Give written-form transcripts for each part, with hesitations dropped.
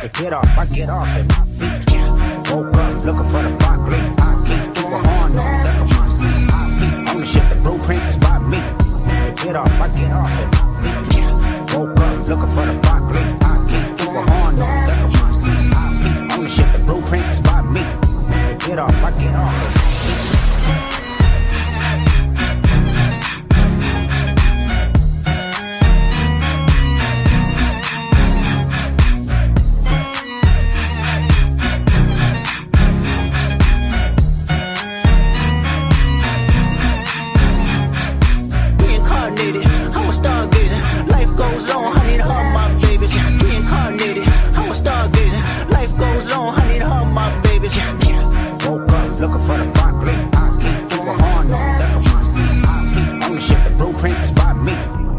To get off, I get off at my feet. Woke up looking for the broccoli. I keep through a horn on deck of my seat. I keep on the ship, the blueprint is by me. To get off, I get off at my feet. Woke up looking for the broccoli. I keep through a horn on deck of my seat. I keep on the ship, the blueprint is by me. To get off, I get off at my feet. Looking for the broccoli, I keep through a horn on deck of my seat. I keep on the ship, the blueprint is by me.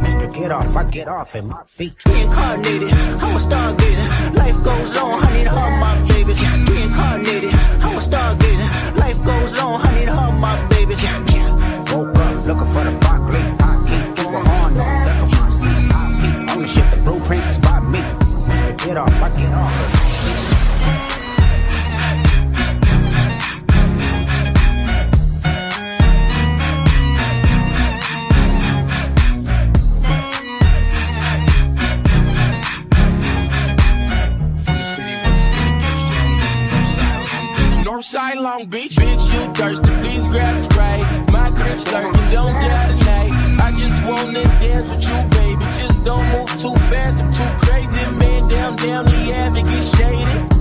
Mr. Get Off, I get off at my feet. Reincarnated, I'm a stargazing. Life goes on, I need her, my babies. Reincarnated, I'm a stargazing. Life goes on, I need her, my babies. Woke up looking for the broccoli, I keep through a horn on deck of my seat. I keep on the ship, the blueprint is by me. Mr. Get Off, I get off at my feet. Northside, Long Beach, bitch, you thirsty, please grab a Sprite. My crib's lurking, don't die tonight. I just wanna dance with you, baby. Just don't move too fast, I'm too crazy. Man, down the ave, it get shaded.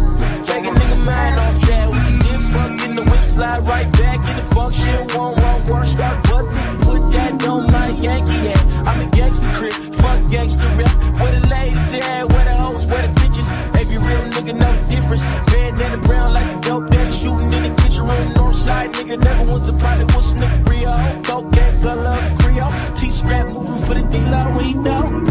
Take a nigga mind off that. We can get fucked in the whip, slide right back in the function. Won't start button. Put that on my Yankee hat. I'm a gangster crib, fuck gangster rap. Where the ladies at, where the hoes, where the bitches. Every real nigga know the difference. Bandana brown like a dope daddy shooting in the kitchen room. Northside nigga never wants a pilot, what's a nigga Rio? Cocaine, color of Creole. T-strap moving for the dealer, we know.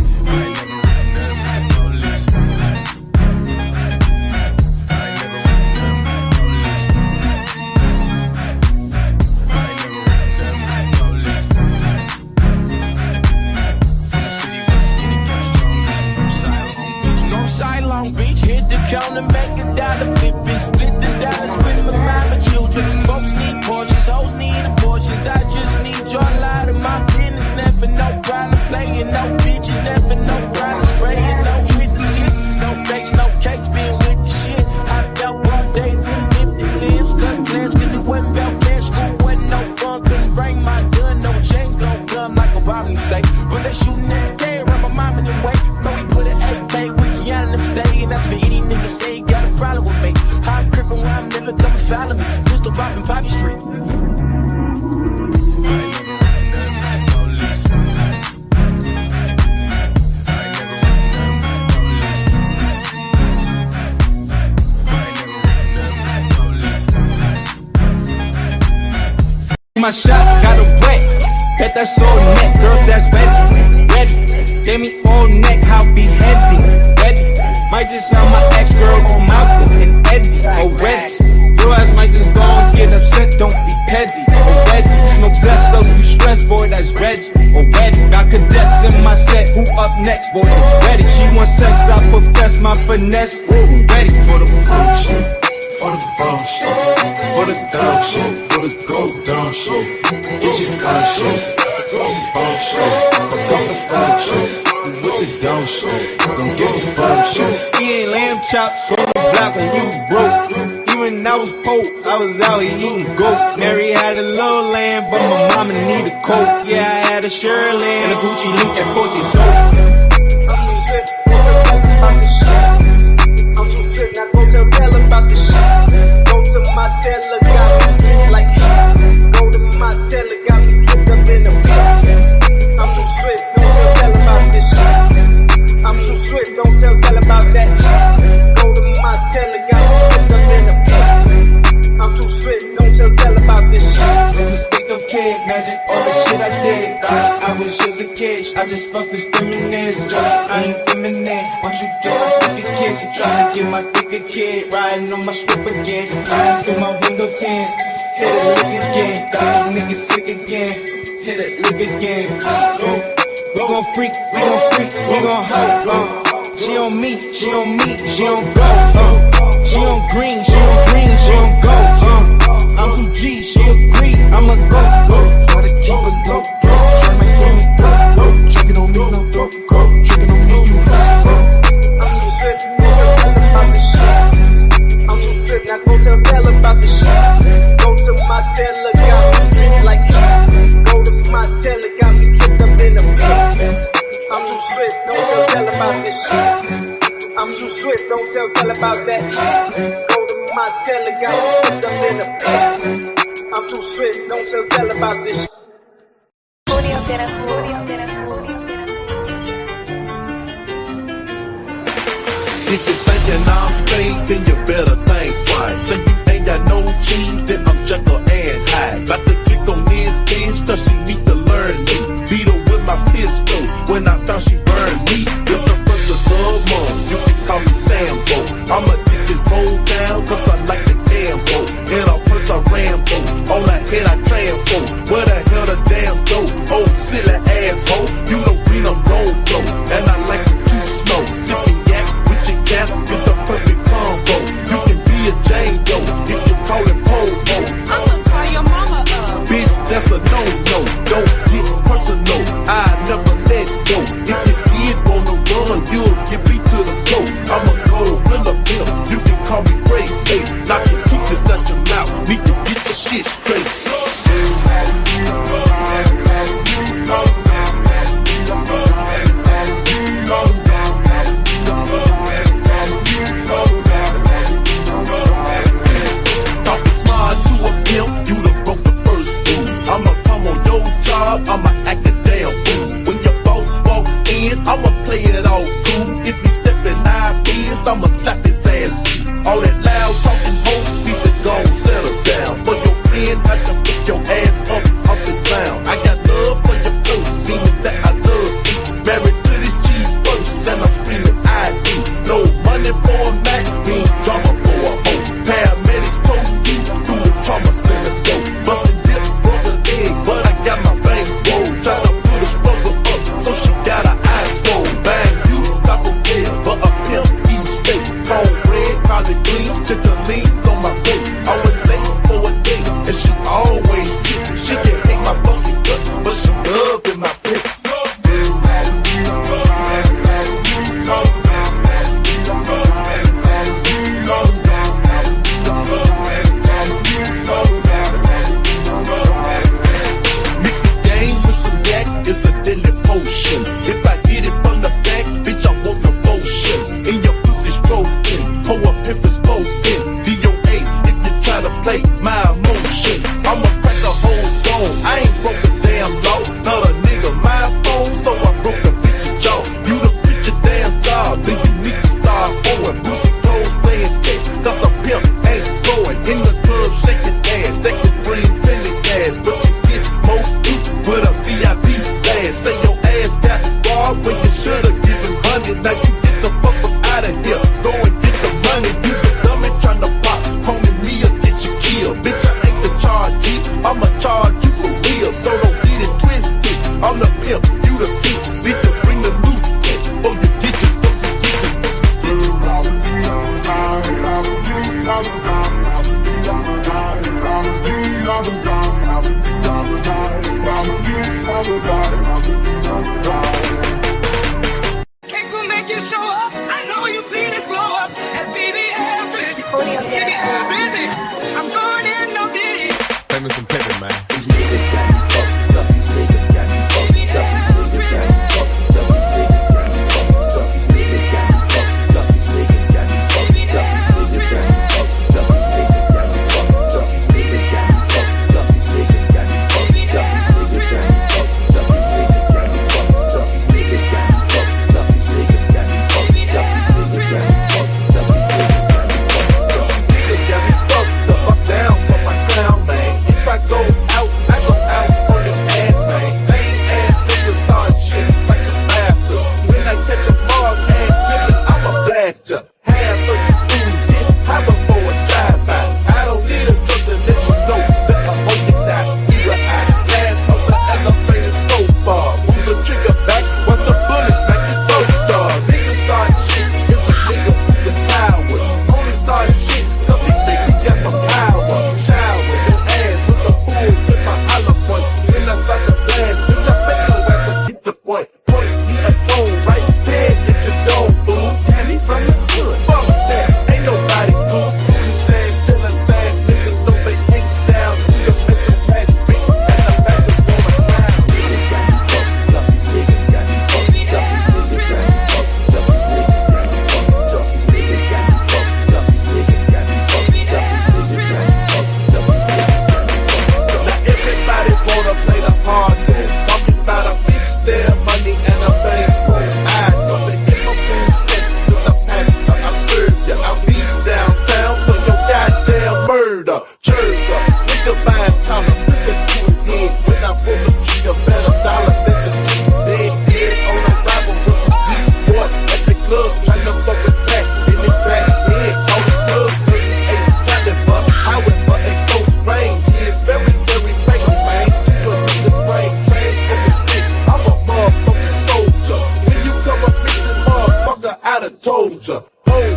Long Beach, hit the counter, make $1, flip it, split the dollars with my mama children. Folks need Porsches, hoes need abortions. I just need your light of my business, never no problem playing, no bitches, never no problem straying, no witnesses, no fakes, no cakes, being with the shit. Hopped out all day, them empty lips, cut plans, cause it wasn't about cash, school wasn't no fun, couldn't bring my gun, no chain, gon' come like Obama, you say. But they shooting every day around my mom in the way, so we put an 8K with Keanu them stay, and that's for any nigga say you got a problem with me. How I'm crippin' where I'm living, come and follow me. Pistol poppin' Poppy Street. My shot got a wet, bet that's all neck, girl, that's ready. Gave me all neck, how be heavy, ready. Might just sound my ex-girl on Malcolm and Eddie, already. Your ass might just go and get upset, don't be petty, already. Smoke zest, so you stress, boy, that's Reggie, already. Got cadets in my set, who up next, boy, ready. She wants sex, I profess my finesse, ready for the bullshit. For the bullshit, for the dumb shit, for the go dumb shit. Get your gun shit, for the bullshit, for the bullshit. With the dumb shit, don't get the bullshit. He ain't lamb chops on the block when you broke. Even I was poor, I was out here eating goat. Mary had a little lamb, but my mama need a coat. Yeah, I had a Shirley and a Gucci link at 4 years old. I'm too sick, now go tell about this shit. Go to my teller, got me like go to my teller, got me kicked up in the pit. I'm too swift, don't tell about this shit. I'm too swift, don't tell about that. Go to my teller, got me kicked up in the pit. I'm too swift, don't tell about this shit. Just think of kid, imagine all the shit I did. I was just a kid, I just fucked this feminist. So I ain't feminine, once you get my thicker kids, I'm trying to get my thicker kid, riding on my strip again, flying through my window 10, hit it, lick again, got niggas sick again, hit it, lick again. We gon' freak, we gon' freak, we gon' hold on. she on me, she on me, she on go. She on green, she on green, she on go. I'm too G, she agree, I'ma go. Gotta keep it low, try to give me go. Tricking on me, no go, tricking on me, you go. I'm too sick, nigga, about the shit. I'm too sick, now go tell about the shit. Go to my tailor, got me tricked like that. Go to my tailor, got me tricked up in the pit. I'm too swift, don't tell about this shit. I'm too swift, don't tell about that shit. Go to my tailor, got me tricked up in the pit. I'm too swift, don't tell about this shit. If you're thinking I'm straight, then you better think twice. Say you ain't got no cheese, then I'm Jekyll and Hyde. About to click on this bitch, cause she need to learn me. Beat her with my pistol, when I thought she burned me. With the first of the month, you can call me Sambo. I'ma get this whole down, cause I like the gamble. In a purse I Rambo, on the head I trampo. Where the hell the damn go? Oh, silly asshole, you know green I'm gon' go. And I like the juice snow, sipping yak. It's the perfect combo. You can be a Django if you call it Pogo. I'ma call your mama up. Bitch, that's a no-no. Don't get personal. I never let go. If you did wanna run, you'll get beat to the floor. I'm a gorilla pimp. You can call me Ray. Hey, knock your teeth out your mouth. Need to get your shit straight. I'ma act a damn fool. When your boss walk in, I'ma play it all cool. If he steppin' high biz, I'ma slap his ass. All that loud talking hoes need to go and settle down. For your friend, I can pick your ass up off the ground. I got love for your folks, meaning that I love you. Married to this cheese first, and I'm screaming I do. No money for a Mac, mean drama for a hoe. Paramedics told you through the trauma center go. Bumpin' dip, broke a leg, but I got my try to put a struggle up, so she got her eyes swole. Bang, you Taco Bell, but a pimp eating steak. Cornbread, collard greens, chicken leaves on my plate. Always late for a date, and she always cheap. She can hate my fucking guts, but she love in my pit. It's a deadly potion. If I get it from the back, bitch, I want devotion. In your pussy stroking, hoe a pimp is smoking. DOA, if you try to play my emotions, I'ma crack a whole dome. I ain't broke a damn law, not a nigga my phone, so I broke the bitch's jaw. You the bitch your damn job, then you need to start going. Lucy clothes playing chase, cause a pimp ain't going. In the club shaking ass, they can bring penny cash, but you get more with a VIP. Say your ass got raw when you should've given honey. Now you get the fuck up out of here. Go and get the money. Use a dummy tryna pop. Homie, me'll get you killed. Bitch, I ain't the charge G. I'ma charge you for real. So don't get it twisted. I'm the pimp, you the beast. Need to bring the loot in. Before you get your Can't go make you show up. I know you see this blow up. As BBL busy. BBL busy. I'm going in, no ditty. Pay me some paper, man. These niggas got me fucked up. These niggas got me fucked up. These niggas got me fucked up. These niggas got me fucked up. These niggas got me fucked up. These niggas got me fucked up. These niggas got me fucked up. These niggas got me fucked up. These niggas got me fucked up. These niggas got me fucked up. These niggas got me fucked up. These niggas got me fucked up. These niggas got me fucked up. These niggas got me fucked up. These niggas got me fucked up. These niggas got me fucked up. niggas got me fucked up.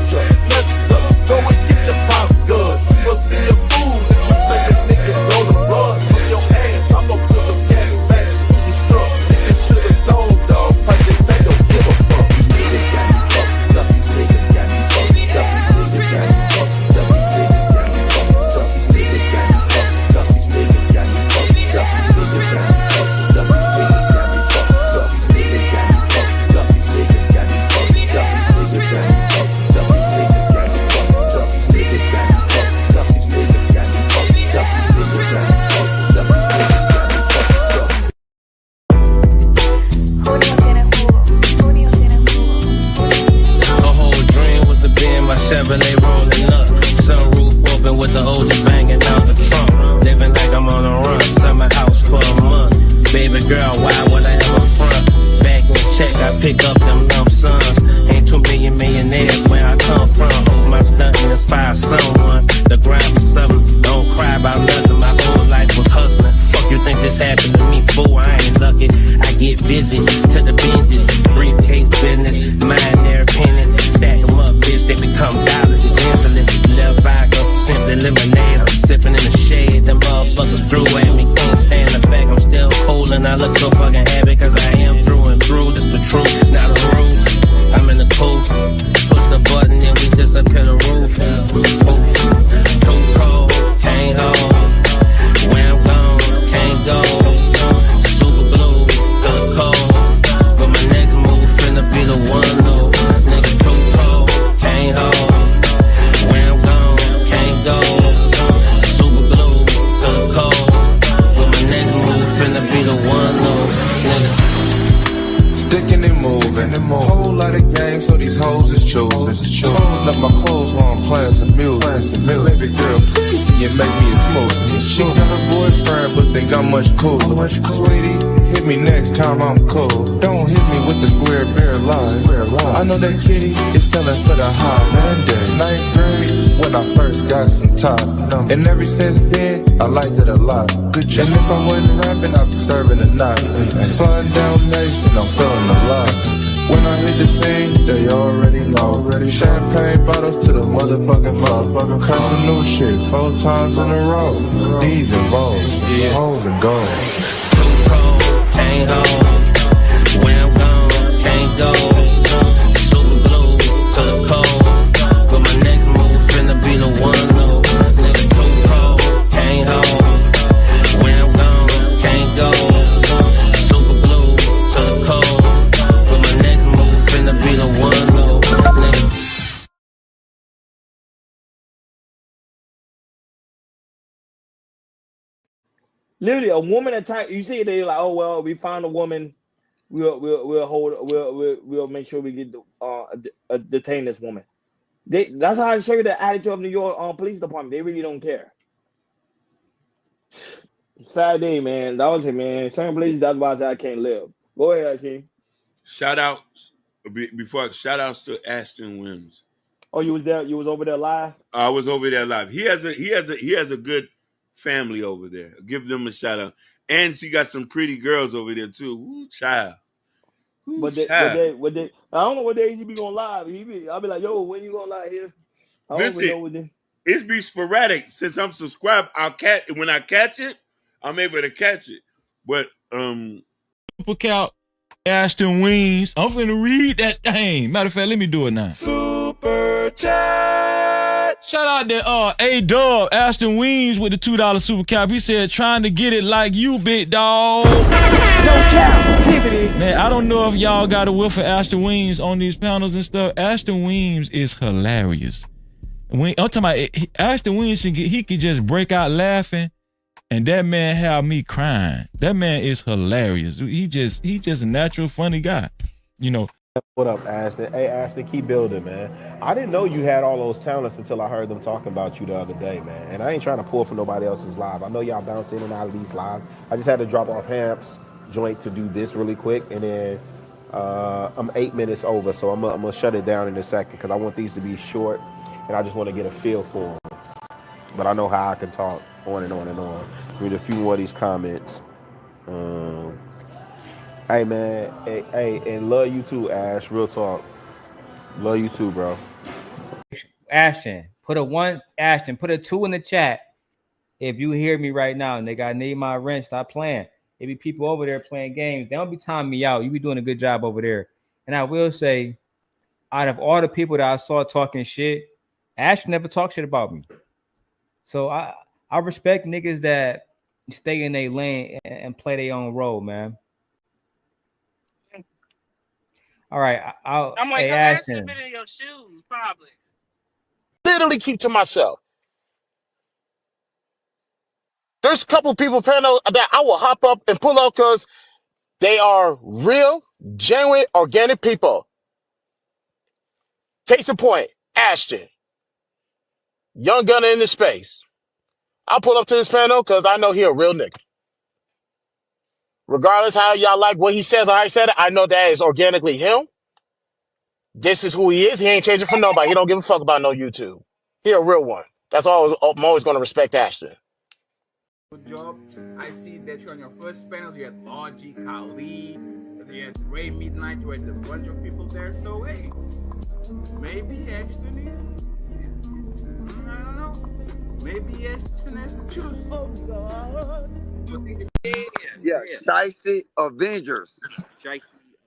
truck. Nuts up, go and get your pop gun. You must be a fool if you think a nigga gonna run from your ass. I'm gonna put them gas back when you struck. Niggas should've known, dog. Like they don't give a fuck. These niggas got me fucked up. These niggas got me fucked up. These niggas got me fucked up. These niggas got me fucked up. These niggas got me fucked up. These niggas got me fucked up. These niggas got me fucked up. These niggas got me fucked up. These niggas got me fucked up. These niggas got me fucked up. These niggas got me fucked up. These niggas got me fucked up. These niggas got me fucked up. These niggas got me fucked up. These niggas got me fucked up. These niggas got me fucked up. A whole dream was to be in my Chevrolet rolling up. Sunroof open with the OG banging out the trunk. Living like I'm on a run, summer house for a month. Baby girl, why would I ever front? Back in check, I pick up them lump sums. Ain't 2 million millionaires where I come from. Hope my stunt inspire someone to grind for something. Don't cry about nothing, my whole life was hustling. Fuck you think this happened to me, fool? I ain't lucky. I get busy to the binges. Briefcase business, mind their opinion. Stack them up, bitch, they become dollars eventually. Lil' vodka, simply lemonade. I'm sipping in the shade. Them motherfuckers through at me. Can't stand the fact I'm still cool and I look so fucking happy. Cause I am through and through. This the truth, not a ruse. I'm in the coupe. Push the button and we disappear the roof. Oof. Too cold, can't hold. Where I'm gone, can't go. Super blue, to the cold. But my next move finna be the one, no. Nigga too cold, can't hold. Where I'm gone, can't go. Super blue, to the cold. But my next move finna be the one, no. Nigga. Sticking and moving, whole lot of games, so these hoes is choosing. Holding up my clothes while I'm playing some music. Baby girl, please, you make me a smoothie. She got a boyfriend, but think I'm much cooler. Sweetie, hit me next time I'm cool. Don't hit me with the square bear lies. I know that kitty is selling for the high. Ninth grade, when I first got some top. And ever since then, I liked it a lot. Good job. And if I wasn't rapping, I'd be serving a night. Sliding down Mason, I'm feeling alive. When I hit the scene, they already know. Champagne bottles to the motherfucking mouth. Custom new shit, 4 times in a row. D's and V's, yeah, hoes and gold. Too cold, can't hold. Where I'm gone, can't go. Super blue, to the cold. But my next move finna be the one, no. Nigga too cold, can't hold. Where I'm gone, can't go. Super blue, to the cold. But my next move finna be the one, no. Nigga. Literally, a woman attack. You see, they like, oh well, we found a woman. We'll hold. We'll make sure we get detain this woman. That's how I show you the attitude of New York Police Department. They really don't care. Sad day, man. That was it, man. Certain places, that's why I said I can't live. Go ahead, Hakeem. Shout outs to Ashton Williams. Oh, you was there. You was over there live. I was over there live. He has a good family over there. Give them a shout out. And she got some pretty girls over there too. Ooh, child. Ooh, child. I don't know what days he be going live. I'll be like, yo, when you going live here? I don't even know what day. It's be sporadic. Since I'm subscribed, when I catch it, I'm able to catch it. But Super Count Ashton Wings. I'm finna read that thing. Matter of fact, let me do it now. Super chat. Shout out to A-Dub, Ashton Wings with the $2 super cap. He said, trying to get it like you, big dog. No captivity. Man, I don't know if y'all got a whiff of Ashton Wings on these panels and stuff. Ashton Wings is hilarious. I'm talking about Ashton Wings, he could just break out laughing, and that man have me crying. That man is hilarious. He just a natural funny guy, you know. What up, Ashton? Hey, Ashton, keep building, man. I didn't know you had all those talents until I heard them talking about you the other day, man. And I ain't trying to pull for nobody else's live. I know y'all bounce in and out of these lives. I just had to drop off Hamp's joint to do this really quick, and then I'm 8 minutes over, so I'm gonna shut it down in a second because I want these to be short, and I just want to get a feel for them. But I know how I can talk on and on and on. Read a few more of these comments. Hey, man. Hey, and love you too, Ash. Real talk. Love you too, bro. Ashton, put a 2 in the chat if you hear me right now, nigga. I need my rent. Stop playing. There be people over there playing games. They don't be timing me out. You be doing a good job over there. And I will say, out of all the people that I saw talking shit, Ashton never talked shit about me. So I respect niggas that stay in their lane and play their own role, man. All right, I'm like, hey I should Ashton. have been in your shoes, probably. Literally keep to myself. There's a couple people panel that I will hop up and pull up because they are real, genuine, organic people. Case in point, Ashton, young gunner in the space. I'll pull up to this panel because I know he a real nigga. Regardless how y'all like what he says or how he said it, I know that is organically him. This is who he is. He ain't changing for nobody. He don't give a fuck about no YouTube. He a real one. That's all. I'm always going to respect Ashton. Good job. I see that you're on your first panels. You had Logi, Kali, you had Ray Midnight. You had a bunch of people there. So hey, maybe Ashton is I don't know. Maybe Ashton has to choose. Oh God. Yeah, Shiesty Avengers. Shiesty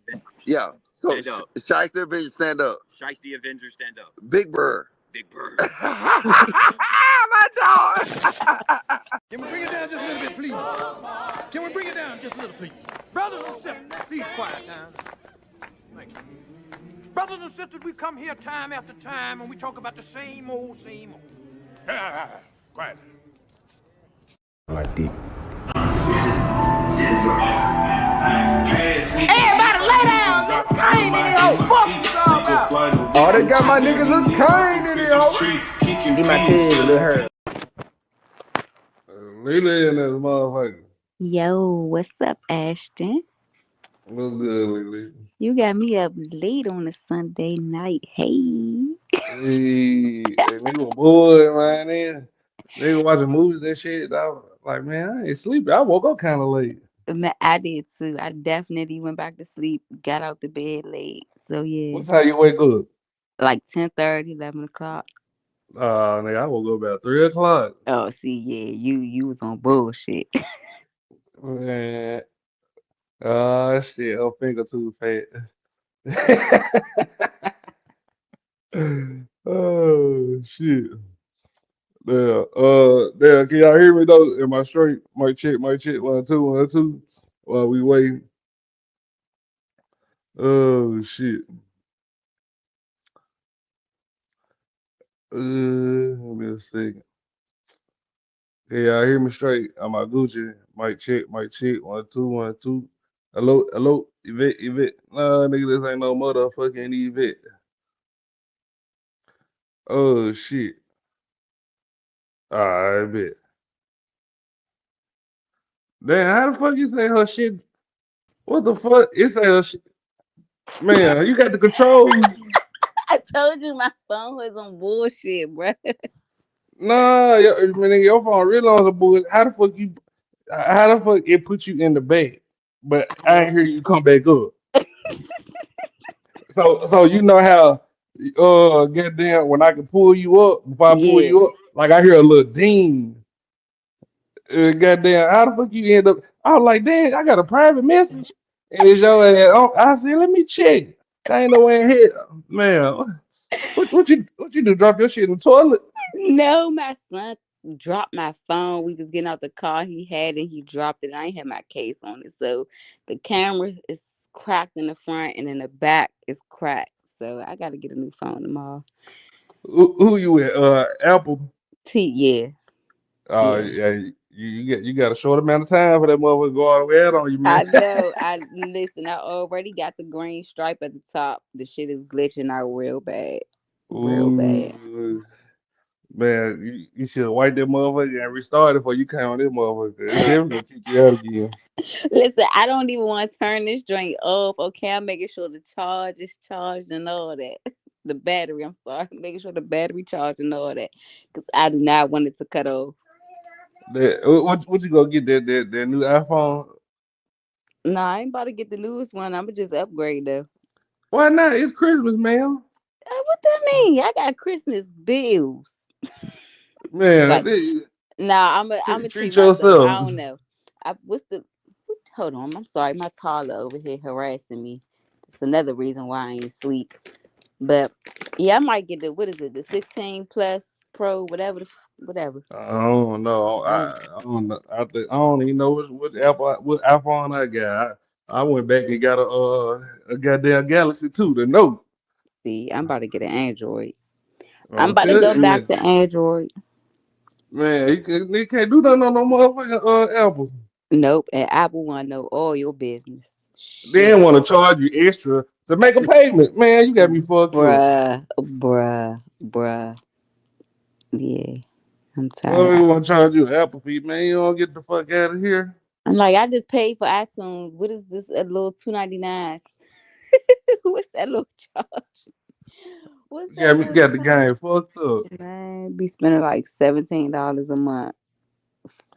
Avengers. Yeah. So Stand up. Shiesty Avengers, stand up. Shiesty Avengers, stand up. Big Bird. Big Bird. My dog. Can we bring it down just a little bit, please? Can we bring it down just a little, please? Brothers and sisters, please quiet down. Thank you. Brothers and sisters, we come here time after time and we talk about the same old. Quiet. Like deep. Everybody lay down. Look kind in the hoe. Fuck you all about. Oh, they got my niggas look kind in the hoe. Get my kid a little hurt. Lily in this motherfucker. Yo, what's up, Ashton? What's good, Lily? You got me up late on a Sunday night. Hey. Hey, nigga bored, man. Nigga watching movies and shit. I was like, man, I ain't sleeping. I woke up kind of late. I did too. I definitely went back to sleep, got out the bed late. So yeah. What's how you wake up? Like 10:30, 11 o'clock. Nigga, I woke up about 3 o'clock. Oh, see, yeah, you was on bullshit. Man, shit, her finger too fat. Oh shit. There, can y'all hear me though? Am I straight? Mic check, 1 2 1 2. While we waiting. Oh shit. Let me a second. Can y'all hear me straight? I'm a Gucci. Mic check, 1 2 1 2. Hello, Yvette. Nah, nigga, this ain't no motherfucking Yvette. Oh shit. I bet. Damn, how the fuck you say her shit? What the fuck? It say her shit. Man, you got the controls. I told you my phone was on bullshit, bro. Nah, your phone really on the bullshit. How the fuck it put you in the bed? But I ain't hear you come back up. So you know how goddamn when I can pull you up, before I pull you up, like I hear a little ding. Goddamn, how the fuck you end up? I was like, damn, I got a private message. And it's your ass. I said, let me check. I ain't no way in here. Man, what you do? Drop your shit in the toilet? No, my son dropped my phone. We was getting out the car he had and he dropped it. I ain't had my case on it. So the camera is cracked in the front and in the back is cracked. So I gotta get a new phone tomorrow. Who you with? Apple? Yeah. Yeah. You got a short amount of time for that motherfucker to go all the way out on you, man. I know. Listen, I already got the green stripe at the top. The shit is glitching out real bad. Real bad. Man, you should have wiped that motherfucker and restarted before you came on this motherfucker. It's definitely gonna kick you out again. Listen, I don't even want to turn this joint off. Okay, I'm making sure the charge is charged and all that. The battery, I'm sorry. Making sure the battery charged and all that. Because I do not want it to cut off. What you gonna get that new iPhone? Nah, I ain't about to get the newest one. I'ma just upgrade though. Why not? It's Christmas, man. What that mean? I got Christmas bills. Man, Like, nah, I'm gonna treat treat myself. I yourself. don't know. What's the? Hold on. I'm sorry. My toddler over here harassing me. It's another reason why I ain't sleep. But yeah, I might get the what is it? The 16 plus Pro, whatever, whatever. I don't know. Um, I don't know. I don't even know what Apple what iPhone I got. I went back and got a goddamn Galaxy too. The Note. see, I'm about to get an Android. I'm I'm about to telling go you, back to Android. man, you can't do nothing on no motherfucking Apple. Nope, and Apple want to know all your business. Then Shit, want to charge you extra to make a payment. Man, you got me fucked up. bruh. Yeah, I'm tired. Well, want to charge you Apple fee, man. You don't get the fuck out of here. I'm like, I just paid for iTunes. What is this? A little 2.99. What's that little charge? What's that You little got the charge? game fucked up. Man, be spending like $17 a month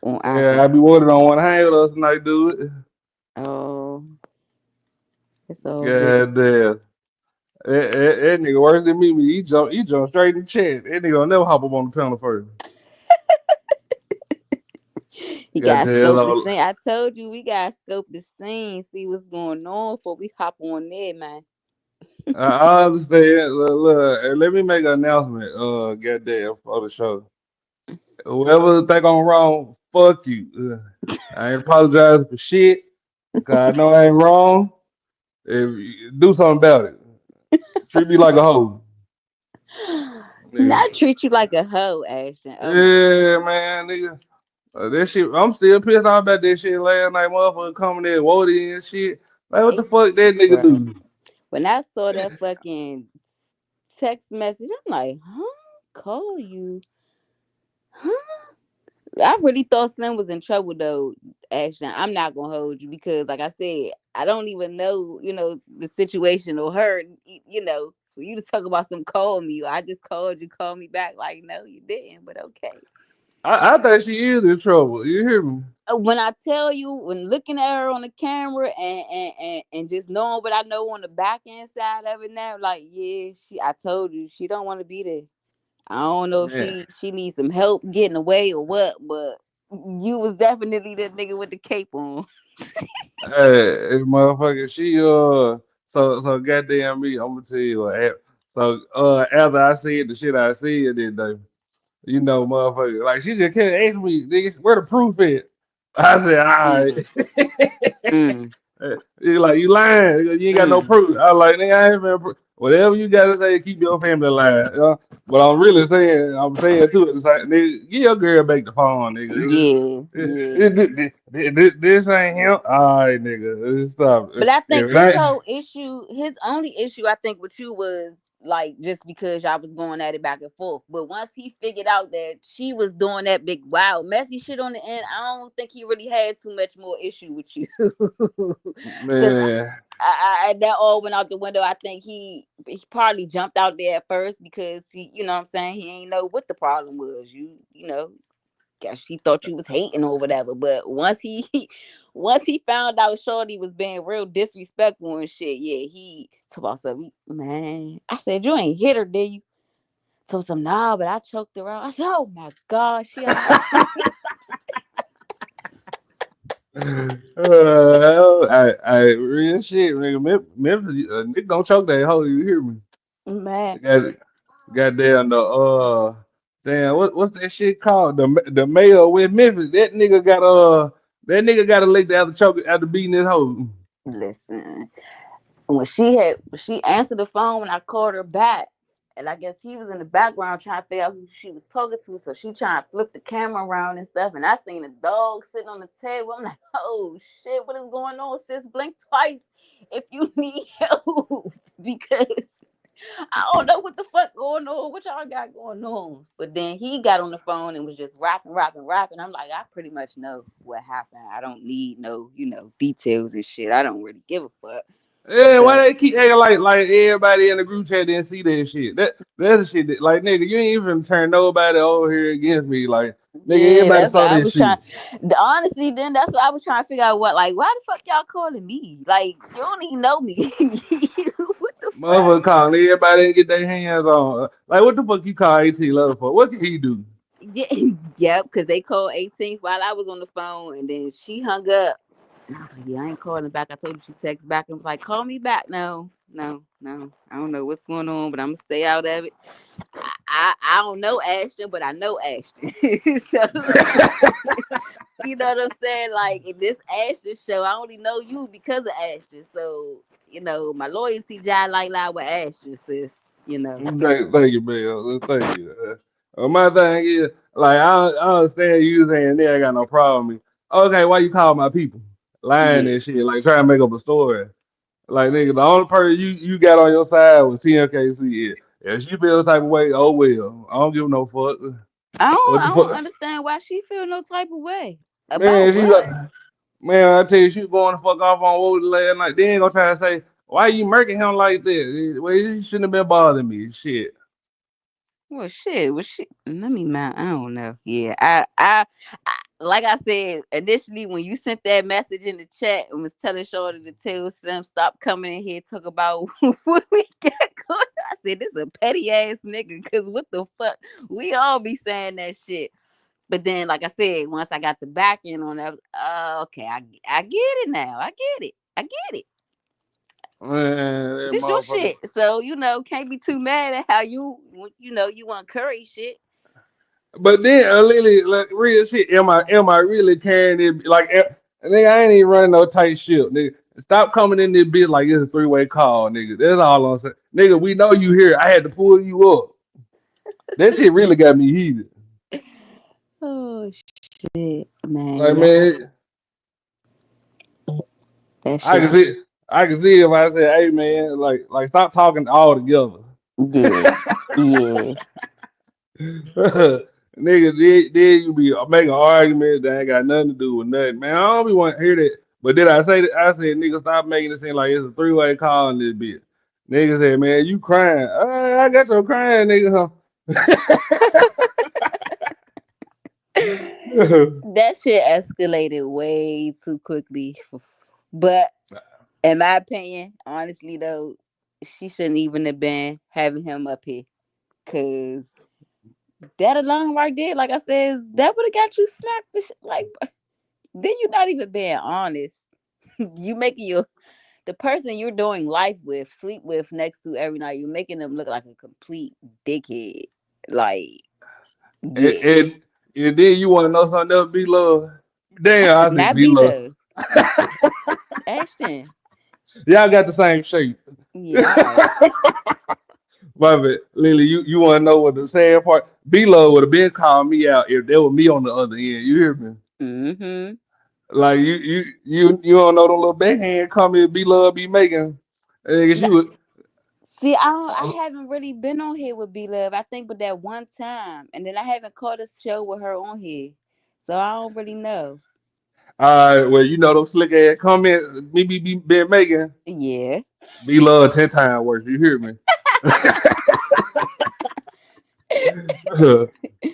on Yeah, Apple. I be wondering on one hand with us tonight, dude. Oh, it's all good. God damn. That nigga worse than me. He jump straight in the chat. That nigga will never hop up on the panel first. You Got gotta to scope the tell scene. I told you we gotta scope the scene, see what's going on before we hop on there, man. I understand. Look, let me make an announcement. Goddamn, for the show. Whoever think I'm wrong, fuck you. I ain't apologizing for shit. Cause I know I ain't wrong. Do something about it. Treat me like a hoe. Nigga. Not treat you like a hoe, Ashton. Oh my Yeah, man, nigga. That shit, I'm still pissed off about that shit last night. Motherfucker coming in, Wody and shit. Like, what the fuck that nigga bro. do? When I saw that fucking text message, I'm like, huh? Call you? Huh? I really thought Slim was in trouble though, Ashton. I'm not gonna hold you because, like I said, I don't even know, the situation or her, So you just talk about some call me. I just called you, call me back. Like, no, you didn't, but okay. I think she is in trouble. You hear me? When I tell you, when looking at her on the camera and just knowing what I know on the back end side of it now, like, yeah, I told you she don't want to be there. I don't know if Man. she needs some help getting away or what, but you was definitely that nigga with the cape on. Motherfucker, so goddamn me, I'm gonna tell you what happened. So after I said the shit I said that day, motherfucker, like she just kept asking me, nigga, where the proof at? I said, all Mm, right. mm, He like, you lying. You ain't got no mm. proof. I was like, nigga, I ain't been whatever you gotta say, keep your family alive. But I'm saying too, it's like, nigga, give your girl back the phone, nigga. Yeah, yeah. This ain't him. All right, nigga, just stop. But I think If it his ain't, whole issue, his only issue, I think, with you was like just because y'all was going at it back and forth. But once he figured out that she was doing that big wild messy shit on the end, I don't think he really had too much more issue with you. Because man, that all went out the window. I think he probably jumped out there at first because you know what I'm saying, he ain't know what the problem was. You know, guess he thought you was hating or whatever. But once he once he found out Shorty was being real disrespectful and shit, yeah, he told myself, man. I said, you ain't hit her, did you? Told some nah, but I choked her out. I said, oh my god, she alright. I real shit, nigga. Memphis, nigga don't choke that hoe. You hear me? Man. Got goddamn damn what's that shit called? The mayor with Memphis. That nigga got elected after beating his hoe. Listen. When she answered the phone when I called her back, and I guess he was in the background trying to figure out who she was talking to, so she trying to flip the camera around and stuff, and I seen a dog sitting on the table. I'm like, oh shit, what is going on, sis? Blink twice if you need help because I don't know what the fuck going on, what y'all got going on. But then he got on the phone and was just rapping. I'm like, I pretty much know what happened. I don't need no, details and shit. I don't really give a fuck. Yeah, why But they keep acting like everybody in the group chat didn't see that shit? That's the shit that, like, nigga, you ain't even turn nobody over here against me. Like, nigga, yeah, everybody that's what saw I that was shit. trying. Honestly, then that's what I was trying to figure out. What, like, why the fuck y'all calling me? Like, you don't even know me. What the Motherfucker calling everybody and get their hands on. Like, what the fuck you call 18 letter for? What can he do? Yeah, yep, because they called 18th while I was on the phone, and then she hung up. And I was like, yeah, I ain't calling back. I told her she text back and was like, call me back. No. I don't know what's going on, but I'm gonna stay out of it. I don't know Ashton, but I know Ashton. So you know what I'm saying? Like in this Ashton show, I only know you because of Ashton. So, my loyalty jive like with Ashton, sis. Thank you, man. Thank you. My thing is, like, I understand you saying they ain't got no problem with me. Okay, why you call my people? Lying Yeah. and shit, like trying to make up a story. Like, nigga, the only person you got on your side was TMKC. If she feel the type of way, oh well. I don't give no fuck. What I the don't fuck? understand why she feel no type of way. About Man, what? man, I tell you, she going to fuck off on what was the last night. Then gonna try to say, why you murking him like this? Well, you shouldn't have been bothering me. Shit. Well, shit. Well, shit. Let me mind. I don't know. Yeah, I like I said initially when you sent that message in the chat and was telling Shorty to tell Slim stop coming in here and talk about what we got going. I said this a petty ass nigga. Cause what the fuck? We all be saying that shit. But then, like I said, once I got the back end on that, okay, I get it now. I get it. Man, that This your motherfucker. shit. So, can't be too mad at how you want curry shit. But then, Lily, like real shit, am I really carrying it? Like, nigga, I ain't even running no tight ship, nigga. Stop coming in this bitch like it's a three-way call, nigga. That's all I'm saying. Nigga, we know you here. I had to pull you up. That shit really got me heated. Oh shit, man. Like, Yeah, man, that I can shit. see, I can see if I said, hey, man, like stop talking all together. Yeah, yeah. Nigga, then you be making arguments that ain't got nothing to do with nothing. Man, I don't be want to hear that. But then I say that I said, nigga, stop making it seem like it's a three-way call in this bitch. Nigga said, man, you crying. I got your crying, nigga. That shit escalated way too quickly. But in my opinion, honestly though, she shouldn't even have been having him up here. Cause that alone right there, like I said, that would have got you smacked. Like, then you're not even being honest. You making the person you're doing life with, sleep with next to every night, you're making them look like a complete dickhead. Like, and, yeah. and, and then you want to know something else, B-Love? Damn, I said Not B-Love. B-Love. Ashton. Y'all got the same shape. Yeah, But Lily, you want to know what the sad part? B-Love would have been calling me out if there was me on the other end. You hear me? Mm-hmm. Like you don't know the little backhand comment B-Love be making. I guess No, you would. see, I haven't really been on here with B-Love. I think but that one time. And then I haven't caught a show with her on here. So I don't really know. All right, well, you know those slick ass comments me be been making. Yeah. B-Love 10 times worse. You hear me?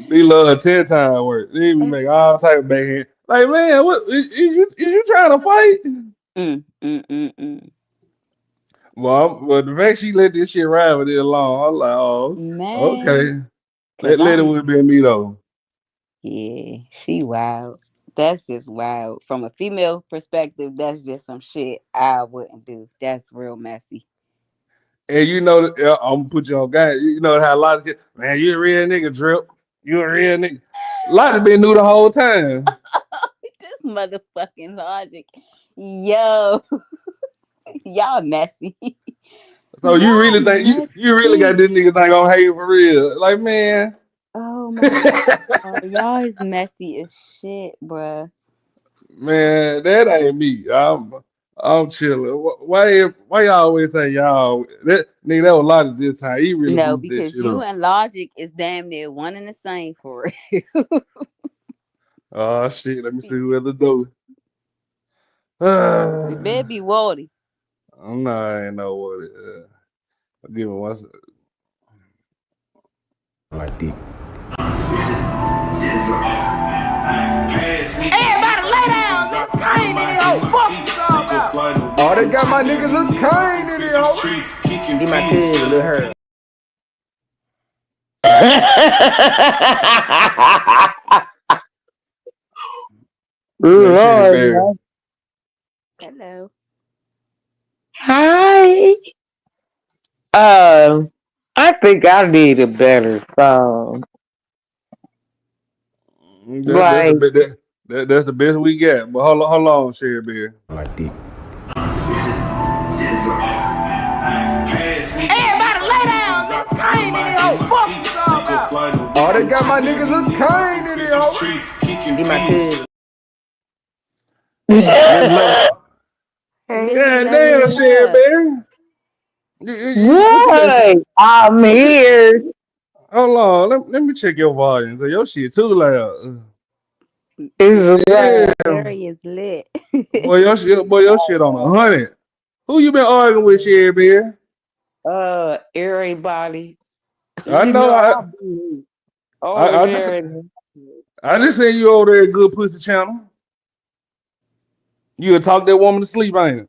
B-Love 10 times worse. They be making all type of backhand. Like, man, what is you trying to fight? Mm. Well, the fact she let this shit ride with it alone, I'm like, oh, Man. okay. Cause Let it would be me though. yeah, she wild. That's just wild. From a female perspective, that's just some shit I wouldn't do. That's real messy. And I'm gonna put you on game. You know how a lot of kids, man, you a real nigga, Drip. You a real nigga. A lot of been knew the whole time. This motherfucking logic. Yo, y'all messy. So you Y'all really think you really got messy. this nigga think on hate for real? Like, man. Oh my god. Y'all is messy as shit, bruh. Man, that ain't me. I'm chilling. Why y'all always say y'all? That nigga, that was a lot of this time. He really No, boosted that because shit you up. and Logic is damn near one and the same for real. Oh shit, let me see who at the door. It better be Wardy. I'm not, I ain't know what it is. I'll give it one second. Like deep. Everybody lay down. Look Kane in here. Oh, fuck you all about. Oh, they got my niggas Lil Kane in here. hoe? He my cousin, little her. Yeah, Sherry Lord, Bear. Hello. hi. Uh, I think I need a better song. That's the Like, that's the best we got. But hold on, Sherry Bear. Like deep. Everybody lay down, Lil Kane in here. Oh, fuck you all about. Oh, they got my nigga Lil Kane in here, hoe. He my cousin. Let's level. Busy God damn, leveling Sherry up. Bear. What you been? what? I'm here. Hold on, let me check your volume. 'Cause your shit too loud. It's Yeah, like, Area is lit. boy, your shit on 100. Who you been arguing with, Sherry Bear? everybody. I You know. know, I'll be over I just, there. In I just seen you over there at Good Pussy Channel. You would talk that woman to sleep, ain't it?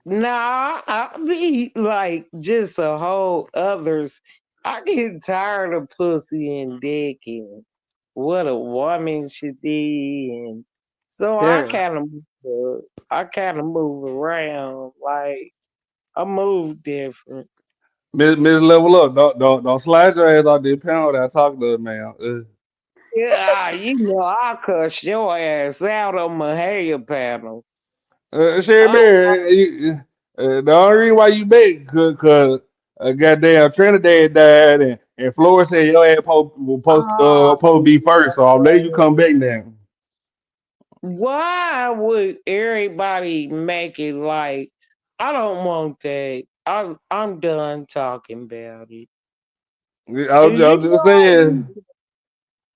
nah, I'll be like just a whole others. I get tired of pussy and dick and what a woman should be, and so Yeah. I kind of move around. Like I move different. Miss Level Up. Don't slide your ass out there pound without talking to her, man. Yeah, you know, I'll cuss your ass out on my hair panel. Sherry Oh, Bear, the only reason why you big, cause goddamn Trinidad died and Florida said your ass supposed to be first, so I'll let you come back now. why would everybody make it like I don't want that? I'm done talking about it. Cause I you was just know you saying,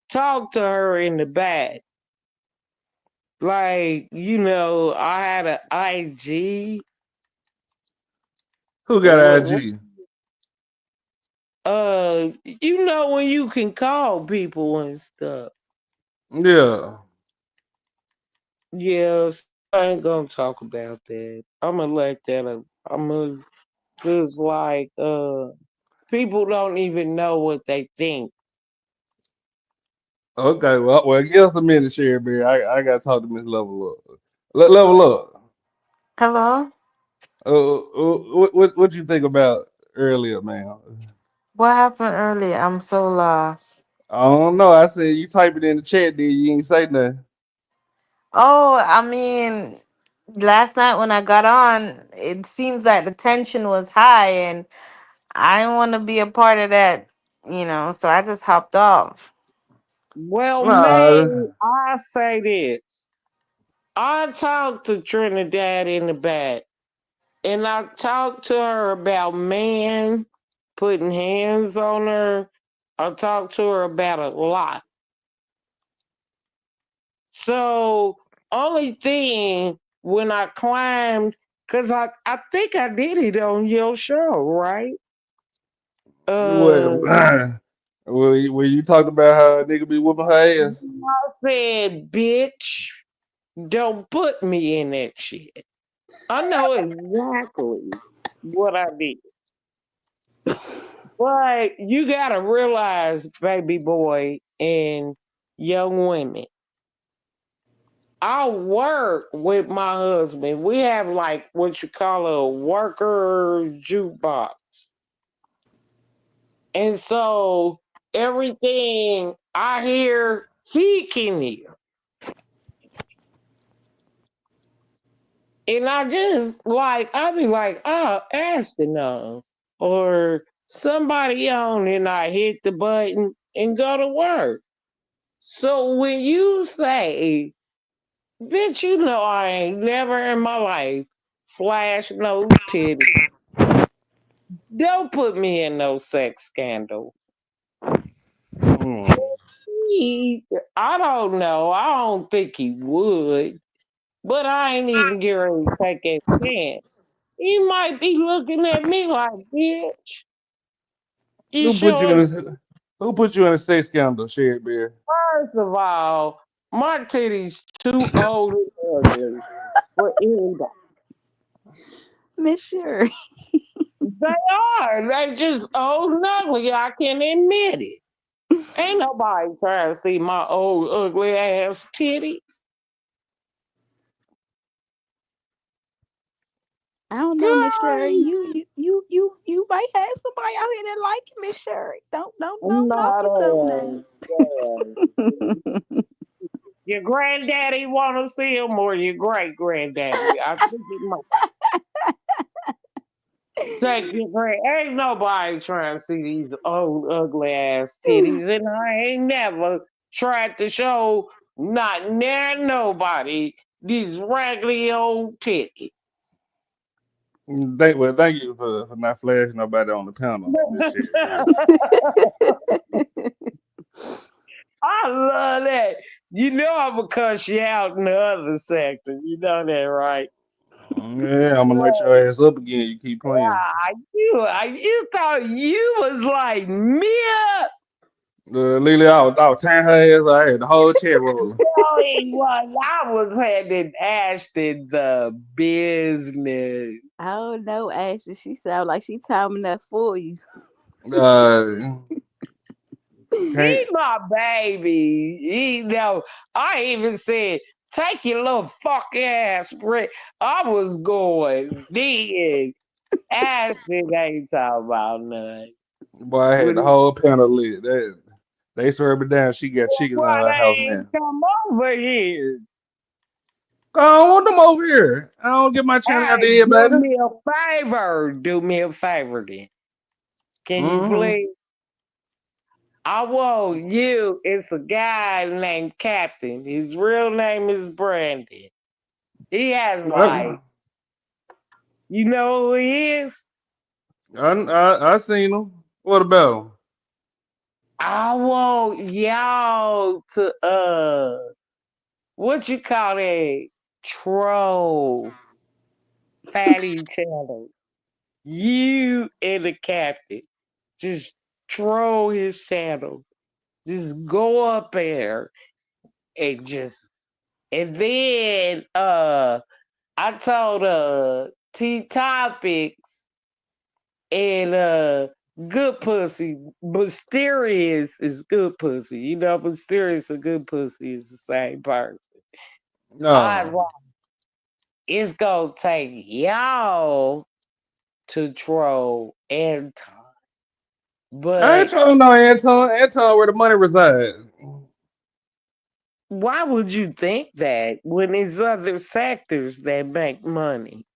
talk to her in the back. Like, you know, I had an IG. who got What, IG? you know when you can call people and stuff. Yeah. Yes, I ain't gonna talk about that. I'm gonna let that. I'm gonna cause like people don't even know what they think. Okay, well, give us a minute, Sherry Bear. I gotta talk to Miss Level Up. Level Up. Hello? What you think about earlier, man? What happened earlier? I'm so lost. I don't know. I said you type it in the chat, then you ain't say nothing. Oh, I mean, last night when I got on, it seems like the tension was high and I didn't want to be a part of that, so I just hopped off. Well, Nah, man, I say this. I talked to Trinidad in the back, and I talked to her about man putting hands on her. I talked to her about a lot. So, only thing when I climbed, because I think I did it on your show, right? well, when you talked about how a nigga be whooping her ass, I said, bitch, don't put me in that shit. I know exactly what I did. But you gotta realize, baby boy and young women, I work with my husband. We have like what you call a worker jukebox. And so everything I hear, he can hear. And I just like, I be like, oh, Ashton on. Or somebody on, and I hit the button and go to work. So when you say, bitch, you know I ain't never in my life flashed no titty. Don't put me in no sex scandal. mm, I don't know. I don't think he would. But I ain't even getting ready to take a chance. He might be looking at me like, bitch, you who put you sure? in who put you in a sex scandal, Sherry Bear? First of all, my titties too old and ugly for anybody. Miss Sherry. They are. They just old and ugly. I can admit it. Ain't nobody trying to see my old ugly ass titties. I don't know, Miss Sherry. Girl, You might have somebody out here that like you, Miss Sherry. Don't knock not yourself a now. your granddaddy want to see him or your great granddaddy. I think it might take your grand. Ain't nobody trying to see these old ugly ass titties, and I ain't never tried to show not near nobody these raggedy old titties. Thank you for not flashing nobody on the panel, Miss Sherry. I love that. You know I'm gonna cuss you out in the other sector. You know that, right? Yeah, I'm gonna light your ass up again. You keep playing. You thought you was like Mia. Lily, I was tearing her ass. I had the whole chat roll. No, he was. I was handing Ashton the business. I don't know, Ashley. She sound like she timing that for you. Uh, He can't. my baby. He know. I even said, take your little fuck ass break. I was going dig. Ashton ain't talking about nothing. Boy, I had But the whole panel lit. They served me down. She got chickens in why her house they ain't now. come over here? I don't want them over here. I don't get my channel out Hey, to do everybody. me a favor. Do me a favor then. Can you Mm-hmm. please? I want you. It's a guy named Captain. His real name is Brandon. He has like, you know who he is? I seen them. What about 'em? I want y'all to what you call it? Troll fatty channel. You and the captain. Just troll his channel. Just go up there and just and then I told T Topics and Good Pussy. Mysterious is Good Pussy. You know, Mysterious and Good Pussy is the same person. I was No. like, it's gonna take y'all to troll Anton. I ain't But trolling no Anton. Anton where the money resides. why would you think that when there's other sectors that make money?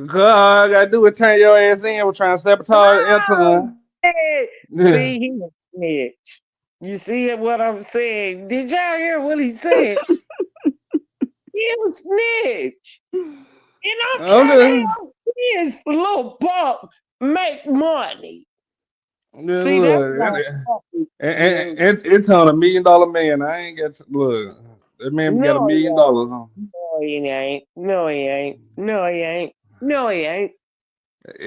God, I gotta do is turn your ass in. We're trying to sabotage Oh, Anton. man. Yeah. See, he a snitch. You see what I'm saying? Did y'all hear what he said? He a snitch. And I'm trying to Okay. help his little punk make money. Yeah, See, that's look. not fucking you. Anton $1 million man. I ain't got to, look. That man got a No, he million ain't. dollars on. No, he ain't. No, he ain't. No, he ain't. No, he ain't.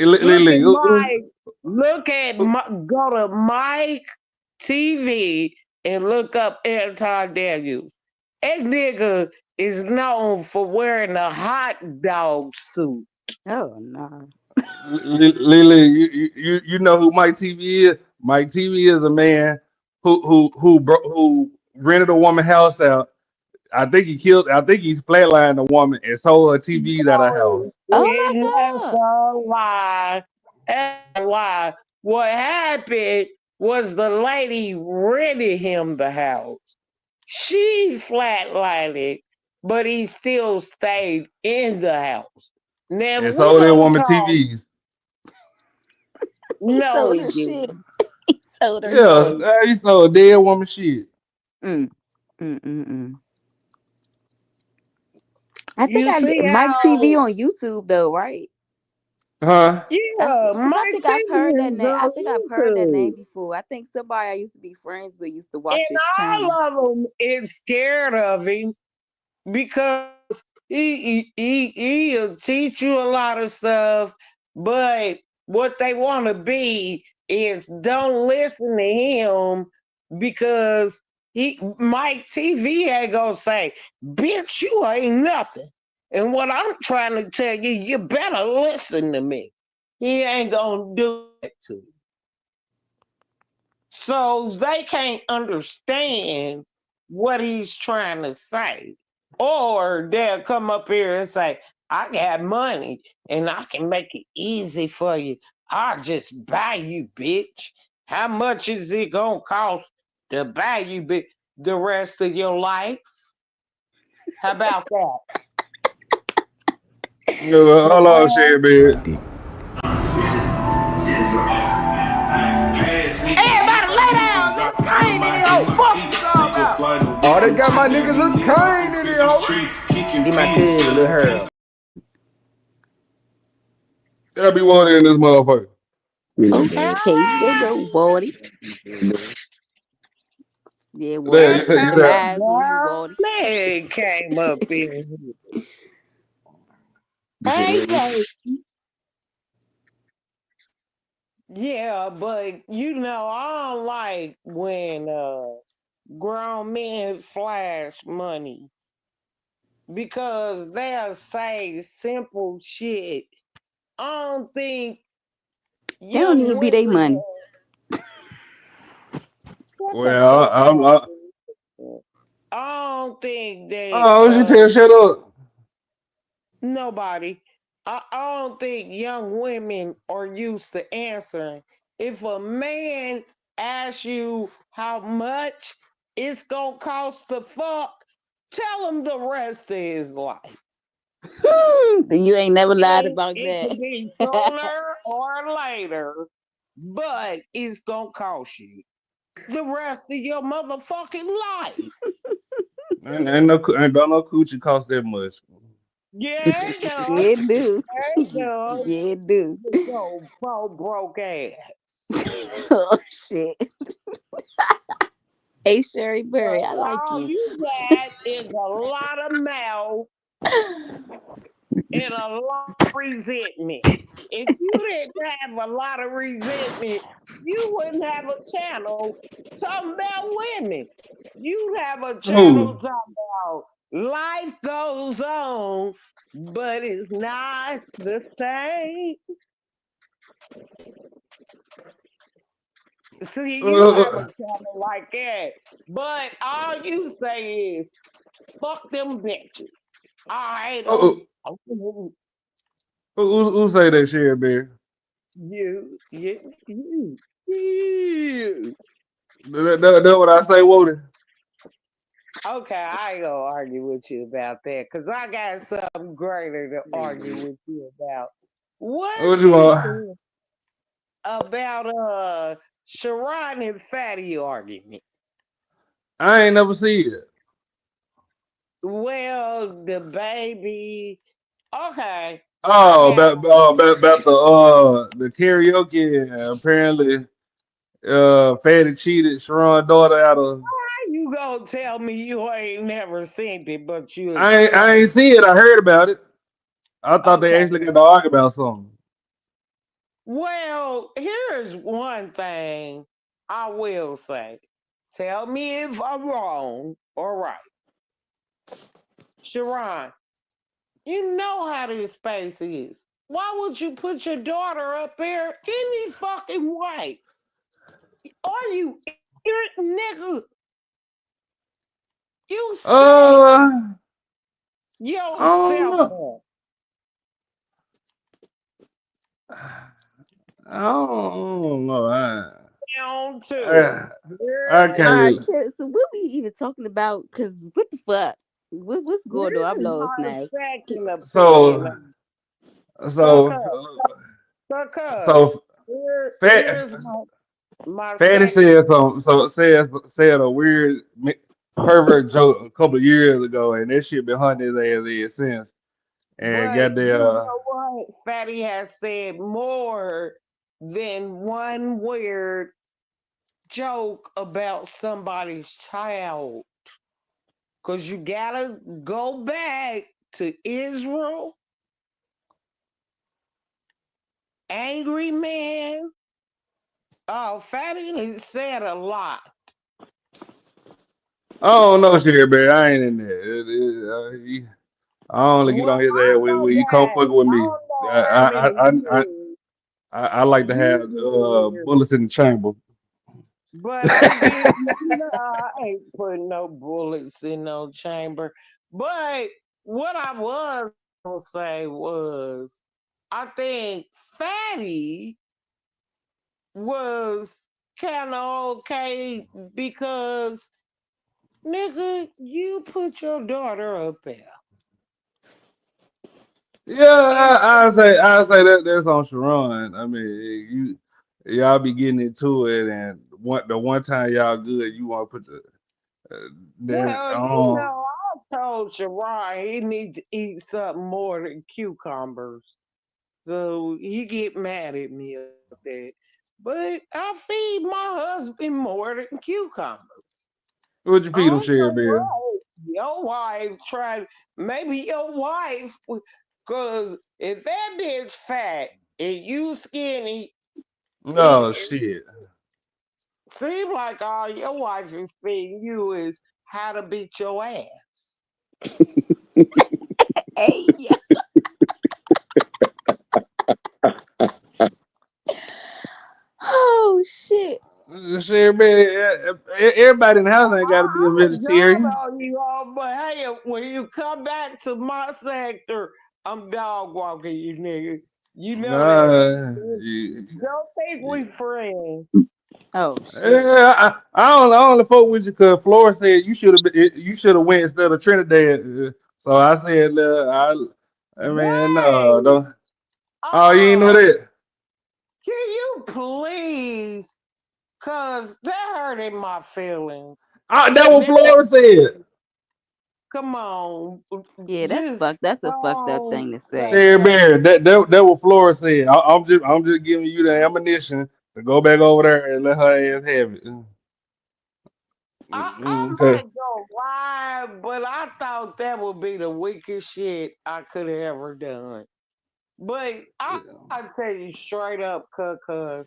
Look at Lily, Mike. Go to Mike TV and look up Anton Daniels. That nigga is known for wearing a hot dog suit. Oh no. Lily, you know who Mike TV is? Mike TV is a man who rented a woman house out. I think he killed. I think he's flatlined a woman and sold her TVs at her house. No, Oh that's my God. a lie. That's a lie. What happened was the lady rented him the house. She flatlined it, but he still stayed in the house. Now And we sold that gonna woman talk. TVs. He No, sold he her shit. didn't. He sold her No, Yes, shit. he he sold a dead woman shit. Mm. Mm. I think You see Mike TV how? on YouTube though, right? Huh? Yeah, Because I Mike think I've heard Fingers that is name. I on think I've heard that YouTube. name before. I think somebody I used to be friends with used to watch And his channel. all of them is scared of him because he'll teach you a lot of stuff, but what they want to be is don't listen to him because he Mike TV ain't gonna say, bitch, you ain't nothing. And what I'm trying to tell you, you better listen to me. He ain't gonna do it to you. So they can't understand what he's trying to say. Or they'll come up here and say, I got money and I can make it easy for you. I'll just buy you, bitch. How much is it gonna cost to buy you the rest of your life? How about that? Hold on, Well, shit, man. everybody lay down. This pain in the old fuck you all about. Oh, they got my nigga Lil Kane in there, ho. He my cousin, Lil Harold. Gotta be one in this motherfucker. Okay, there go, Baldy. Yeah, There, Waldy. you said, Keep you them said, eyes on you, Baldy. Man came up in here. Hey, baby. Yeah, but you know, I don't like when grown men flash money because they'll say simple shit. I don't think That don't young even be their women money. shut the well, fuck I'm, up. I, I don't think that oh, what you tell, shut up. nobody. I don't think young women are used to answering. If a man asks you how much it's gonna cost to fuck, tell him the rest of his life. You ain't never lied about It that. could be sooner or later, but it's gonna cost you the rest of your motherfucking life. And don't no coochie cost that much. Yeah, it Yeah, does. it do. It does. Yeah, it do. With your poor broke ass. Oh shit. Hey Sherry Berry, I like All you. you got is a lot of mouth and a lot of resentment. If you didn't have a lot of resentment, you wouldn't have a channel talking about women. You'd have a channel Who? talking about life goes on, but it's not the same. See, you have a Uh, channel like that. But all you say is, fuck them bitches. I hate them. who, who say that shit, man? You. That what I say, Woody. Okay, I ain't gonna argue with you about that because I got something greater to argue with you about. What What you you want? think about Sharon and Fatty argument? I ain't never see it. Well, the baby. Okay, I Oh, got. about the karaoke. Apparently, Fatty cheated Sharon's daughter out of. How you gonna tell me you ain't never seen it, but you I explain? ain't see it. I heard about it. I thought they Okay. actually got to argue about something. Well, here's one thing I will say. Tell me if I'm wrong or right. Sharon, you know how this space is. Why would you put your daughter up there any fucking way? Are you ignorant, nigga? You set Uh, I don't yourself know. up. I don't know. Down to it. I, I Here's All right, can't. kid, so what we even talking about? Cause what the fuck? What's going on? I'm lost my now. second opinion. So, Sucker, so, sucker. so, Fat, Here's my Fatty second. said something. So said a weird pervert joke a couple of years ago, and that shit been haunting his ass since. And But got you there. know what? Fatty has said more than one weird joke about somebody's child. Because you gotta go back to Israel, angry man. Oh, Fatty has said a lot. I don't know shit, man. I ain't in there. I don't let get Well, on his I ass know when you come that. fucking with I me. don't know I how I many I I, years I like to have you bullets in the chamber. but I did. No, I ain't putting no bullets in no chamber. But what I was gonna say was, I think Fatty was kind of okay because nigga, you put your daughter up there. Yeah, And I say that that's on Sharon. I mean, y'all be getting into it, and the one time y'all good, you want to put the then well, I told Sharon he need to eat something more than cucumbers. So he get mad at me about that. But I feed my husband more than cucumbers. what you I feed them, don't Sherry know Bear? why your wife tried. Maybe your wife, because if that bitch fat and you skinny, Oh it shit. seems like all your wife is feeding you is how to beat your ass. Hey, yeah. Oh shit. Sherry Bear, everybody in the house ain't got to be a I'm done vegetarian. on you all, but hey, when you come back to my sector, I'm dog walking you, nigga. You know that. Nah, Don't think we friends. Oh shit. yeah, I only fuck with you because Flora said you should have went instead of Trinidad. So I said, I mean, no, Dang! don't. Oh, you ain't know Uh, that? can you please? Cause that hurting my feelings. Oh, that what Now, Flora said. come on, Yeah, that's just fucked. That's a fucked up don't thing to say. say Sherry that. Bear, that what Flora said. I'm just giving you the ammunition to go back over there and let her ass have it. I Okay. might go live, but I thought that would be the weakest shit I could have ever done. But I tell you straight up, cuz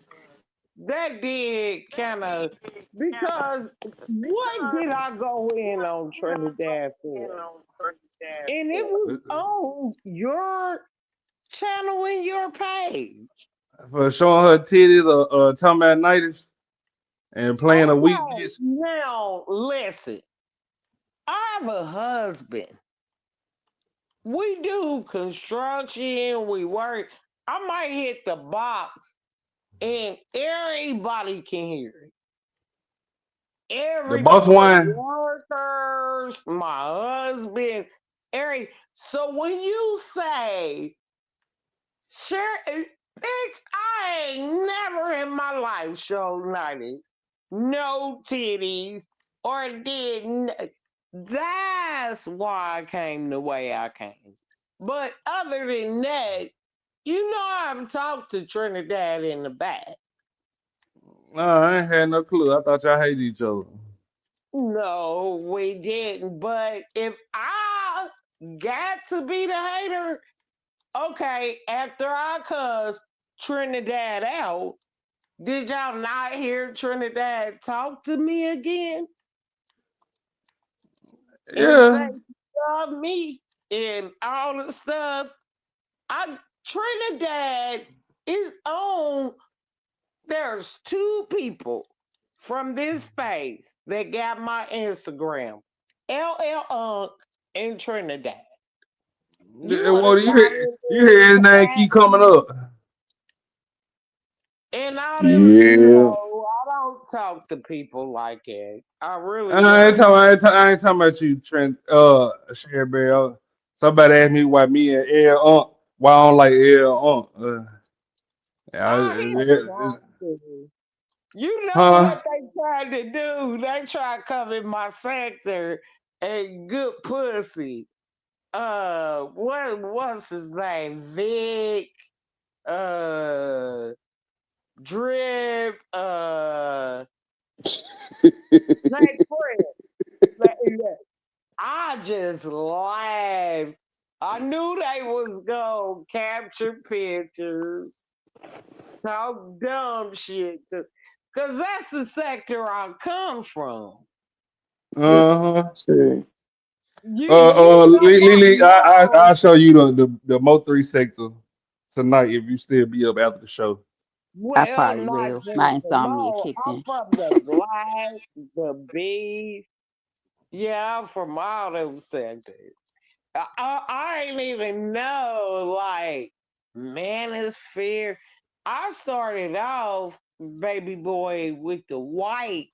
that did kind of because what did I go in on Trinidad for? And it was on your channel and your page. For showing her titties or talking about nighties and playing a weak Okay, bitch. now listen. I have a husband. We do construction, we work. I might hit the box and everybody can hear it. The boss My wine. workers, my husband, every. So when you say, share, bitch, I ain't never in my life showed nothing, no titties, or that's why I came the way I came. But other than that, you know I haven't talked to Trinidad in the back. No, I ain't had no clue. I thought y'all hated each other. No, we didn't. But if I got to be the hater, okay, after I cussed Trinidad out, did y'all not hear Trinidad talk to me again and say Yeah. she loved me and all the stuff? Trinidad is on. There's two people from this space that got my Instagram. LL Unk and Trinidad. You would Well, have got you in hear his there name keep coming up. and all them. Yeah. No, I don't talk to people like that. I really I ain't don't. talking, I ain't talking about you, Trent. Sherry Bell. Somebody asked me why me and why I don't like L yeah, I hear want to. You know huh? what they tried to do? They tried to come in my sector and good pussy. What's his name? Vic, uh, Drip, Snake Friend. Yeah. I just laughed. I knew they was gonna capture pictures, talk dumb shit to, cause that's the sector I come from. Uh huh. See. Uh, Lily, know. I'll show you the Mo3 sector tonight if you still be up after the show. I Well, probably not will. just My the insomnia mall. kicked I'm in. from the glass, the beef. Yeah, I'm from all them sectors. I ain't even know, like, manosphere. I started off, baby boy, with the white,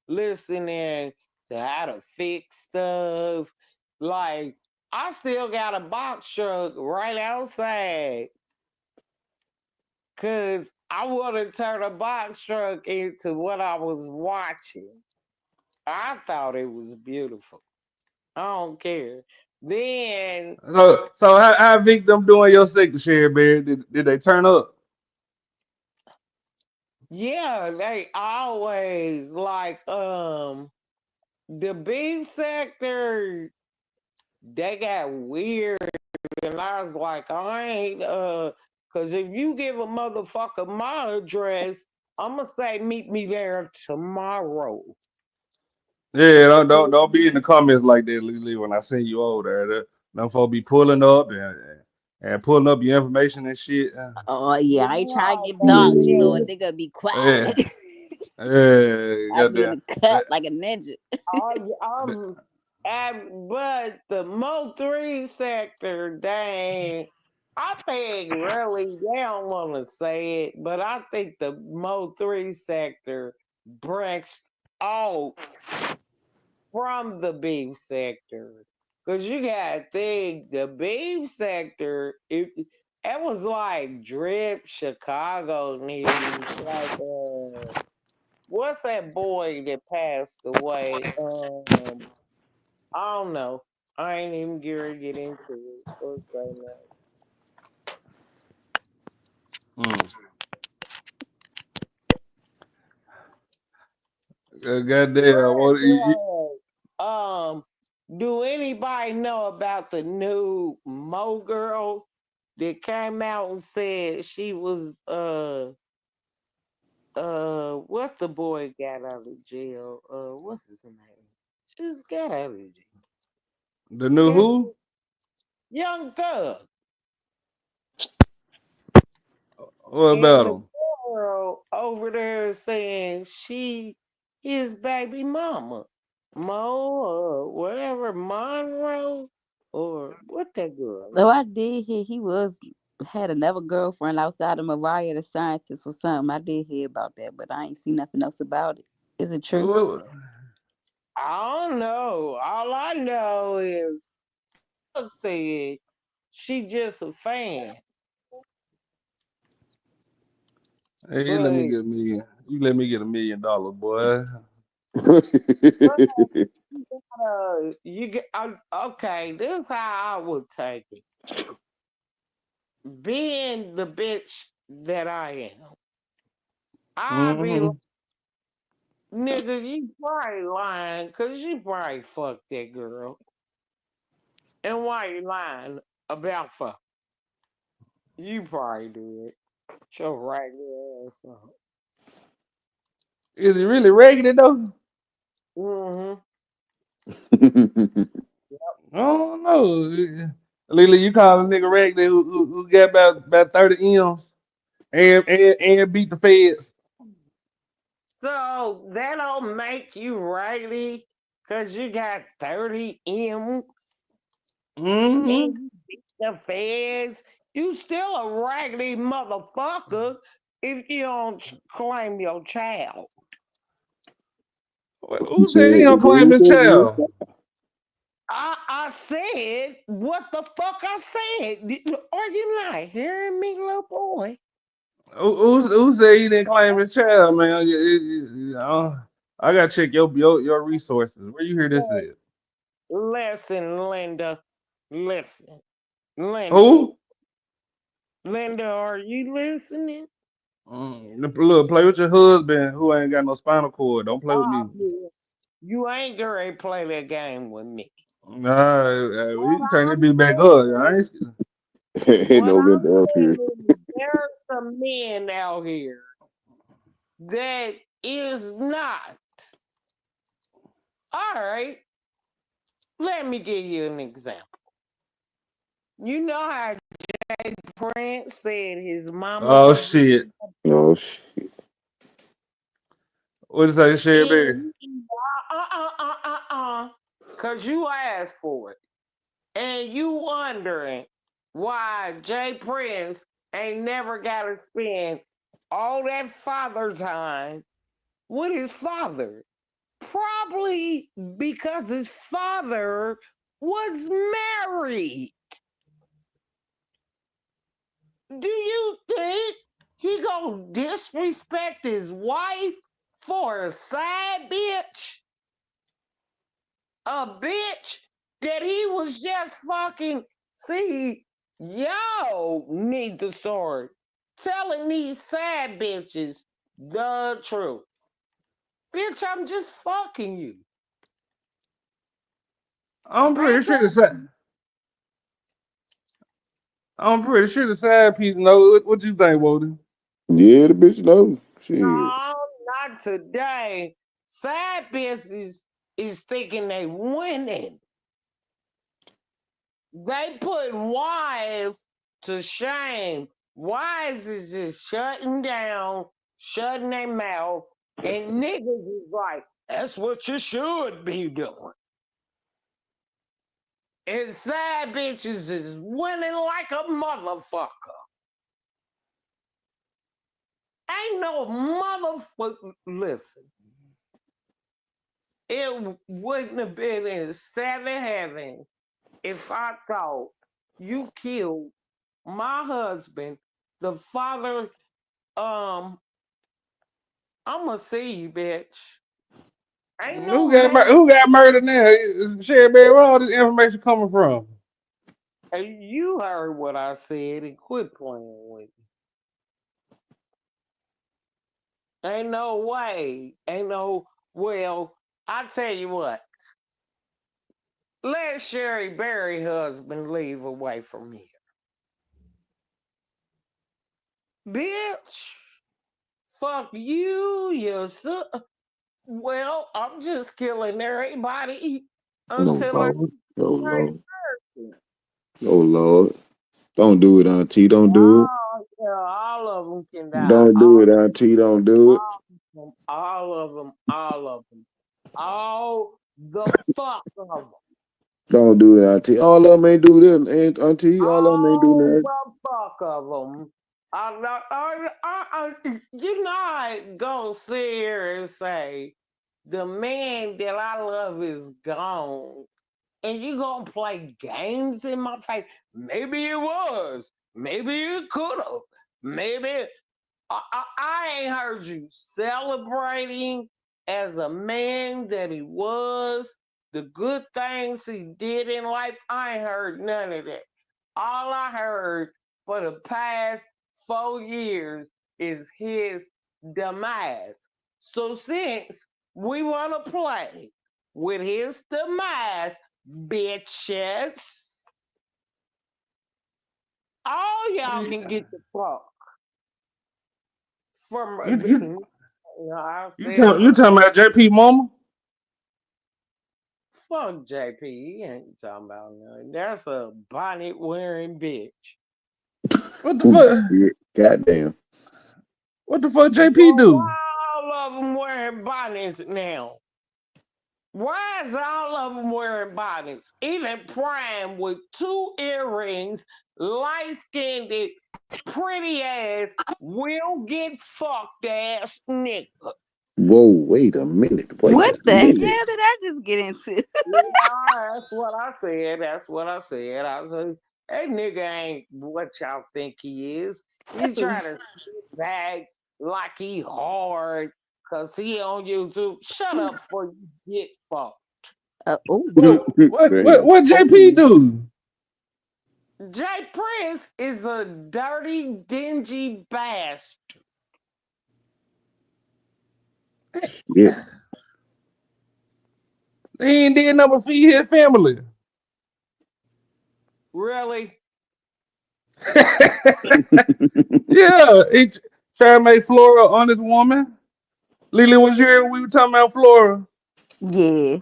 listening to how to fix stuff. Like, I still got a box truck right outside. Cause I want to turn a box truck into what I was watching. I thought it was beautiful. I don't care. Then, So how Vic them doing your sector share, man? Did they turn up? yeah, they always like the beef sector. They got weird, and I was like, I ain't cause if you give a motherfucker my address, I'ma say meet me there tomorrow. Yeah, don't be in the comments like that, Lily. When I send you over there, them folks be pulling up and pulling up your information and shit. Oh yeah, I ain't trying to No, get baby, dunked, you know, Yeah, and they gonna be quiet. yeah, yeah, I be in goddamn. the cut like a ninja. But the Mo3 sector, dang, I think really they don't want to say it, but I think the Mo3 sector branched off from the beef sector. Because you got to think the beef sector, it was like drip Chicago news. Like, what's that boy that passed away? I don't know. I ain't even gonna get into it. What's that Mm. Goddamn. What name? Do anybody know about the new Mo girl that came out and said she was what's the boy got out of jail? What's his name? Just got out of jail. the new who? Young Thug. What about And the them? girl over there saying she his baby mama. Mo or whatever, Monroe or what that girl Though name? I did hear he was had another girlfriend outside of Mariah the scientist or something. I did hear about that, but I ain't see nothing else about it. Is it true? I don't know. All I know is Thug said she just a fan. Hey, you let me But get a million. You let me get $1 million, boy. but you get okay, this is how I would take it. Being the bitch that I am, I be like, Hmm. nigga, you probably lying because you probably fucked that girl. And why you lying about fuck? You probably did. Show right your ass up. Is he really raggedy though? Mm-hmm. I don't know. Lily, you call a nigga raggedy who got about 30 M's and beat the feds. So that don't make you righty because you got 30 M's Hmm. and you beat the feds. You still a raggedy motherfucker if you don't claim your child. Who said he don't claim the child? I said what the fuck I said. Are you not hearing me, little boy? Who said he didn't claim his child, man? I gotta check your resources. Where you hear this at? Listen, Linda. Listen. Linda. Who? Linda, are you listening? Look, play with your husband who ain't got no spinal cord. Don't play with me. Yeah. You ain't gonna play that game with me. Nah, we What can turn this I'm bitch back up. saying I is, ain't. Ain't what no I'm Linda up saying here. is there's some men out here that is not. All right. Let me give you an example. You know how Prince said his mama Oh was shit. Oh shit. What is that, Sherry Berry? in cause you asked for it. And you wondering why Jay Prince ain't never gotta spend all that father time with his father. Probably because his father was married. Do you think he gonna disrespect his wife for a side bitch? A bitch that he was just fucking. See, y'all need to start telling these sad bitches the truth. Bitch, I'm just fucking you. I'm Back pretty sure the up. side. I'm pretty sure the side piece know. What you think, Woden? Yeah, the bitch know. Shit. No, not today. Sad bitches is thinking they winning. They put wives to shame. Wives is just shutting down, shutting their mouth, and niggas is like, that's what you should be doing. And sad bitches is winning like a motherfucker. Ain't no motherfucker. Listen, it wouldn't have been in seven heaven if I thought you killed my husband, the father. Um, I'ma see you, bitch. Ain't no man. Who got murdered now? Is Sherry Berry? Where all this information coming from? Hey, you heard what I said and quit playing with me. Ain't no way. Ain't no. Well, I tell you what. Let Sherry Berry husband leave away from here, bitch. Fuck you, your son. Well, I'm just killing everybody No until I Lord. No get the right Lord. person. Oh Lord. Don't do it, Auntie. Don't do it. Oh, yeah, all of them can die. Don't do it, Auntie. Don't do it. All of them, all of them, all the fuck of them, Don't do it, Auntie. All of them ain't do this, Auntie. All of them ain't do all that. the fuck of them. You know, I go sit here and say the man that I love is gone, and you gonna play games in my face? Maybe it was, maybe it could have, maybe. I ain't heard you celebrating as a man that he was, the good things he did in life. I ain't heard none of that. All I heard for the past 4 years is his demise. So since we want to play with his demise, bitches, all y'all can get the fuck from. You you I you said it tell you before. talking about JP Mama? Fuck JP. He ain't talking about nothing. That's a bonnet wearing bitch. What the Oh fuck? shit. Goddamn. What the fuck JP Well, do? why all of them wearing bonnets now? Why is all of them wearing bonnets? Even Prime with 2 earrings, light skinned, pretty ass, will get fucked ass nigga. Whoa, wait a minute. Wait What a the hell minute. did I just get into? Yeah, that's what I said. That's what I said. I said, that nigga ain't what y'all think he is. He's trying to sit back like he hard because he on YouTube. Shut up before you get fucked. Oh, Man. What JP do? Jay Prince is a dirty, dingy bastard. Yeah. He ain't did nothing but feed his family. Really? Yeah, he trying to make Flora an honest woman. Lily was here. We were talking about Flora. yeah.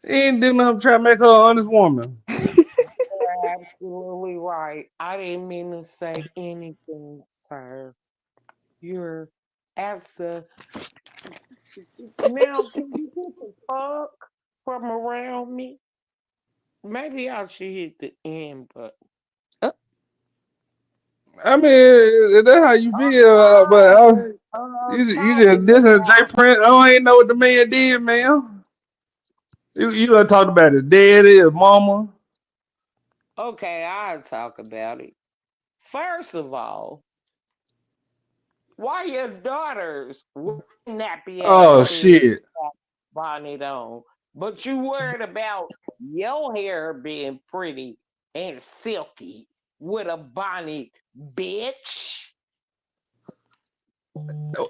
He ain't do nothing to try to make her an honest woman. You're absolutely right. I didn't mean to say anything, sir. You're absolutely. Now, can you get the fuck from around me? Maybe I should hit the end button. I mean, that's how you feel, but you just Talking this is Jay about. Prince. I don't even know what the man did, man. You done talked about his daddy, his mama. Okay, I'll talk about it. First of all, why your daughters with nappy Oh ass head shit. bonnet on, but you worried about your hair being pretty and silky with a bonnet, bitch?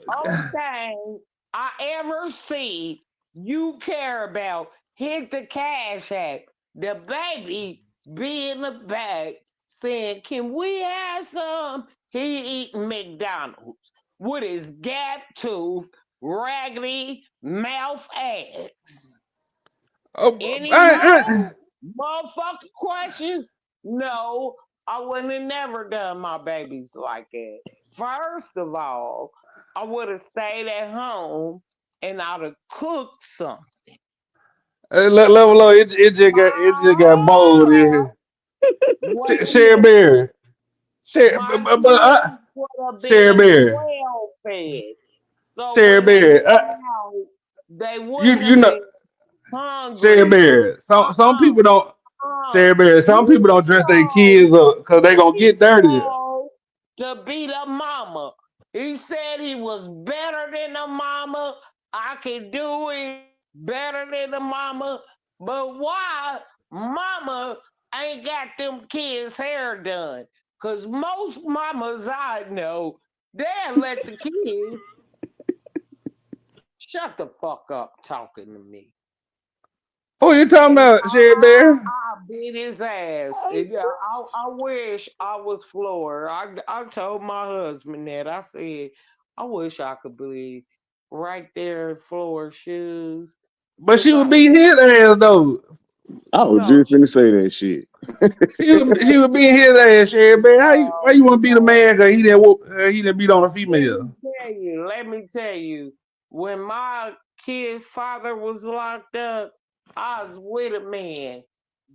Only thing I ever see you care about hit the cash app. The baby be in the back saying, "Can we have some?" He eating McDonald's with his gap tooth, raggedy mouth ass. Oh, Any more motherfucking questions? No, I wouldn't have never done my babies like that. First of all, I would have stayed at home and I'd have cooked something. level low. It just got bold in here. Wait a Sherry minute. Berry. Sherry, My but kids would have Sherry been Berry. well fed. So Sherry when they Berry. got out, they You wouldn't you have know been Sherry hungry. Berry. Some people don't. Uh-uh. Sherry Berry. Some people He don't dress their told kids up because they gonna He get dirty. told to be the mama. He said he was better than the mama. I can do it better than the mama. But why mama ain't got them kids' hair done? Because most mamas I know, they'll let the kids shut the fuck up talking to me. Who you talking And about, Sherry Berry? I beat his ass. I wish I was floored. I told my husband that. I said, I wish I could be right there in floor shoes. But Cause she was I beating his ass though. I was no just she finna say that shit. She was beating his ass, Sherry Berry. Why you want to beat a no. man? Cause he didn't beat on a female. Let me tell you, when my kid's father was locked up, I was with a man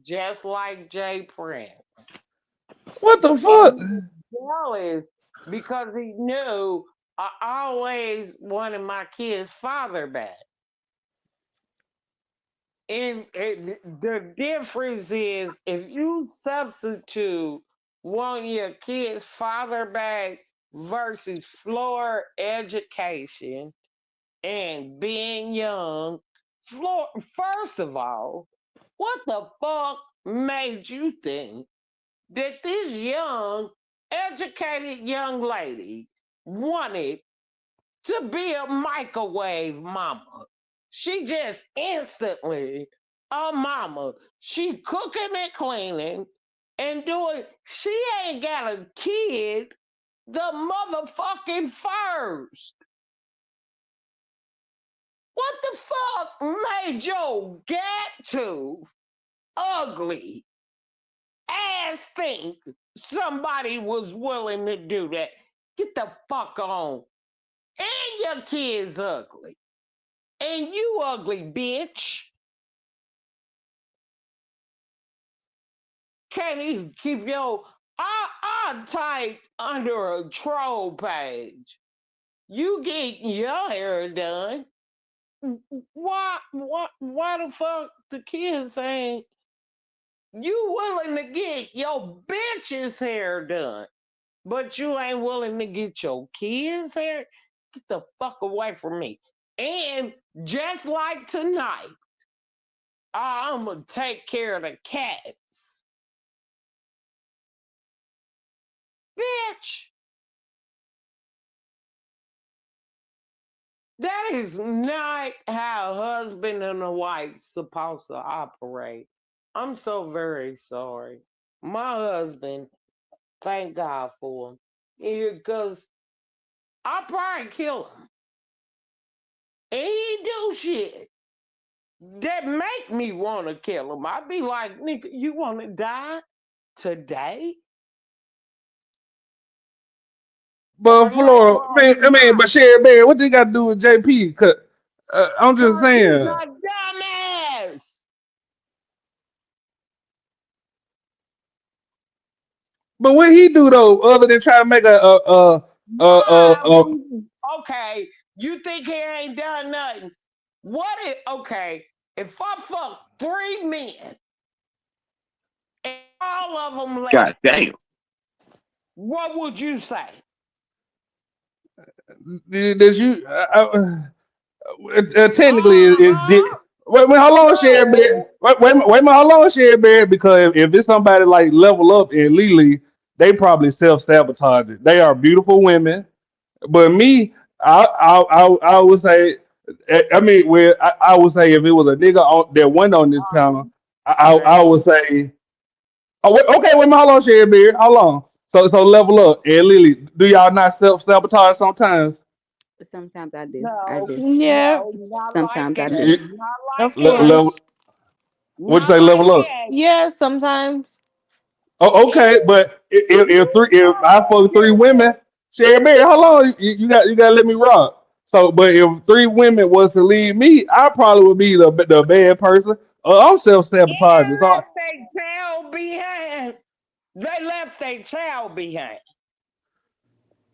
just like Jay Prince. What the And fuck? he was jealous because he knew I always wanted my kid's father back. And the difference is if you substitute wanting your kid's father back versus floor education and being young, first of all, what the fuck made you think that this young, educated young lady wanted to be a microwave mama? She just instantly a mama. She cooking and cleaning and doing, she ain't got a kid the motherfucking first. What the fuck made your gap tooth ugly ass think somebody was willing to do that? Get the fuck on. And your kid's ugly. And you ugly bitch. Can't even keep your I typed under a troll page. You get your hair done. Why the fuck the kids ain't you willing to get your bitch's hair done, but you ain't willing to get your kids' hair? Get the fuck away from me. And just like tonight, I'm gonna take care of the cats. Bitch, that is not how a husband and a wife supposed to operate. I'm so very sorry. My husband, thank God for him. Because I'll probably kill him. And he do shit. that make me want to kill him. I'd be like, nigga, you want to die today? But Or like Florida, on I mean, tomorrow? but Sherry Berry, what they got to do with JP? Cause I'm just Cause he's saying. a dumbass. But what he do though, other than try to make Why a okay, you think he ain't done nothing? What if okay, if I fuck 3 men and all of them God left, damn. what would you say? that you technically is Uh-huh. wait, how long Sherry Berry? So Wait a minute, how long Sherry Berry? Because if it's somebody like Level Up and Lily, they probably self sabotage it. They are beautiful women. But me, I would say, I mean, I would say if it was a nigga that went on this channel, I would say, oh, okay, wait, how long, Sherry Beard? How long? So level up. And Lily, do y'all not self sabotage sometimes? Sometimes I do. I no, do. Yeah, no, not like Sometimes I that. do. Not like of that. Level, course. what you Not say, like level up? that. Yeah, sometimes. Oh, If okay, but if I you fuck three listen, women, Sherry Beard, how long? You got to let me rock. So, but if three women was to leave me, I probably would be the bad person. I'm self sabotaging. and So left their child behind. They left their child behind.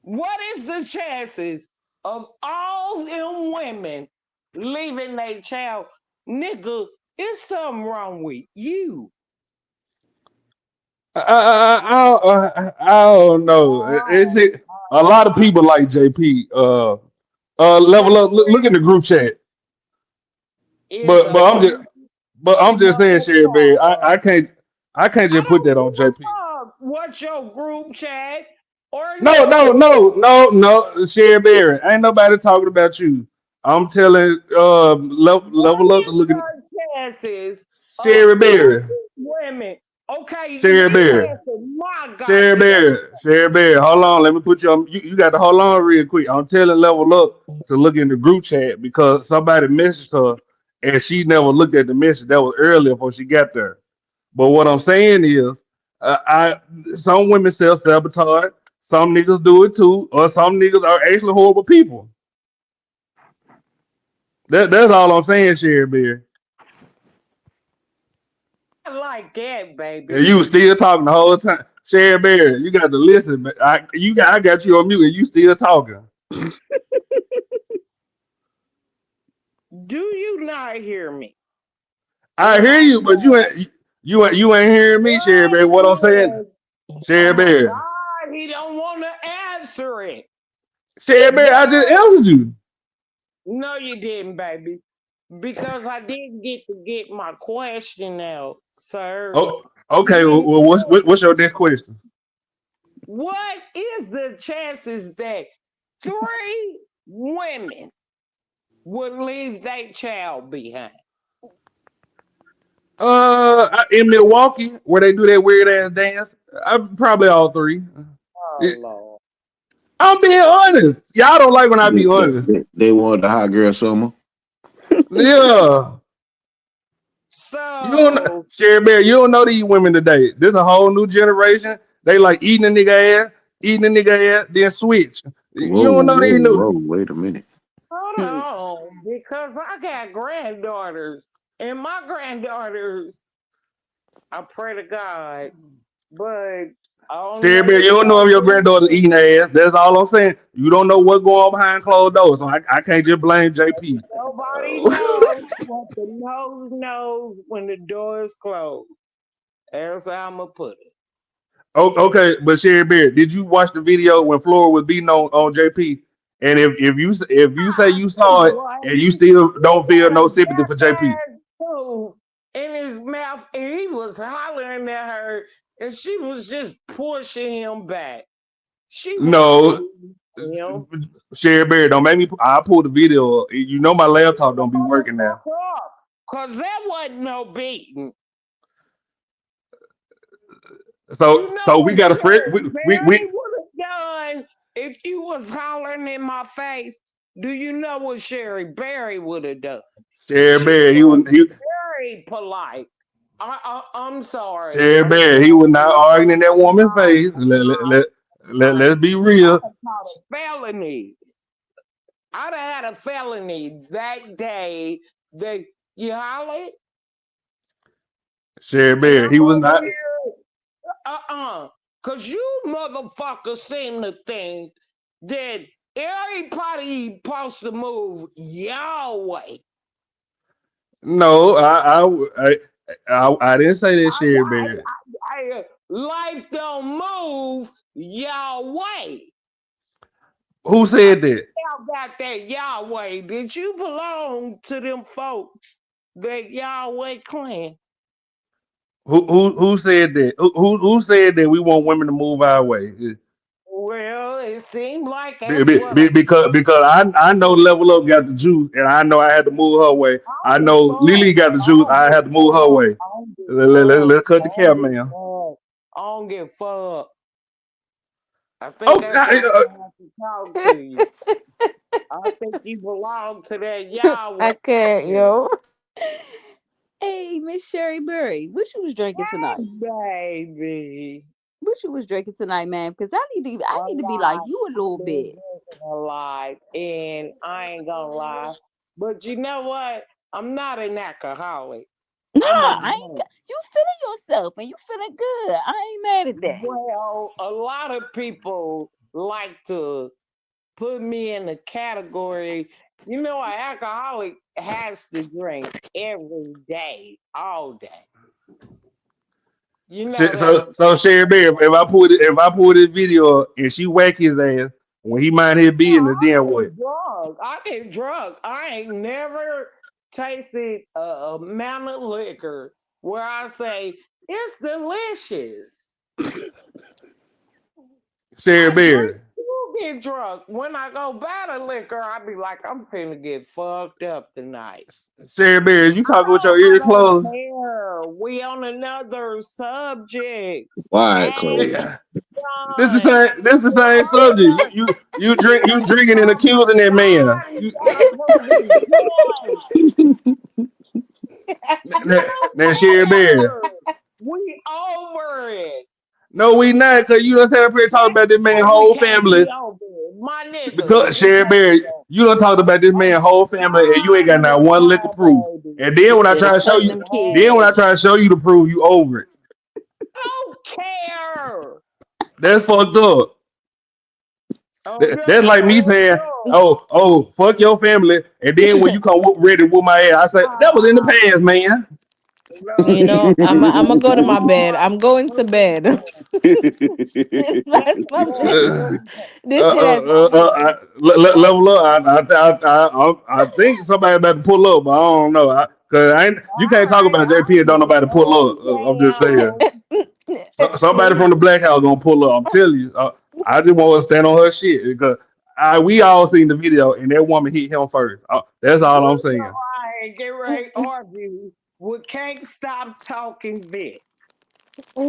What is the chances of all them women leaving their child? Nigga, it's something wrong with you. I don't know. Is Oh, it a lot of people like JP? Level up. Look in the group chat. is But a but I'm just bunch but of I'm just saying, Sherry Bear. motherfuckers. I can't I just put don't that on give a JP. fuck what your group chat or No, none no, of no, them. no. Sherry Bear. Ain't nobody talking about you. I'm telling What level up to is look at the chances of Sherry all Bear. these women? Okay, Sherry you Bear. answer my Share goddamn. Bear, Share Bear, hold on. Let me put you on. You got to hold on real quick. I'm telling Level Up to look in the group chat because somebody messaged her and she never looked at the message. That was earlier before she got there. But what I'm saying is, I some women self sabotage. Some niggas do it too, or some niggas are actually horrible people. That's all I'm saying, Share Bear. I like that, And baby. you still talking the whole time, Share Bear. You got to listen. I got you on mute, and you still talking. Do you not hear me? I When hear I you, but said, you ain't hearing me, Sherry Bear. What I'm saying, what is, oh Sherry my Bear. God, he don't want to answer it. Sherry Bear, I just What? answered you. No, you didn't, baby. Because I didn't get to get my question out, sir. Oh, okay. You Well, what's your next question? what is the chances that 3 women would leave their child behind? In Milwaukee, where they do that weird ass dance, I'm probably all three. Oh It- Lord. I'm being honest. Y'all don't like when I be honest. They wanted the hot girl summer. Yeah. You don't, So Sherry Bear, you don't know these women today. There's a whole new generation. They like eating a nigga ass, eating a nigga ass, then switch. You Whoa, don't know whoa, these new. whoa! Wait a minute. hold on, because I got granddaughters, and my granddaughters, I pray to God, but I don't Sherry know Bear, what you don't know if y'all your do. granddaughter's eating ass. That's all I'm saying. You don't know what's going on behind closed doors. So I can't just blame JP. Nobody knows what the nose knows when the door is closed. That's how I'm gonna put it. Oh, okay, but Sherry Bear, did you watch the video when Flora was beating on JP? And if you say you saw it Boy, and you still he don't feel got a no sympathy for death JP, ass tooth in his mouth, and he was hollering at her, and she was just pushing him back. She wasn't no, beating him. Sherry Bear, don't make me. I pull the video up. You know my laptop don't be working now. Fuck up, cause that wasn't no beating. You know So we what got a friend. Sherry Berry would have done if you was hollering in my face? Do you know what Sherry Berry would have done? Sherry She Bear, was very polite. I'm sorry. Sherry I'm Bear, he was not sorry. arguing in that woman's face. Let's be I'd real. have caught a felony. I'd have had a felony that day. That you holler, Sherry and Bear, I'm he was over not. here. Cause you motherfuckers seem to think that everybody supposed to move your way. No, I didn't say that, Sherry Bear. Life don't move your way. Who said that? Y'all got that Yahweh. Did you belong to them folks that Yahweh clan? Who said that? Who said that we want women to move our way? Well, it seemed like that's what Because I know Level Up got the juice, and I know I had to move her way. I I don't know give Lily got the fuck. juice. I had to move her way. I don't give Let's cut the fuck. cap, man. I don't give fuck. I think Okay, that's why I have to talk to you. I think you belong to that Yahweh. I can't, yo. Hey, Miss Sherry Berry, what you was drinking tonight? Baby. What you was drinking tonight, man? Because I A need to be like lot. you a little I've been bit. drinking a lot, and I ain't gonna lie. But you know what? I'm not an alcoholic. No, I'm a I ain't. drunk. You feeling yourself and you feeling good. I ain't mad at that. Well, a lot of people like to put me in the category. You know, an alcoholic has to drink every day, all day. You know that's So Sherry Bear, if I pull this video up and she whack his ass when he mind his business, then what? drunk. I get drunk. I ain't never tasted a amount of liquor where I say it's delicious. Sherry I drink Bear, to get drunk. When I go buy the liquor, I be like, I'm finna get fucked up tonight. Sherry Bear, you talking with your I ears don't closed? care. We on another subject. Why, Hey, Cole? John. This the same subject. You drinking and accusing that man. Somebody gotta prove his point. We That don't Sherry Bear. care. We over it. No, we not, cause you just had up here talking about this man We whole can't be family. over it. My nigga, Because we Sherry can't Bear, be over you done talked about this man whole family, and you ain't got not one lick of proof. it. And then when I Instead try of to show cutting you, them then when kids. I try to show you the proof, you over it. I don't care. That's fucked up. Oh, That's like me saying, fuck your family, and then when you come ready with my ass, I say that was in the past, man. You know, I'm gonna go to my bed. I'm going to bed. It's past my bedtime. This shit has. Level up. I think somebody about to pull up, but I don't know. You can't talk about JP and don't nobody pull up. I'm just saying. Somebody from the black house gonna pull up. I'm telling you. I just want to stand on her shit because we all seen the video and that woman hit him first. That's all I'm saying. Get ready to argue. We can't stop talking big.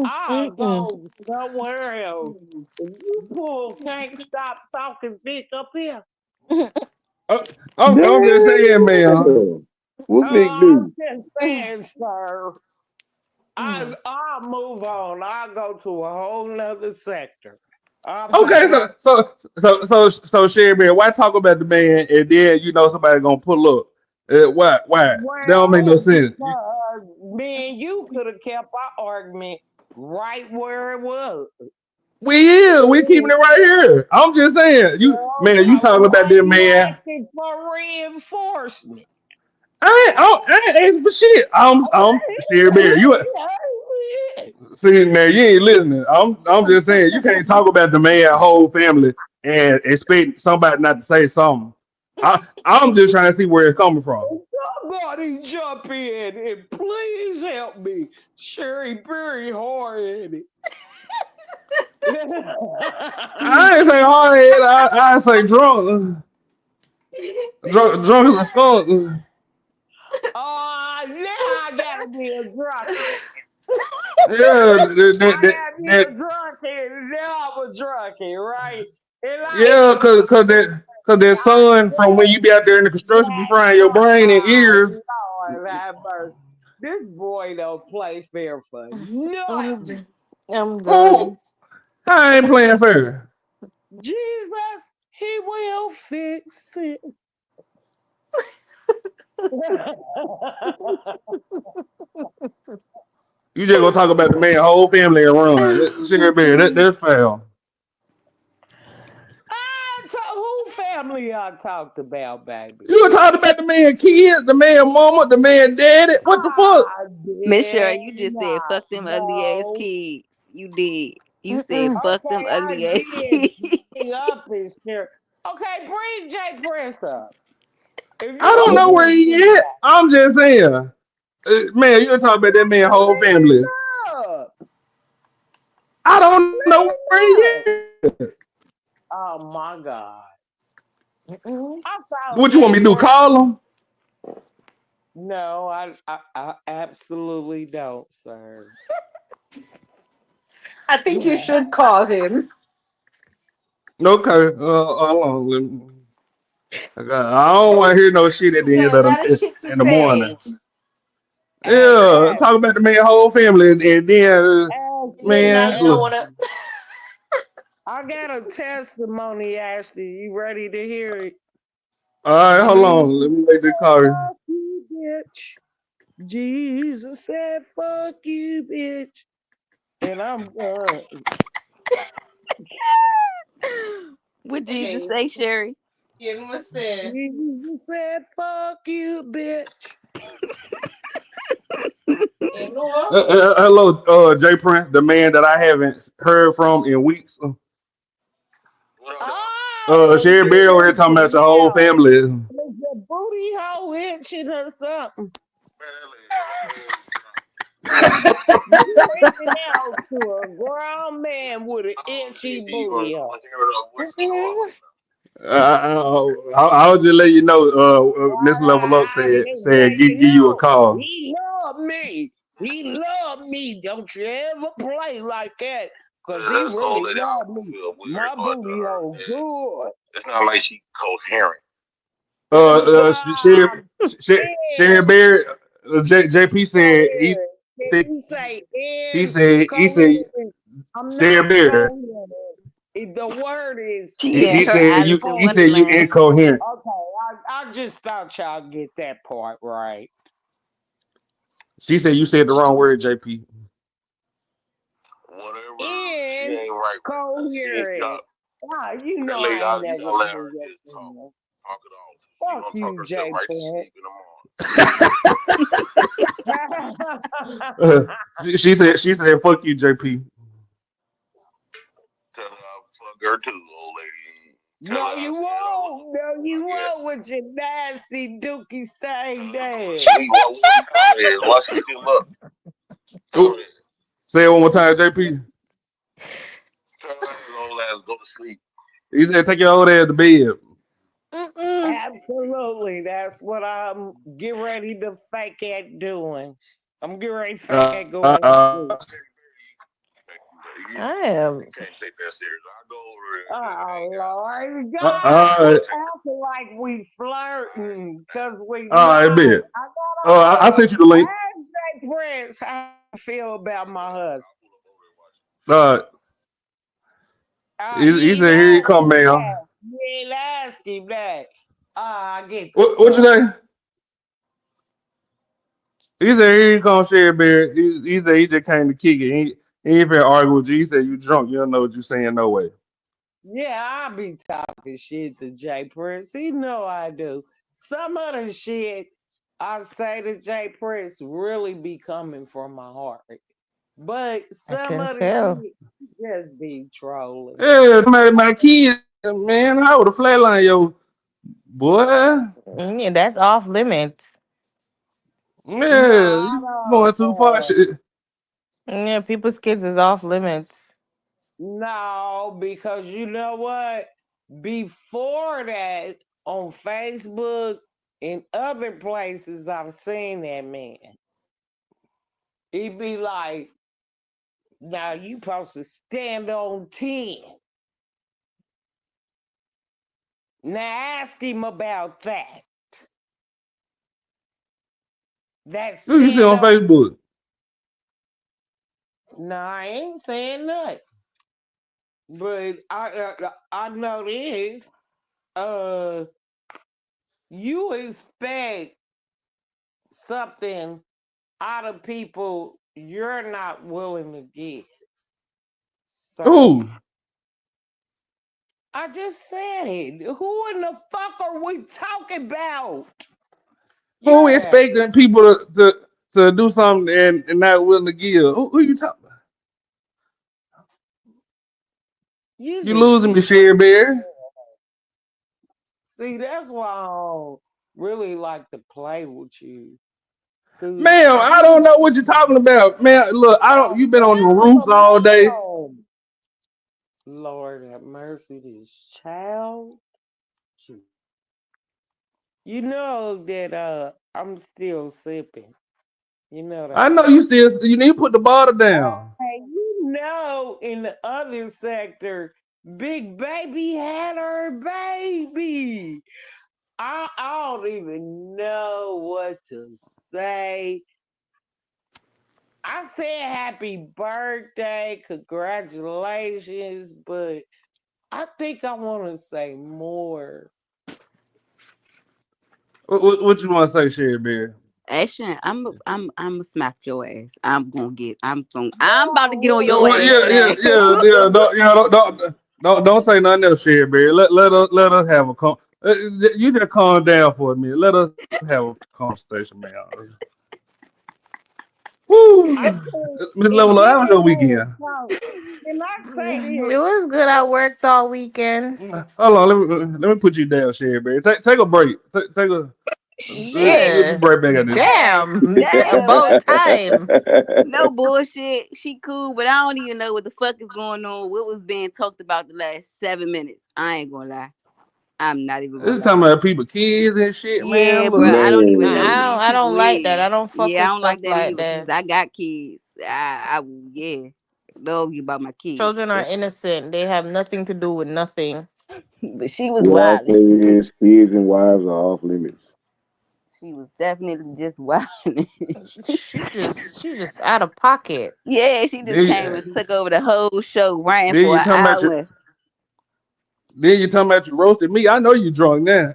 I'll go somewhere else. If you pull can't stop talking big up here. I'm just saying, man. Damn. What big I'm dude? just saying, sir. I'll move on. I'll go to a whole nother sector. I'll Okay, find my so Sherry Bear, why talk about the man and then you know somebody gonna pull up? Why? That don't make no well sense. because me and you could have kept our argument right where it was. We keeping it right here. I'm just saying, you Why talking about this you man. asking for reinforcement? I ain't asking for shit. I'm Sherry Bear. See now you ain't listening. I'm just saying you can't talk about the man whole family and expect somebody not to say something. I'm just trying to see where it's coming from. Somebody jump in and please help me. Sherry Berry hard. I ain't say hard head. I say drunk. Drunk as a skunk. Oh, now I gotta be a drunkie. Yeah, I gotta be a drunkie. Now I'm a drunkie, right? And I cause that son from when you be out there in the construction be frying your brain and ears. Lord have mercy. This boy don't play fair for nothing. I'm Oh, done. I ain't playing fair. Jesus, he will fix it. You just gonna talk about the man whole family and run. Sherry Bear, that's foul. Who family I talked about, baby? You were talking about the man kids, the man mama, the man daddy. What the fuck? I Miss did Cheryl, you just said not. fuck them ugly ass No. kids. You did. You said Mm-mm. fuck them Okay, I ugly ass did kids. bring up his here. Okay, bring Jay Prince up. If I you don't gonna know where bring he him at. up, I'm just saying. Man, you were talking about that man whole bring him family. up. I don't Bring know where he him up. at. Oh my God. Mm-mm. I found What you want Jay me to do? Prince. Call him? No, I absolutely don't, sir. I think you should call him. Okay. Hold on. I don't want to hear no shit at She the got end a of lot of shit to in the morning. say. Yeah, Hey, talk about the man whole family and then Ashley, Then now man, you don't look. wanna. I got a testimony, Ashley. You ready to hear it? All right, hold Jesus on. Let me make said, the call. fuck you, bitch. Jesus said, fuck you, bitch. And I'm done. What Jesus Okay, say, Sherry? give him a sense. Jesus said, fuck you, bitch. You know what? Hello, Jay Prince, the man that I haven't heard from in weeks. Oh, Sherry you Berry over here need talking to about your whole know. family. Is your booty hole itching or something? You reaching out to a grown man with an itchy booty hole. I was just letting you know, Miss Level Up I just said let give you you a know. call. He loved me. He loved me. Don't you ever play like that. Cause he really loved me. My booty hole good. It's not like she coherent. Sherry, Sherry And Berry, JP said coherent. Can you say he said incoherent? I'm Sherry not Berry. coherent. The word is She He in her said Alice you. in He said you Wonderland. incoherent. Okay, I just thought y'all get that part right. She said you said the wrong word, JP. Whatever. She ain't right now. She ain't Incoherent. got Ah, you that know lady. I ain't You never gotta let heard her that just talk. before. Talk it off. She Fuck gonna talk you, herself Jay right to Prince. sleep in the morning. She said fuck you, JP. Tell her I'll fuck her too, old lady. Tell her No, I you said I was. won't. No, you Yeah. won't with your nasty dookie stained ass. Sleep. Tell her that. Why she still up? Tell her Ooh, that. say it one more time, JP. Tell her old ass go to sleep. He said take your old ass to bed. Mm-mm. Absolutely. That's what I'm getting ready to fake at doing. I'm getting ready to fake Uh, at uh, going to uh, sleep. You, I am. you can't take that serious. I go over there and Oh, hang out. Lord. God, all quit right, acting like we flirting because we all right, not. bet. I got I to sent you the link. ask Jay Prince how I feel about my husband. Uh, You he ain't said here you asked come, him man. that. You ain't asked him that. I get the What you fuck. say? He said here you come, Sherry Bear. He said he just came to kick it. He ain't finna argue with you. He said you drunk. You don't know what you saying. No way. Yeah, I be talking shit to Jay Prince. He know I do. Some of the shit I say to Jay Prince really be coming from my heart. But I some can of the tell. shit just be trolling. Yeah, my kids, man. I would have flatlined yo boy. Yeah, that's off limits. Yeah, Nah, you no, going too far. Shit. Yeah, people's kids is off limits. no, because you know what? Before that, on Facebook and other places, I've seen that man. He'd be like, now you supposed to stand on 10. Now ask him about that. that Who you see stand on up. Facebook? No, I ain't saying nothing. But I know this. Uh, you expect something out of people you're not willing to give. So Who? I just said it. Who in the fuck are we talking about? Who Yes. expecting people to do something and not willing to give? Who you talking about? You You just losing me, keep Sherry Bear. see, that's why I don't really like to play with you. Cause Ma'am, I don't you know what you're talking about. Man, look, I don't you've been on the roofs all day. ma'am. Lord have mercy, this child. You know that I'm still sipping. You know I that, know right? you need to put the bottle down. Hey, you know, in the other sector, Big Baby had her baby. I don't even know what to say. I said happy birthday, congratulations, but I think I want to say more. What you want to say, Sherry Bear? Ashton, I'm smack your ass. I'm about to get on your Well, ass yeah, yeah, today. yeah, yeah. Don't say nothing else, Sherry Bear. Let us have a you just calm down for a minute. Let us have a conversation, man. Woo. I Miss if Level, you how was your don't want weekend? to talk, can I say this? It was good. I worked all weekend. Hold on, let me put you down, Sherry Bear. Take a break. Take a we'll be Shit. right back at this. Damn. Damn. About time. No bullshit. She cool, but I don't even know what the fuck is going on. What was being talked about the last 7 minutes? I ain't gonna lie. I'm not even gonna This lie. talking about people, kids and shit, Yeah, man. bro. Look, I don't even know who Man. these I people don't like that. is. I don't fuck Yeah, I with don't stuff like that like either because that. I got kids. Yeah. Don't you about my kids. Children are innocent. They have nothing to do with nothing. But she was What I wild. say is kids and wives are off limits. She was definitely just wild. She just out of pocket. Yeah, she just came and took over the whole show, ran then for you an talking about hour. you roasted me. I know you drunk now.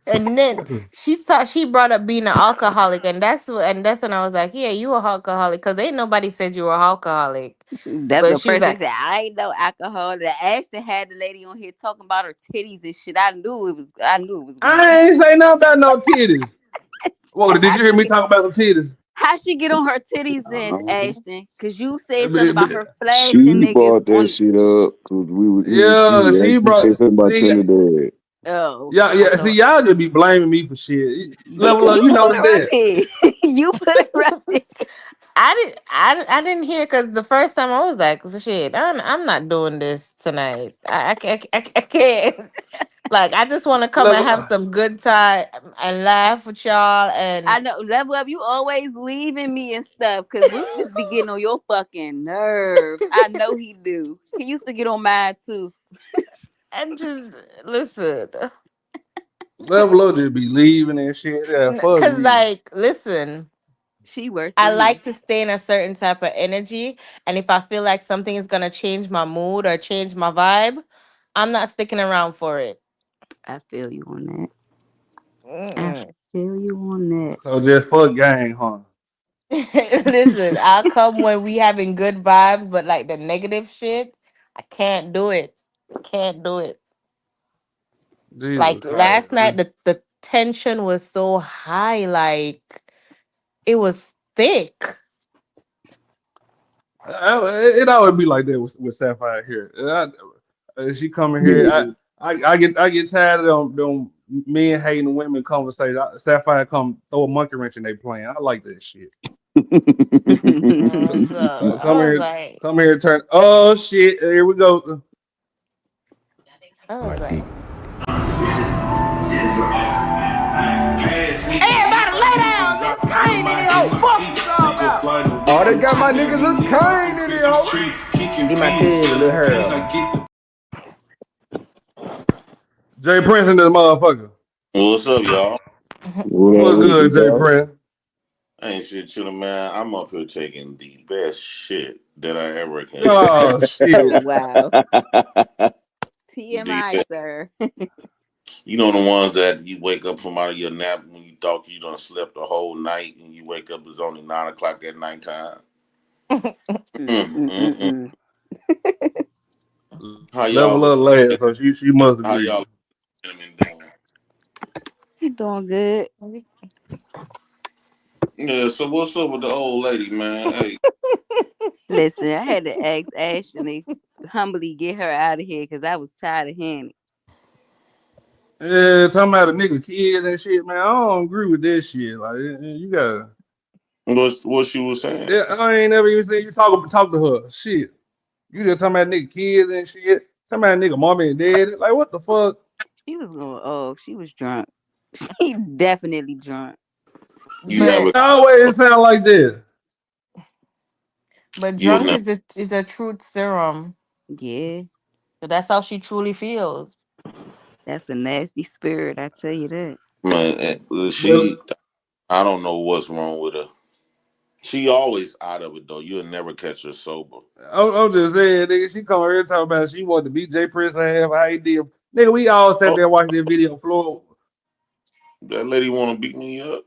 And then she brought up being an alcoholic, and that's when I was like, yeah, you a alcoholic, because ain't nobody said you were alcoholic. That's But the she was first thing like, said. I ain't no alcohol. The Ashton had the lady on here talking about her titties and shit. I knew it was. I knew it was gonna I come. ain't say nothing about no titties. Whoa, did How you hear she me get? talk about some titties? How she get on her titties then, Ashton? Cause you said something about her flashing She niggas brought that on. shit up because Yeah, she she said brought. something about See, Trinidad. Oh, yeah, I yeah. See, thought y'all just be blaming me for shit. Level up, you you put notice her up that? here. You put her up there. I didn't hear, because the first time I was like, shit, I'm not doing this tonight. I can't. Like, I just want to come and have Level. some good time and laugh with y'all. And I know, level up. You always leaving me and stuff, cause Luke just be getting on your fucking nerve. I know he do. He used to get on mine too. just listen. Level up just be leaving and shit. Yeah, fuck Because, me. like, listen, She worse I than me. like to stay in a certain type of energy. And if I feel like something is going to change my mood or change my vibe, I'm not sticking around for it. I feel you on that. I Mm-mm. feel you on that. So just fuck gang, huh? Listen, I'll come when we having good vibes, but like the negative shit, I can't do it. Can't do it. Jesus Like Christ. last night, the tension was so high, like it was thick. It always be like that with Sapphire here. She coming here. Yeah. I get tired of them men hating women conversation. Sapphire come throw a monkey wrench in their plan. I like that shit. So Come I was here, like, come here, turn. Oh shit! Here we go. I was like, Everybody lay down, nigga. Kane in here, oh, fuck you all about. Oh, they got my niggas look kind in here, ho. Get my cousin, little Harold. Jay Prince in this motherfucker. What's up, y'all? What up What's with it, good, big Jay dog? Prince? Ain't shit chillin', man. I'm up here taking the best shit that I ever can take. Oh Oh shit. wow. The TMI, best. sir. You know the ones that you wake up from out of your nap when you thought you done slept the whole night and you wake up it's only 9 o'clock at nighttime. Mm. Mm-mm-mm-mm. How Level y'all up last, so she must how agree. y'all been doing? You doing good? Yeah, so what's up with the old lady, man? Hey, Listen, I had to ask Ashley humbly get her out of here because I was tired of hearing it. Yeah, talking about a nigga kids and shit, man. I don't agree with this shit. Like you gotta. what she was saying? Yeah, I ain't never even seen you talk to her. Shit. You just talking about nigga kids and shit. Talking about nigga mommy and daddy. Like what the fuck? She was going, oh, she was drunk. She definitely drunk. You But never It always sound like this. you was drunk never is a truth serum. Yeah, So that's how she truly feels. that's a nasty spirit, I tell you that. man, But I don't know what's wrong with her. She always out of it though. You'll never catch her sober. I'm just saying, nigga, she come here talking about she wanted to beat Jay Prince and have how he did. Nigga, we all sat Oh, there watching this video floor. that lady wanna beat me up?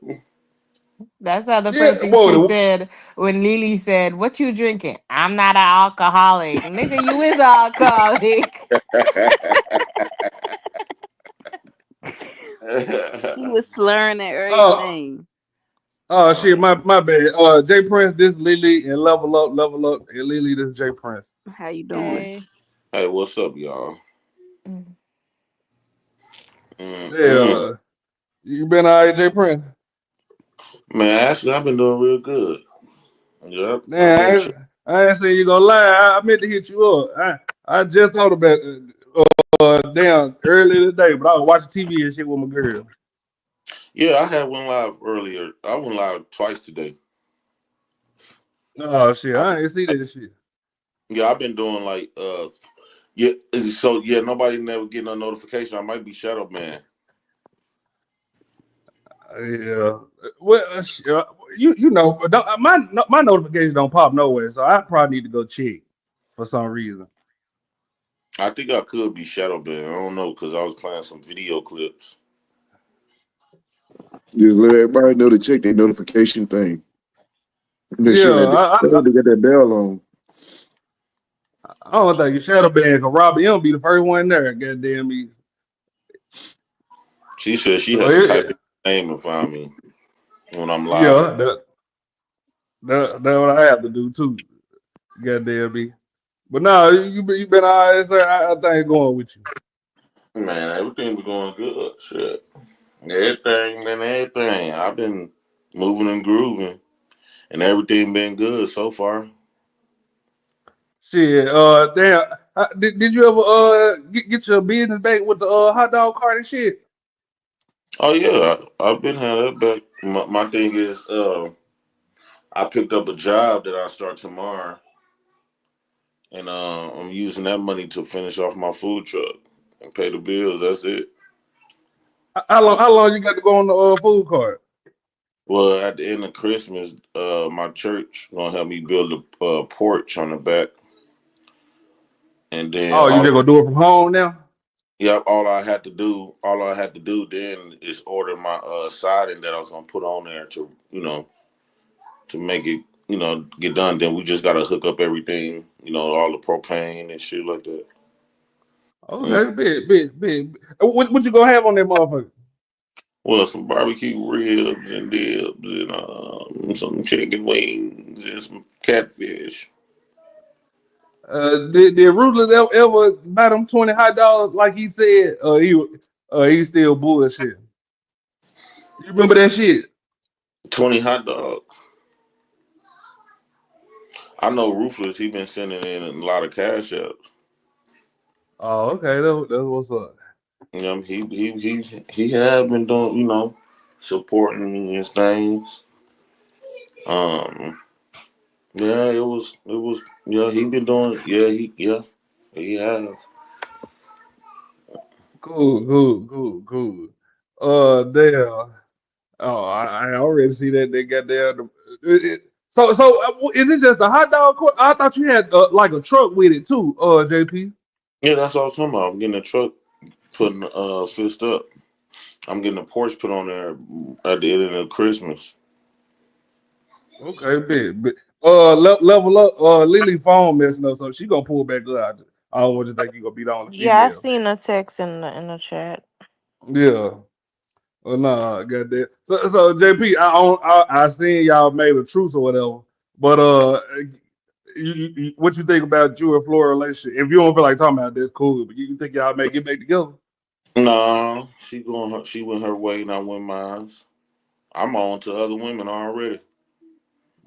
That's how the Yeah, first thing she whoa. said when Lily said, "What you drinking?" I'm not an alcoholic. Nigga, you is an alcoholic. She was slurring and Oh, everything. oh shit, my bad. Jay Prince, this is Lily and level up, and Lily, this is Jay Prince. How you doing? Hey. Hey, what's up, y'all? Mm. Mm-mm. Yeah, you been all right, Jay Prince? Man, actually, I've been doing real good. Yep, I've Man, been. I ain't saying you gonna lie. I meant to hit you up. I just thought about damn early today, but I was watching TV and shit with my girl. Yeah, I had one live earlier. I went live twice today. Oh shit, I've I been, ain't see that shit. yeah, I've been doing like yeah. So yeah, nobody never get no notification. I might be shadow man. Yeah. Well, you know, but my notifications don't pop nowhere, so I probably need to go check for some reason. I think I could be shadow man. I don't know because I was playing some video clips. Just let everybody know to check their notification thing. Make Yeah, sure that they got that bell on. I don't think you shadow ban because Robbie M be the first one there. Goddamn me. She said she So had to type in her name and find me when I'm live. yeah, that what I have to do too. Goddamn me. But no, you been all right, sir. I think going with you. Man, everything been going good. Shit, everything been everything. I've been moving and grooving, and everything been good so far. Shit, damn. Did you ever get your business back with the hot dog cart and shit? Oh yeah, I've been had that back. My thing is, I picked up a job that I start tomorrow, and I'm using that money to finish off my food truck and pay the bills. That's it. How long you got to go on the food cart? Well, at the end of Christmas, my church gonna help me build a porch on the back, and then Oh, you just gonna do it from home now? yep, all I had to do then is order my siding that I was gonna put on there to to make it get done. Then we just gotta hook up everything, all the propane and shit like that. Mm. Okay, big. What you gonna have on that motherfucker? Well, some barbecue ribs and dibs and some chicken wings and some catfish. Did Ruthless ever buy them 20 hot dogs like he said? He still bullshit. You remember that shit? 20 hot dogs. I know Ruthless. He been sending in a lot of cash apps. Oh, okay, that's what's up. He had been doing supporting his things. Um, yeah, it was yeah, he been doing he have. Cool. Damn. Oh, I already see that they got there. So is it just a hot dog court? I thought you had like a truck with it too, JP. Yeah, that's all I'm talking about. I'm getting a truck putting fixed up. I'm getting a porch put on there at the end of Christmas. Okay, big. Level up. Lily phone messing up, so she gonna pull back up. I don't want you to think you gonna beat on the Yeah, I female. seen a text in the chat. Yeah. Well, nah, goddamn. So JP, I seen y'all made a truce or whatever, but what you think about you and Flora relationship? If you don't feel like talking about this, cool. But you think y'all may get back together? Nah, she went her way and I went mine. I'm on to other women already.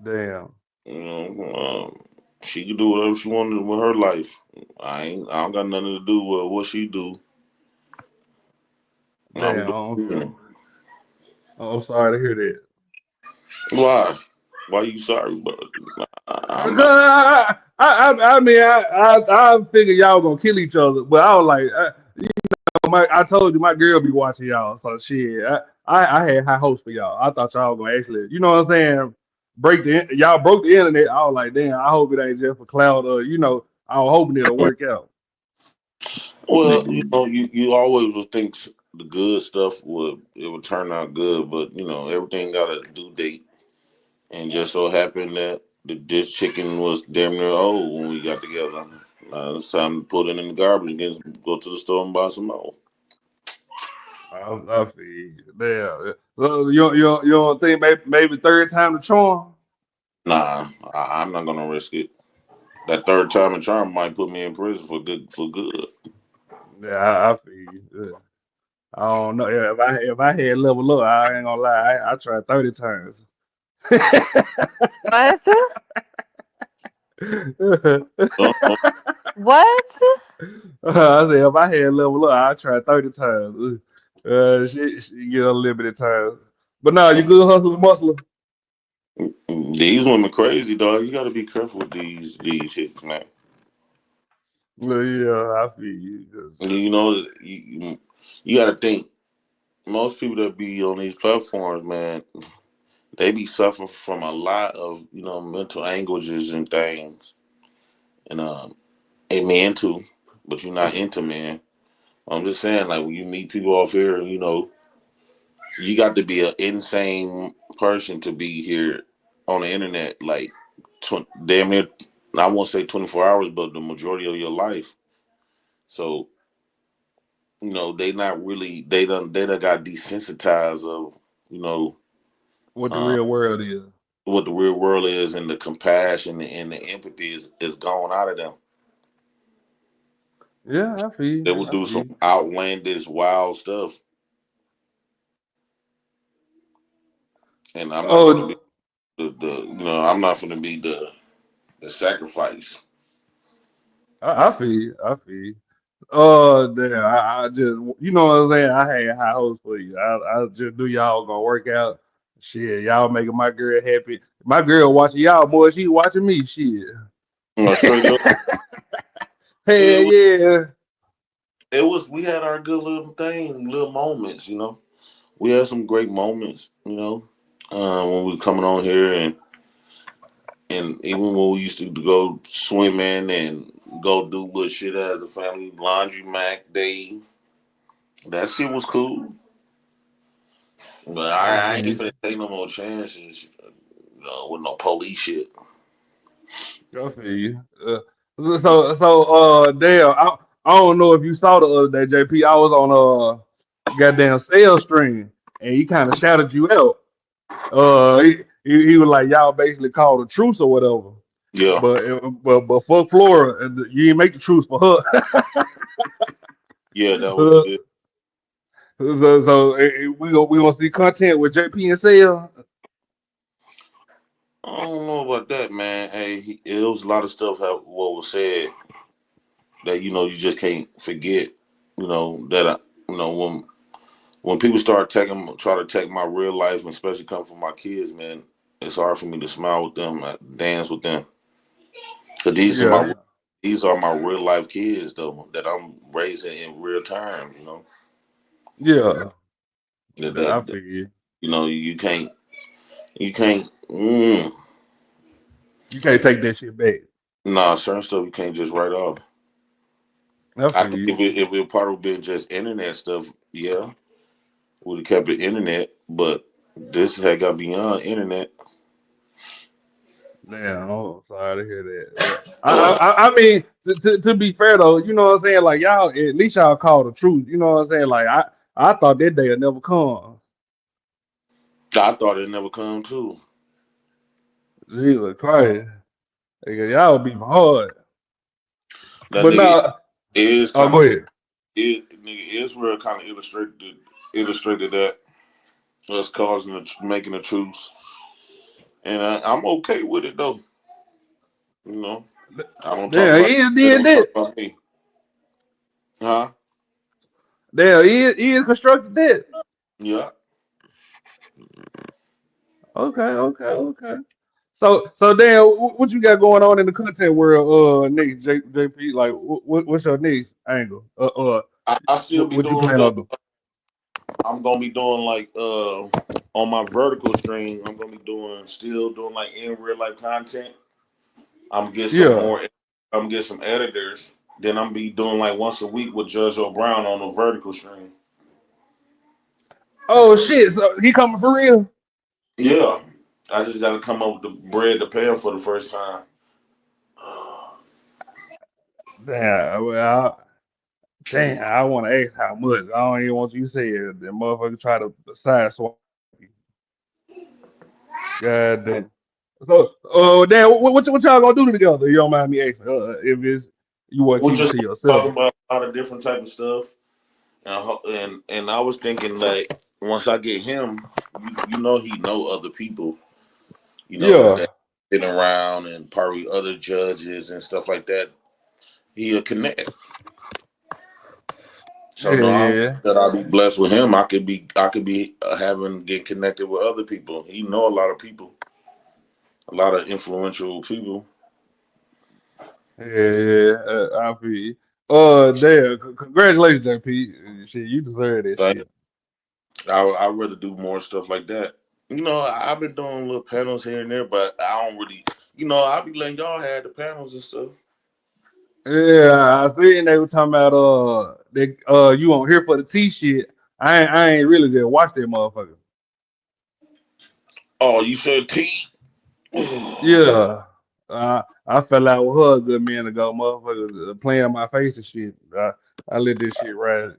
Damn. You know, she can do whatever she wanted with her life. I don't got nothing to do with what she do. I'm Damn. doing. I'm sorry to hear that. Why? Why you sorry? But I'm not. I mean, I figured y'all gonna kill each other, but I was like, I told you my girl be watching y'all, so shit. I had high hopes for y'all. I thought y'all gonna actually, you know what I'm saying, y'all broke the internet. I was like, damn, I hope it ain't just for cloud, or I was hoping it'll work out. Well, you always would think the good stuff would turn out good, but everything got a due date, and just so happened that this chicken was damn near old when we got together. It's time to put it in the garbage and go to the store and buy some more. I feel you. Damn. So you don't think maybe third time the charm? Nah, I'm not gonna risk it. That third time and charm might put me in prison for good. For good. Yeah, I feel you. Yeah. I don't know. Yeah, if I had level up, I ain't gonna lie. I tried 30 times. What? Uh-oh. What? I said if I had level up, I tried 30 times. She get unlimited times. But nah, you good hustler muscle. These women crazy, dog. You got to be careful with these chicks, man. Yeah, I feel you. You got to think. Most people that be on these platforms, man, they be suffering from a lot of mental anguishes and things, and a man too, but you're not into men. I'm just saying, like when you meet people off here, you got to be an insane person to be here on the internet, like damn near. I won't say 24 hours, but the majority of your life. So they not really they done got desensitized of you know What the uh, real world is. what the real world is, and the compassion and the empathy is gone out of them. Yeah, I feel They you. will I do feel some you. outlandish, wild stuff, and I'm not gonna be Oh, I'm not gonna be the sacrifice. I feel you. I feel you. Damn, I just, what I'm saying? I had high hopes for you. I just knew y'all gonna work out. Shit, y'all making my girl happy. My girl watching y'all more. She watching me. Shit. Straight up. Hell It was, yeah. we had our good little thing, little moments. We had some great moments. When we were coming on here and even when we used to go swimming and go do little shit as a family, laundry mac day, that shit was cool. But I I feel ain't you. finna take no more chances, with no police shit. I feel you. Damn. I don't know if you saw the other day, JP. I was on goddamn sales stream, and he kind of shouted you out. He was like, y'all basically called a truce or whatever. Yeah, But fuck Flora, you didn't make the truce for her. yeah, that was good. We gonna see content with JP and Sale. I don't know about that, man. Hey, it was a lot of stuff what was said that you just can't forget. That when people try to take my real life, and especially come from my kids, man, it's hard for me to smile with them, dance with them, because Yeah, these are my real life kids though that I'm raising in real time. yeah, That, yeah. I that feel you. You know, you can't. You can't take that shit back. Nah, certain stuff you can't just write off. I I feel think you. if it part of been just internet stuff, yeah, would have kept it internet. But this had got beyond internet. Damn, I'm sorry to hear that. But I mean, to be fair though, you know what I'm saying? Like y'all, at least y'all call the truth. You know what I'm saying? Like I thought that day would never come. I thought it never come too. Jesus Christ, nigga, y'all would be hard. That But nigga now, is oh, kind go of ahead. nigga Israel kind of illustrated that us causing making a truce, and I'm okay with it though. You know, I don't talk Damn, about he they did don't talk that. about me, huh? Damn, he constructed that. Yeah. Okay, okay, okay. So damn, what you got going on in the content world, next JP? Like, what's your next angle? I still be What you doing plan on doing? I'm gonna be doing like on my vertical stream. I'm gonna be still doing like in real life content. I'm gonna get some Yeah. more. I'm gonna get some editors. Then I'm be doing like once a week with Judge O'Brown on the vertical stream. Oh shit! So he coming for real? Yeah, I just got to come up with the bread to pay him for the first time. Damn. Well, damn. I want to ask how much. I don't even want you to say it. The motherfucker try to sideswipe. God damn. So, damn. What y'all gonna do together? You don't mind me asking? If it's you want to We're keep it just to yourself. talking about a lot of different type of stuff, and I was thinking like once I get him, you know, he know other people, you know, Yeah. that been around and probably other judges and stuff like that. He'll connect. So Yeah. no, Yeah. that I'll be blessed with him. I could be having get connected with other people. He know a lot of people, a lot of influential people. Yeah. Yeah. I feel you. Damn. Congratulations, JP. Shit, you deserve that Like shit. I'd rather do more stuff like that. You know, I've been doing little panels here and there, but I don't really. You know, I'll be letting y'all have the panels and stuff. Yeah, I seen they were talking about they you on here for the T shit. I ain't really there watch that motherfucker. Oh, you said T? Yeah. I fell out with her a good minute ago, motherfucker, playing my face and shit. I let this shit ride.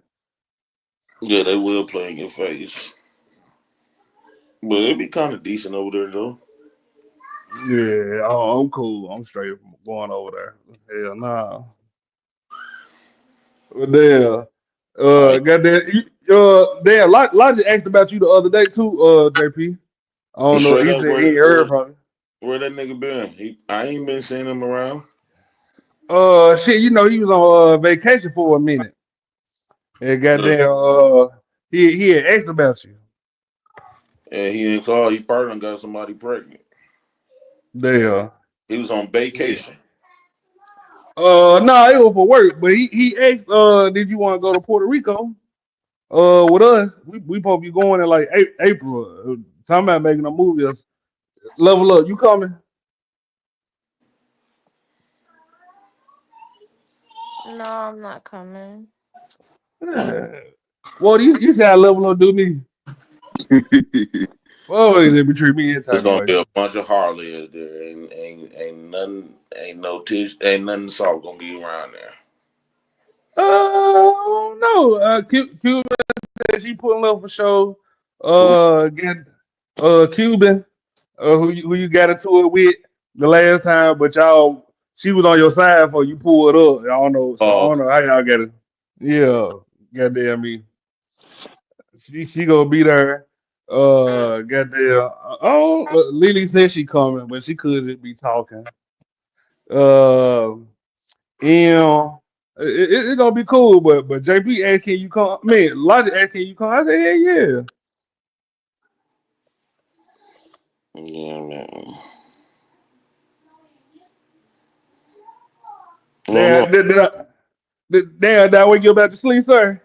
Yeah, they will play in your face, but it'd be kind of decent over there though. Yeah, oh, I'm cool. I'm straight from going over there. Hell nah. But damn. I Goddamn, damn, Logic asked about you the other day too, JP. I don't know. straight He up said he ain't heard from you. where that nigga been? I ain't been seeing him around. Shit, you know, he was on vacation for a minute. And goddamn, he had asked about you. And he didn't call. He probably done got somebody pregnant. Damn. He was on Yeah. vacation. No, it was for work, but he asked, did you want to go to Puerto Rico? With us, we supposed to be going in like April. Talking about making a movie. Level up, you coming? No, I'm not coming. Yeah. Well, you say I level up, do me. Oh, they be treat me any There's type of gonna way. be a bunch of Harleys there, and ain't nothing, ain't no tish, ain't nothing soft gonna be around there. No. Cuban said she pulling up for show. Who? Get Cuban, who you got into it with the last time, but y'all she was on your side for you pulled up. I don't know, so I Oh, don't know how y'all got it. Yeah, goddamn me. She gonna be there. Goddamn. Oh, Lily said she coming, but she could be talking. Uh, and it's gonna be cool, but JP asked, can you come? Man, Logic asked, can you come? I said, yeah, yeah. yeah, man. I don't know. Damn, did I wake you up back to sleep, sir?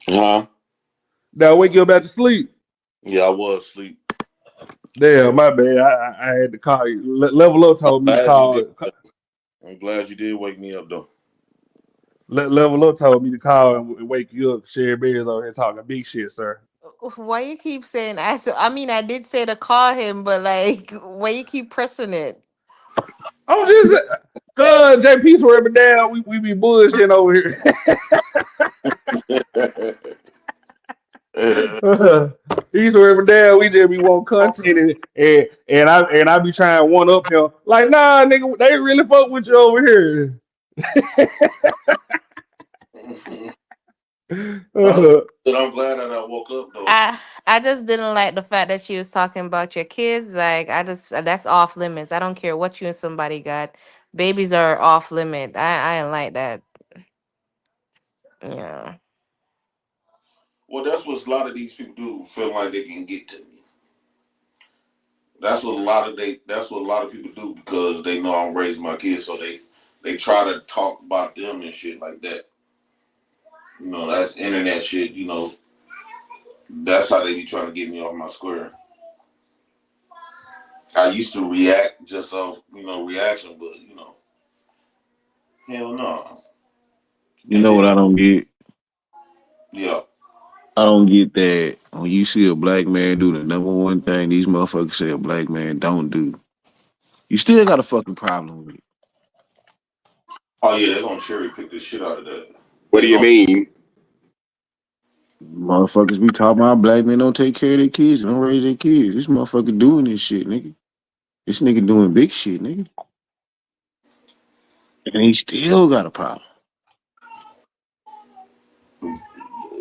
Huh? Did I wake you up back to sleep? Yeah, I was asleep. Damn, my bad. I had to call you. Level up I'm told me to glad you did. call. I'm glad you did wake me up though. Level up told me to call and wake you up. Share beers over here talking big shit, sir. Why you keep saying I mean, I did say to call him, but like, why you keep pressing it? I was just, JP swear me down. We be bullshitting over here. He swear me down. We just be want content and I be trying one up him. Like, nah, nigga, they really fuck with you over here. That's good. I'm glad that I woke up though. I just didn't like the fact that she was talking about your kids. Like, I just that's off limits. I don't care what you and somebody got. Babies are off limit. I ain't like that. Yeah. Well, that's what a lot of these people do. Feel like they can get to me. That's what a lot of people do because they know I'm raising my kids, so they try to talk about them and shit like that. You know, that's internet shit. You know, that's how they be trying to get me off my square. I used to react just off, reaction, but hell no. You And know what then I don't get? yeah, I don't get that when you see a black man do the number one thing these motherfuckers say a black man don't do, you still got a fucking problem with it. oh yeah, they're gonna cherry pick the shit out of that. What do They you gonna mean? Motherfuckers be talking about black men don't take care of their kids, don't raise their kids. This motherfucker doing this shit, nigga. This nigga doing big shit, nigga. And he still got a problem.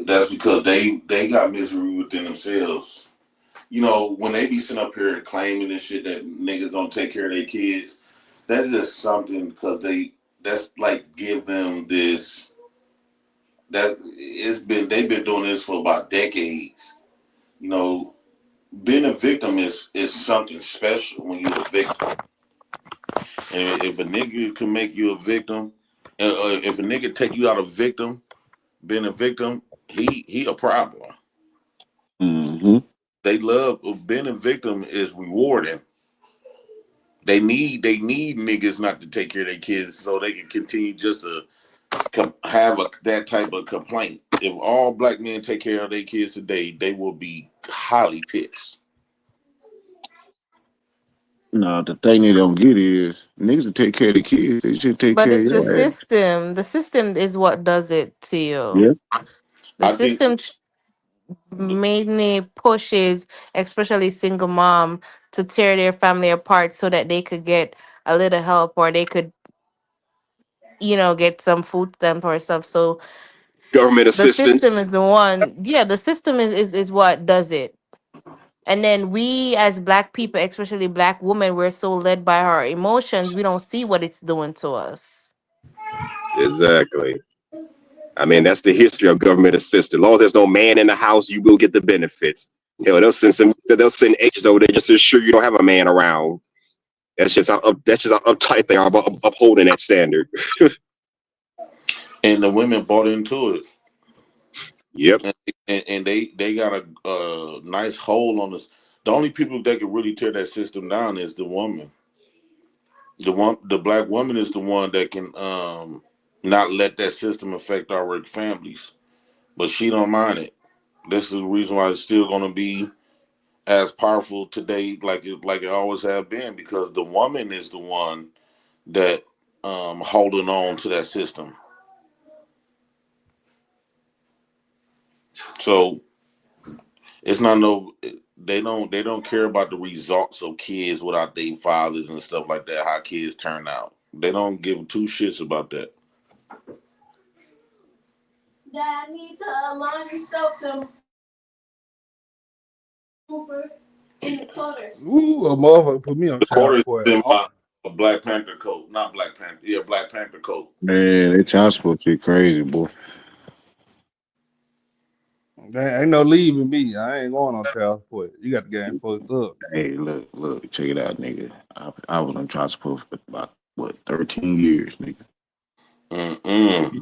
that's because they got misery within themselves. You know, when they be sitting up here claiming this shit that niggas don't take care of their kids, that's just something because that's like give them this that they've been doing this for about decades. You know, being a victim is something special when you're a victim. And if a nigga can make you a victim, if a nigga take you out of victim, being a victim, he a problem. Mm-hmm. They love being a victim is rewarding. They need niggas not to take care of their kids so they can continue just to have that type of complaint. If all black men take care of their kids today, they will be highly pissed. No, the thing they don't get is niggas to take care of the kids. They should take But care of it's the your ass. system. The system is what does it to you. Yeah. The I think system mainly pushes, especially single mom, to tear their family apart so that they could get a little help or they could, get some food stamp or stuff. So Government the system assistance. is the one. Yeah, the system is what does it. And then we as black people, especially black women, we're so led by our emotions, we don't see what it's doing to us. Exactly. I mean, that's the history of government assistance. As long as there's no man in the house, you will get the benefits. Hell, they'll send agents over there just to ensure you don't have a man around. That's just how uptight they are about upholding that standard. and the women bought into it. Yep. And they got a nice hold on this. The only people that can really tear that system down is the woman. The black woman is the one that can not let that system affect our families. But she don't mind it. This is the reason why it's still gonna be as powerful today like it always have been, because the woman is the one that holding on to that system. So it's not no they don't care about the results of kids without their fathers and stuff like that, how kids turn out. They don't give two shits about that. Dad needs a laundry soap them over in the corner. Ooh, a motherfucker put me on The child quarter is support. in my a Black Panther coat. Not Black Panther. Yeah, Black Panther coat. Man, they child support shit crazy, boy. There ain't no leaving me. I ain't going on child support. You got the game fucked up. Hey, look, check it out, nigga. I was on child support for about what 13 years, nigga.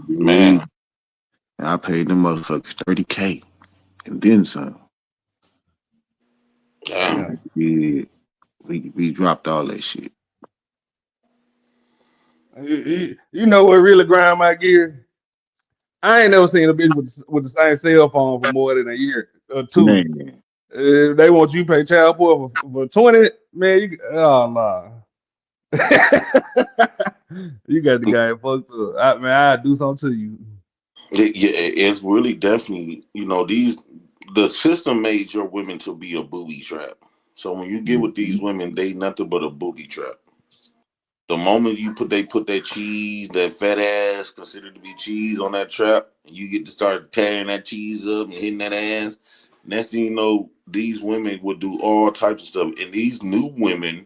Man. And I paid them motherfuckers 30K and then some. Yeah. Damn. Yeah, we dropped all that shit. You know what really grind my gear? I ain't never seen a bitch with the same cell phone for more than a year or two. Man, They want you to pay child support for 20, man. Oh no. You got the guy fucked up. I do something to you. Yeah, it's really definitely, the system made your women to be a booby trap. So when you get with these mhm. women, they nothing but a booby trap. The moment they put that cheese, that fat ass considered to be cheese on that trap, and you get to start tearing that cheese up and hitting that ass. Next thing you know, these women would do all types of stuff. And these new women,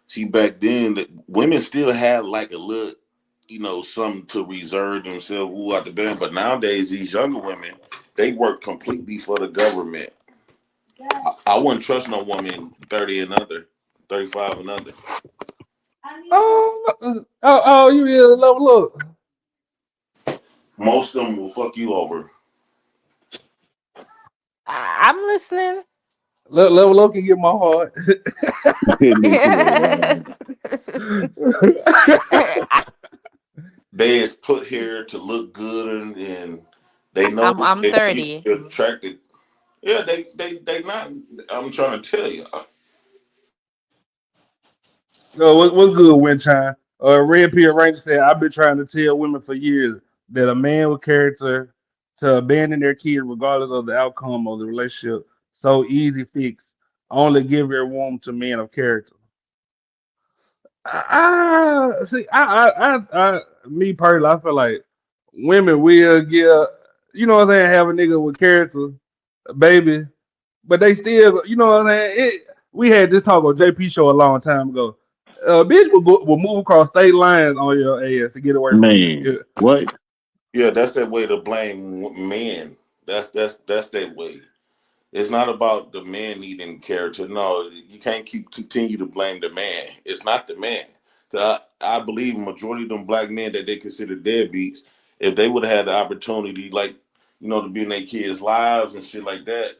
see, back then, women still had like a little, something to reserve themselves ooh, out the band. But nowadays, these younger women, they work completely for the government. I wouldn't trust no woman 30 and under, 35 and under. You need to level up. Most of them will fuck you over. I'm listening. Level up can get my heart. Nigga, They is put here to look good and they know I'm if you 30. get attracted. Yeah, they not. I'm trying to tell you. No, what's good, Winchime? Red Pill Ranger said, I've been trying to tell women for years that a man with character to abandon their kid regardless of the outcome of the relationship. So easy fix. Only give your womb to men of character. See, me personally, I feel like women will get, you know what I'm saying, have a nigga with character, a baby, but they still, you know what I'm saying. We had this talk on JP show a long time ago. Bitch will move across state lines on your ass to get away from you. man, what? Yeah, that's that way to blame men. That's that way. It's not about the man needing character. No, you can't continue to blame the man. It's not the man. I believe majority of them black men that they consider deadbeats, if they would have had the opportunity, like to be in their kids' lives and shit like that,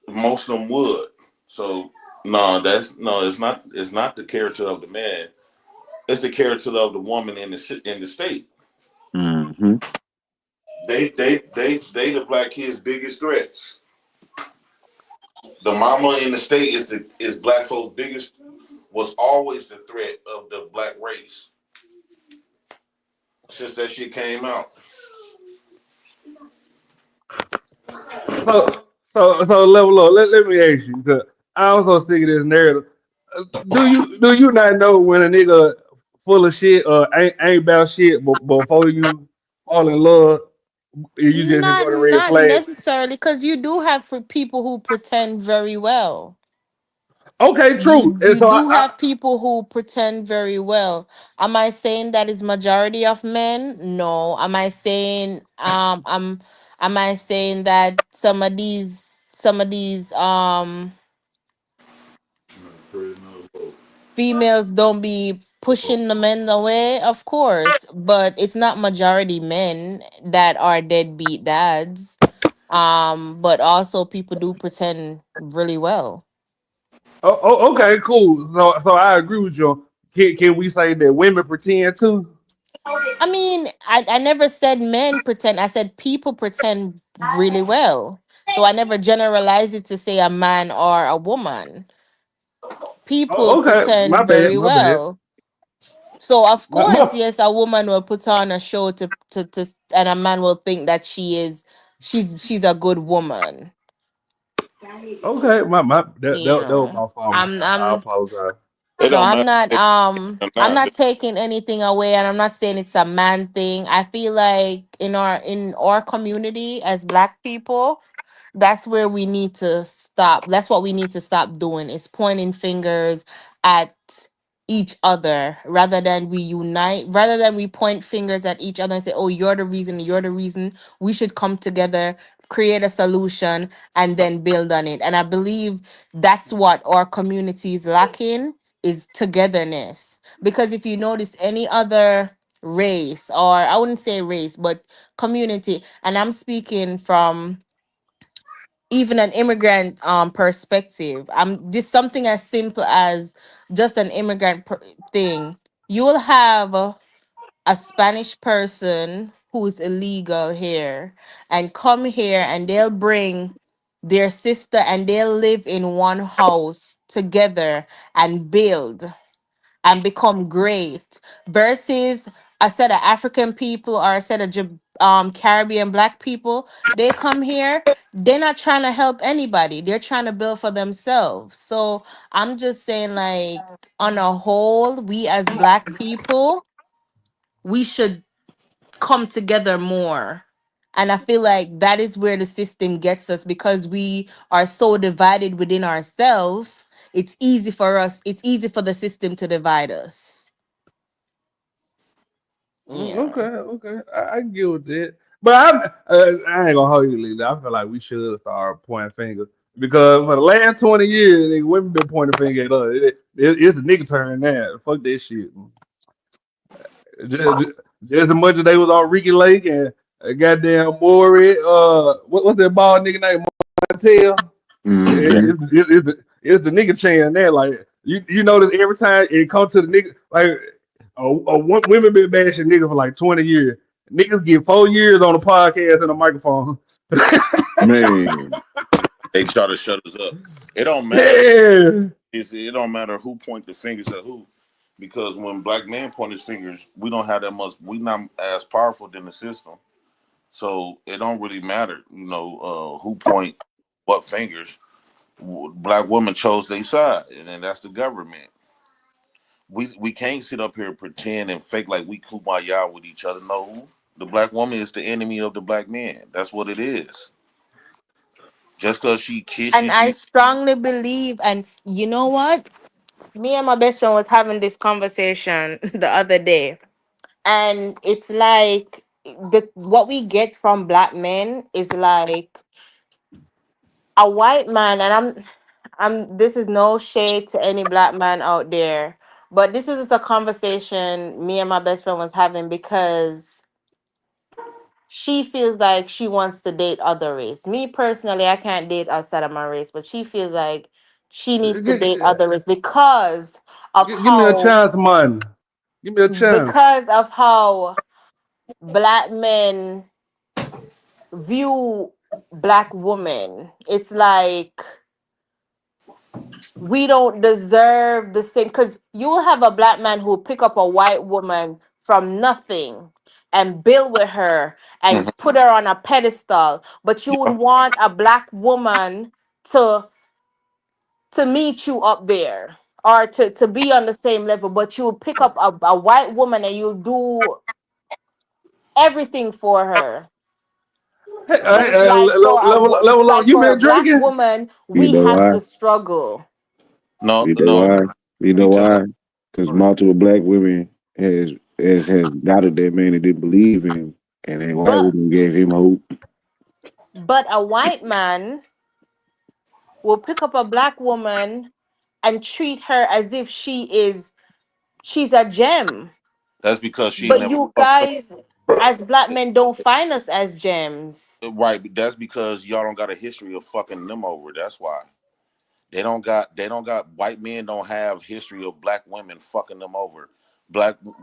most of them would. So no, no. It's not. It's not the character of the man. It's the character of the woman in the state. Hmm. They the black kids' biggest threats. The mama in the state is black folks' biggest, was always the threat of the black race since that shit came out. So level up. Let me ask you, because I also see this narrative. Do you not know when a nigga full of shit or ain't about shit before you fall in love? You just Not ignore the red not flags. necessarily, because you do have for people who pretend very well. Okay, true. And You so do have people who pretend very well. Am I saying that is majority of men? No. Am I saying that some of these females don't be pushing the men away? Of course, but it's not majority men that are deadbeat dads. But also people do pretend really well. okay, cool. So I agree with you. Can we say that women pretend too? I mean, I never said men pretend. I said people pretend really well. So I never generalized it to say a man or a woman. People Okay, pretend my bad, very my bad. well. So of course, My, yes, a woman will put on a show to and a man will think that she's a good woman. okay, my You that was know. my fault. I I'm apologize. It No, don't I'm matter not if they or I'm not. not taking anything away, and I'm not saying it's a man thing. I feel like in our community as black people, that's where we need to stop. That's what we need to stop doing, is pointing fingers at each other rather than we point fingers at each other and say, "Oh, you're the reason." We should come together, create a solution, and then build on it. And I believe that's what our community is lacking, is togetherness. Because if you notice any other race, or I wouldn't say race, but community, and I'm speaking from even an immigrant perspective. This something as simple as just an thing. You will have a Spanish person who's illegal here and come here and they'll bring their sister and they'll live in one house together and build and become great versus a set of African people or a set of Caribbean black people. They come here, they're not trying to help anybody. They're trying to build for themselves. So I'm just saying, like, on a whole, we as black people, we should come together more. And I feel like that is where the system gets us because we are so divided within ourselves. It's easy for the system to divide us. Okay, Yeah. okay, I can get with that. But I ain't gonna hold you, Lily. I feel like we should start pointing fingers because for the last 20 years, nigga, women been pointing fingers at us. It's a nigga turn now. Fuck that shit. Just, just as much as they was on Ricky Lake and goddamn Maury, what's that bald nigga name? Montel. Mm-hmm. It's the nigga chain there. Like you notice every time it comes to the nigga, like women been bashing niggas for like 20 years. Niggas get 4 years on a podcast and a microphone. Man, They try to shut us up. It don't matter. Yeah. It don't matter who point the fingers at who, because when black men point his fingers, we don't have that much. We not as powerful than the system, so it don't really matter. Who point what fingers. Black women chose their side, and then that's the government. We can't sit up here and pretend and fake like we kumbaya with each other. No, the black woman is the enemy of the black man. That's what it is. Just because she And kisses I you, strongly believe, and you know what? Me and my best friend was having this conversation the other day. And it's like the what we get from black men is like a white man, and I'm this is no shade to any black man out there, but this was just a conversation me and my best friend was having because she feels like she wants to date other race. Me personally, I can't date outside of my race, but she feels like she needs to date other race Give me a chance, man. Give me a chance. because of how black men view black women. It's like we don't deserve the same because you will have a black man who will pick up a white woman from nothing and build with her and mhm, put her on a pedestal, but you would yeah, want a black woman to meet you up there or to be on the same level, but you'll pick up a white woman and you'll do everything for her. Hey, But it's like it's level up. like You for a been black drinking? woman, you we know have why? to struggle. no, You know no. why? You know You tell her. why? Because multiple black women has doubted that man and didn't believe in him, and then white But women gave him hope. a white man will pick up a black woman and treat her as if she's a gem. That's because she But never you fucked them. guys as black men don't find us as gems. Right, but that's because y'all don't got a history of fucking them over. That's why. They don't got white men don't have history of black women fucking them over.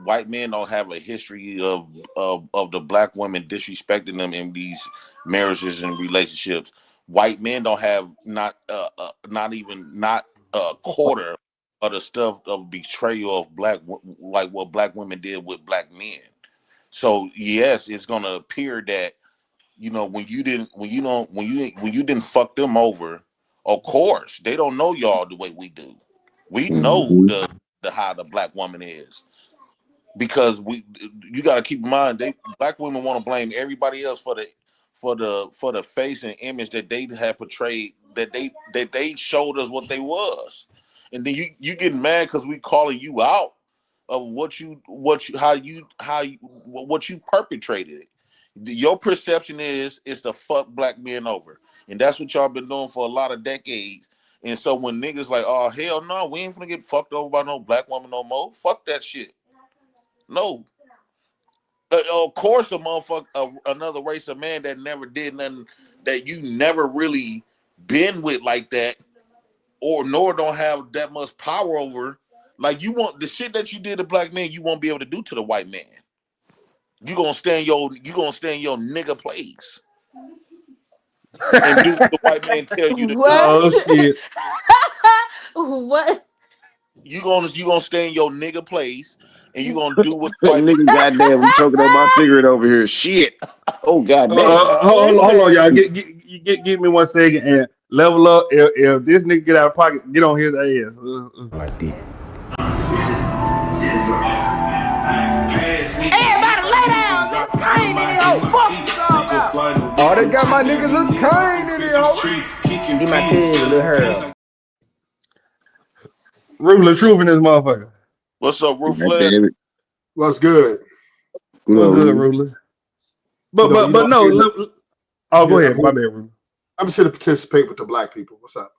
White men don't have a history of the black women disrespecting them in these marriages and relationships. White men don't have not even not a quarter of the stuff of betrayal of like what black women did with black men. So yes, it's gonna appear that when you didn't when you don't when you didn't fuck them over, of course they don't know y'all the way we do. We know Mm-hmm. the how the black woman is, because you got to keep in mind, they black women want to blame everybody else for the face and image that they had portrayed, that they showed us what they was. And then you getting mad because we calling you out of what you perpetrated. Your perception is to fuck black men over, and that's what y'all been doing for a lot of decades. And so when niggas like, oh hell no, we ain't finna get fucked over by no black woman no more. Fuck that shit. No. Of course, a motherfucker, another race of man that never did nothing, that you never really been with like that, or nor don't have that much power over. Like you want the shit that you did to black men, you won't be able to do to the white man. You gonna stay in your nigga place and do what the white man tell you to do. What? Oh shit. What? You gonna stay in your nigga place and you gonna do what the white man. Nigga, goddamn, I'm choking on my cigarette over here. Shit. Oh goddamn. Hold on, y'all. Listen. Give me 1 second and level up. If this nigga get out of pocket, get on his ass. Like this. Everybody lay down. Look Kane in here. Oh, fuck you all about. Oh, they got my nigga Lil Kane in here, ho. He my cousin, Lil Harold. Ruler truth in this motherfucker. What's up, Roof God Led? damn it. What's good? Good What's old good, Ruler. Ruler? But no. Go ahead. My bad, Ruler. I'm just here to participate with the black people. What's up?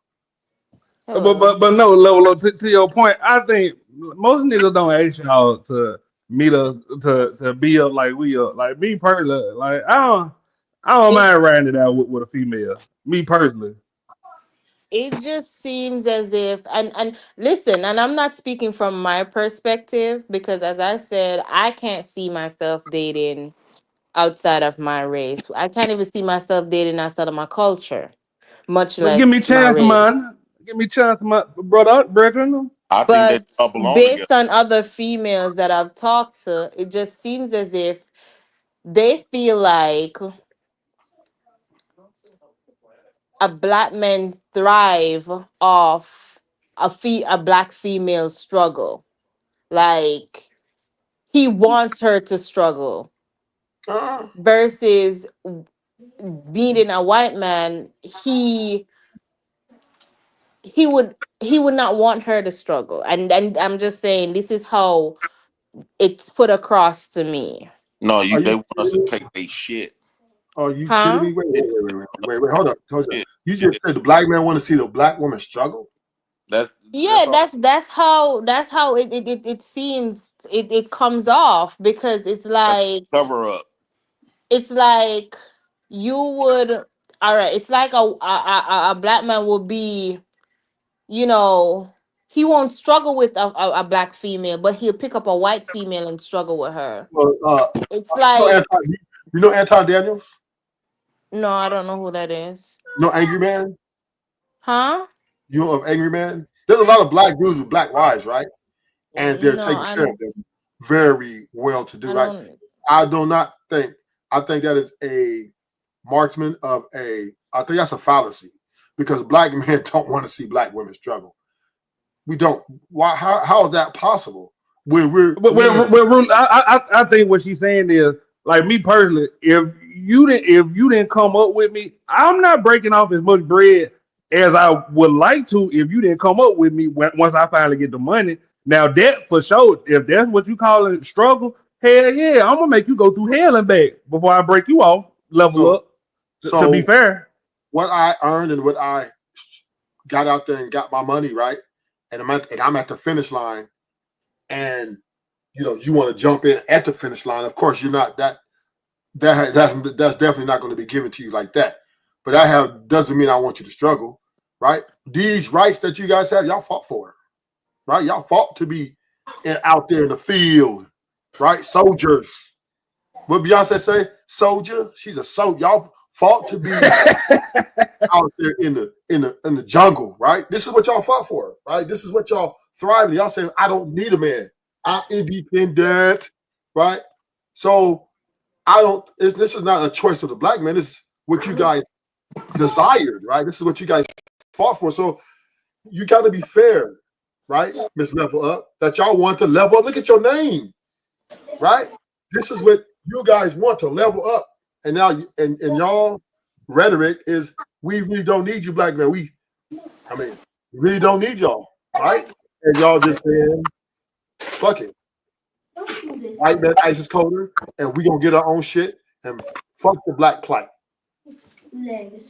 But no, level up to your point. I think most niggas don't ask y'all to meet us to be up like we are. Like me personally, like I don't It mind riding it out with a female. Me personally. it just seems as if, and listen, and I'm not speaking from my perspective, because as I said, I can't see myself dating outside of my race. I can't even see myself dating outside of my culture, much But give less me a my chance, race. man. Give me a chance, my brother, brethren. I think they But all belong together. based on other females that I've talked to, it just seems as if they feel like a black man thrive off a black female struggle. Like he wants her to struggle versus being a white man, he would not want her to struggle. And I'm just saying this is how it's put across to me. No, Are they you want us to kidding me? take their shit. Are you kidding Huh? me? Wait. Hold up. Shit. You just said the black man want to see the black woman struggle? Yeah, That's all. that's how it seems it comes off, because That's cover up. it's like you would, all right, it's like a black man would be, you know, he won't struggle with a black female, but he'll pick up a white female and struggle with her. Well, It's like, you know Anton Daniels? no, I don't know who that is. You know Angry Man? Huh? You know of Angry Man? There's a lot of black dudes with black wives, right? And they're No, taking care of them very well to do, I right? don't. I do not think, I think that is a marksman of I think that's a fallacy because black men don't want to see black women struggle. We don't. Why? How is that possible? When I think what she's saying is, like me personally, if you didn't come up with me, I'm not breaking off as much bread as I would like to. If you didn't come up with me once I finally get the money, now that for sure, if that's what you call a struggle, hell yeah, I'm gonna make you go through hell and back before I break you off, level up. To be so fair, what I earned and what I got out there and got my money right, and I'm at the finish line, and you want to jump in at the finish line. Of course, you're not that's definitely not going to be given to you like that. But doesn't mean I want you to struggle, right? These rights that you guys have, y'all fought for it, right? Y'all fought to be out there in the field, right? Soldiers. What Beyonce say? Soldier. She's a soldier. Y'all fought to be out there in the jungle, right? This is what y'all fought for, right? This is what y'all thriving. Y'all saying, I don't need a man. I'm independent, right? So this is not a choice of the black man. This is what you guys desired, right? This is what you guys fought for. So you got to be fair, right? Miss Level Up, that y'all want to level up. Look at your name, right? This is what you guys want to level up. And now, and y'all rhetoric is, we really don't need you, black men. We really don't need y'all, right? And y'all just saying, fuck it. White man ice is colder, and we gonna get our own shit and fuck the black plight.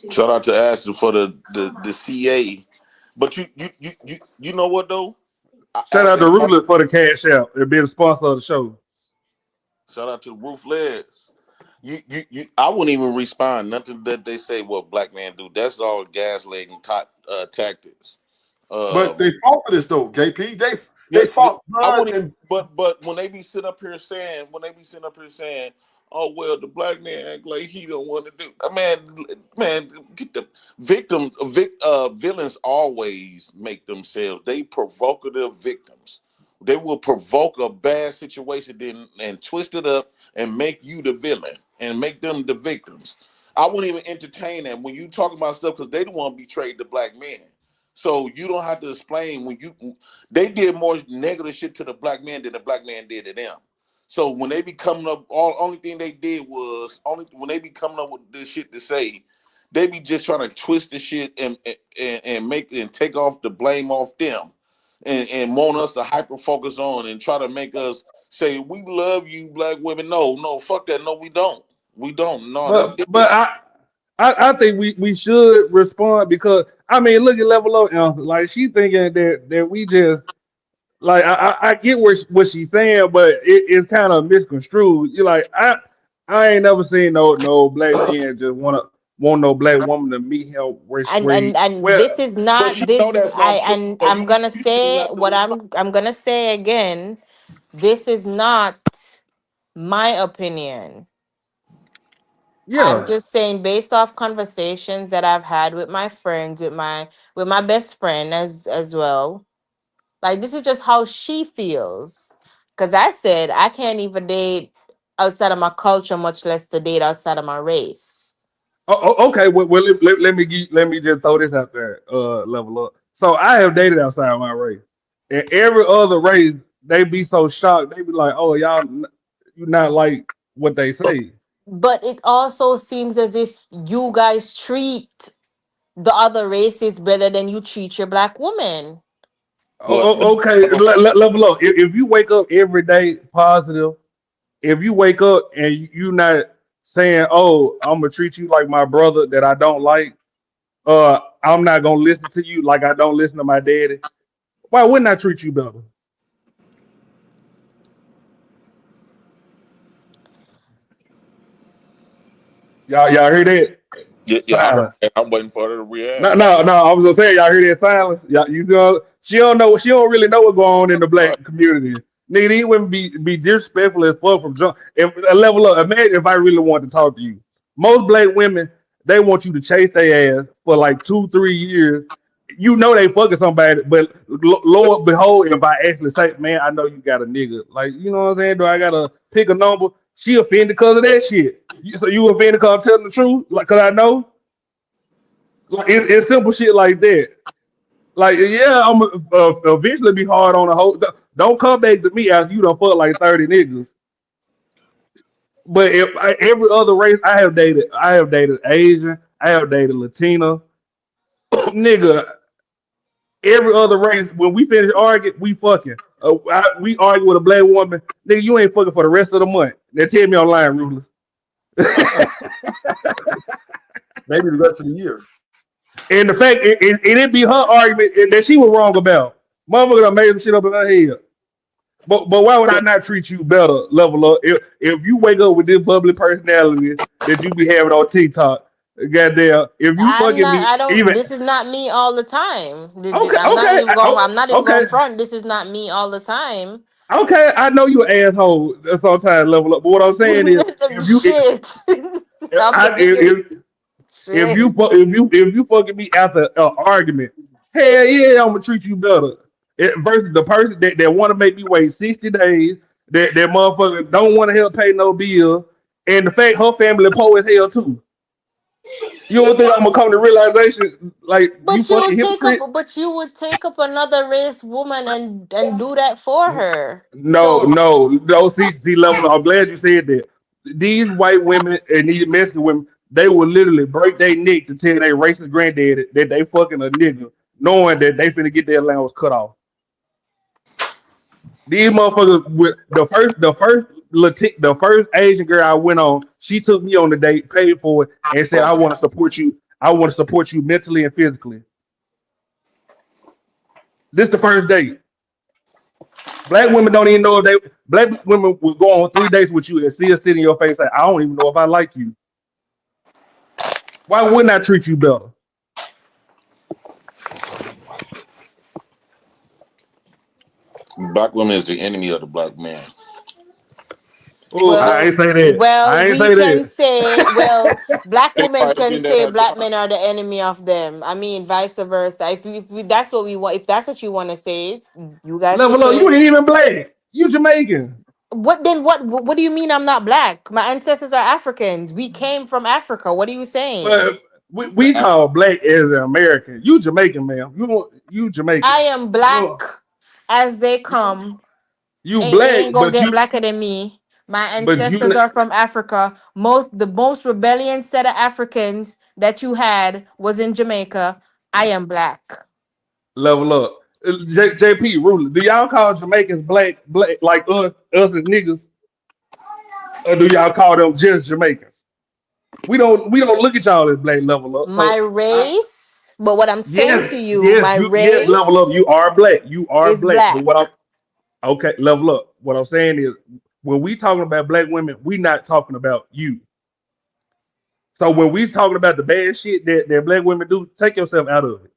Shout out to Ashton for the CA. But you know what though? shout out to Ruthless for the cash out and being a sponsor of the show. Shout out to Roof Legs. I wouldn't even respond nothing that they say what black man do. That's all gaslighting tactics. But Um, they fought for this though, JP. Yeah, They fought I blood wouldn't. and But when they be sitting up here saying, "Oh well, the black man act like he don't want to do," man, get the victims. Villains always make themselves. They provocative victims. They will provoke a bad situation, then and twist it up and make you the villain and make them the victims. I wouldn't even entertain them when you talk about stuff because they don't want to betray the black man. So you don't have to explain when you they did more negative shit to the black man than the black man did to them. So when they be coming up, only thing they did was only when they be coming up with this shit to say, they be just trying to twist the shit and make and take off the blame off them, and want us to hyper focus on and try to make us say we love you, black women. No, no, fuck that. No, we don't. We don't. No, that's But dead. I think we should respond because I mean look at level up like she thinking that we just like I get what she's saying, but it's kind of misconstrued. You like I ain't never seen no black man just want no black woman to meet him where And well this is But not she know this that's I not true. and So I'm you gonna shouldn't say have to what respond. I'm gonna say again. This is not my opinion. I'm yeah. just saying based off conversations that I've had with my friends, with my best friend as well. Like this is just how she feels. Cause I said I can't even date outside of my culture, much less to date outside of my race. Okay, well let me just throw this out there, level up. So I have dated outside my race, and every other race they be so shocked. They be like, "Oh, you not like what they say." But it also seems as if you guys treat the other races better than you treat your black woman. But Okay, level up. If you wake up every day positive, if you wake up and you not saying, "Oh, I'm gonna treat you like my brother that I don't like," I'm not gonna listen to you like I don't listen to my daddy. Why wouldn't I treat you better? Y'all hear that? yeah, I heard Silence. that. I'm waiting for her to react. No. I was gonna say, y'all hear that silence? Y'all, you see, she don't know. She don't really know what's going on in the black community. Nigga, these women be disrespectful as fuck from jump. If a level up, imagine if I really wanted to talk to you. Most black women, they want you to chase their ass for like 2, 3 years. You know they fucking somebody, but lo and behold, if I actually say, man, I know you got a nigga, like you know what I'm saying? Do I gotta pick a number? She offended because of that shit. So you offended because I'm telling the truth, like because I know. Like it's simple shit like that. Like yeah, I'm eventually be hard on a whole. Don't come back to me after you done fuck like 30 niggas. But every other race I have dated Asian, I have dated Latina, nigga. Every other race, when we finish arguing, we fucking. We argue with a black woman, nigga. You ain't fucking for the rest of the month. They tell me online, ruthless. maybe the rest of the year. And the fact it be her argument that she was wrong about. Motherfucker done made some shit up in her head. But why would I not treat you better, level up? If you wake up with this bubbly personality that you be having on TikTok, goddamn, if you I'm fucking not me I don't even this is not me all the time. okay, okay, I'm not even okay, going front. This is not me all the time. okay. I know you an asshole sometimes, level up. But what I'm saying is, if you Shit. I'm the biggest if shit. if you fucking me after an argument, hell yeah, I'm gonna treat you better. Versus the person that want to make me wait 60 days, that motherfucker don't want to help pay no bill, and the fact her family poor as hell too. You don't think I'm gonna come to realization like you fucking hypocrite? But you would take up another race woman and do that for her. No, So no. See, level. I'm glad you said that. These white women and these Mexican women, they will literally break their neck to tell their racist granddaddy that they fucking a nigga, knowing that they finna get their allowance cut off. These motherfuckers with the first Asian girl I went on, she took me on the date, paid for it, and said, I want to support you. I want to support you mentally and physically. This the first date. Black women don't even know if they. Black women will go on 3 dates with you and see us sit in your face and say, "I don't even know if I like you." Why wouldn't I treat you better? Black woman is the enemy of the black man. Oh, I ain't say that. I ain't We say can that. say, black They women fight can in that say her black job. men are the enemy of them. I mean, vice versa. If that's what we want, if that's what you want to say, you guys can Level up. say You it. ain't even black. You Jamaican. What then? What do you mean I'm not black? My ancestors are Africans. We came from Africa. What are you saying? But we call black as an American. You Jamaican, man. You I Jamaican. am You black know, as they you come. you Ain't they black, ain't gonna get blacker than me. My but you ancestors are from Africa. The most rebellion set of Africans that you had was in Jamaica. I am black. level up. JP ruler. Do y'all call Jamaicans black like us as niggas, or do y'all call them just Jamaicans? We don't look at y'all as black level up. My So race, but what I'm saying yes, to you, yes, my yes, level up. race You are black. You are is black. But black. okay, level up. What I'm saying is when we talking about black women, we not talking about you. So when we talking about the bad shit that black women do, take yourself out of it.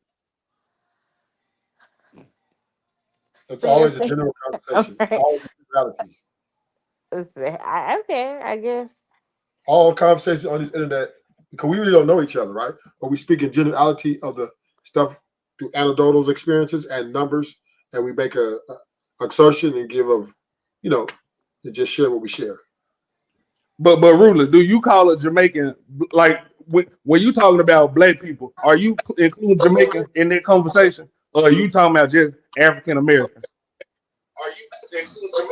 It's So you're always a saying, general all conversation. It's right. always a generality. Okay, I guess. All conversations on this internet, because we really don't know each other, right? But we speak in generality of the stuff through anecdotal experiences and numbers, and we make a assertion and give of, and just share what we share. But ruler, do you call a Jamaican like when you talking about black people? Are you including Jamaicans in that conversation, or are you talking about just African Americans?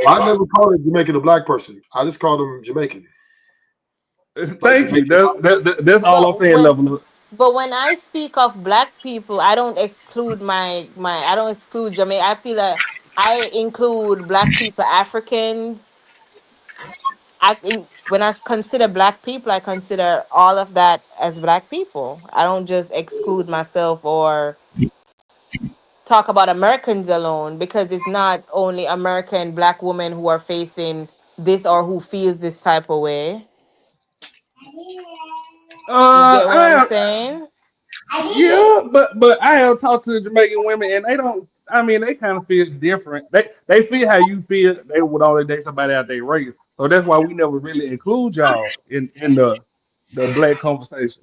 I never call it Jamaican a black person. I just call them Jamaican. Like Thank you. Jamaican. That's all I'm But saying. when Level up. but when I speak of black people, I don't exclude I don't exclude Jamaica. I feel like I include black people, Africans. I think when I consider black people, I consider all of that as black people. I don't just exclude myself or talk about Americans alone, because it's not only American black women who are facing this or who feels this type of way. You get what I'm I saying? Yeah, but I have talked to the Jamaican women, and they don't. I mean, they kind of feel different. They feel how you feel. They would only date somebody out their race, so that's why we never really include y'all in the black conversation.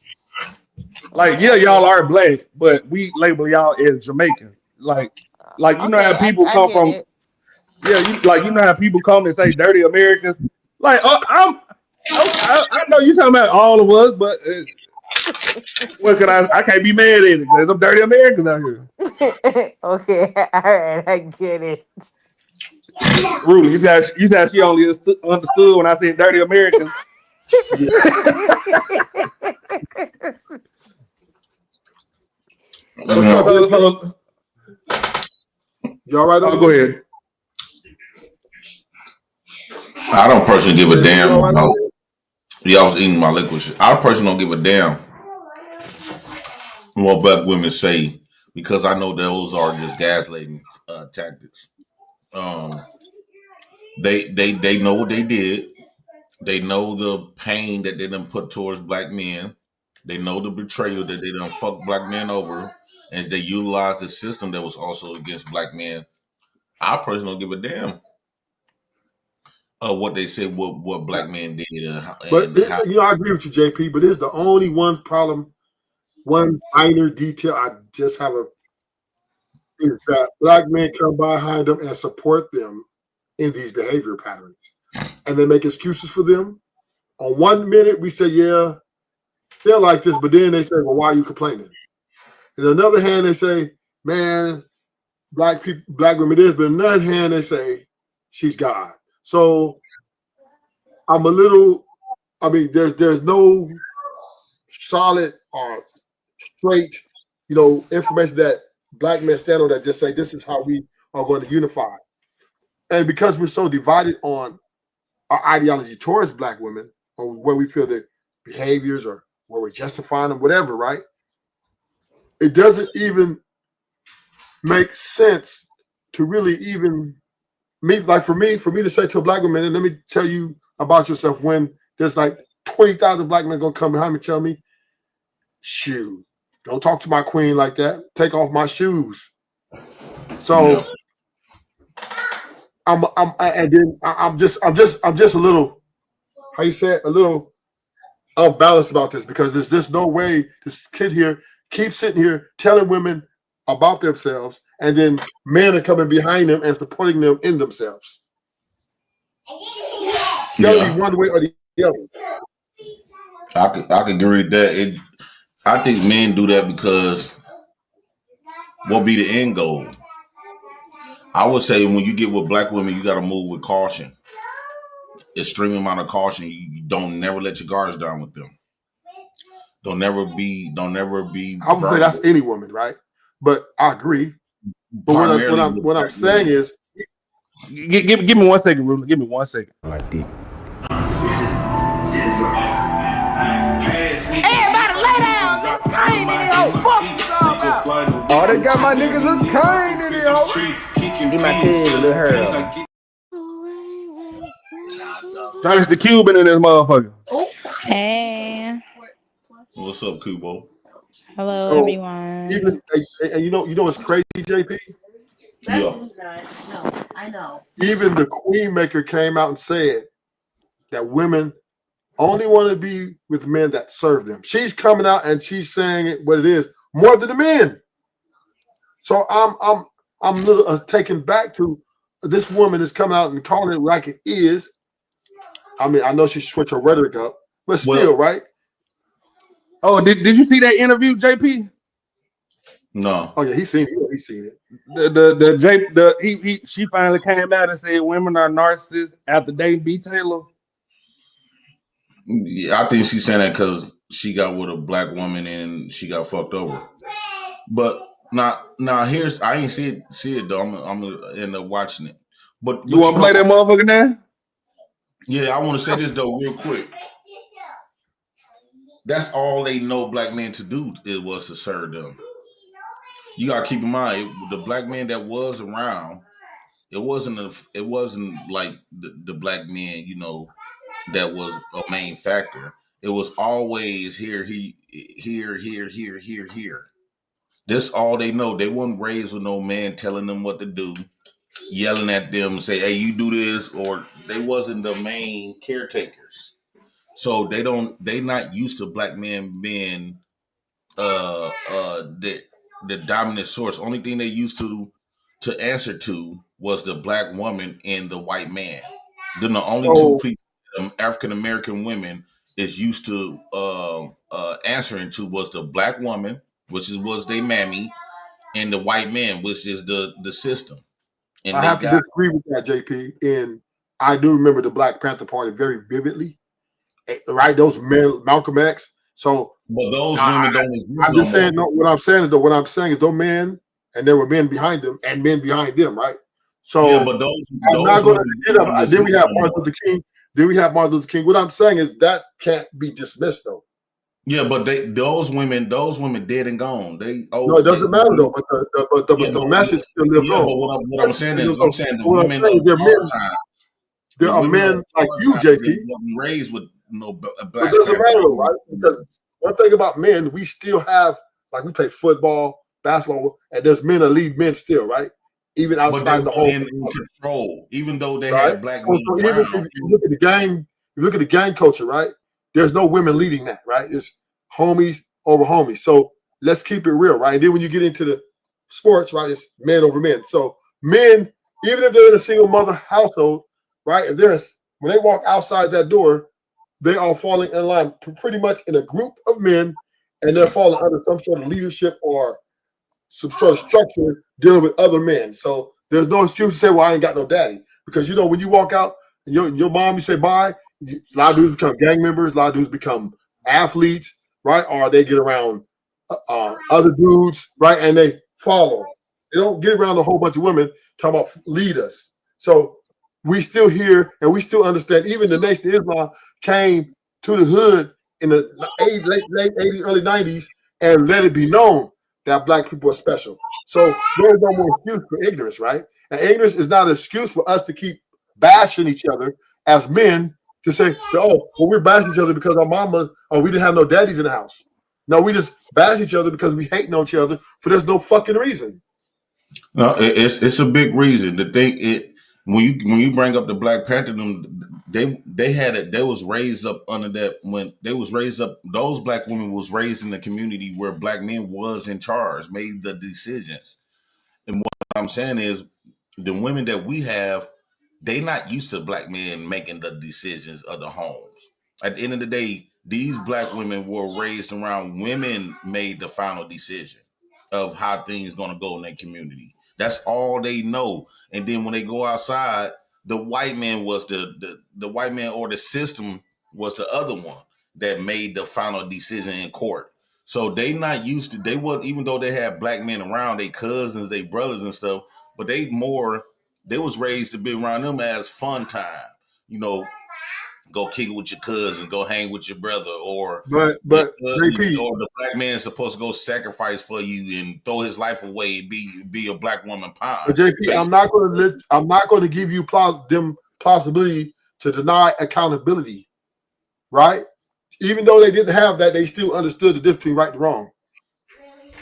Like, Okay, yeah, I get y'all it. are black, but we label y'all as Jamaican. Like you know how Okay, people I come get from. it. Yeah, you know how people come and say dirty Americans. Like, I know you talking about all of us, but what can I can't be mad at it. There's some dirty Americans out here. Okay, all right, I get it. Rudy, you said she only understood when I said dirty Americans. What's up, so, JP? so You all right over go there? ahead. I don't personally give a JP, you all damn right over about. there? Yeah, I was eating my liquid shit. I personally don't give a damn what black women say because I know those are just gaslighting tactics. Um, they know what they did. They know the pain that they done put towards black men. They know the betrayal that they done fuck black men over, and they utilize the system that was also against black men. I personally don't give a damn what they said, what Yeah. black men did, But and how. I agree with you, JP. But here's the only one problem, one minor detail I just have is that black men come behind them and support them in these behavior patterns, and they make excuses for them. On 1 minute, we say, yeah, they're like this, but then they say, well, why are you complaining? And on the other hand, they say, man, black people, black women this, but on the other hand, they say she's God. So I'm a little. I mean, there's no solid or straight, information that black men stand on that just say this is how we are going to unify. And because we're so divided on our ideology towards black women, or where we feel their behaviors or where we're justifying them, whatever, right? It doesn't even make sense to really even for me to say to a black woman, and let me tell you about yourself when there's like 20,000 black men gonna come behind me and tell me, shoot, don't talk to my queen like that. Take off my shoes. So I'm just a little, how you say it, a little unbalanced about this because there's no way this kid here keeps sitting here telling women about themselves and then men are coming behind them and supporting them in themselves. It's gotta be one way or the other. I could agree with that. I think men do that because what be the end goal? I would say when you get with black women, you got to move with caution. Extreme amount of caution. You don't never let your guards down with them. Don't never be. I would say that's any woman, right? But I agree. But what I'm saying is, give me 1 second, Ruler. Give me 1 second. Like deep. Everybody lay down. This Kane in here. Oh, fuck you all about. Oh, they got my niggas look Kane in here. Get my kid a little hair. That is the Cuban in this motherfucker. Hey. What's up, Kubo? Hello, so everyone. even and you know what's crazy, JP? Yeah. No, I know. Even the queen maker came out and said that women only want to be with men that serve them. She's coming out and she's saying it what it is more than the men. So I'm a little taken back to this woman is coming out and calling it like it is. I mean, I know she switched her rhetoric up, but still, right? Oh, did you see that interview, JP? No. Oh yeah, he's seen it. He's seen it. She finally came out and said women are narcissists after dating B. Taylor. Yeah, I think she's saying that because she got with a black woman and she got fucked over. But now here's I ain't see it though. I'm gonna end up watching it. But you want to play that motherfucker now? Yeah, I want to say this though real quick. That's all they know black men to do was to serve them. You gotta keep in mind the black men that was around. It wasn't like the black men, you know, that was a main factor. It was always here. This all they know. They weren't raised with no man telling them what to do, yelling at them, say, "Hey, you do this," or they wasn't the main caretakers. So they not used to black men being the dominant source. Only thing they used to answer to was the black woman and the white man. Then the only two people, African American women, is used to answering to was the black woman, which was their mammy, and the white man, which is the system. And I have to disagree with that, JP. And I do remember the Black Panther Party very vividly. Right, those men, Malcolm X. So, but those women don't exist. I'm just saying. No, what I'm saying is those men, and there were men behind them, and men behind them, right? So, yeah, but I'm not going to get up. Then we have Martin Luther King. What I'm saying is that can't be dismissed, though. Yeah, but those women dead and gone. No, it doesn't matter though. But the message still lives on. But what I'm saying is, the women there are men like you, JP, raised with no black. It doesn't matter, though, right? Because one thing about men, we still have, like, we play football, basketball, and there's men that lead men still, right? Even outside the whole control, even though they had black men. So even if you look at the gang culture, right? There's no women leading that, right? It's homies over homies. So let's keep it real, right? And then when you get into the sports, right, it's men over men. So men, even if they're in a single mother household, right? When they walk outside that door, they are falling in line pretty much in a group of men, and they're falling under some sort of leadership or some sort of structure dealing with other men. So there's no excuse to say, well, I ain't got no daddy. Because, you know, when you walk out and your mom, you say bye, a lot of dudes become gang members, a lot of dudes become athletes, right? Or they get around other dudes, right? And they follow. They don't get around a whole bunch of women talking about lead us. So we still hear and we still understand. Even the Nation of Islam came to the hood in the late 80s, early 90s and let it be known that black people are special. So there's no more excuse for ignorance, right? And ignorance is not an excuse for us to keep bashing each other as men to say, oh, well, we're bashing each other because our mama, or we didn't have no daddies in the house. No, we just bash each other because we hating on each other for there's no fucking reason. No, it's a big reason. The thing it when you bring up the Black Panther, them they had it. They was raised up under that when they was raised up. Those black women was raised in the community where black men was in charge, made the decisions. And what I'm saying is, the women that we have, they not used to black men making the decisions of the homes. At the end of the day, these black women were raised around women made the final decision of how things gonna go in their community. That's all they know. And then when they go outside, the white man was the white man or the system was the other one that made the final decision in court. So they not used to, they wasn't, even though they had black men around, they cousins, they brothers and stuff, but they was raised to be around them as fun time. You know, go kick it with your cousin, go hang with your brother, or But your cousin, JP, or the black man is supposed to go sacrifice for you and throw his life away, be a black woman but pawn. JP, I'm not going to give you them possibility to deny accountability, right? Even though they didn't have that, they still understood the difference between right and wrong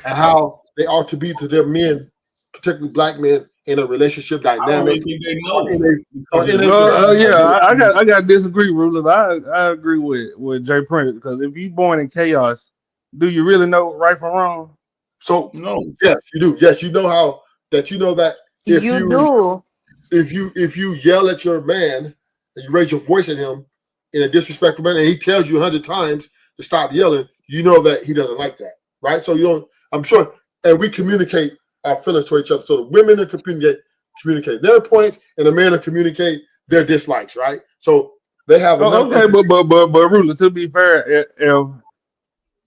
and how they are to be to their men, particularly black men, in a relationship I don't dynamic. really think they Or in know because it's I got to disagree, Rulers. I agree with Jay Prince, because if you born in chaos, do you really know right from wrong? So no. yes, you do. Yes, you know how that you know that if You you do. if you yell at your man and you raise your voice at him in a disrespectful manner, and he tells you 100 times to stop yelling, you know that he doesn't like that, right? So you don't. I'm sure, and we communicate our feelings to each other. So the women will communicate their points, and the men will communicate their dislikes, right? So they have enough. Oh, okay, but Ruler, to be fair,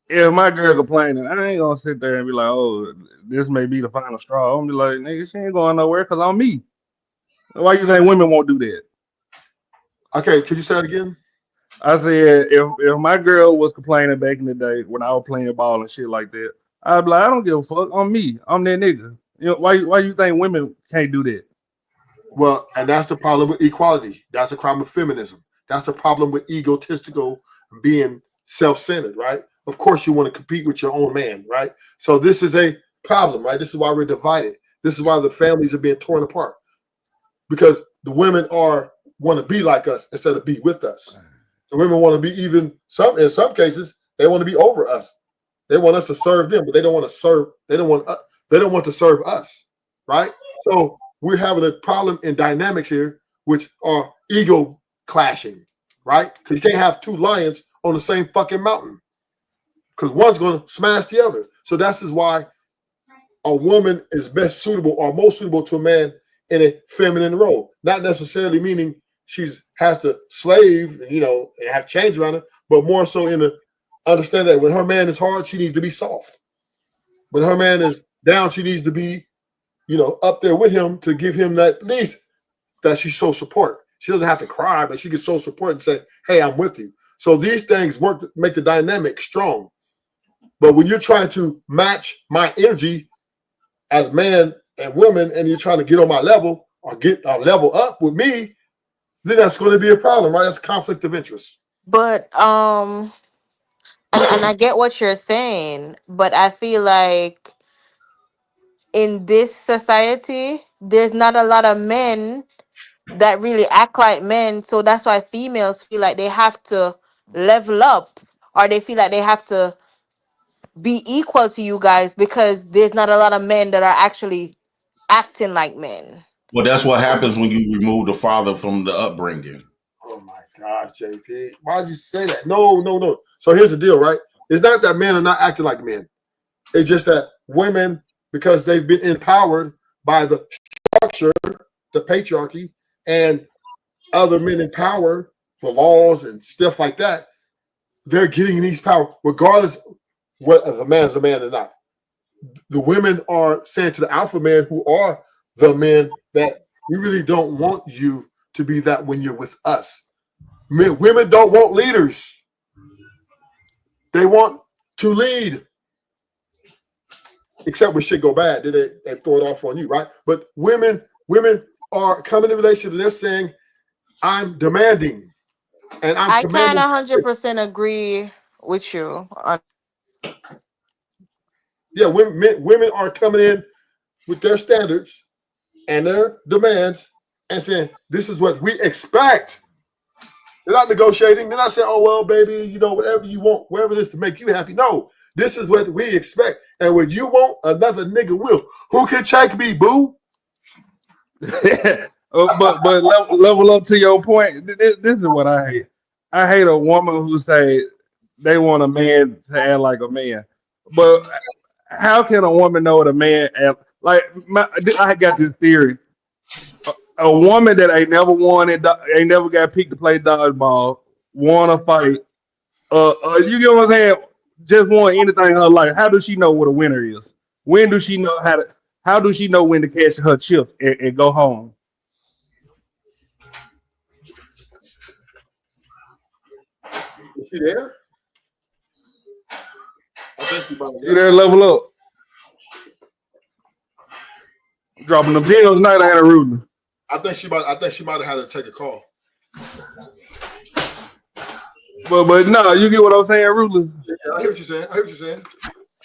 if my girl complaining, I ain't gonna sit there and be like, oh, this may be the final straw. I'm be like, nigga, she ain't going nowhere because I'm me. Why you think women won't do that? Okay, could you say it again? I said if my girl was complaining back in the day when I was playing ball and shit like that, I'd be like, I don't give a fuck. I'm me. I'm that nigga. You know, why you think women can't do that? Well, and that's the problem with equality. That's the problem with feminism. That's the problem with egotistical being self-centered, right? Of course, you want to compete with your own man, right? So this is a problem, right? This is why we're divided. This is why the families are being torn apart because the women want to be like us instead of be with us. The women want to be in some cases they want to be over us. They want us to serve them, but they don't want to serve. They don't want to serve us, right? So we're having a problem in dynamics here, which are ego clashing, right? Because you can't have two lions on the same fucking mountain, because one's going to smash the other. So that's is why a woman is best suitable or most suitable to a man in a feminine role, not necessarily meaning has to slave, and have chains around her, but more so in the understand that when her man is hard, she needs to be soft. When her man is down, she needs to be, up there with him to give him that at least that she shows support. She doesn't have to cry, but she can show support and say, "Hey, I'm with you." So these things work to make the dynamic strong. But when you're trying to match my energy as man and woman, and you're trying to get on my level or get a level up with me, then that's going to be a problem, right? That's conflict of interest. But and I get what you're saying, but I feel like in this society, there's not a lot of men that really act like men. So that's why females feel like they have to level up or they feel like they have to be equal to you guys because there's not a lot of men that are actually acting like men. Well, that's what happens when you remove the father from the upbringing. Oh my gosh, JP. Why'd you say that? No, no, no. So here's the deal, right? It's not that men are not acting like men. It's just that women, because they've been empowered by the structure, the patriarchy, and other men in power, the laws and stuff like that, they're getting these power, regardless whether the man is a man or not. The women are saying to the alpha man, who are the men, that we really don't want you to be that when you're with us. Women don't want leaders. They want to lead. except when shit go bad, then they throw it off on you, right? But women are coming in a relationship and they're saying, I'm demanding, and I'm I kind commanding. of 100% agree with you on. Yeah, women are coming in with their standards and their demands and saying, this is what we expect. They're not negotiating. They're not saying, oh, well, baby, you know, whatever you want, whatever it is to make you happy. No, this is what we expect. And what you want, another nigga will. Who can check me, boo? But level up to your point. This is what I hate. I hate a woman who say they want a man to act like a man. But how can a woman know what a man act like? I got this theory. A woman that ain't never won it, ain't never got picked to play dodgeball, won a fight. You get what I'm saying? Just won anything in her life. How does she know what a winner is? When does she know how to? How does she know when to cash her chip and go home? Is she there? I think she might You there, level up. Dropping the deal tonight, I had a ruler. I think she might have had to take a call. But no, you get what I'm saying, rulers. Yeah, I hear what you're saying.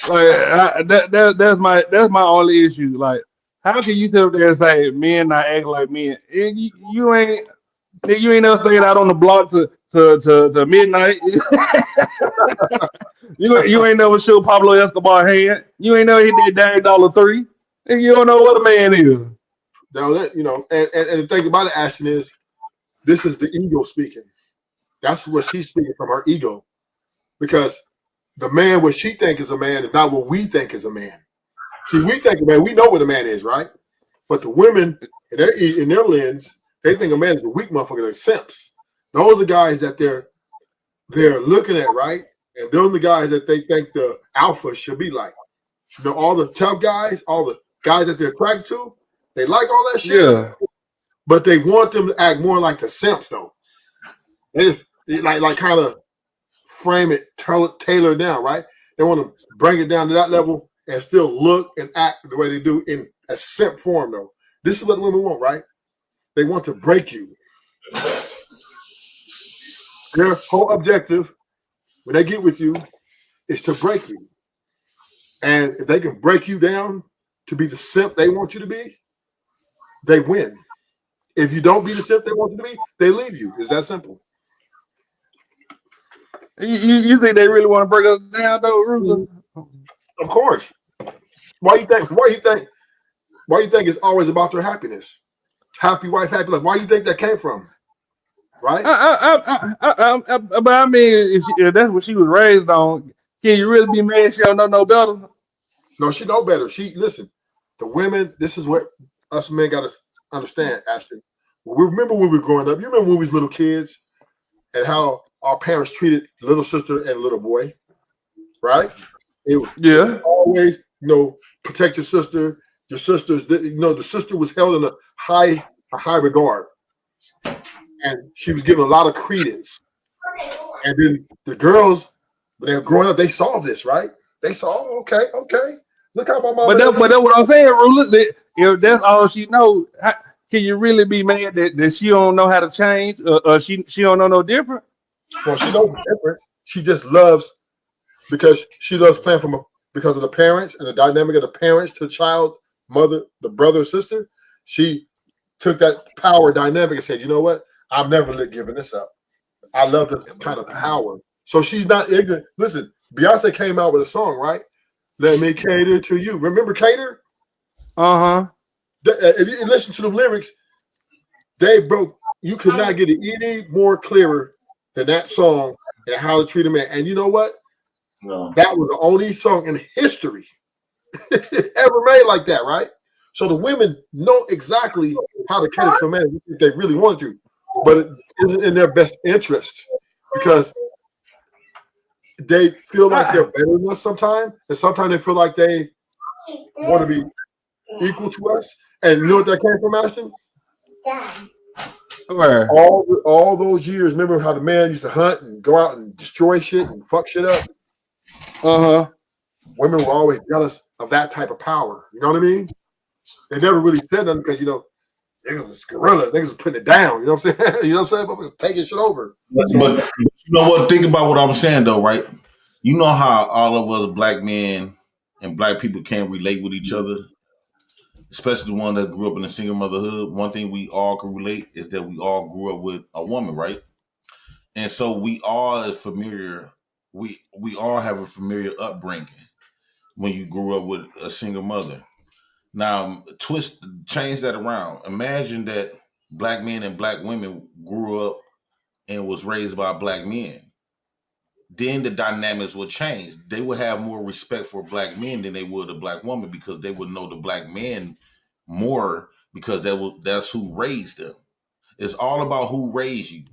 Like that's my only issue. Like, how can you sit up there and say men not act like men? You ain't nigga, you ain't never stayed out on the block to midnight. you ain't never shoot Pablo Escobar hand. You ain't never hit that dang $3. Nigga, you don't know what a man is. Now that and the thing about it, Ashton, is this is the ego speaking. That's what she's speaking from, her ego, because the man, what she think is a man, is not what we think is a man. See, we think a man, we know what a man is, right? But the women in their lens, they think a man is a weak motherfucker. They're simps. Those are guys that they're looking at, right? And those are the guys that they think the alpha should be like. You know, all the tough guys, all the guys that they're attracted to, they like all that shit. Yeah. But they want them to act more like the simps, though. They just like kind of frame it, tailor down, right? They want to bring it down to that level and still look and act the way they do in a simp form, though. This is what women want, right? They want to break you. Their whole objective when they get with you is to break you. And if they can break you down to be the simp they want you to be, they win. If you don't be the simp they want you to be, they leave you. It's that simple. You think they really want to break us down, though, rulers? Of course. Why you think it's always about your happiness? Happy wife, happy life. Why you think that came from? Right? But I mean, if that's what she was raised on, can you really be mad she don't know no better? No, she know better. Listen, the women, this is what us men got to understand, Ashton. Remember when we were growing up? You remember when we was little kids and how our parents treated little sister and little boy, right? It was always, protect your sister. Your sister's, the sister was held in a high regard, and she was given a lot of credence. And then the girls, when they were growing up, they saw this, right? They saw, okay, look how my mama. But that's what I'm saying, rulers. If that's all she knows, can you really be mad that she don't know how to change, or she don't know no different? Well, she knows different. She just loves because she loves playing because of the parents and the dynamic of the parents to the child, mother, the brother, sister. She took that power dynamic and said, you know what? I'm never giving this up. I love this kind of power. So she's not ignorant. Listen, Beyonce came out with a song, right? Let me cater to you. Remember cater? Uh-huh. If you listen to the lyrics, you could not get it any more clearer than that song and how to treat a man. And you know what? No. That was the only song in history ever made like that, right? So the women know exactly how to cater to a man if they really wanted to, but it isn't in their best interest because they feel like they're better than us sometimes, and sometimes they feel like they want to be equal to us. And you know what that came from, Ashton? Where? All those years, remember how the man used to hunt and go out and destroy shit and fuck shit up? Uh-huh. women were always jealous of that type of power. You know what I mean? They never really said nothing because niggas was gorillas. Niggas was putting it down. You know what I'm saying? You know what I'm saying? But we was taking shit over. But you know what? Think about what I'm saying though, right? You know how all of us black men and black people can't relate with each other, especially the one that grew up in a single motherhood. One thing we all can relate is that we all grew up with a woman, right? And so we all is familiar. We all have a familiar upbringing when you grew up with a single mother. Now, change that around. Imagine that black men and black women grew up and was raised by black men. Then the dynamics will change. They would have more respect for black men than they would a black woman because they would know the black man more because that's who raised them. It's all about who raised you,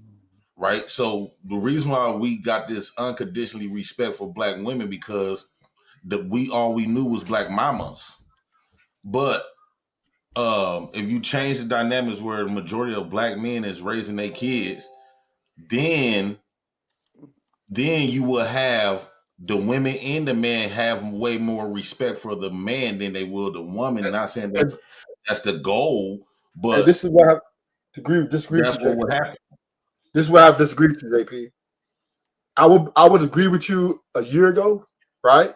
right? So the reason why we got this unconditionally respect for black women because all we knew was black mamas. But if you change the dynamics where the majority of black men is raising their kids, then you will have the women and the men have way more respect for the man than they will the woman. Not saying that's the goal, but this is what I disagree with that's you, what JP. would happen. This is where I've disagreed with you, JP. I would agree with you a year ago, right?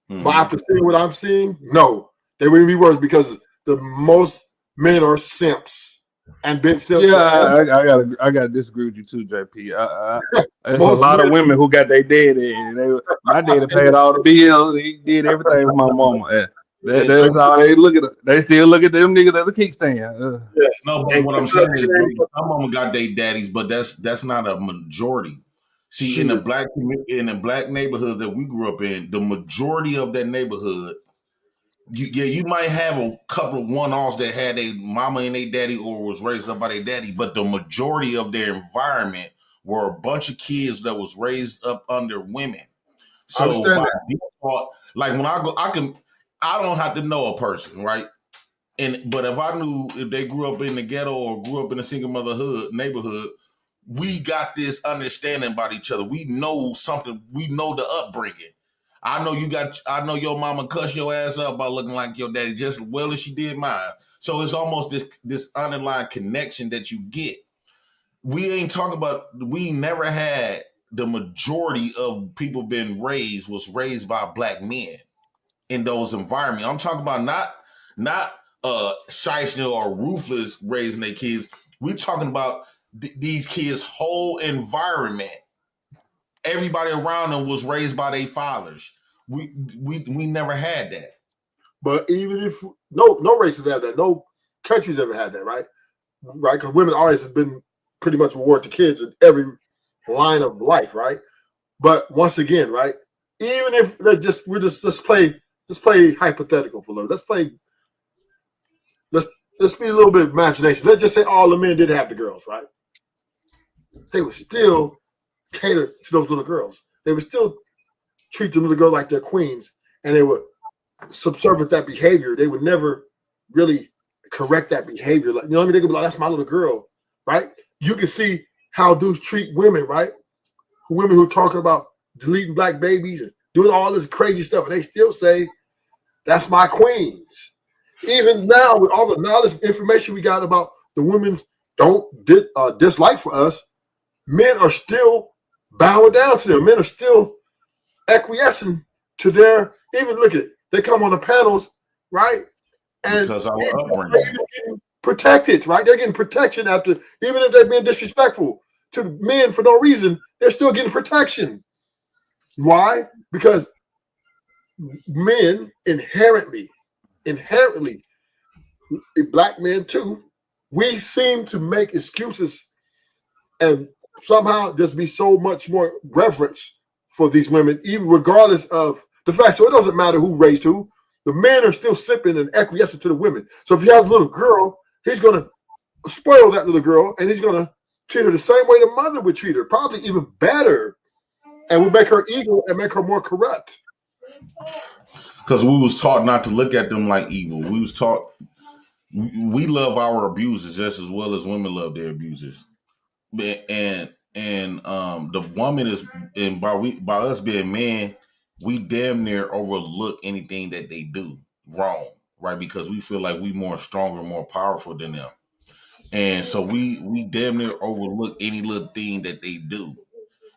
But after seeing what I'm seeing, no, they wouldn't be worse because the most men are simps and been simps. Yeah, I gotta disagree with you too, JP. There's a Most lot of men, women who got their daddy, and my daddy paid all the bills. He did everything with my mama. That's how they look at it. They still look at them niggas as a kickstand. No, but what I'm saying is some of them got their daddies, but that's not a majority. See, in the black neighborhoods that we grew up in, the majority of that neighborhood, you might have a couple of one-offs that had a mama and a daddy or was raised up by their daddy, but the majority of their environment were a bunch of kids that was raised up under women. So by default, like when I go, I don't have to know a person, right? But if I knew if they grew up in the ghetto or grew up in a single motherhood neighborhood, we got this understanding about each other. We know something. We know the upbringing. I know your mama cuss your ass up by looking like your daddy just as well as she did mine. So it's almost this underlying connection that you get. We ain't talking about. We never had the majority of people being was raised by black men in those environments. I'm talking about not shiesty or ruthless raising their kids. We're talking about these kids' whole environment. Everybody around them was raised by their fathers. We never had that. But even if no races have that, no countries ever had that, right? Right? Because women always have been pretty much reward to kids in every line of life, right? But once again, right? Even if let's play hypothetical for a little. Let's be a little bit of imagination. Let's just say all the men did have the girls, right? They would still cater to those little girls. They would still treat the little girl like they're queens, and they would subservient that behavior. They would never really correct that behavior. Like, you know what I mean? They could be like, that's my little girl, right? You can see how dudes treat women, right? Women who are talking about deleting black babies and doing all this crazy stuff, and they still say, that's my queens. Even now, with all the knowledge and information we got about the women's dislike for us, men are still bowing down to them. Men are still acquiescing to their, even look at it, they come on the panels, right? And because our they're upbringing. getting protected, right? They're getting protection after, even if they're being disrespectful to men for no reason, they're still getting protection. Why? Because men inherently, black men too, we seem to make excuses and somehow just be so much more reverence for these women, even regardless of the fact. So it doesn't matter who raised who. The men are still sipping and acquiescing to the women. So if he has a little girl, he's going to spoil that little girl, and he's going to treat her the same way the mother would treat her, probably even better, and will make her evil and make her more corrupt. Because we was taught not to look at them like evil. We was taught we love our abusers just as well as women love their abusers. And the woman is, and by us being men, we damn near overlook anything that they do wrong, right? Because we feel like we more stronger, more powerful than them. And so we damn near overlook any little thing that they do.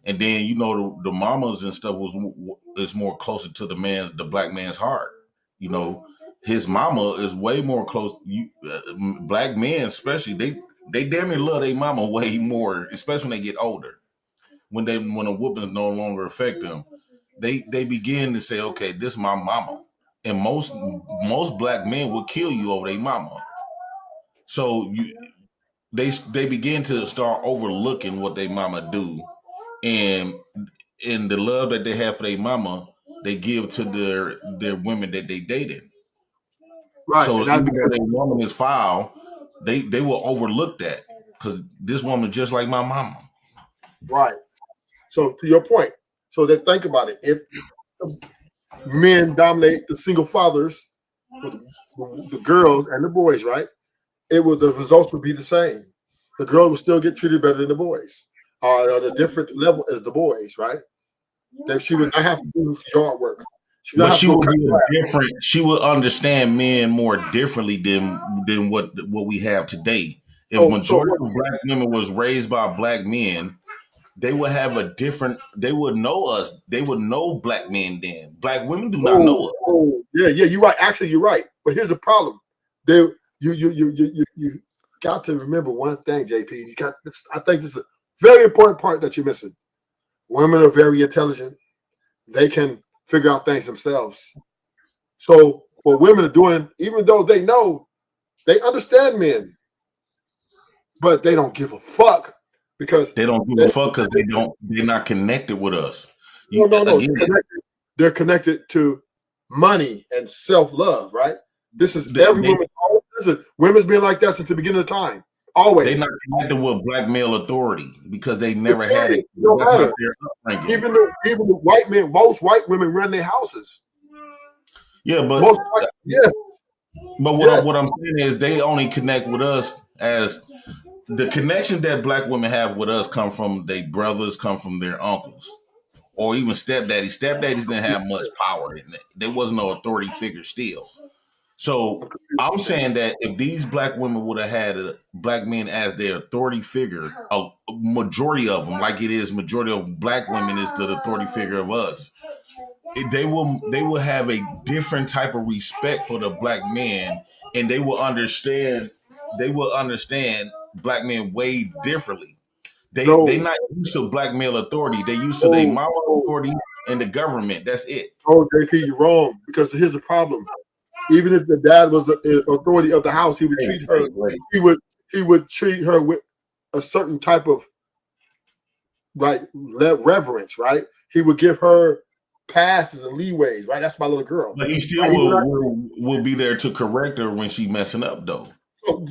And then the mamas and stuff is more closer to the black man's heart. You know, his mama is way more close. Black men especially, they damn near love their mama way more, especially when they get older. When a whoopings no longer affect them, they begin to say, okay, this is my mama. And most black men will kill you over their mama. So they begin to start overlooking what they mama do, and in the love that they have for their mama, they give to their women that they dated. Right, So and that's even though because their woman is foul, they will overlook that because this woman just like my mama. right. So to your point, so then think about it. If men dominate the single fathers for the girls and the boys, right? The results would be the same. The girl would still get treated better than the boys, or at a different level as the boys, right? That she would not have to do yard work. She would But not have to she go would cut be grass. different. She would understand men more differently than what we have today. If So majority what? of black women was raised by black men, they would have a different. They would know us. They would know black men then. Black women do not know us. Yeah, you're right. Actually, you're right. But here's the problem. You got to remember one thing, JP. You got this, I think this is a very important part that you're missing. Women are very intelligent. They can figure out things themselves. So what women are doing, even though they know, they understand men, but they don't give a fuck because They don't give a fuck because they're not connected with us. no. Again, They're connected to money and self-love, right? This is they, every they, woman. Listen, women's been like that since the beginning of time. Always. they're not connected with black male authority because they never had it. It don't That's not matter. their upbringing. Even the white men, most white women run their houses. Yeah, but Most white, yes, what I'm saying is they only connect with us as the connection that black women have with us come from their brothers, come from their uncles, or even stepdaddies. Stepdaddies didn't have much power in it. There was no authority figure still. So I'm saying that if these black women would have had black men as their authority figure, a majority of them, like it is majority of black women is the authority figure of us, they will have a different type of respect for the black men, and they will understand black men way differently. They not used to black male authority. They used to their mama authority and the government. That's it. Oh, JP, you're wrong. Because here's the problem. Even if the dad was the authority of the house, he would treat her. He would treat her with a certain type of reverence, right? He would give her passes and leeways, right? That's my little girl. But he still Right? will be there to correct her when she messing up though. So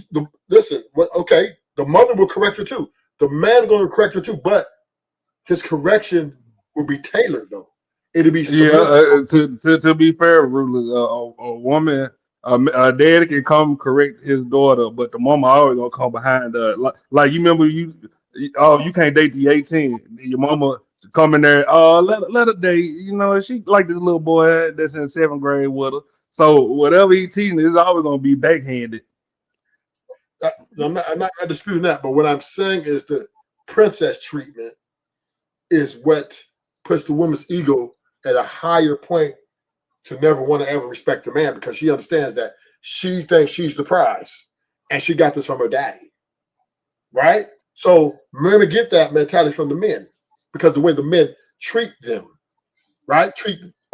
listen, okay, the mother will correct her too. The man going to correct her too, but his correction will be tailored though. It'll be submissive. To be fair, Rulers, a woman, a dad can come correct his daughter, but the mama always gonna come behind her. Like you remember you can't date the 18. Your mama come in there, let her date. You know, she like this little boy that's in 7th grade with her. So whatever he teaching is always gonna be backhanded. I'm not disputing that, but what I'm saying is the princess treatment is what puts the woman's ego at a higher point to never want to ever respect a man because she understands that she thinks she's the prize and she got this from her daddy, right? So women get that mentality from the men because the way the men treat them, right?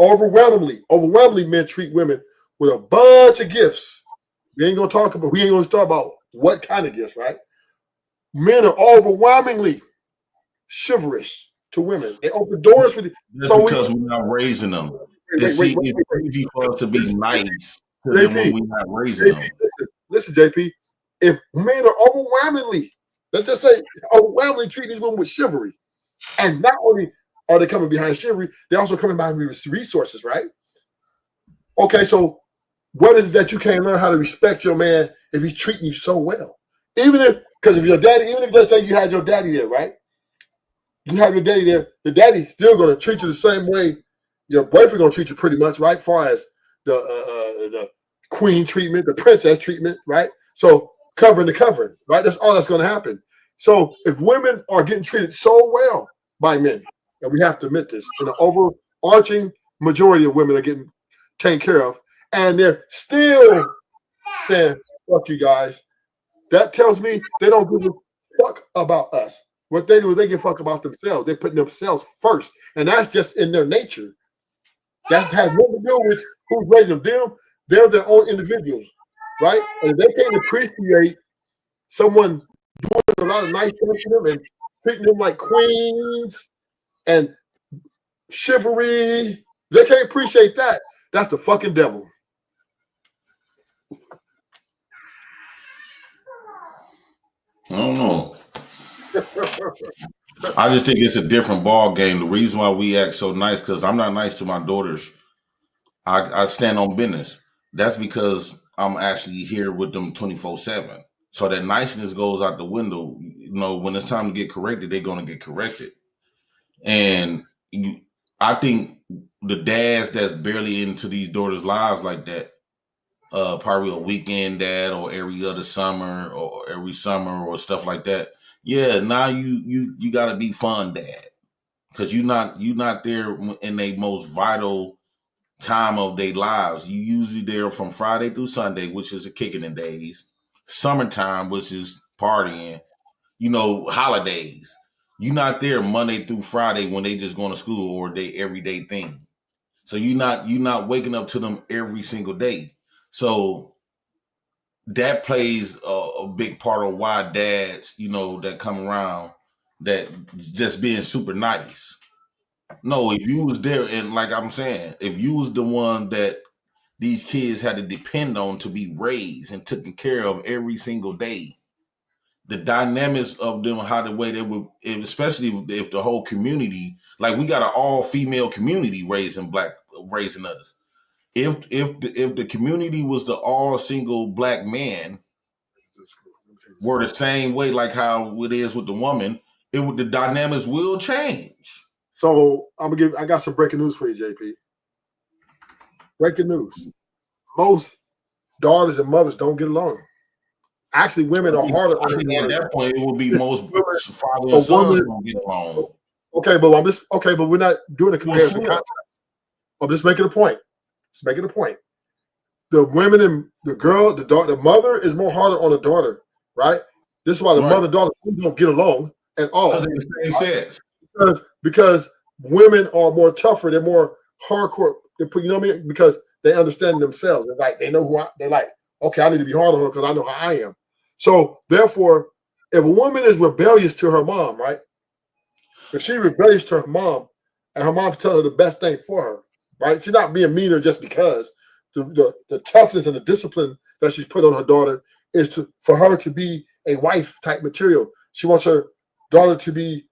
Overwhelmingly men treat women with a bunch of gifts. We ain't gonna talk about what kind of gifts, right? Men are overwhelmingly chivalrous to women. They open doors for the. That's because we're not raising them. It's easy for us to be nice to them when we're not raising them. Listen, JP. If men are overwhelmingly, let's just say, overwhelmingly treat these women with chivalry, and not only are they coming behind chivalry, they're also coming behind resources, right? Okay, so what is it that you can't learn how to respect your man if he's treating you so well? Because if your daddy, even if let's say you had your daddy there, right? You have your daddy there, the daddy's still going to treat you the same way your boyfriend gonna treat you pretty much right, far as the queen treatment, the princess treatment, right? So covering the covering, right? That's all that's gonna happen. So if women are getting treated so well by men, and we have to admit this, and the overarching majority of women are getting taken care of, and they're still saying, fuck you guys. That tells me they don't give a fuck about us. What they do is they give a fuck about themselves. They're putting themselves first. And that's just in their nature. That has nothing to do with who's raising them. They're their own individuals, right? And if they can't appreciate someone doing a lot of nice things to them and treating them like queens and chivalry, they can't appreciate that. That's the fucking devil. I don't know. I just think it's a different ball game. The reason why we act so nice, because I'm not nice to my daughters. I stand on business. That's because I'm actually here with them 24/7. So that niceness goes out the window. You know, when it's time to get corrected, they're gonna get corrected. And I think the dads that's barely into these daughters' lives like that, probably a weekend dad or every other summer or every summer or stuff like that. Yeah, now you gotta be fun dad, because you're not there in a most vital time of their lives. You usually there from Friday through Sunday, which is a kicking in days, summertime, which is partying, holidays. You're not there Monday through Friday when they just going to school or they everyday thing. So you're not waking up to them every single day. So that plays a big part of why dads, that come around, that just being super nice. No, if you was there, and like I'm saying, if you was the one that these kids had to depend on to be raised and taken care of every single day, the dynamics of them, how the way they would, especially if the whole community, like we got an all female community raising us. If the community was the all single black man, were the same way like how it is with the woman, the dynamics will change. So I got some breaking news for you, JP. Breaking news. Most daughters and mothers don't get along. Actually, women are harder on I think at that point it would be most father a and sons woman- don't get along. Okay, but we're not doing a comparison contrast. I'm just making a point. Just making a point. The women and the mother is more harder on the daughter, right? This is why the mother and daughter don't get along at all. Because the same sex. Because women are more tougher, they're more hardcore. You know what I mean? Because they understand themselves. They're like, they know they're like, okay, I need to be hard on her because I know how I am. So therefore, if a woman is rebellious to her mom, right? If she's rebellious to her mom and her mom's telling her the best thing for her, right? She's not being meaner just because the toughness and the discipline that she's put on her daughter is for her to be a wife type material. She wants her daughter to be,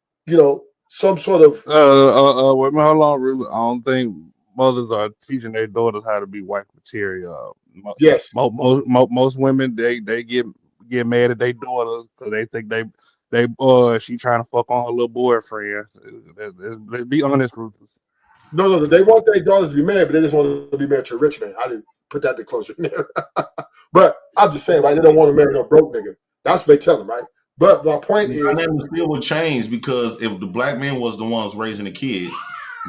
some sort of wait a minute, hold on, really. I don't think mothers are teaching their daughters how to be wife material. Yes. Most women they get mad at their daughters because they think she trying to fuck on her little boyfriend. Let's be honest, Rufus. No, they want their daughters to be married, but they just want to be married to a rich man. I didn't put that closer in there. But I'm just saying, right? They don't want to marry no broke nigga. That's what they tell them, right? But my point is, dynamics still would change, because if the black man was the ones raising the kids,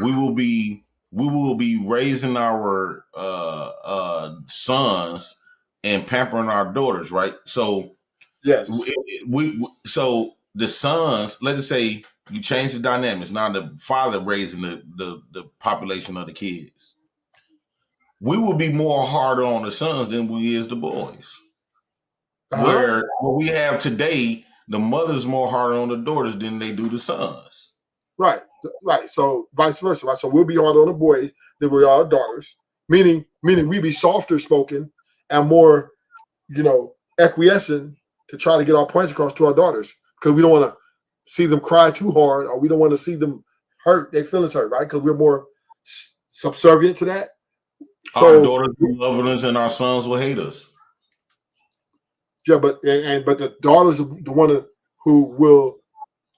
we will be raising our sons and pampering our daughters, right? So yes, so the sons, let's say you change the dynamics. Now the father raising the population of the kids. We will be more harder on the sons than we is the boys. Where what we have today, the mother's more harder on the daughters than they do the sons. Right. So vice versa, right? So we'll be harder on the boys than we are daughters. Meaning we be softer spoken and more, acquiescent to try to get our points across to our daughters, because we don't want to see them cry too hard, or we don't want to see them hurt, their feelings hurt, right? Because we're more subservient to that. So, our daughters will love us and our sons will hate us. Yeah, but the daughters are the one who will,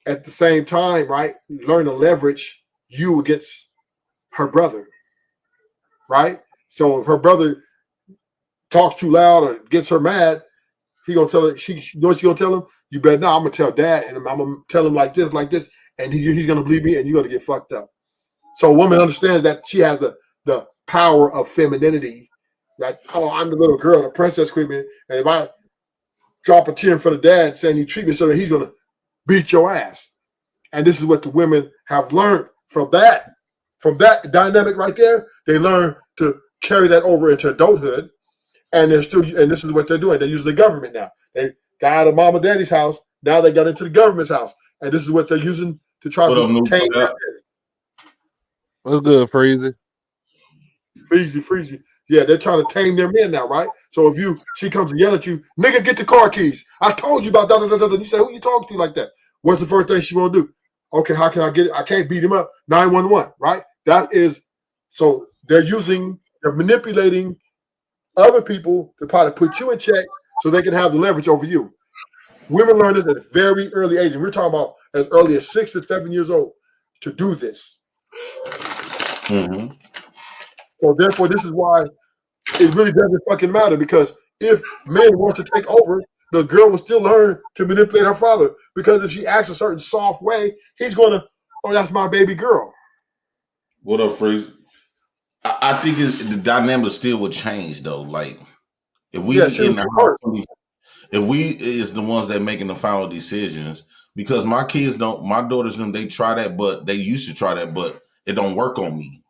at the same time, right, learn to leverage you against her brother. right? So if her brother talks too loud or gets her mad, he gonna tell her. You know what she gonna tell him? You better not. I'm gonna tell dad, and I'm gonna tell him like this, and he's gonna believe me, and you're gonna get fucked up. So a woman understands that she has the power of femininity. That I'm the little girl, the princess queen, and if I drop a tear in front of dad saying you treat me so that he's gonna beat your ass. And this is what the women have learned from that dynamic right there. They learn to carry that over into adulthood, and this is what they're doing. They're using the government now. They got out of mom and daddy's house. Now they got into the government's house, and this is what they're using to try What to up, Noob? tame What up? What's good, Freezy? Freezy. Yeah, they're trying to tame their men now, right? So if she comes and yell at you, nigga, get the car keys. I told you about da da da da. You say, who you talking to like that? What's the first thing she want to do? Okay, how can I get it? I can't beat him up. 911, right? So they're manipulating other people to try to put you in check so they can have the leverage over you. Women learn this at a very early age, and we're talking about as early as 6 to 7 years old to do this. Mm-hmm. So therefore, this is why it really doesn't fucking matter, because if men want to take over, the girl will still learn to manipulate her father, because if she acts a certain soft way, he's gonna, oh, that's my baby girl. What up, Freeze? I think the dynamic still would change though. Like if we in the house, if we is the ones that making the final decisions, because my daughters they try that, but they used to try that, but it don't work on me.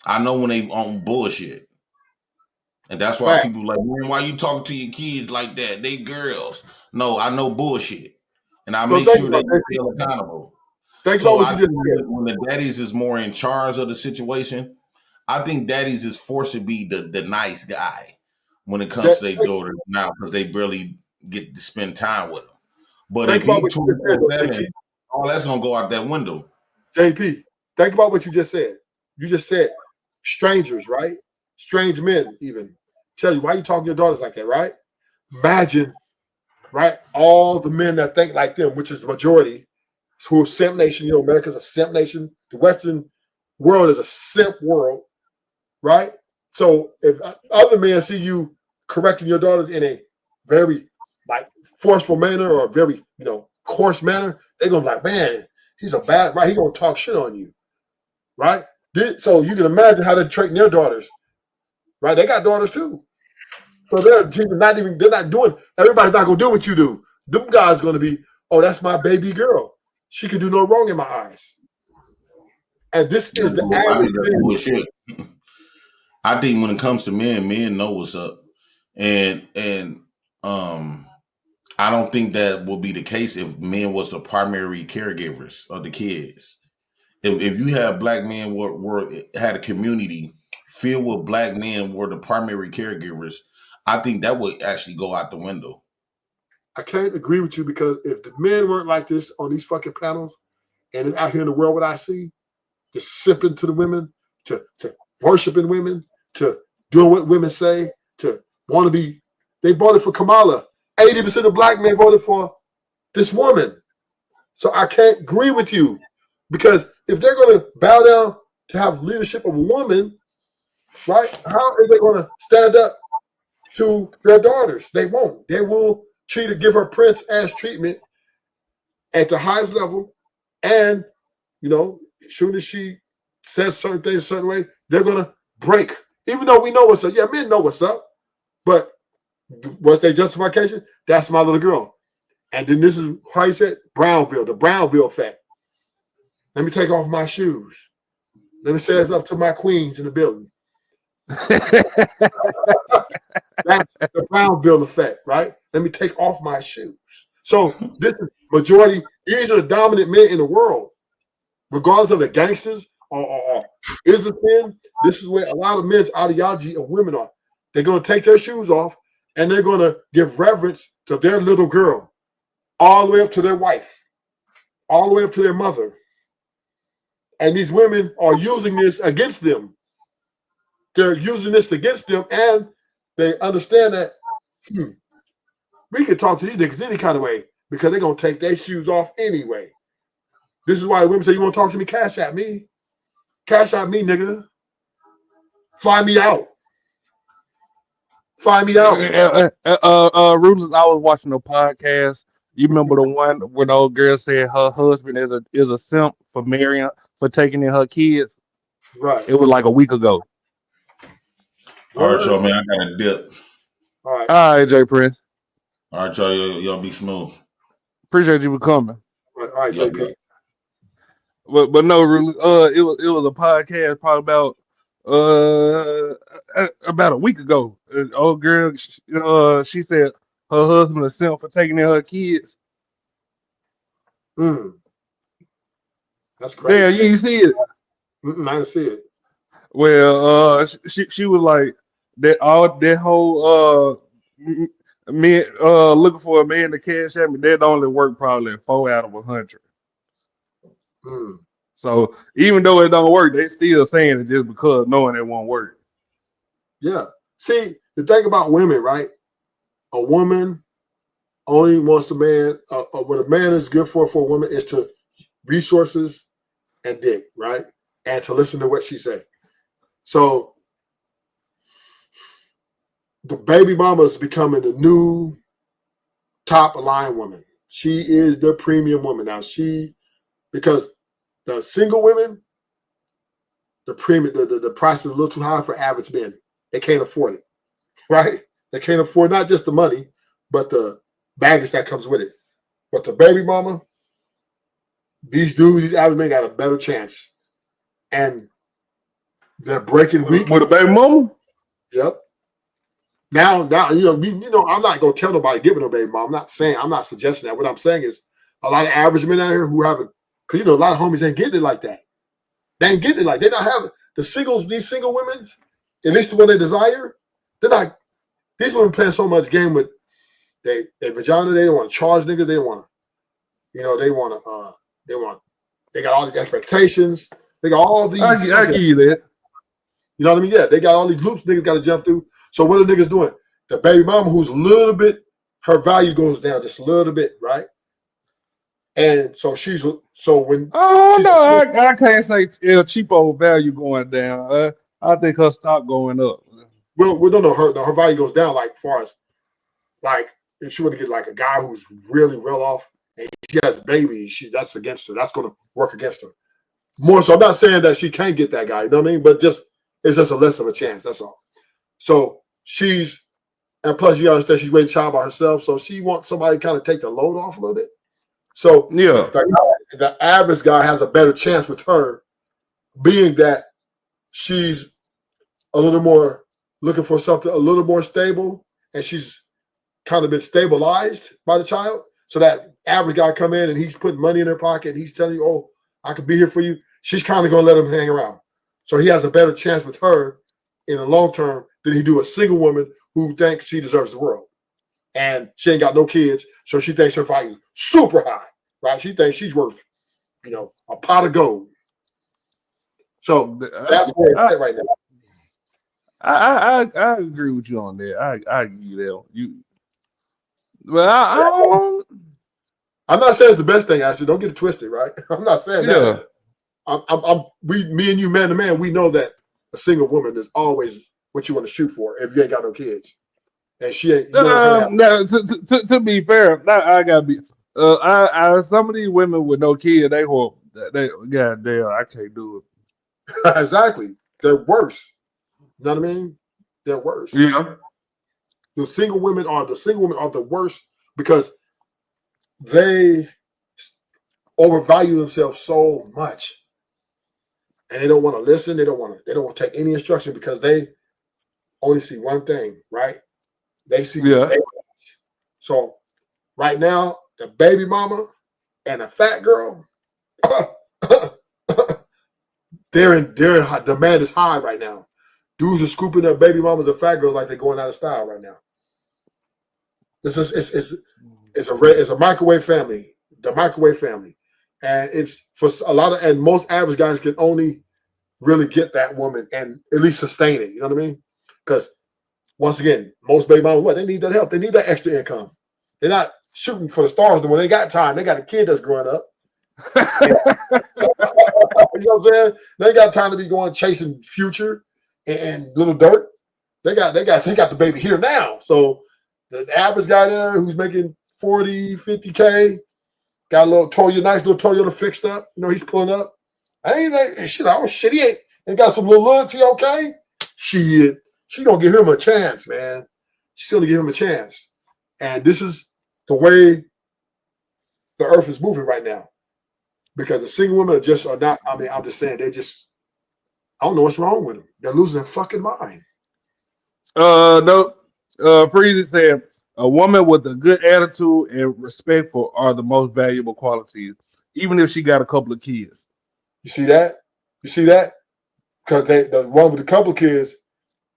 I know when they on bullshit. And that's why people like, man, why you talking to your kids like that? They girls. No, I know bullshit. And I make sure they feel accountable. So I think when the daddies is more in charge of the situation, I think daddies is forced to be the nice guy when it comes to their daughters now, because they really get to spend time with them. But if he 24/7, all that's gonna go out that window. JP, think about what you just said. You just said strangers, right? Strange men even tell you, why you talking to your daughters like that, right? Imagine, right? All the men that think like them, which is the majority, who are simp nation. You know, America's a simp nation. The Western world is a simp world, right? So if other men see you correcting your daughters in a very forceful manner or a very coarse manner, they're gonna be like, man, he's a bad, right? He's gonna talk shit on you, right? So you can imagine how they're treating their daughters, right? They got daughters too. So they're not doing, everybody's not gonna do what you do. Them guys gonna be, oh, that's my baby girl. She can do no wrong in my eyes. And this is the bullshit. I think when it comes to men know what's up. And I don't think that will be the case if men was the primary caregivers of the kids. If you have black men had a community filled with black men were the primary caregivers, I think that would actually go out the window. I can't agree with you, because if the men weren't like this on these fucking panels, and it's out here in the world what I see, just sipping to the women, to worshiping women, to doing what women say, to want to be, they voted for Kamala. 80% of black men voted for this woman. So I can't agree with you, because if they're going to bow down to have leadership of a woman, right, how are they going to stand up to their daughters? They won't. They will give her prince ass treatment at the highest level, and as soon as she says certain things a certain way, they're gonna break. Even though we know what's up. Yeah, men know what's up, but what's their justification? That's my little girl. And then this is how you said Brownville, the Brownville effect. Let me take off my shoes. Let me say it's up to my queens in the building. That's the Brownville effect, right? Let me take off my shoes. So this is majority. These are the dominant men in the world, regardless of the gangsters or businessmen. This is where a lot of men's ideology of women are. They're going to take their shoes off and they're going to give reverence to their little girl, all the way up to their wife, all the way up to their mother. And these women are using this against them. They're using this against them, and they understand that we can talk to these niggas any kind of way, because they're going to take their shoes off anyway. This is why women say, you want to talk to me? Cash at me. Cash at me, nigga. Fly me out. Fly me out. Ruthless, I was watching a podcast. You remember the one when the old girl said her husband is a simp for marrying for taking in her kids? Right. It was like a week ago. All right, y'all, man. I got a dip. All right. All right, Jay Prince. All right, y'all be smooth. Appreciate you for coming. All right, JP. But no, really, it was a podcast probably about a week ago. Old girl, she said her husband is simp for taking in her kids. That's crazy. Yeah, you ain't see it. I didn't see it. Well, she was like that whole men looking for a man to cash at me. That only worked probably 4 out of 100. So even though it don't work, they still saying it just because knowing it won't work. Yeah. See, the thing about women, right? A woman only wants the man. What a man is good for a woman is to resources and dick, right? And to listen to what she say. So the baby mama is becoming the new top line woman. She is the premium woman now. Because the single women, the premium, the price is a little too high for average men. They can't afford it, right? They can't afford not just the money, but the baggage that comes with it. But the baby mama, these dudes, these average men got a better chance. And they're breaking weak. With a baby mama? Yep. Now, I'm not gonna tell nobody give it a baby mama. I'm not suggesting that. What I'm saying is a lot of average men out here who haven't, because a lot of homies ain't getting it like that. They ain't getting it like they're not having the singles, these single women, at least the one they desire, they're not. These women playing so much game with their vagina. They don't want to charge niggas. They want to, they got all these expectations. They got all these. I give you that. You know what I mean? Yeah, they got all these loops niggas got to jump through. So what are niggas doing? The baby mama who's a little bit, her value goes down just a little bit, right? And so when I can't say cheapo value going down. I think her stock going up. Well, no, her value goes down like far as like if she were to get like a guy who's really well off and she has babies, that's against her. That's going to work against her more. So I'm not saying that she can't get that guy. You know what I mean? But it's just a less of a chance. That's all. So and plus you understand she's raising a child by herself, so she wants somebody to kind of take the load off a little bit. So yeah, the average guy has a better chance with her, being that she's a little more looking for something a little more stable, and she's kind of been stabilized by the child. So that average guy come in and he's putting money in her pocket and he's telling you, "Oh, I could be here for you." She's kind of going to let him hang around. So he has a better chance with her in the long term than he do a single woman who thinks she deserves the world. And she ain't got no kids, so she thinks her value is super high, right? She thinks she's worth, a pot of gold. So that's where it's at right now. I agree with you on that. I give you that. Well, I'm not saying it's the best thing, actually. Don't get it twisted, right? I'm not saying that. Me and you, man to man, we know that a single woman is always what you want to shoot for if you ain't got no kids. And she ain't. To be fair, I gotta be. Some of these women with no kid, they goddamn, I can't do it. Exactly, they're worse. You know what I mean? They're worse. Yeah. The single women are the worst because they overvalue themselves so much, and they don't want to listen. They don't want to take any instruction because they only see one thing, right? They see what they watch. So right now, the baby mama and a fat girl, their demand is high right now. Dudes are scooping up baby mamas and fat girls like they're going out of style right now. It's a microwave family, the microwave family, and it's for a lot of, and most average guys can only really get that woman and at least sustain it. You know what I mean? Because once again, most baby mamas, they need that help. They need that extra income. They're not shooting for the stars when they got time. They got a kid that's growing up. You know what I'm saying? They ain't got time to be going chasing Future and Little Dirt, they got the baby here now. So the average guy there who's making 40, 50K, got a nice little Toyota fixed up. He's pulling up. And she's like, oh shit, he ain't got some little loyalty, okay? She gonna give him a chance, man. She's gonna give him a chance. And this is the way the earth is moving right now. Because the single women are not, I'm just saying, I don't know what's wrong with them. They're losing their fucking mind. No. Freezy said, a woman with a good attitude and respectful are the most valuable qualities, even if she got a couple of kids. You see that? Because the one with a couple of kids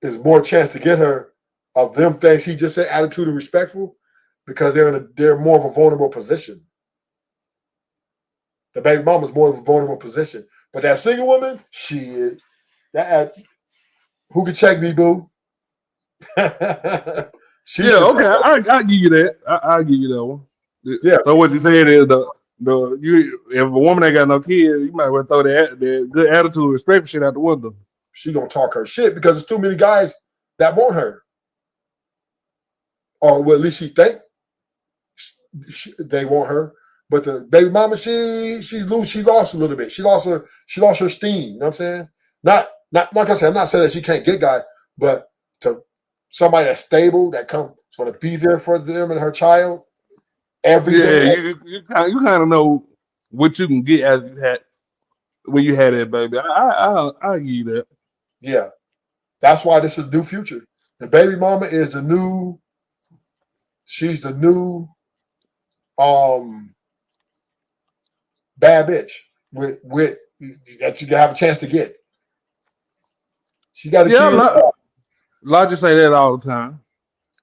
is more chance to get her of them things he just said, attitude and respectful, because they're more of a vulnerable position. The baby mama's more of a vulnerable position. But that single woman, who can check me, boo? Okay, I'll give you that. I'll give you that one. Yeah. So what you saying is if a woman ain't got no kids, you might well throw that good attitude, respect shit out the window. She gonna talk her shit because there's too many guys that want her, or well, at least she think they want her. But the baby mama, she lost a little bit. She lost her steam. You know what I'm saying? Not like I said, I'm not saying that she can't get guys, but to somebody that's stable, that's going to be there for them and her child every day. You kind of know what you can get as when you had that baby. I'll give you that. Yeah, that's why this is new future. The baby mama is the new. She's the new, bad bitch with that you can have a chance to get. She got a kid. Logic say that all the time.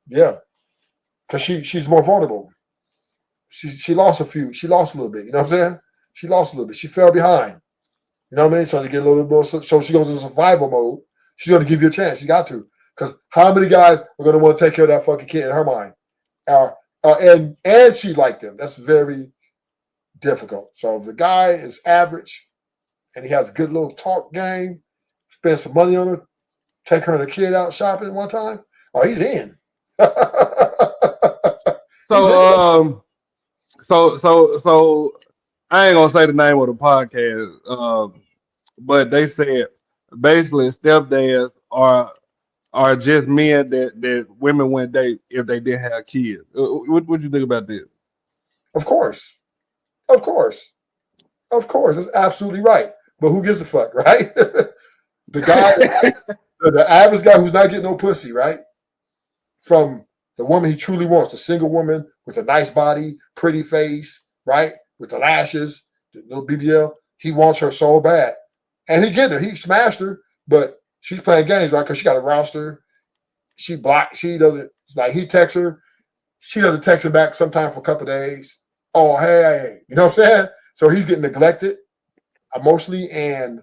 Yeah, because she's more vulnerable. She lost a little bit. You know what I'm saying? She lost a little bit. She fell behind. You know what I mean? So to get a little more, so she goes into survival mode. She's going to give you a chance. She got to, because how many guys are going to want to take care of that fucking kid in her mind? And she liked them. That's very difficult. So if the guy is average and he has a good little talk game, spend some money on her, take her and the kid out shopping one time, oh, he's in. So I ain't gonna say the name of the podcast, but they said basically stepdads are just men that women wouldn't date if they didn't have kids. What do you think about this? Of course. That's absolutely right. But who gives a fuck, right? The guy, the average guy who's not getting no pussy, right? From the woman he truly wants, the single woman with a nice body, pretty face, right? With the lashes, the little BBL. He wants her so bad. And he get her. He smashed her, but she's playing games, right? Because she got a roster. She doesn't, like, he texts her. She doesn't text him back sometimes for a couple of days. Oh, hey. You know what I'm saying? So he's getting neglected emotionally and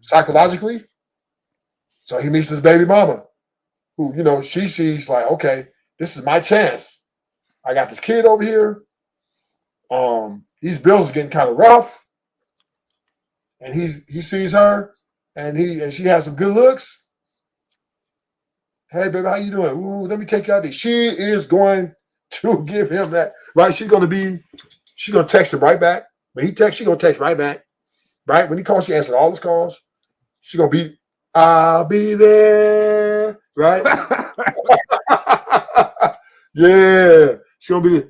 psychologically. So he meets this baby mama who, she sees like, okay, this is my chance. I got this kid over here. These bills are getting kind of rough. And he sees her and she has some good looks. Hey, baby, how you doing? Ooh, let me take you out there. She is going to give him that, right? She's going to text him right back. When he texts, she's going to text right back, right? When he calls, she answers all his calls. She's going to be, I'll be there, right? Yeah. She's going to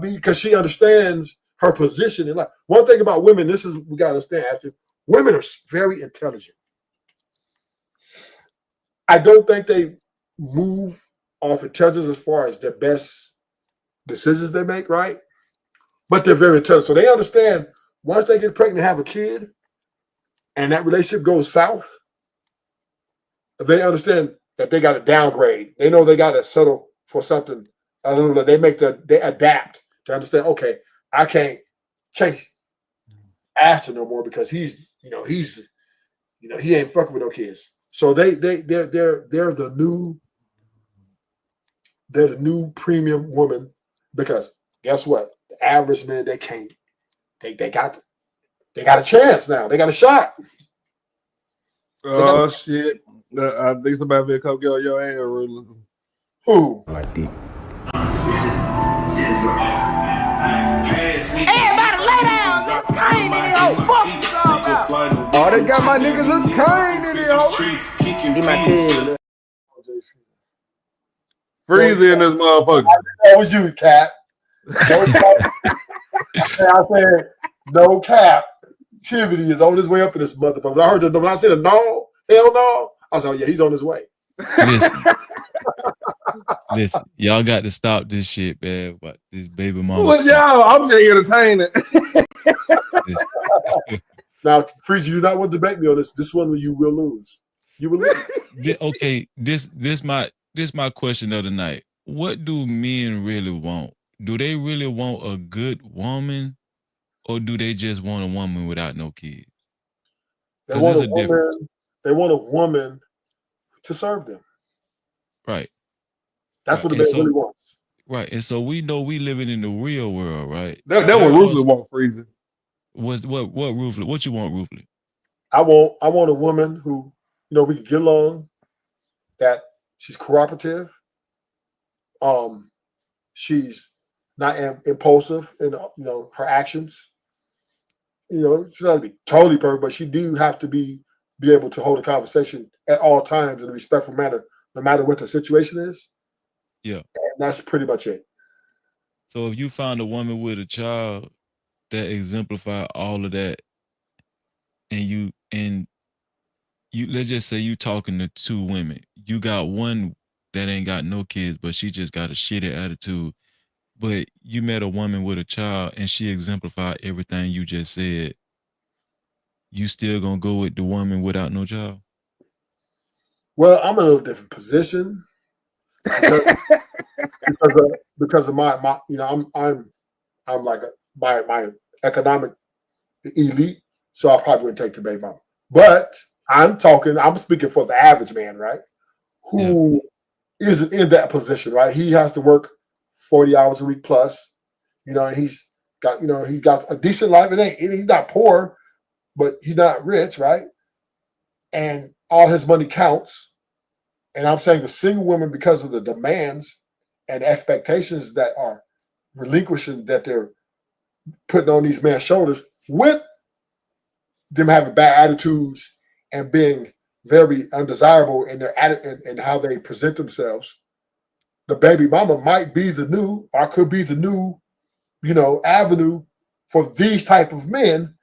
be, because she understands her position in life. One thing about women, we got to understand, Ashton, women are very intelligent. I don't think they move off intelligence as far as their best decisions they make, right? But they're very intelligent. So they understand once they get pregnant and have a kid and that relationship goes south, they understand that they got to downgrade. They know they got to settle for something a little bit. They adapt to understand, okay, I can't chase Ashton no more because he ain't fucking with no kids. So they're the new premium woman, because guess what? The average man, they can't. They got a chance now. They got a shot. They got Oh shit! I think somebody better come get on your ass, rulers. who? My dick. Everybody lay down. Look, I ain't in here. Fuck you all about. Oh, they got my niggas Lil Kane in here, ho. Get my cousin. Freezy in this motherfucker. That was you, Cap. No cap. I said no cap. Activity is on his way up in this motherfucker. When I heard the when I said no, hell no. I was like, yeah, he's on his way. Listen, y'all got to stop this shit, man. But this baby mama. Who was y'all? I'm just entertaining. Now, Freezy, you do not want to debate me on this. This one you will lose. You will lose. Okay, this my question of the night. What do men really want? Do they really want a good woman, or do they just want a woman without no kids? They want a woman. They want a woman to serve them. Right. That's what the man really wants. Right. And so we know we living in the real world, right? That what Ruthless want, Freezy. What Ruthless? What you want, Ruthless? I want a woman who, we can get along, that she's cooperative. She's not impulsive in her actions. She doesn't be totally perfect, but she do have to be able to hold a conversation at all times in a respectful manner, no matter what the situation is. Yeah. And that's pretty much it. So if you find a woman with a child that exemplify all of that, and you let's just say you talking to two women, you got one that ain't got no kids, but she just got a shitty attitude. But you met a woman with a child and she exemplified everything you just said. You still gonna go with the woman without no child? Well, I'm in a little different position because of my I'm like my economic elite, so I probably wouldn't take the baby mama. But I'm speaking for the average man, right? Who isn't in that position, right? He has to work 40 hours a week plus, and he's got, he got a decent life. He's not poor, but he's not rich, right? And all his money counts. And I'm saying the single women, because of the demands and expectations that are relinquishing, that they're putting on these men's shoulders, with them having bad attitudes and being very undesirable in their attitude and how they present themselves, the baby mama might be the new, or could be the new, avenue for these type of men,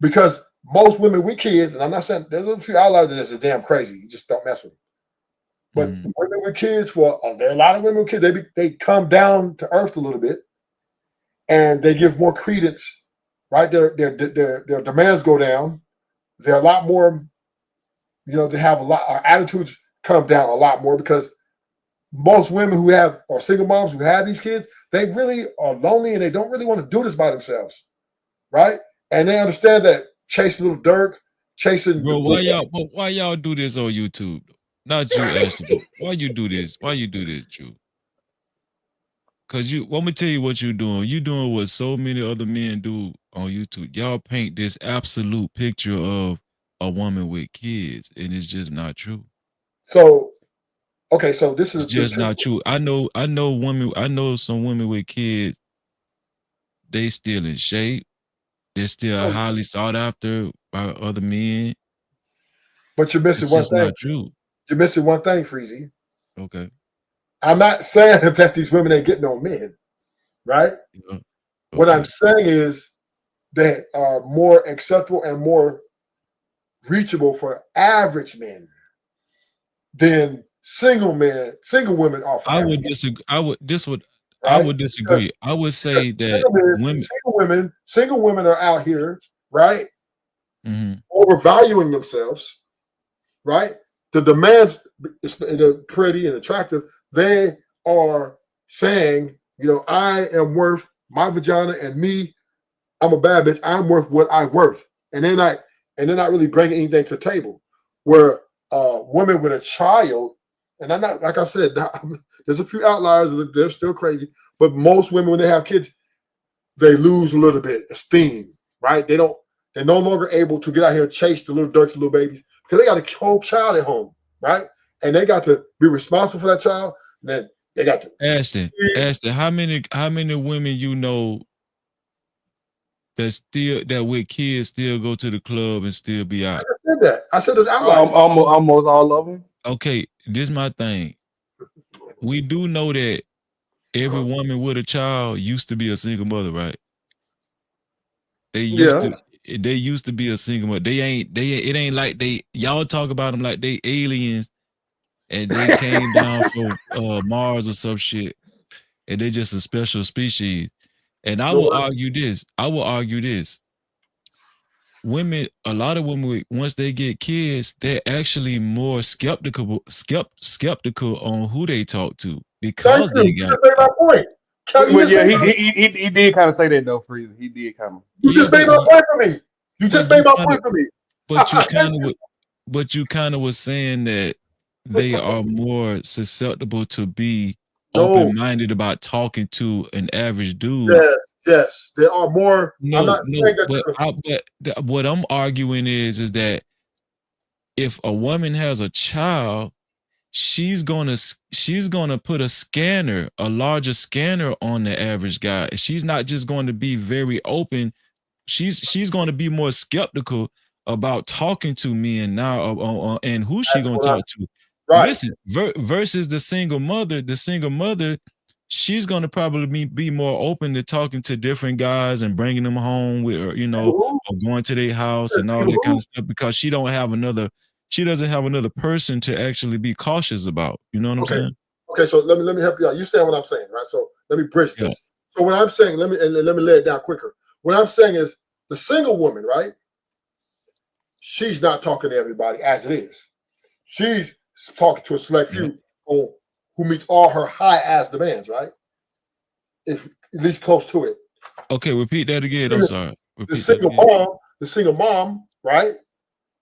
because most women with kids, and I'm not saying there's a few outliers that are damn crazy, you just don't mess with them. But women with kids, there are a lot of women with kids, they come down to earth a little bit, and they give more credence, right? Their demands go down. They're a lot more, they have our attitudes come down a lot more, because most women who have, or single moms who have these kids, they really are lonely and they don't really want to do this by themselves, right? And they understand that chasing little Dirk, chasing. Bro, why y'all do this on YouTube? Not you, Ashton. Why you do this? Why you do this, Drew? Cause let me tell you what you're doing. You're doing what so many other men do on YouTube. Y'all paint this absolute picture of a woman with kids, and it's just not true. So, okay, so this is just not true. I know women. I know some women with kids. They still in shape. They're still highly sought after by other men. But you're missing one thing. Not true. You're missing one thing, Freezy. Okay. I'm not saying that these women ain't getting no men, right? Yeah. Okay. What I'm saying is they are more acceptable and more reachable for average men than single women are. I would disagree. I would disagree. I would say that single women are out here, right? Overvaluing themselves, right? The demands, they're pretty and attractive. They are saying, I am worth my vagina and me. I'm a bad bitch. I'm worth what I'm worth, and they're not really bringing anything to the table. Where women with a child, and I'm not, like I said, there's a few outliers that they're still crazy, but most women when they have kids, they lose a little bit esteem, right? They don't They're no longer able to get out here and chase the little dirty little babies because they got a whole child at home, right? And they got to be responsible for that child. Then they got to Ashton, how many women you know that with kids still go to the club and still be out? I said that. I said there's outliers. Almost all of them. Okay, this my thing. We do know that every woman with a child used to be a single mother, right? They used to be a single mother. It ain't like y'all talk about them like they aliens and they came down from Mars or some shit and they just a special species. And I will argue this. Women, a lot of women, once they get kids, they're actually more skeptical on who they talk to because they got. That's my point. Well, yeah, he did kind of say that though, Freezer. He did kind of. You just made my point for me. You just made my point for me. But you kind of was saying that they are more susceptible to be open-minded about talking to an average dude. Yes, there are more. But what I'm arguing is that if a woman has a child, she's gonna put a larger scanner on the average guy. She's not just going to be very open. She's going to be more skeptical about talking to men now and who she gonna talk to. Right. Listen, versus the single mother. The single mother, she's gonna probably be more open to talking to different guys and bringing them home with, or going to their house and all that kind of stuff because she doesn't have another person to actually be cautious about. You know what I'm saying? Okay, so let me help you out. You saying what I'm saying, right? So let me bridge this. So what I'm saying, let me lay it down quicker. What I'm saying is the single woman, right? She's not talking to everybody as it is. She's talking to a select few who meets all her high ass demands, right? If at least close to it. Okay, repeat that again. I'm sorry. The single mom, right?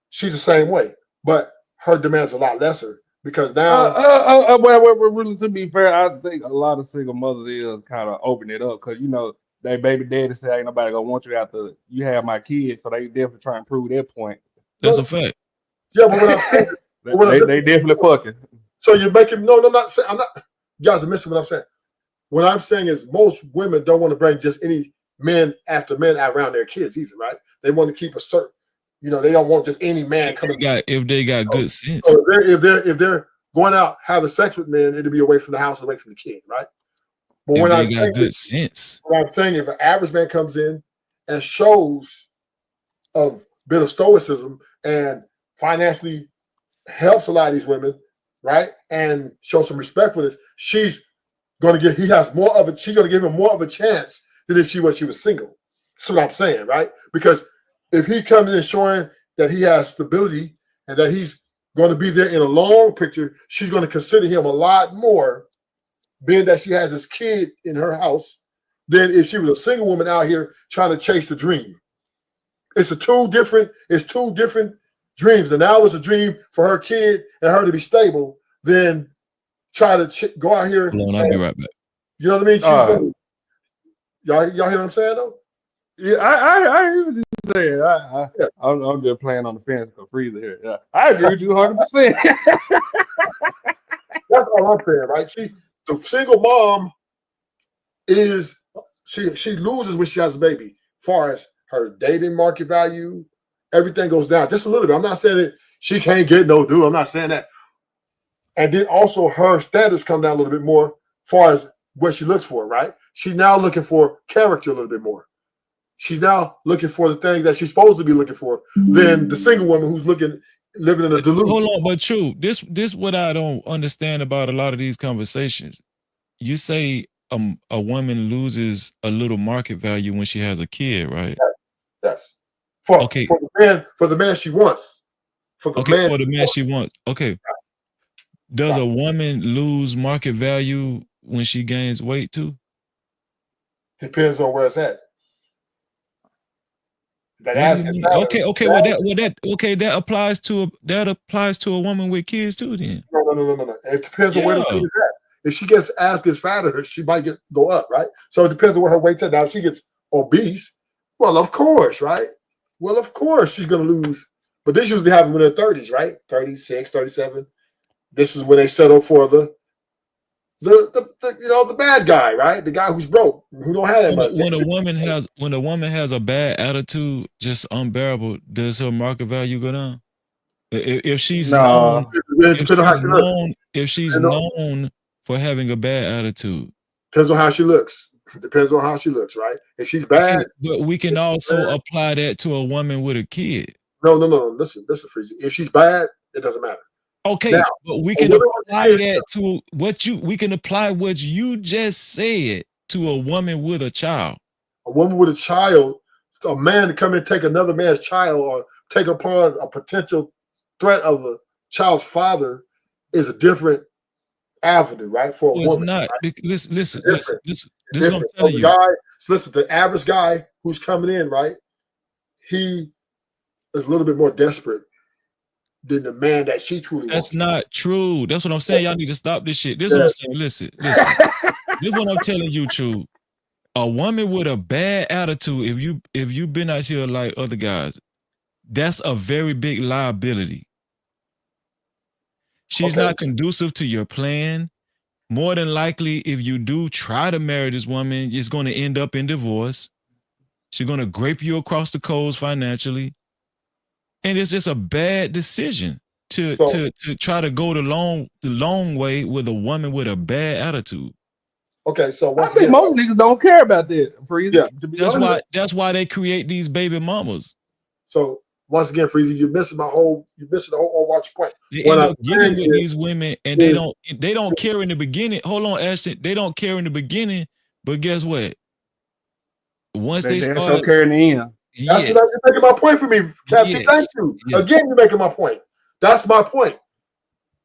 She's the same way, but her demands are a lot lesser because now. Well, really, to be fair, I think a lot of single mothers is kind of open it up because they baby daddy say ain't nobody gonna want you after you have my kids, so they definitely try and prove their point. That's a fact. Yeah, but what I'm saying, they definitely fucking. So you're making I'm not. You guys are missing what I'm saying. What I'm saying is most women don't want to bring just any men after men around their kids either, right? They want to keep a certain, they don't want just any man coming. If they got good sense. So if they're going out having sex with men, it'll be away from the house, away from the kid, right? But when I got good sense, what I'm saying, if an average man comes in and shows a bit of stoicism and financially helps a lot of these women, right, and shows some respect for this, she's going to give him more of a chance than if she was single. That's what I'm saying, right? Because if he comes in showing that he has stability and that he's going to be there in a long picture, she's going to consider him a lot more, being that she has this kid in her house, than if she was a single woman out here trying to chase the dream. It's two different dreams. And now it's a dream for her kid and her to be stable, then try to go out here. Hold on, I'll be right back. You know what I mean? Y'all hear what I'm saying though? Yeah, I hear what you're saying. I'm just playing on the fence for Freezer here. Yeah, I agree with you 100%. That's all I'm saying, right? The single mom is she loses when she has a baby. As far as her dating market value, everything goes down just a little bit. I'm not saying that she can't get no dude. I'm not saying that. And then also her status come down a little bit more as far as what she looks for, right? She's now looking for character a little bit more. She's now looking for the things that she's supposed to be looking for than the single woman who's living in a delusion. Hold on, but true. This what I don't understand about a lot of these conversations. You say a woman loses a little market value when she has a kid, right? Yes. For the man she wants. For the man she wants. Okay. Does a woman lose market value when she gains weight too? Depends on where it's at. That applies to a woman with kids too. Then no. It depends on where the kid is at. If she gets fatter, she might go up, right? So it depends on where her weight's at. Now, if she gets obese, well, of course, right? Well, of course she's going to lose. But this usually happens when they're 30s, right? 36, 37. This is when they settle for the the bad guy, right? The guy who's broke, who don't have that much. When a woman has a bad attitude, just unbearable, does her market value go down? If she's Nah. known, Depends if she's known for having a bad attitude, on how she looks. Depends on how she looks, right? If she's bad, but we can also apply that to a woman with a kid. No. Listen, Freezy. If she's bad, it doesn't matter. Okay, Now, but we can apply that to we can apply what you just said to a woman with a child. A woman with a child, a man to come and take another man's child or take upon a potential threat of a child's father is a different avenue, right? For a It's woman. not. Right? Listen. This is what I'm So telling the you. guy, listen, the average guy who's coming in, right? He is a little bit more desperate than the man that she truly wants. That's not true. That's what I'm saying. Y'all need to stop this shit. This is what I'm saying. Listen. This is what I'm telling you, true. A woman with a bad attitude, if you've been out here like other guys, that's a very big liability. She's not conducive to your plan. More than likely, if you do try to marry this woman, it's going to end up in divorce. She's going to grape you across the coals financially. And it's just a bad decision to try to go the long way with a woman with a bad attitude. Okay, so I think most niggas don't care about that. Freezy. Yeah, to be that's honest. why they create these baby mamas. So once again, Freezy, you're missing the whole overarching point. They end up getting with these women, and they don't care in the beginning. Hold on, Ashton. They don't care in the beginning, but guess what? Once they They're start so care in the end. That's what you're making my point for me, Captain. Yes. Thank you. Yes. Again, you're making my point. That's my point.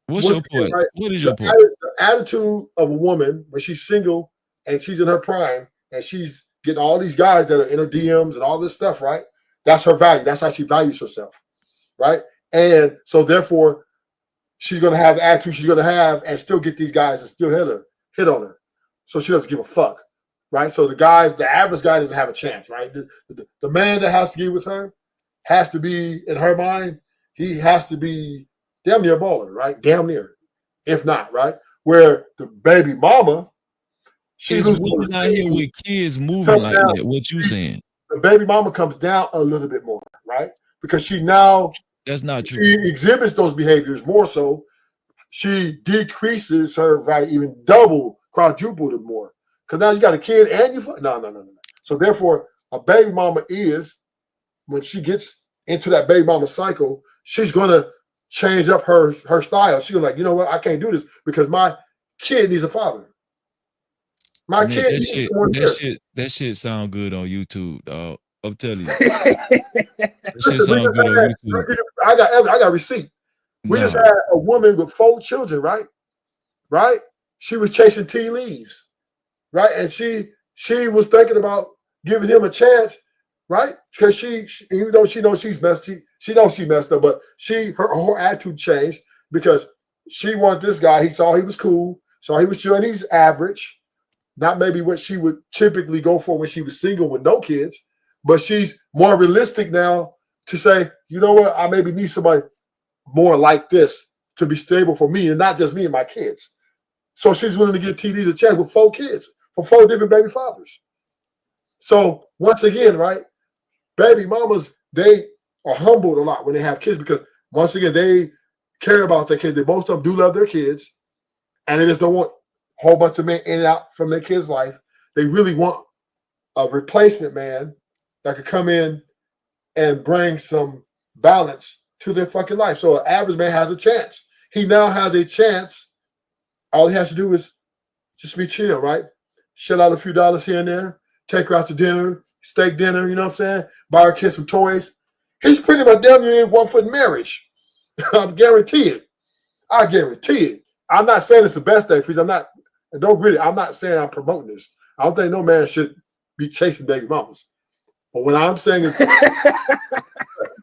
What's your point? Right? What is your point? The attitude of a woman when she's single and she's in her prime and she's getting all these guys that are in her DMs and all this stuff, right? That's her value. That's how she values herself, right? And so therefore, she's going to have the attitude she's going to have and still get these guys and still hit on her. So she doesn't give a fuck, right? So the average guy doesn't have a chance, right? The man that has to get with her has to be, in her mind, he has to be damn near a baller, right? Damn near, if not, right? Where the baby mama, She's women out here with kids moving like that. What you saying? The baby mama comes down a little bit more, right? Because she now that's not true. She exhibits those behaviors more so. She decreases her value even double, quadruple it more. Because now you got a kid and you no. So therefore, a baby mama is, when she gets into that baby mama cycle, she's gonna change up her style. She's like, you know what, I can't do this because my kid needs a father. My Man, kid that shit sound good on YouTube, dog. I'm telling you. That shit sound good on YouTube. I got receipt. We just had a woman with 4 children, right? Right? She was chasing tea leaves, right? And she was thinking about giving him a chance, right? Because she even though she knows she's messed, she knows she messed up, but her attitude changed because she wanted this guy. He saw he was cool, saw he was chill, and he's average. Not maybe what she would typically go for when she was single with no kids, but she's more realistic now to say, you know what, I maybe need somebody more like this to be stable for me and not just me and my kids. So she's willing to give TDs a chance with 4 kids from 4 different baby fathers. So once again, right, baby mamas, they are humbled a lot when they have kids because once again, they care about their kids. Most of them do love their kids and they just don't want a whole bunch of men in and out from their kids' life. They really want a replacement man that could come in and bring some balance to their fucking life. So an average man has a chance. He now has a chance. All he has to do is just be chill, right? Shell out a few dollars here and there, take her out to dinner, steak dinner, you know what I'm saying? Buy her kids some toys. He's pretty much damn near in 1 foot marriage. I'm guaranteed. I guarantee it. I'm not saying it's the best thing for you. Don't agree. I'm not saying I'm promoting this. I don't think no man should be chasing baby mamas. But what I'm saying is the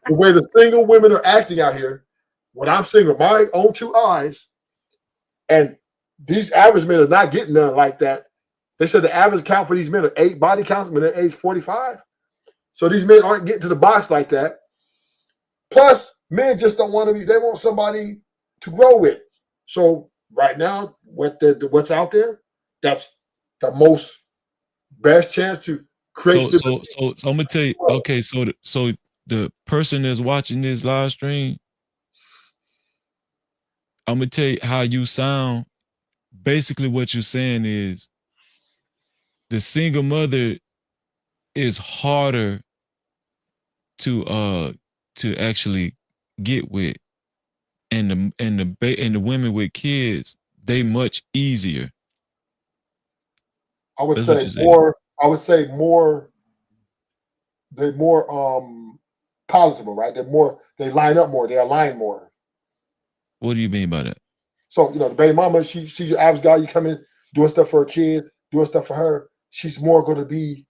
way the single women are acting out here, what I'm seeing with my own 2 eyes, and these average men are not getting none like that. They said the average count for these men are 8 body counts when they're age 45. So these men aren't getting to the box like that. Plus, men just don't want to be. They want somebody to grow with. So right now, what's out there, that's the most best chance to create stability. So I'm gonna tell you. Okay, so the person that's watching this live stream, I'm gonna tell you how you sound. Basically, what you're saying is the single mother is harder to actually get with, and the women with kids, they much easier. I would That's what say you're saying. more. I would say more. They're more palatable, right? They're more. They line up more. They align more. What do you mean by that? So the baby mama, she's your average guy. You come in doing stuff for her kids, doing stuff for her. She's more going to be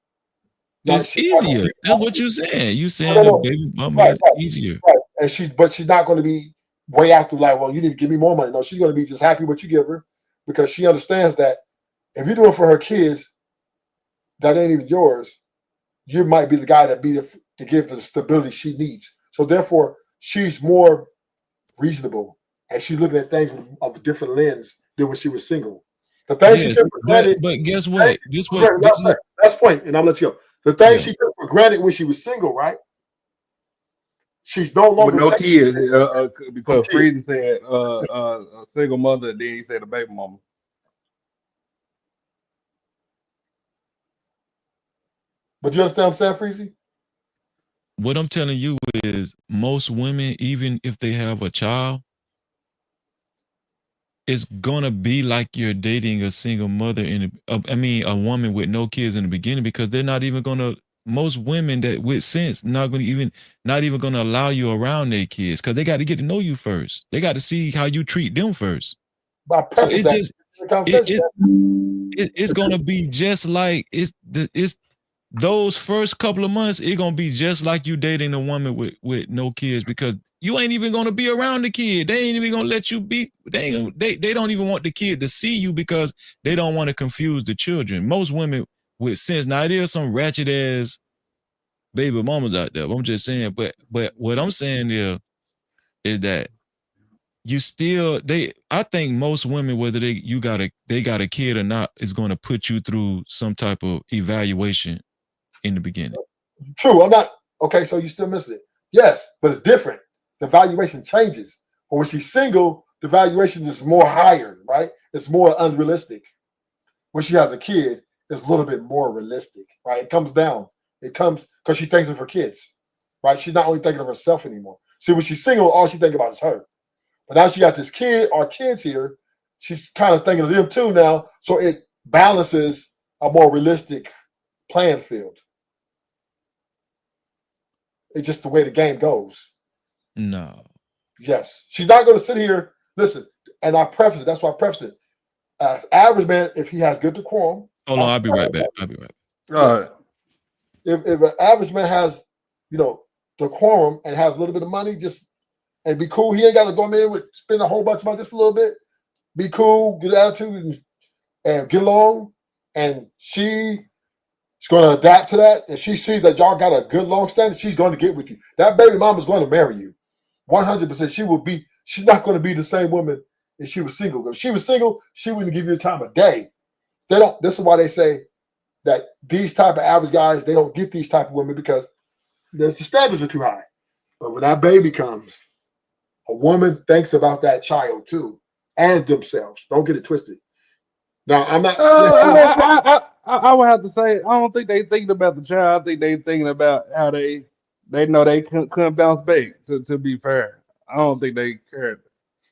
like It's she's not going to easier. be That's what you're saying. You no, saying no, the no. baby mama Right, is right, easier. right. And she's not going to be way after like, well, you need to give me more money. No, she's going to be just happy what you give her because she understands that if you're doing for her kids, that ain't even yours. You might be the guy that be to give the stability she needs. So therefore, she's more reasonable and she's looking at things of a different lens than when she was single. The things she Yes, took for granted. but guess what? That's point, and I'll let you go. The things Yeah. she took for granted when she was single, right? She's no With longer no taking kids, no because kids. Freezy said a single mother, then he said a baby mama. But you understand what I'm saying, Freezy? What I'm telling you is most women, even if they have a child, it's gonna be like you're dating a single mother a woman with no kids in the beginning because they're not even gonna. Most women that with sense not even gonna allow you around their kids because they got to get to know you first. They got to see how you treat them first. My So preference it that just conversation. it's gonna be just like it's those first couple of months. It's gonna be just like you dating a woman with no kids because you ain't even gonna be around the kid. They ain't even gonna let you be. They don't even want the kid to see you because they don't want to confuse the children. Most women with sense. Now there are some ratchet ass baby mamas out there. I'm just saying, but what I'm saying is that you still I think most women, whether they got a kid or not, is going to put you through some type of evaluation in the beginning. True, I'm not okay. So you still missing it? Yes, but it's different. The valuation changes. But when she's single, the valuation is more higher, right? It's more unrealistic. When she has a kid, it's a little bit more realistic, right? It comes down. It comes because she thinks of her kids, right? She's not only thinking of herself anymore. See, when she's single, all she thinks about is her. But now she got this kid or kids here. She's kind of thinking of them too now. So it balances a more realistic playing field. It's just the way the game goes. No. Yes. She's not going to sit here. Listen, and I preface it. That's why I preface it. As average man, if he has good decorum. Hold on, I'll be right back. I'll be right back. All right. If an average man has, decorum and has a little bit of money, just and be cool. He ain't got to go in with spend a whole bunch of money, just a little bit. Be cool, good attitude, and get along. And she's going to adapt to that. And she sees that y'all got a good long standing, she's going to get with you. That baby mama is going to marry you. 100%. She will be. She's not going to be the same woman if she was single. If she was single, she wouldn't give you the time of day. They don't. This is why they say that these type of average guys, they don't get these type of women because the standards are too high. But when that baby comes, a woman thinks about that child too and themselves. Don't get it twisted. Now, I'm not saying. I would have to say I don't think they thinking about the child. I think they thinking about how they know they couldn't bounce back. To be fair, I don't think they cared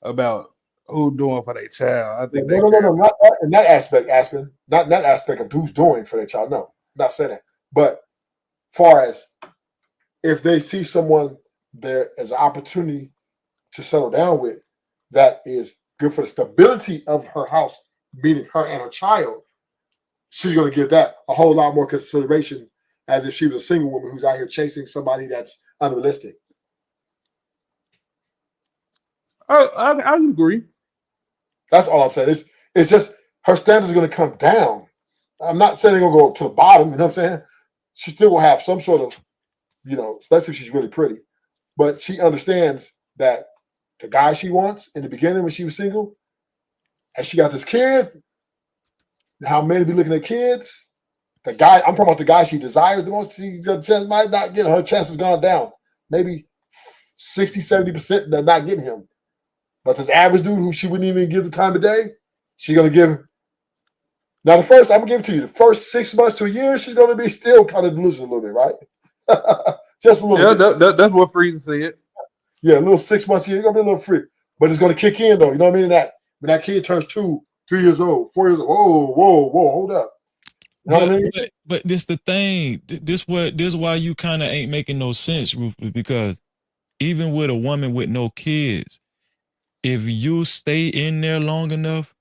about who doing for their child. I think they care No, about. not that, in that aspect, Aspen. Not in that aspect of who's doing for their child. No, not saying that. But far as if they see someone there as an opportunity to settle down with that is good for the stability of her house, meaning her and her child, she's going to give that a whole lot more consideration as if she was a single woman who's out here chasing somebody that's unrealistic. I agree. That's all I'm saying. It's just her standards are going to come down. I'm not saying they're going to go to the bottom. You know what I'm saying? She still will have some sort of especially if she's really pretty. But she understands that the guy she wants in the beginning when she was single, and she got this kid, how men be looking at kids. The guy, I'm talking about the guy she desires the most, she might not get her chances gone down. Maybe 60, 70% they're not getting him. But this average dude who she wouldn't even give the time of day, she's gonna give him. Now, I'm gonna give it to you. The first 6 months to a year, she's gonna be still kind of delusional a little bit, right? Just a little bit. That's what Freezer said. Yeah, a little 6 months a year, it's gonna be a little free. But it's gonna kick in though. You know what I mean? When that kid turns 2, 3 years old, 4 years old, whoa, hold up. You know what I mean? But this the thing. This why you kind of ain't making no sense, Rufus, because even with a woman with no kids, if you stay in there long enough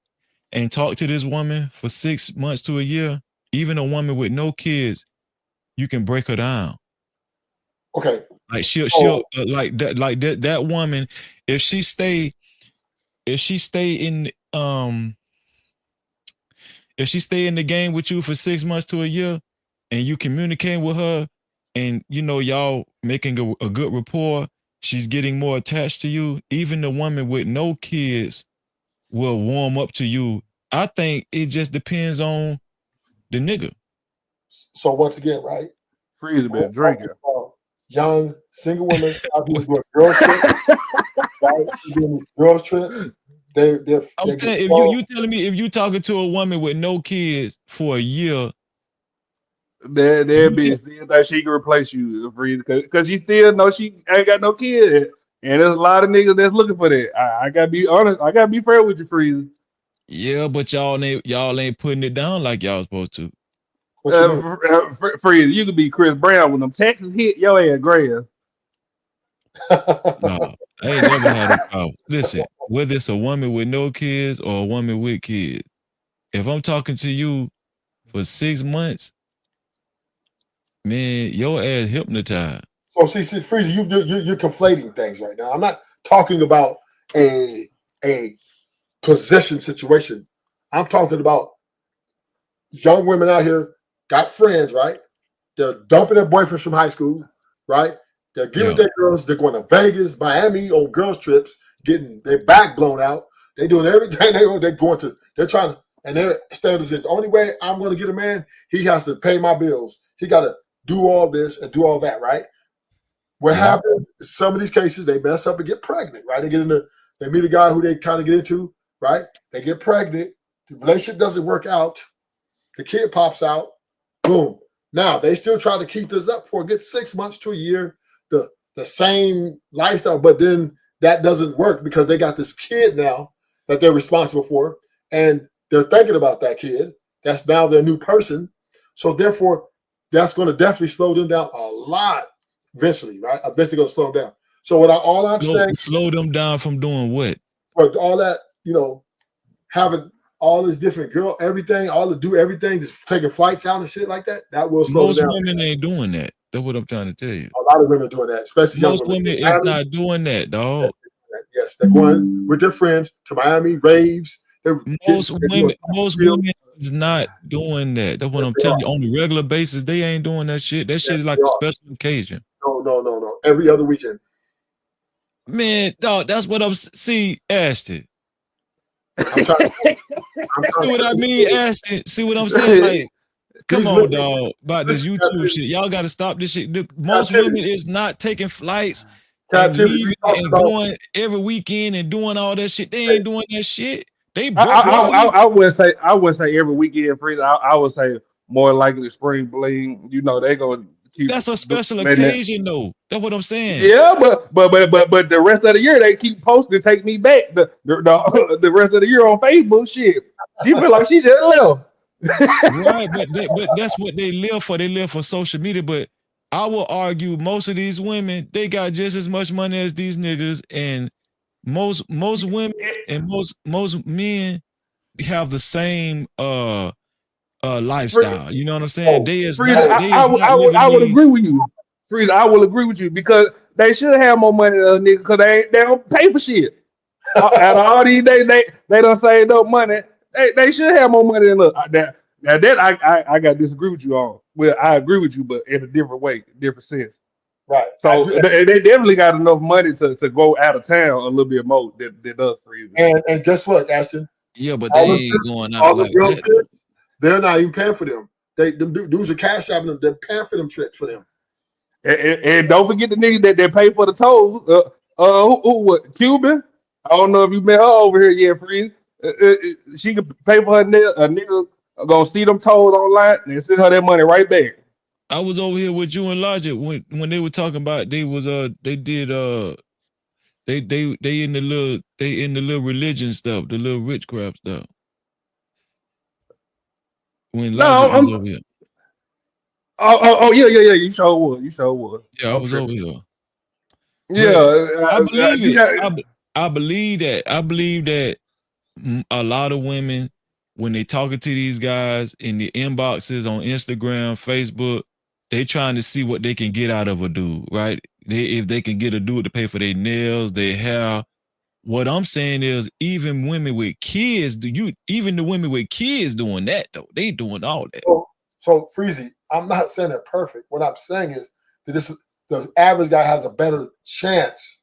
and talk to this woman for 6 months to a year, even a woman with no kids, you can break her down. Okay. Like she'll like that woman, if she stay in if she stay in the game with you for 6 months to a year and you communicate with her and y'all making a good rapport, she's getting more attached to you, even the woman with no kids will warm up to you. I think it just depends on the nigga. So once again, right? Freezer been drinking. Young single women out here doing girls trips, right? Doing these girls trips. I'm saying, if you telling me if you talking to a woman with no kids for a year, That bitch still think she can replace you, Freezer, because you still know she ain't got no kid, and there's a lot of niggas that's looking for that. I gotta be honest. I gotta be fair with you, Freezer. yeah, but y'all ain't putting it down like y'all supposed to. Freezer, you could be Chris Brown when them Texas hit your ass grass. No, I ain't never had a problem. Listen, whether it's a woman with no kids or a woman with kids, if I'm talking to you for 6 months, man, your ass hypnotized. So see, Freezer, you're conflating things right now. I'm not talking about a possession situation. I'm talking about young women out here got friends, right? They're dumping their boyfriends from high school, right? They're giving their girls, they're going to Vegas, Miami on girls trips, getting their back blown out. They're doing everything they're trying to, and their standards is the only way I'm going to get a man, he has to pay my bills. He got to do all this and do all that, right? What happens, some of these cases, they mess up and get pregnant, right? They meet a guy who they kind of get into, right? They get pregnant. The relationship doesn't work out. The kid pops out. Boom. Now, they still try to keep this up for a good 6 months to a year, the same lifestyle, but then that doesn't work because they got this kid now that they're responsible for, and they're thinking about that kid. That's now their new person. So therefore, that's going to definitely slow them down a lot eventually, right? Eventually going to slow them down. So all I'm saying, slow them down from doing what? But all that, having all this different girl, everything, everything, just taking flights out and shit like that, that will slow Most down. women ain't doing that. That's what I'm trying to tell you. A lot of women are doing that, especially most young women is not doing that, dog. Yes, they're going with their friends to Miami, raves. Most women is not doing that. That's what I'm telling you. On a regular basis, they ain't doing that shit. That shit is like a special occasion. No. Every other weekend. Man, dog, that's what I'm. See, Ashton. See what I mean, Ashton? See what I'm saying? Like, come on, dog. About this YouTube shit. Y'all got to stop this shit. Most women is not taking flights and leaving and going every weekend and doing all that shit. They ain't doing that shit. They broke. I would say every weekend, Freezer. I would say more likely spring bling. They gonna keep. That's a special occasion, though. That's what I'm saying. Yeah, but the rest of the year they keep posting "Take Me Back" the rest of the year on Facebook. Shit, she feel like she just left. Right, but that's what they live for. They live for social media. But I will argue most of these women, they got just as much money as these niggas, and most women and most men have the same lifestyle. You know what I'm saying? I would agree with you, Freezer. I will agree with you because they should have more money than niggas because they don't pay for shit. Out of all these days, they don't save up money. They should have more money than us. Now that I got to disagree with you on. Well, I agree with you, but in a different way, different sense. Right. I So agree. they definitely got enough money to go out of town a little bit more than us freezing. And guess what, Ashton? Yeah, but they All the ain't going out all the like real that. kids, they're not even paying for them. Them dudes are cash out them. They're paying for them trips for them. And don't forget the niggas that pay for the tolls. What Cuban? I don't know if you met her over here yet, freeze. She could pay for her nail. A nigga gonna see them tolls online and send her that money right back. I was over here with you and Logic when they were talking about they did they in the little religion stuff, the little witchcraft stuff. When No, Logic was over here. yeah. You sure was. You sure was. Yeah, I I'm was over tripping. here. Yeah, But I believe you it. got. I believe that. I believe that a lot of women, when they talking to these guys in the inboxes on Instagram, Facebook, they trying to see what they can get out of a dude, right? If they can get a dude to pay for their nails, their hair. What I'm saying is, even women with kids, even the women with kids doing that though. They doing all that. So Freezy, I'm not saying they're perfect. What I'm saying is that the average guy has a better chance.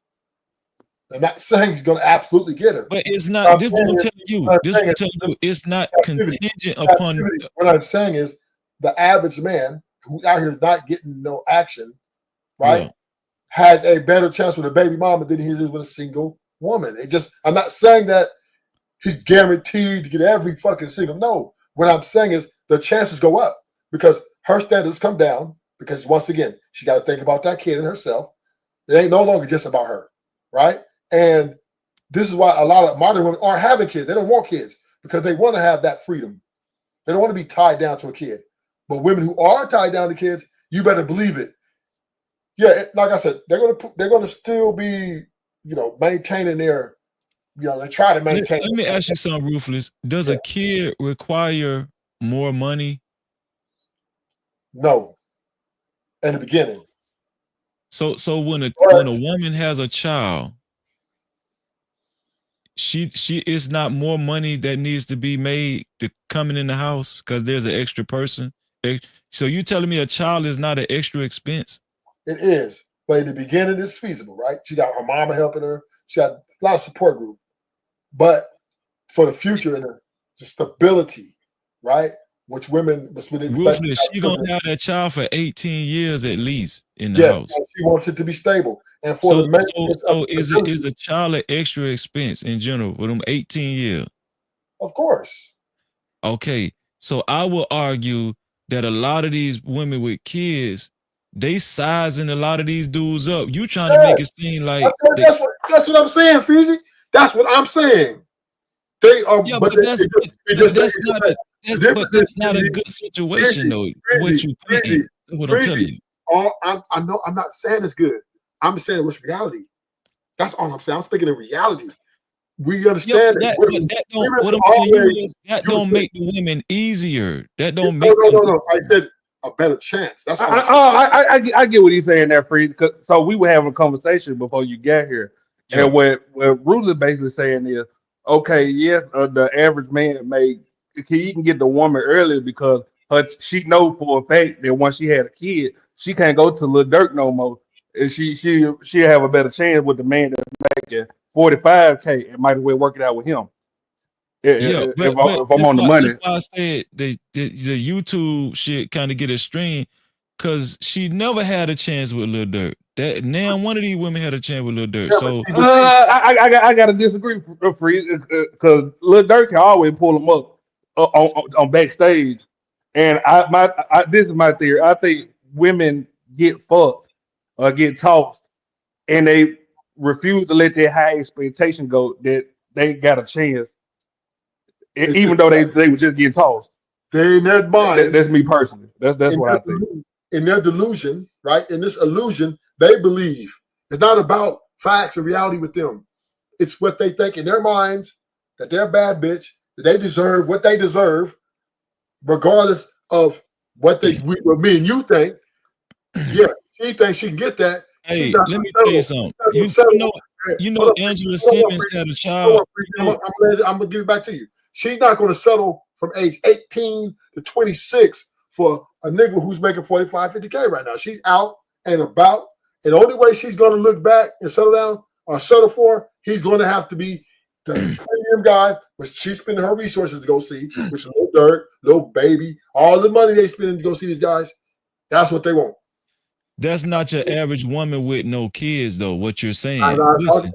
I'm not saying he's going to absolutely get her. But it's not. This what I'm telling you. This what I'm telling you. It's not Captivity. contingent upon. What I'm saying is the average man who out here is not getting no action, right, Yeah. has a better chance with a baby mama than he is with a single woman. I'm not saying that he's guaranteed to get every fucking single. No. What I'm saying is the chances go up because her standards come down because once again, she got to think about that kid and herself. It ain't no longer just about her, right? And this is why a lot of modern women aren't having kids. They don't want kids because they want to have that freedom. They don't want to be tied down to a kid. But women who are tied down to kids, you better believe it. Yeah, like I said, they're gonna still be, maintaining their, they try to maintain. Let me ask you something, Ruthless. Does a kid require more money? No. In the beginning. So when a woman has a child, she it's not more money that needs to be made to coming in the house because there's an extra person. So you telling me a child is not an extra expense? It is, but in the beginning, it's feasible, right? She got her mama helping her. She got a lot of support group. But for the future and the stability, right? Which women must really expect. Ruthless, she gonna have that child for 18 years at least in the Yes, house. she wants it to be stable. And for So the maintenance of is a child an extra expense in general for them 18 years? Of course. Okay, so I will argue that a lot of these women with kids, they sizing a lot of these dudes up. You trying to make it seem like that's what I'm saying, Feezy. That's what I'm saying. They are, yeah, but that's not a good situation though. What you painting? What I'm telling you. I know I'm not saying it's good. I'm saying what's reality. That's all I'm saying. I'm speaking in reality. We understand that don't make the women easier. That don't make no. I said a better chance. That's all I get what he's saying there, Freeze. So we were having a conversation before you got here, and what Ruth is basically saying is, okay, yes, the average man he can get the woman earlier because she know for a fact that once she had a kid, she can't go to Lil Durk no more, and she'll have a better chance with the man that's making 45K and might as well work it out with him. If I'm on the money. That's why I said the YouTube shit kind of get a stream because she never had a chance with Lil Durk. That now one of these women had a chance with Lil Durk. So I gotta disagree, because Lil Durk can always pull him up on backstage, and this is my theory. I think women get fucked or get tossed, and they refuse to let their high expectation go that they got a chance, even though they were just getting tossed. They in their mind. That's me personally. That's what I think. In their delusion, right? In this illusion, they believe it's not about facts or reality with them. It's what they think in their minds that they're a bad bitch, that they deserve what they deserve, regardless of what me and you think. Yeah, she thinks she can get that. Hey, let me tell you something. You know, Angela Simmons had a child. I'm gonna give it back to you. She's not going to settle from age 18 to 26 for a nigga who's making 45, 50K right now. She's out and about, And the only way she's going to look back and settle down or settle for, he's going to have to be the premium guy, which she's spending her resources to go see, which is Lil Durk, Lil Baby, all the money they spending to go see these guys. That's what they want. That's not your average woman with no kids, though. What you're saying. Listen.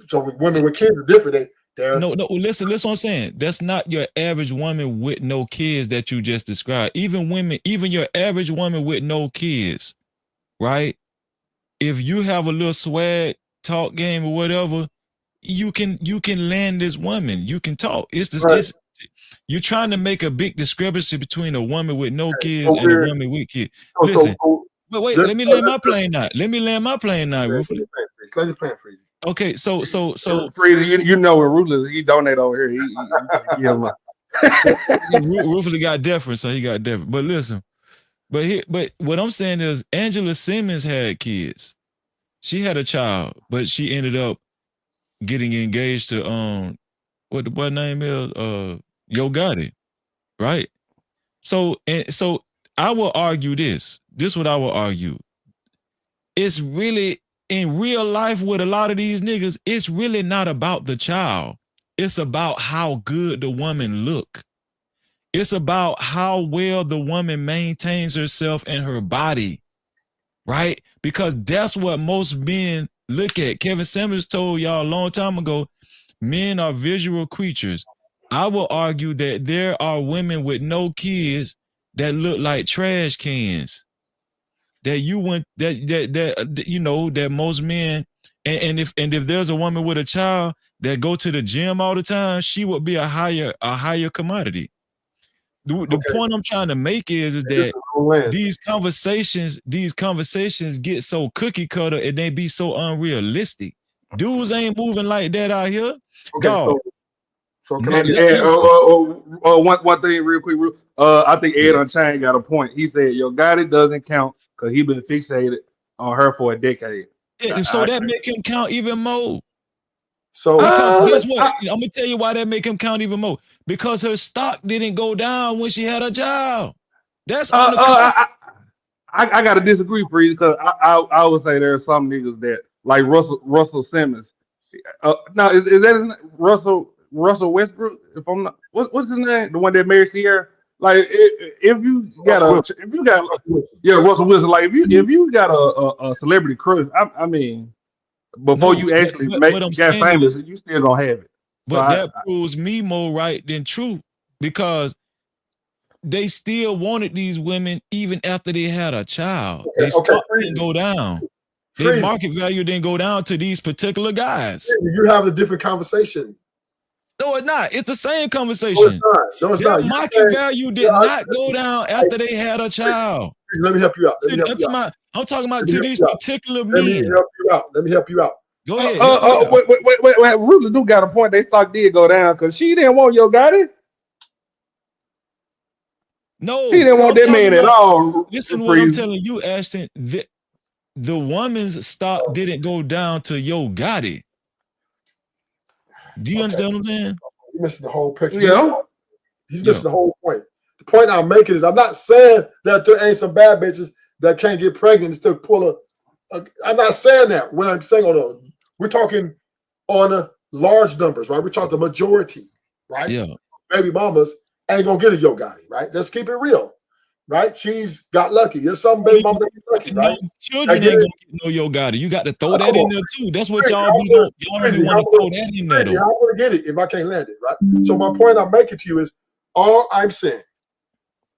So women with kids are different. No. Listen. Listen, what I'm saying. That's not your average woman with no kids that you just described. Even your average woman with no kids, right? If you have a little swag, talk game, or whatever, you can land this woman. You can talk. It's you're trying to make a big discrepancy between a woman with no kids and a woman with kids. Listen. But wait, let me land my plane now. Let me land my plane now, Ruthless. Let me plan for you. Okay, so Freezy, you know when Ruthless, he donate over here. Ruthless got deference, so he got deference. But listen, but what I'm saying is Angela Simmons had kids. She had a child, but she ended up getting engaged to what the boy name is Yo Gotti, right? So I will argue this. This is what I will argue. It's really in real life with a lot of these niggas, it's really not about the child. It's about how good the woman look. It's about how well the woman maintains herself and her body, right? Because that's what most men look at. Kevin Samuels told y'all a long time ago, men are visual creatures. I will argue that there are women with no kids that look like trash cans. That that most men and if there's a woman with a child that go to the gym all the time, she would be a higher commodity. The point I'm trying to make is that these conversations get so cookie cutter and they be so unrealistic. Dudes ain't moving like that out here. Dog. So can one thing real quick. I think Ed Unchained got a point. He said Yo Gotti doesn't count because he been fixated on her for a decade. Yeah, so that make him count even more. So because guess what? I'm gonna tell you why that make him count even more. Because her stock didn't go down when she had a child. That's on the I gotta disagree, Freeze, because I would say there are some niggas that like Russell Simmons. Now is that Russell Westbrook? If I'm not, what's his name? The one that married Sierra. Like if you got Russell Wilson. Like if you got a celebrity crush, I mean, before you actually get famous, you still gonna have it. But that proves me more right than true, because they still wanted these women even after they had a child. They stock didn't go down. Their market value didn't go down to these particular guys. You have a different conversation. No, it's not. It's the same conversation. No, it's Their not. market value did not go down after they had a child. Let me help you out. I'm talking about to these particular men. Let me help you out. Go ahead. Wait. Ruthless do got a point. They stock did go down because she didn't want Yo Gotti. No, he didn't want that man at all. Listen to what I'm telling you, Ashton. The woman's stock didn't go down to Yo Gotti. Do you understand what I'm saying? You're missing the whole picture. Yeah. He's missing the whole point. The point I'm making is I'm not saying that there ain't some bad bitches that can't get pregnant and still pull I'm not saying that. When I'm saying, we're talking on a large numbers, right? We're talking the majority, right? Yeah. Baby mamas ain't gonna get a Yo Gotti, right? Let's keep it real, right? She's got lucky. There's some baby mamas that get lucky, right? Children ain't gonna get no Yo Gotti. You got to throw that in there too. That's what y'all be doing. Y'all don't want to throw that in there though. I'm gonna get it if I can't land it, right? So my point I'm making to you is, all I'm saying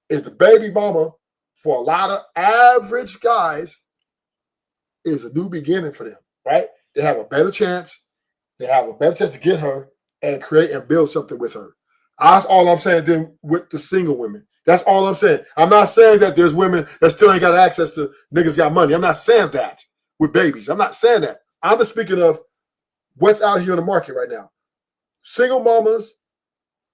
is the baby mama for a lot of average guys is a new beginning for them, right? They have a better chance. They have a better chance to get her and create and build something with her. That's all I'm saying then with the single women. That's all I'm saying. I'm not saying that there's women that still ain't got access to niggas got money. I'm not saying that with babies. I'm not saying that. I'm just speaking of what's out here in the market right now. Single mamas,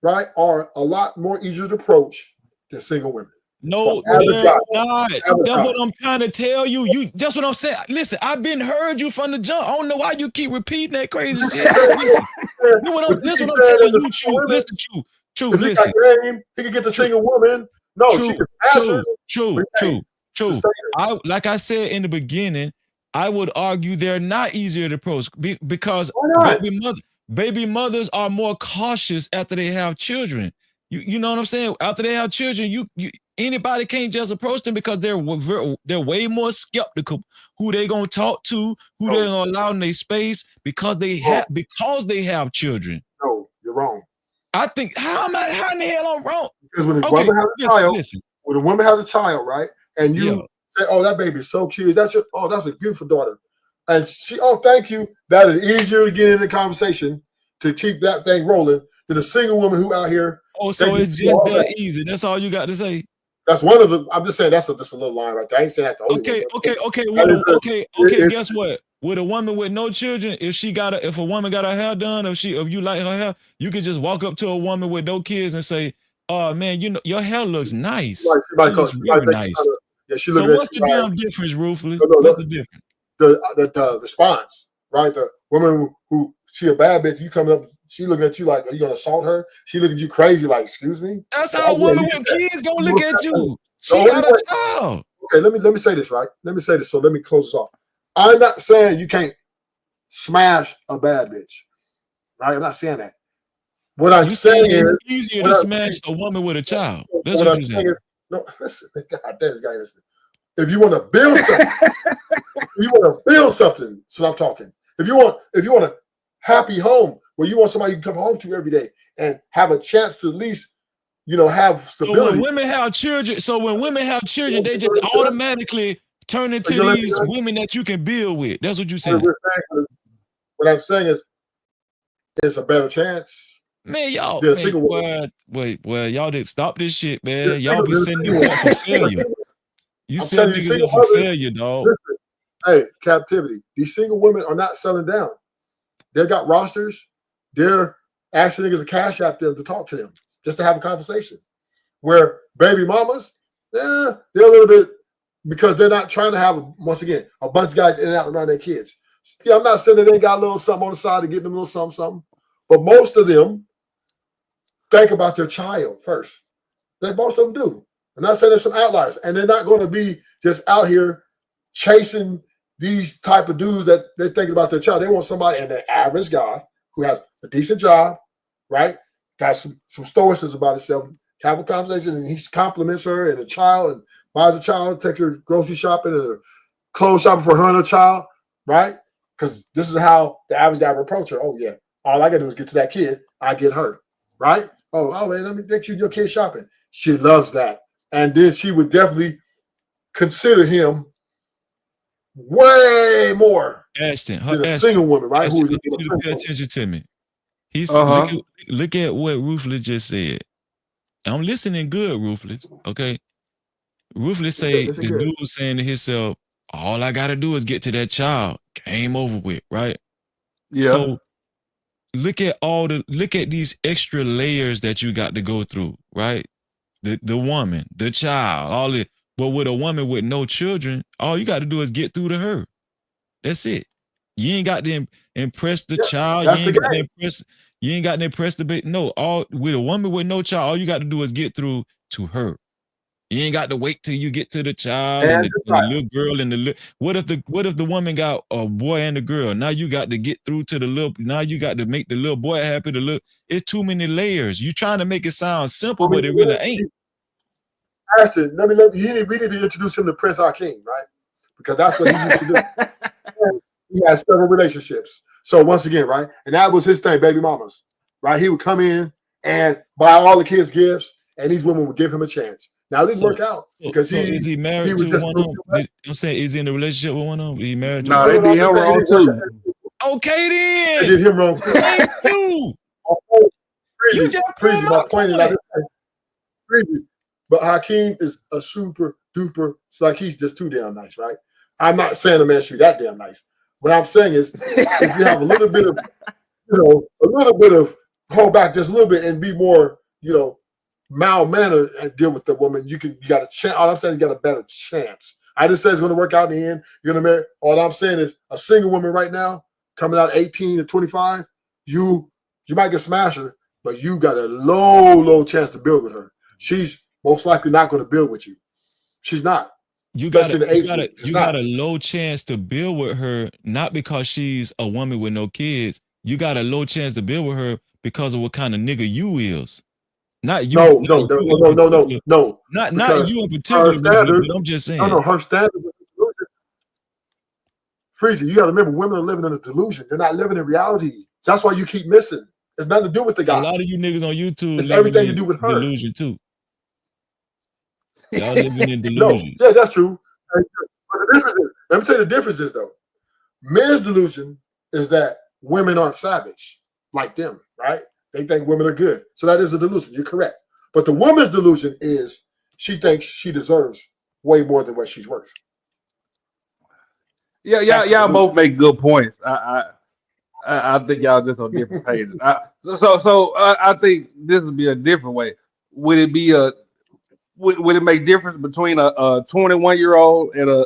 right, are a lot more easier to approach than single women. No, they're not. That's what I'm trying to tell you. That's what I'm saying. Listen, I've been heard you from the jump. I don't know why you keep repeating that crazy shit. Listen, what I'm telling you, True. Listen, True. Listen. He can get the single woman. No, True. I like I said in the beginning, I would argue they're not easier to approach because Why not? baby mothers are more cautious after they have children. You know what I'm saying? After they have children, you anybody can't just approach them because they're way more skeptical who they gonna talk to, who they're gonna allow in their space because they have children. No, you're wrong. I think how in the hell I'm wrong? Because when a Okay, woman has a child, listen. when a woman has a child, right, and you Yeah. say, "Oh, that baby is so cute. That's a beautiful daughter," and she, "Oh, thank you." That is easier to get in the conversation to keep that thing rolling than a single woman who out here. Oh, so it's just that easy. That's all you got to say. That's one of the. I'm just saying that's just a little line right there. I ain't saying that's the only Okay, one. okay. Guess what? With a woman with no children, if a woman got her hair done, if you like her hair, you can just walk up to a woman with no kids and say, "Oh man, you know your hair looks nice. It looks really nice." So what's the damn difference, Ruthless? What's the difference? The response, right? The woman who she a bad bitch, you coming up, she looking at you like, are you gonna assault her? She looking at you crazy, like, excuse me. That's how a woman with kids gonna look at you. She got a child. Okay, let me say this, right? Let me say this. So let me close this off. I'm not saying you can't smash a bad bitch, right? I'm not saying that. What I'm saying is it's easier to smash a woman with a child. That's what you're saying. No, listen, God damn, this guy listen. If you want to build something, so I'm talking. If you want a happy home where you want somebody you can come home to every day and have a chance to at least, have stability. So when women have children, they just automatically turn into these women that you can build with. That's what you're saying. What I'm saying is, it's a better chance. Man, y'all, y'all didn't stop this shit, man. Y'all be sending niggas up for failure. You send niggas up for failure, dog. Listen, hey, captivity. These single women are not selling down. They got rosters. They're asking niggas to cash out them to talk to them, just to have a conversation. Where baby mamas, they're a little bit, because they're not trying to have, once again, a bunch of guys in and out around their kids. Yeah, I'm not saying that they got a little something on the side to get them a little something, but most of them think about their child first. Most of them do. I'm not saying there's some outliers, and they're not going to be just out here chasing these type of dudes that they're thinking about their child. They want somebody, and the average guy who has a decent job, right? Got some stoicism about himself, have a conversation, and he compliments her and the child and buys a child, takes her grocery shopping and clothes shopping for her and her child, right? Because this is how the average guy would approach her. Oh, yeah, all I got to do is get to that kid. I get her, right? Oh, man, let me take you your kid shopping. She loves that. And then she would definitely consider him way more Ashton, than a single woman, right? Ashton, pay attention to me. Look at what Ruthless just said. I'm listening good, Ruthless. Okay. Ruthless say the dude was saying to himself, all I gotta do is get to that child. Game over with, right? Yeah. So look at these extra layers that you got to go through, right? The woman, the child, all it. But with a woman with no children, all you got to do is get through to her. That's it. You ain't got to impress the child. You ain't got to impress the baby. No, with a woman with no child, all you got to do is get through to her. You ain't got to wait till you get to the child and the little girl and the little. What if the woman got a boy and a girl? Now you got to get through to the little. Now you got to make the little boy happy. It's too many layers. You trying to make it sound simple, but it really ain't. Ashton, we need to introduce him to Prince Hakeem, right? Because that's what he used to do. He has several relationships. So once again, right, and that was his thing, baby mamas, right? He would come in and buy all the kids gifts, and these women would give him a chance. Now it didn't work out because is he married to one of them? I'm saying, is he in a relationship with one of them? Is he married to? No, they did him wrong too. Okay then. They did him wrong. Thank you. You just crazy. My point is like crazy. But Hakeem is a super duper. It's like he's just too damn nice, right? I'm not saying a man should be that damn nice. What I'm saying is, if you have a little bit of hold back just a little bit and be more, mild mannered and deal with the woman, you got a chance. All I'm saying is you got a better chance. I didn't say it's going to work out in the end. You're going to marry. All I'm saying is a single woman right now coming out 18 to 25, you might get smashed her, but you got a low chance to build with her. She's most likely not going to build with you. She's not. you got especially a in the age group. It's you not. got a low chance to build with her, not because she's a woman with no kids. You got a low chance to build with her because of what kind of nigga you is. Not you, No, not no, no, you no, in no, no, no, particular. no. Not Because you in her particular, Ruthless, standard, but I'm just no, saying. no, her standard is a delusion. Freezy, you got to remember, women are living in a delusion. They're not living in reality. That's why you keep missing. It's nothing to do with the A guy. lot of you niggas on YouTube It's living everything to do in with her. delusion too. Y'all living in No, delusion. yeah, that's true. But the difference is, let me tell you the difference is though. Men's delusion is that women aren't savage like them, right? They think women are good. So that is a delusion. You're correct. But the woman's delusion is she thinks she deserves way more than what she's worth. Yeah, That's the y'all delusion. both make good points. I think y'all just on different pages. I think this would be a different way. Would it be a would it make difference between a 21-year-old and a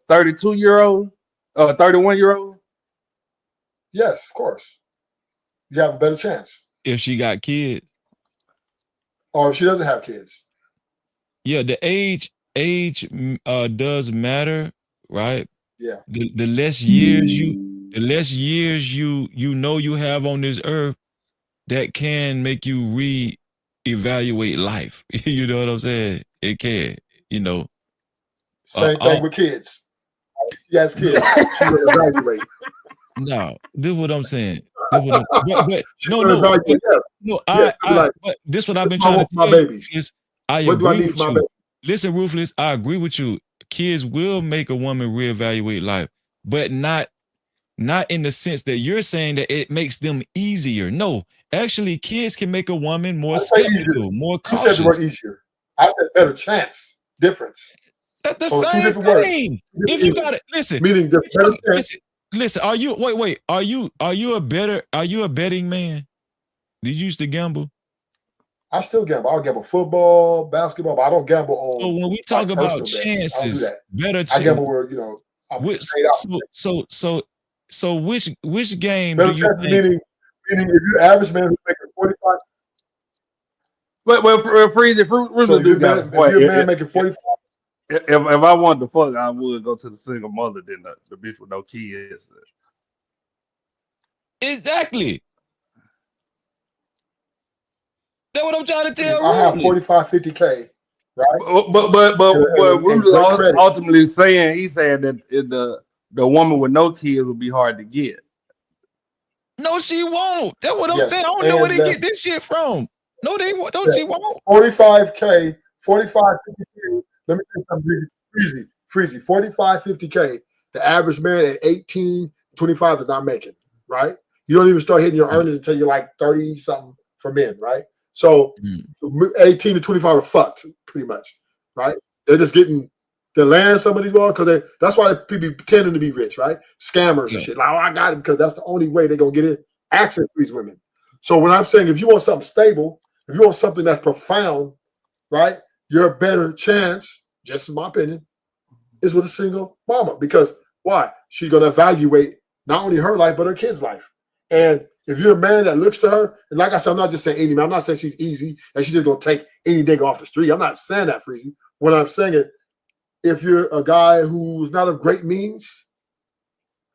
32-year-old, 31-year-old? Yes, of course. You have a better chance. If she got kids. Or if she doesn't have kids. Yeah, the age does matter, right? Yeah. The less years you know you have on this earth, that can make you re-evaluate life. You know what I'm saying? It can, you know. Same thing with kids. She has kids. She will evaluate. No, this is what I'm saying. This what but She no, will no, evaluate. Yeah. no. Yes, she'll be like, But this what I've been what do I trying to want for my tell you babies? is I What do I agree need for with my you. baby? Listen, Ruthless, I agree with you. Kids will make a woman reevaluate life, but not in the sense that you're saying that it makes them easier. No, actually, kids can make a woman more I say easier. skeptical, more You said the word cautious. easier. I said better chance. Difference. That's the So two same different words. thing. Two different If you meanings. got it, listen. Meaning the better chance. Listen. Are you wait? Are you a betting man? Did you used to gamble? I still gamble. I'll gamble football, basketball, but I don't gamble So on when we talk like about personal bets. I don't do chances, that. better I gamble where, you know, I'm which paid out. so which game do Better you chance think? meaning if you're average man who's making 45. Well, Freeze, if So Ruthless if do you're got a man, if point. you're a man making 45, If I wanted to fuck, I would go to the single mother than the bitch with no kids. Exactly. That's what I'm trying to tell I have Ruthless. 45, 50K, right? But And great Ruthless credit. ultimately saying he's saying that the woman with no kids would be hard to get. No, she won't. That's what I'm saying. I Yes. don't know where And they get this shit from. No, they won't. No, yeah, she won't. 45K, 45, 50K. Let me say something freezy. 45, 50K. The average man at 18, 25 is not making, right? You don't even start hitting your earnings until you're like 30 something for men, right? So 18 to 25 are fucked pretty much, right? They're just getting the land some of these well because that's why people pretending to be rich, right? Scammers and shit. Like, oh, I got it because that's the only way they're gonna get in access to these women. So when I'm saying if you want something stable, if you want something that's profound, right, your better chance, just in my opinion, is with a single mama. Because why? She's gonna evaluate not only her life, but her kid's life. And if you're a man that looks to her, and like I said, I'm not just saying any man, I'm not saying she's easy and she's just gonna take any nigga off the street. I'm not saying that, Freezy. What I'm saying is if you're a guy who's not of great means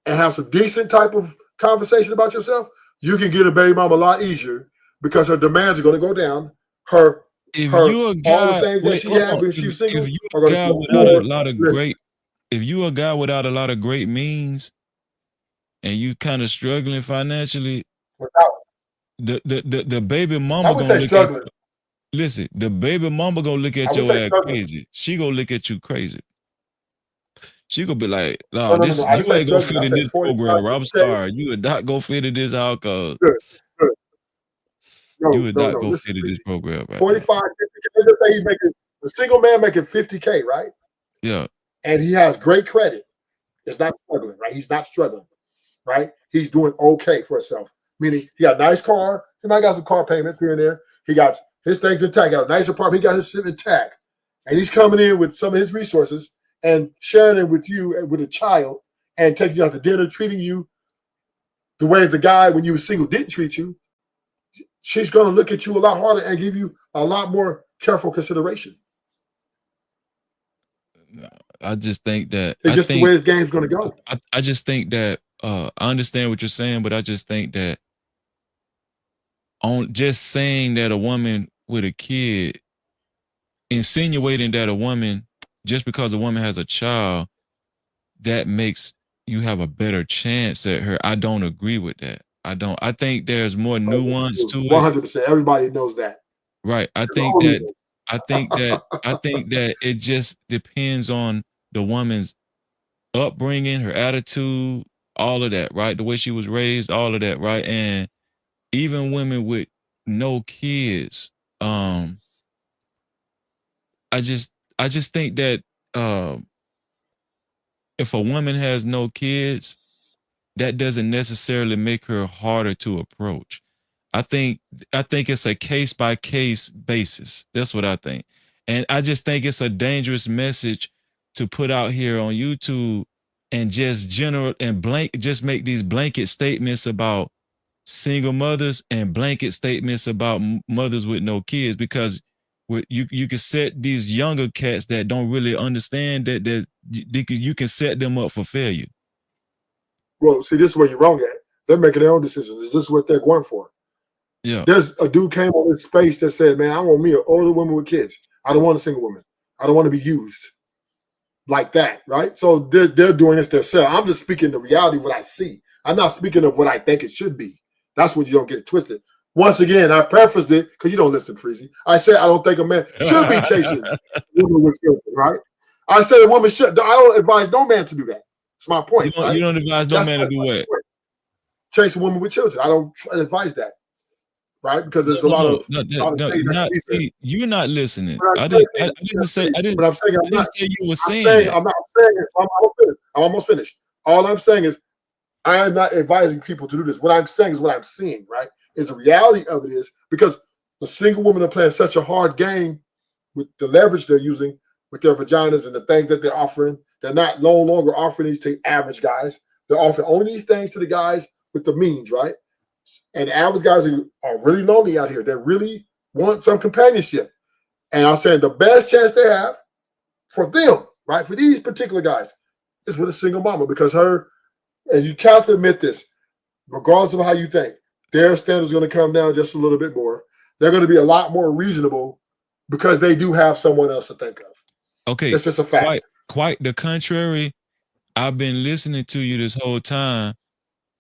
and have some decent type of conversation about yourself, you can get a baby mama a lot easier because her demands are going to go down. If you a All the guy, things that wait, she hold had on. when she was single If you are a going to guy be without a more. lot of great, if you a guy without a lot of great means, and you kind of struggling financially, the baby I mama would gonna say look struggling. at. Listen, the baby mama gonna look I at would your say ass struggling. crazy. She gonna look at you crazy. She gonna be like, No, "No, no, no, this no. I didn't you say ain't gonna struggling. fit I in said this 45, program. I'm 50K. sorry, you would not go fit in this outcome. Good, good. You No, would no, not no. go Listen, fit in this Freezy. program right now. 45, 50K. Let's just say he's making a single man making 50K, right? Yeah, And he has great credit. It's not struggling, right? He's not struggling, right? He's doing okay for himself. Meaning he got a nice car. He might got some car payments here and there. He got his things intact. Got a nice apartment. He got his shit intact. And he's coming in with some of his resources and sharing it with you with a child and taking you out to dinner, treating you the way the guy when you were single didn't treat you. She's going to look at you a lot harder and give you a lot more careful consideration. I just think that It's just the way the game's gonna go. I just think that I understand what you're saying, but I just think that on just saying that a woman with a kid, insinuating that a woman, just because a woman has a child, that makes you have a better chance at her. I don't agree with that. I don't. I think there's more nuance to it. 100%. Everybody knows that. Right. I think that it just depends on the woman's upbringing, her attitude, all of that, right? The way she was raised, all of that, right? And even women with no kids, I just think that if a woman has no kids, that doesn't necessarily make her harder to approach. I think it's a case by case basis. That's what I think. And I just think it's a dangerous message to put out here on YouTube and just just make these blanket statements about single mothers and blanket statements about mothers with no kids, because you can set these younger cats that don't really understand that you can set them up for failure. Well, see, this is where you're wrong at. They're making their own decisions. This is what they're going for. Yeah. There's a dude came on this space that said, man, I want me an older woman with kids. I don't want a single woman. I don't want to be used like that, right? So they're doing this themselves. I'm just speaking the reality of what I see. I'm not speaking of what I think it should be. That's what you don't get it twisted. Once again, I prefaced it because you don't listen, Freezy. I said I don't think a man should be chasing women with children, right? I said a woman should. I don't advise no man to do that. That's my point. You don't advise no man to do what? Chase a woman with children. I don't advise that, right? Because there's a lot of things you're not listening. I didn't say you were saying that. I'm not saying it. I'm almost finished. All I'm saying is I am not advising people to do this. What I'm saying is what I'm seeing, right? Is the reality of it is because the single women are playing such a hard game with the leverage they're using with their vaginas and the things that they're offering. They're not no longer offering these to average guys. They're offering only these things to the guys with the means, right? And the average guys are really lonely out here. They really want some companionship. And I'm saying the best chance they have for them, right, for these particular guys, is with a single mama, because her, and you have to admit this, regardless of how you think, their standards are going to come down just a little bit more. They're going to be a lot more reasonable because they do have someone else to think of. Okay. It's just a fact. Quite the contrary. I've been listening to you this whole time,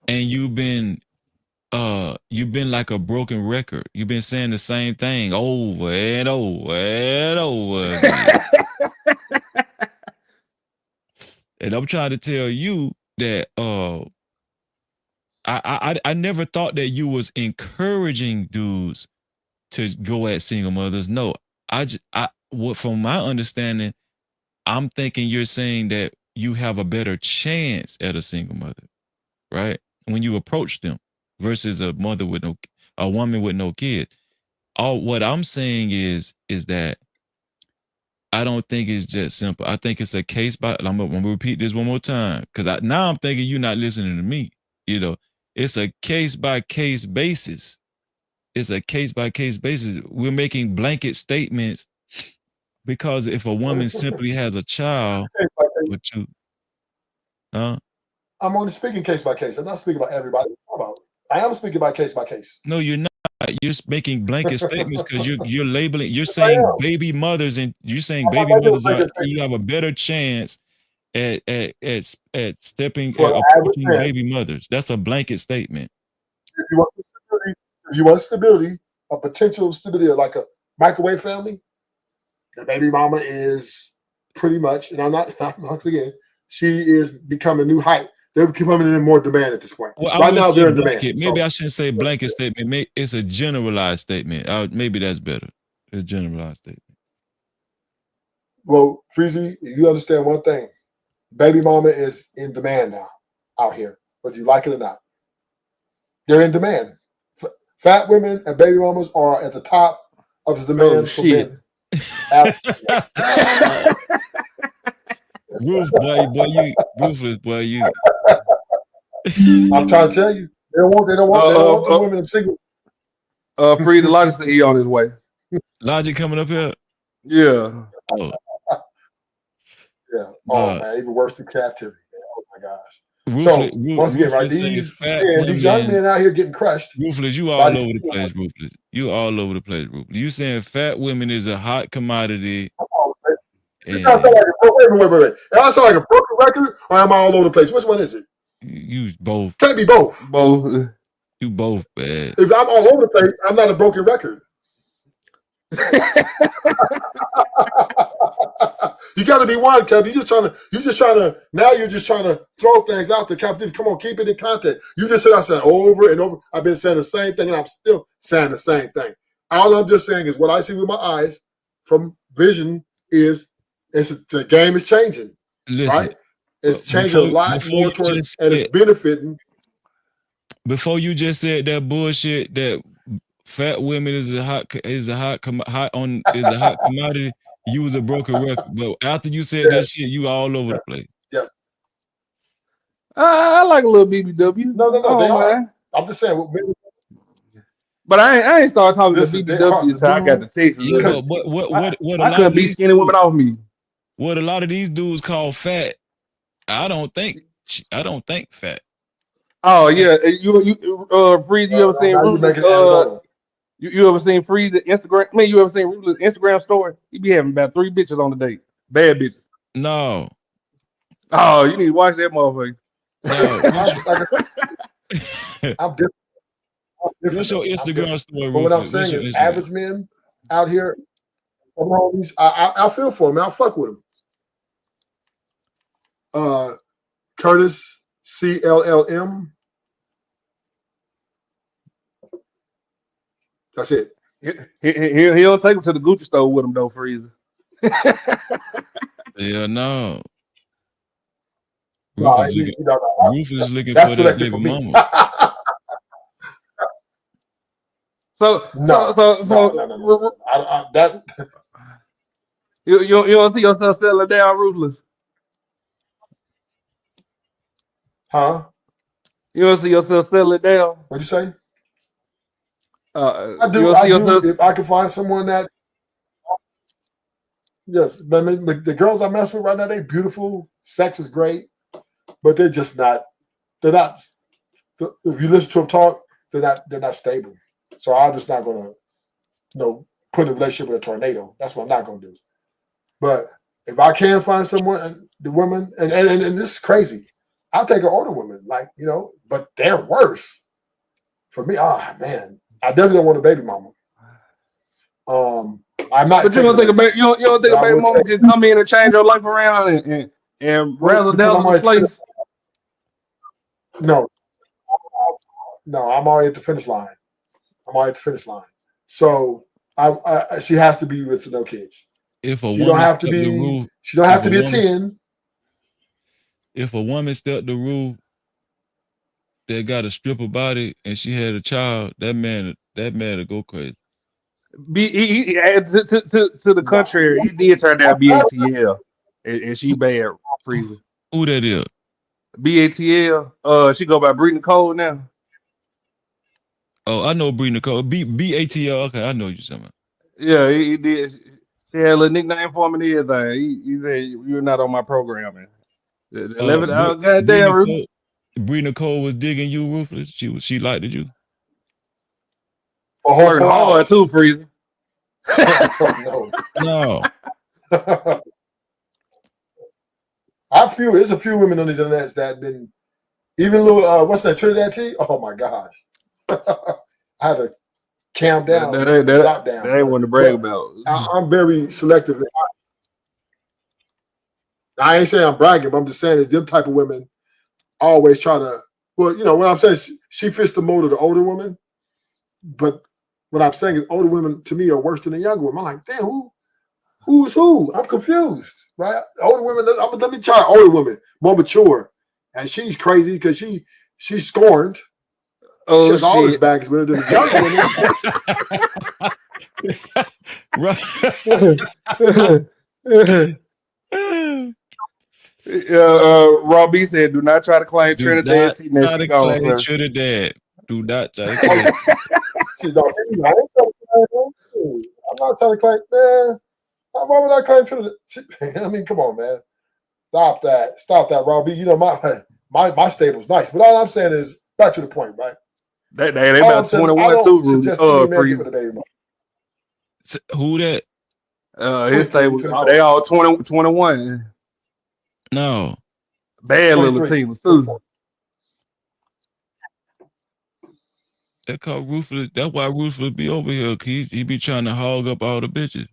and you've been like a broken record. You've been saying the same thing over and over and over again. And I'm trying to tell you that I never thought that you was encouraging dudes to go at single mothers. No, from my understanding, I'm thinking you're saying that you have a better chance at a single mother, right? When you approach them versus a woman with no kids. What I'm saying is that I don't think it's just simple. I think it's a case by. I'm gonna repeat this one more time because now I'm thinking you're not listening to me. You know, it's a case by case basis. It's a case by case basis. We're making blanket statements because if a woman simply has a child, I'm only speaking case by case. I'm not speaking about everybody. I am speaking by case by case. No, you're not. You're making blanket statements because you're labeling. You're saying baby mothers, and you're saying baby mothers you have a better chance at approaching baby mothers. That's a blanket statement. If you want stability, a potential stability, like a microwave family, the baby mama is pretty much, and I'm not once again, she is becoming a new height. They're becoming in more demand at this point. Well, right now, they're in demand. Maybe I shouldn't say blanket statement. It's a generalized statement. Maybe that's better. A generalized statement. Well, Freezy, you understand one thing. Baby mama is in demand now out here, whether you like it or not. They're in demand. Fat women and baby mamas are at the top of the demand for men. Ruthless boy, you. I'm trying to tell you, they don't want the women single. Free the Logic said he on his way. Logic coming up here. Yeah. Oh. Yeah. Oh But man, even worse than captivity. Man. Oh my gosh. So once again, right, Ruthless say fat these young women. men out here getting crushed. Ruthless, you by all the- over the place, Ruthless. You all over the place, Ruthless. You saying fat women is a hot commodity. It sounds like wait. Am I sound like a broken record, or am I all over the place? Which one is it? You both. Can't be both. Both. You both bad. If I'm all over the place, I'm not a broken record. You got to be one, Kev. You're just trying to. Now you're just trying to throw things out there, Captain. Come on, keep it in context. You just said I said over and over. I've been saying the same thing, and I'm still saying the same thing. All I'm just saying is what I see with my eyes from vision is the game is changing. Listen, right? It's changing a lot more towards, and it's benefiting. Before you just said that bullshit that fat women is a hot commodity. You was a broken record, but after you said that shit, you all over the place. Yes. I like a little BBW. No, they Oh, are. man. I'm just saying. But I ain't started talking Listen, to BBW until I got to Texas. Yeah, but what a I lot couldn't of beat these skinny women off me. What a lot of these dudes call fat, I don't think fat. Oh yeah, Freeze. You ever seen now you're Ruthless? making it added on. You ever seen Freeze Instagram? I mean, you ever seen Ruthless Instagram story? He be having about 3 bitches on the date, bad bitches. No. Oh, you need to watch that motherfucker. No. I'm different. What's your Instagram story? But what I'm saying is, average men out here, I feel for them. I fuck with them. Curtis CLLM. That's it. He don't take them to the Gucci store with him though, Freezer. Yeah, no. No, Rufus is looking that's for that selected baby for me. mama. So No. That you don't see yourself selling down Ruthless? Huh? You don't see yourself selling down? What'd you say? I do. If I can find someone that, yes, but I mean, the girls I mess with right now, they beautiful. Sex is great, but they're just not. They're not. If you listen to them talk, they're not stable. So I'm just not gonna, put in a relationship with a tornado. That's what I'm not gonna do. But if I can find someone, the woman, and this is crazy, I'll take an older woman, but they're worse. For me, man, I definitely don't want a baby mama. I'm not. But you don't think a baby, you don't think a baby mama can come in and change your life around and razzle dazzle the place? No, I'm already at the finish line. So she has to be with no kids. If a She woman don't have to stepped the be. roof, She don't have to be a 10. If a woman stepped the roof that got a stripper body and she had a child, that man would go crazy. He to the contrary, he did turn down BATL, and she bad, Freezer. Who that is? BATL. She go by Brie Nicole now. Oh, I know Brie Nicole. BATL. Okay, I know you something. Yeah, he did. She had a little nickname for him and everything. He said, "You're not on my program, man." 11 hours, goddamn, Rufus. Brie Nicole was digging you, Ruthless. She liked you. Working hard too, Freezer. No. There's a few women on these internets that been even little what's that Trinidad T? Oh my gosh. I had to calm down, drop down. That ain't one to brag about. I'm very selective. I ain't saying I'm bragging, but I'm just saying is them type of women always try to. Well, what I'm saying is she fits the mold of the older woman, but what I'm saying is older women to me are worse than the younger women. I'm like, damn, who's who? I'm confused, right? Older women. Let me try older women, more mature, and she's crazy because she's scorned. Oh, she has all this baggage with her than the younger women. Robbie said, "Do not try to claim Trinidad T next to go, sir." Trinidad. Do not try to claim. I'm not trying to claim, man. Why would I claim Trinidad? I mean, come on, man. Stop that, Robbie. You know my stable's nice, but all I'm saying is back to the point, right? They All I'm about saying is I 21 too, don't suggest any man get Freeze. with a baby mama. Who that? His 23, table, 24. they all 20, 21. No. Bad little 23, Latinas 24. too. That called Ruthless. That's why Ruthless be over here. He be trying to hog up all the bitches.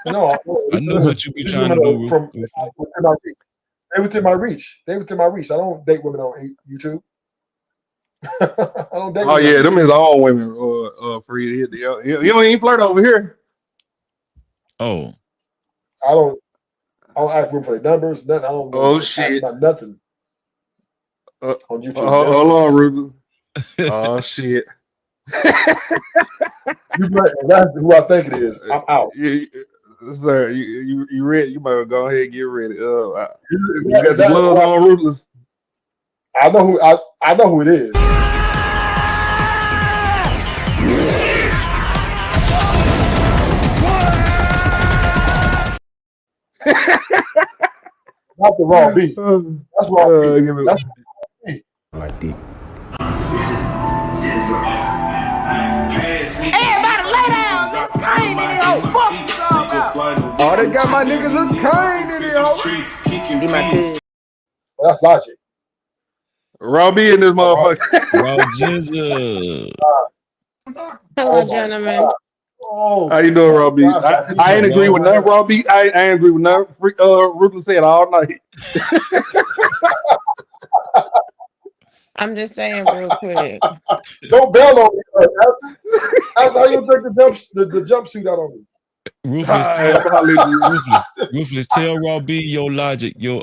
No, I know what you be these trying women to do, are from Ruthless. within my reach. They within my reach. They within my reach. I don't date women on YouTube. I don't date Oh women on yeah, them YouTube. his own women. Freeze. He don't even flirt over here. Oh. I don't ask women for their numbers, nothing. I don't Oh ask shit. about nothing on YouTube. That's Hold on, just Rufus. Oh shit. that's who I think it is. I'm out. Sir, you ready? You better go ahead and get ready. You got Is the that gloves on, Ruthless. I know who it is. Not the raw beef. That's raw beef. That's raw beef. Like deep. Everybody lay down, nigga. Kane in here, hoe. Fuck you all about. Oh, they got my niggas look Kane in here, ho. He my kid. That's logic. Robbie in this motherfucker. Raw Ginger. Hello, gentlemen. Oh, How you doing, my Robbie? gosh, I ain't agree with nothing, Robbie. I ain't agree with nothing. Ruthless said all night. I'm just saying real quick. Don't bail on me. That's how you take the jumpsuit out on me. Ruthless, Ruthless, tell Raw B your logic, your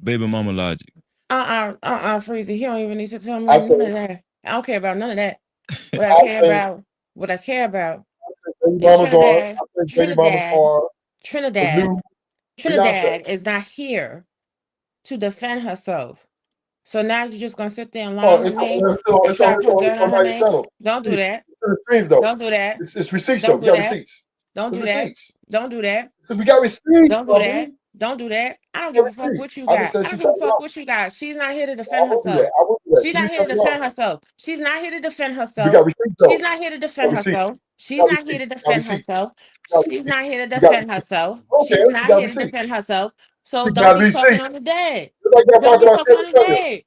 baby mama logic. Freezy. He don't even need to tell me I none think of that. I don't care about none of that. What I I care think about, what I care about baby is mamas are. Trinidad. I think baby mamas Trinidad. are the Trinidad. new Trinidad Beyonce. is not here to defend herself. So now you're just gonna sit there and lie Oh, on her it's name on, and try to put dirt it's on on her my name. channel. Don't do that. It's in the streams though. Don't do that. It's receipts though. Don't We do got that. receipts. Don't It's do that. receipts. Don't do that. We got receipts, Don't do Bobby. that. Don't do that. I don't We give got a fuck what receipts. you I just got. said I she don't give a told me fuck off. what you got. She's not here to I defend will do that. herself. I will do that. She's You not didn't here tell to me off. defend herself. She's not here to defend We got herself. receipts She's though. not here to We got defend receipts. herself. We She's got not here receipts. to We got defend receipts. herself. We got She's receipts. not here to We got defend receipts. herself. Okay, She's we not got here to receipts. defend herself. So We don't got be talking receipts. on the dead. Just like y'all Don't talk be about talking on Kevin the Samuel. dead.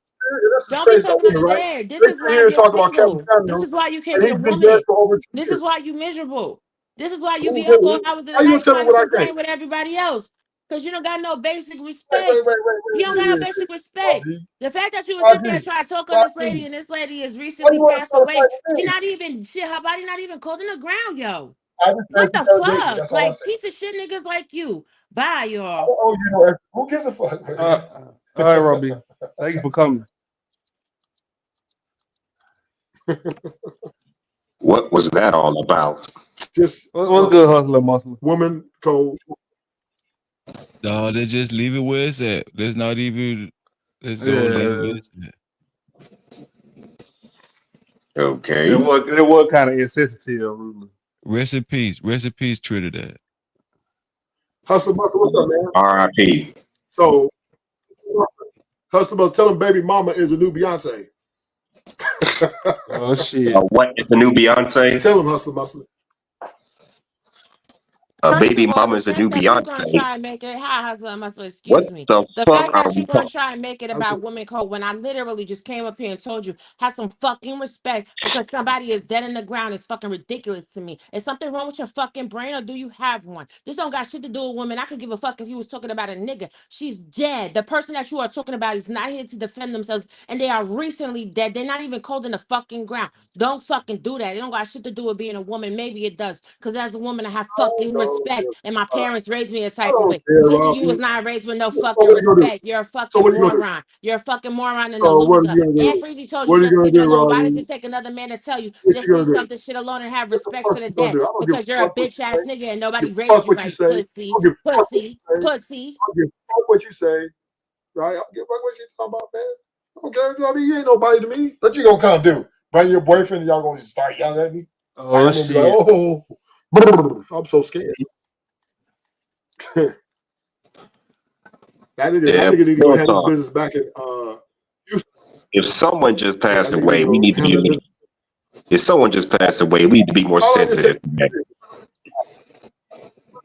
This is Don't be crazy about talking on women, the right? dead. This They is sit why here and you're talk about Kevin single. This Samuel, is why you can't and get a he's been dead woman. for over 2 This is years. why you miserable. This is why you be up all Who- hours of the How you gonna night tell me trying to what I can't? complain with everybody else. Because you don't got no basic Wait, respect. You don't got no wait. basic respect. Bobby, The fact that you would sit there and Bobby, try to talk on this lady Bobby. and this lady has Why you recently want to passed try to away, fight with she me? not even, shit, her body not even cold in the ground, yo. I just said What you the gotta date me. fuck? That's all I Like, said. piece of shit niggas like you. Bye, I y'all. don't owe you no extra. Who gives a fuck? All right, Robbie. Thank you for coming. What was that all about? Just What's good, hustler, muscle? woman code. No, let's just leave it where it's at. Let's not even. Let's go leave it where Yeah. it's at. Okay. It was kind of insensitive, Ruthless. Rest in peace. Rest in peace, Trinidad. Hustler Buster, what's up, man? R.I.P. So, Hustler Buster, tell him baby mama is a new Beyonce. Oh shit. What is the new Beyonce? Tell him, Hustler Buster. First Baby of all, mama the is a new fact that you're gonna Beyonce. try and make it, hi, hustler, muscle, What excuse me. the The fuck fact are that we you're gonna talking? try and make it about women code when I literally just came up here and told you, have some fucking respect because somebody is dead in the ground is fucking ridiculous to me. Is something wrong with your fucking brain or do you have one? This don't got shit to do with women. I could give a fuck if you was talking about a nigga. She's dead. The person that you are talking about is not here to defend themselves and they are recently dead. They're not even cold in the fucking ground. Don't fucking do that. It don't got shit to do with being a woman. Maybe it does. Because as a woman, I have fucking respect. And my parents raised me a I type of don't way. care, Clearly, you was Robbie. not raised with no So fucking what are you gonna do? respect. You're a So fucking what are you gonna do? moron. You're a fucking moron and a So what are loser. you gonna And do? Freezy told you What are you just gonna leave it do, alone. Why does Robbie? it take another man to tell you What just you leave gonna do? something shit alone and have What the respect fuck for the you gonna dead? do? I don't give a Because you're a fuck what bitch you ass say. nigga and I don't nobody give a raised fuck you what you right. say. I Pussy, don't give a fuck what you pussy, say. pussy. I don't give a fuck what you say. Right? I don't give a fuck what you talking about, man. Okay, I mean, you ain't nobody to me. What you gonna come do? Bring your boyfriend and y'all gonna start yelling at me? Like, Oh I'm gonna be like, shit. oh, brr, I'm so scared. That nigga, Yeah, need to go real have his talk. business back in Houston. If someone just Yeah, passed that nigga need away, to we go need to handle that be. business. If someone just passed away, we need to be more All I just said, sensitive. to that.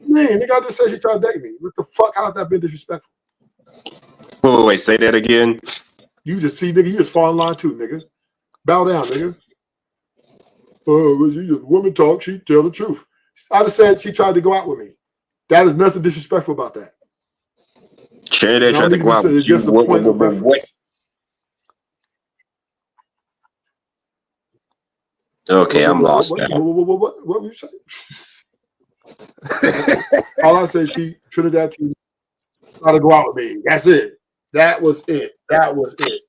man, nigga, I just said she tried to date me. What the fuck? How's that been disrespectful? Wait, say that again. You just see, nigga, you just fall in line too, nigga. Bow down, nigga. Woman talk, she tell the truth. I just said she tried to go out with me. That is nothing disrespectful about that. Trinidad And I don't tried to need to go be out said. with It's you. just a point of What? reference. Okay, I'm lost now. What were you saying? All I said, Trinidad tried to go out with me. That's it. That was it. That was it.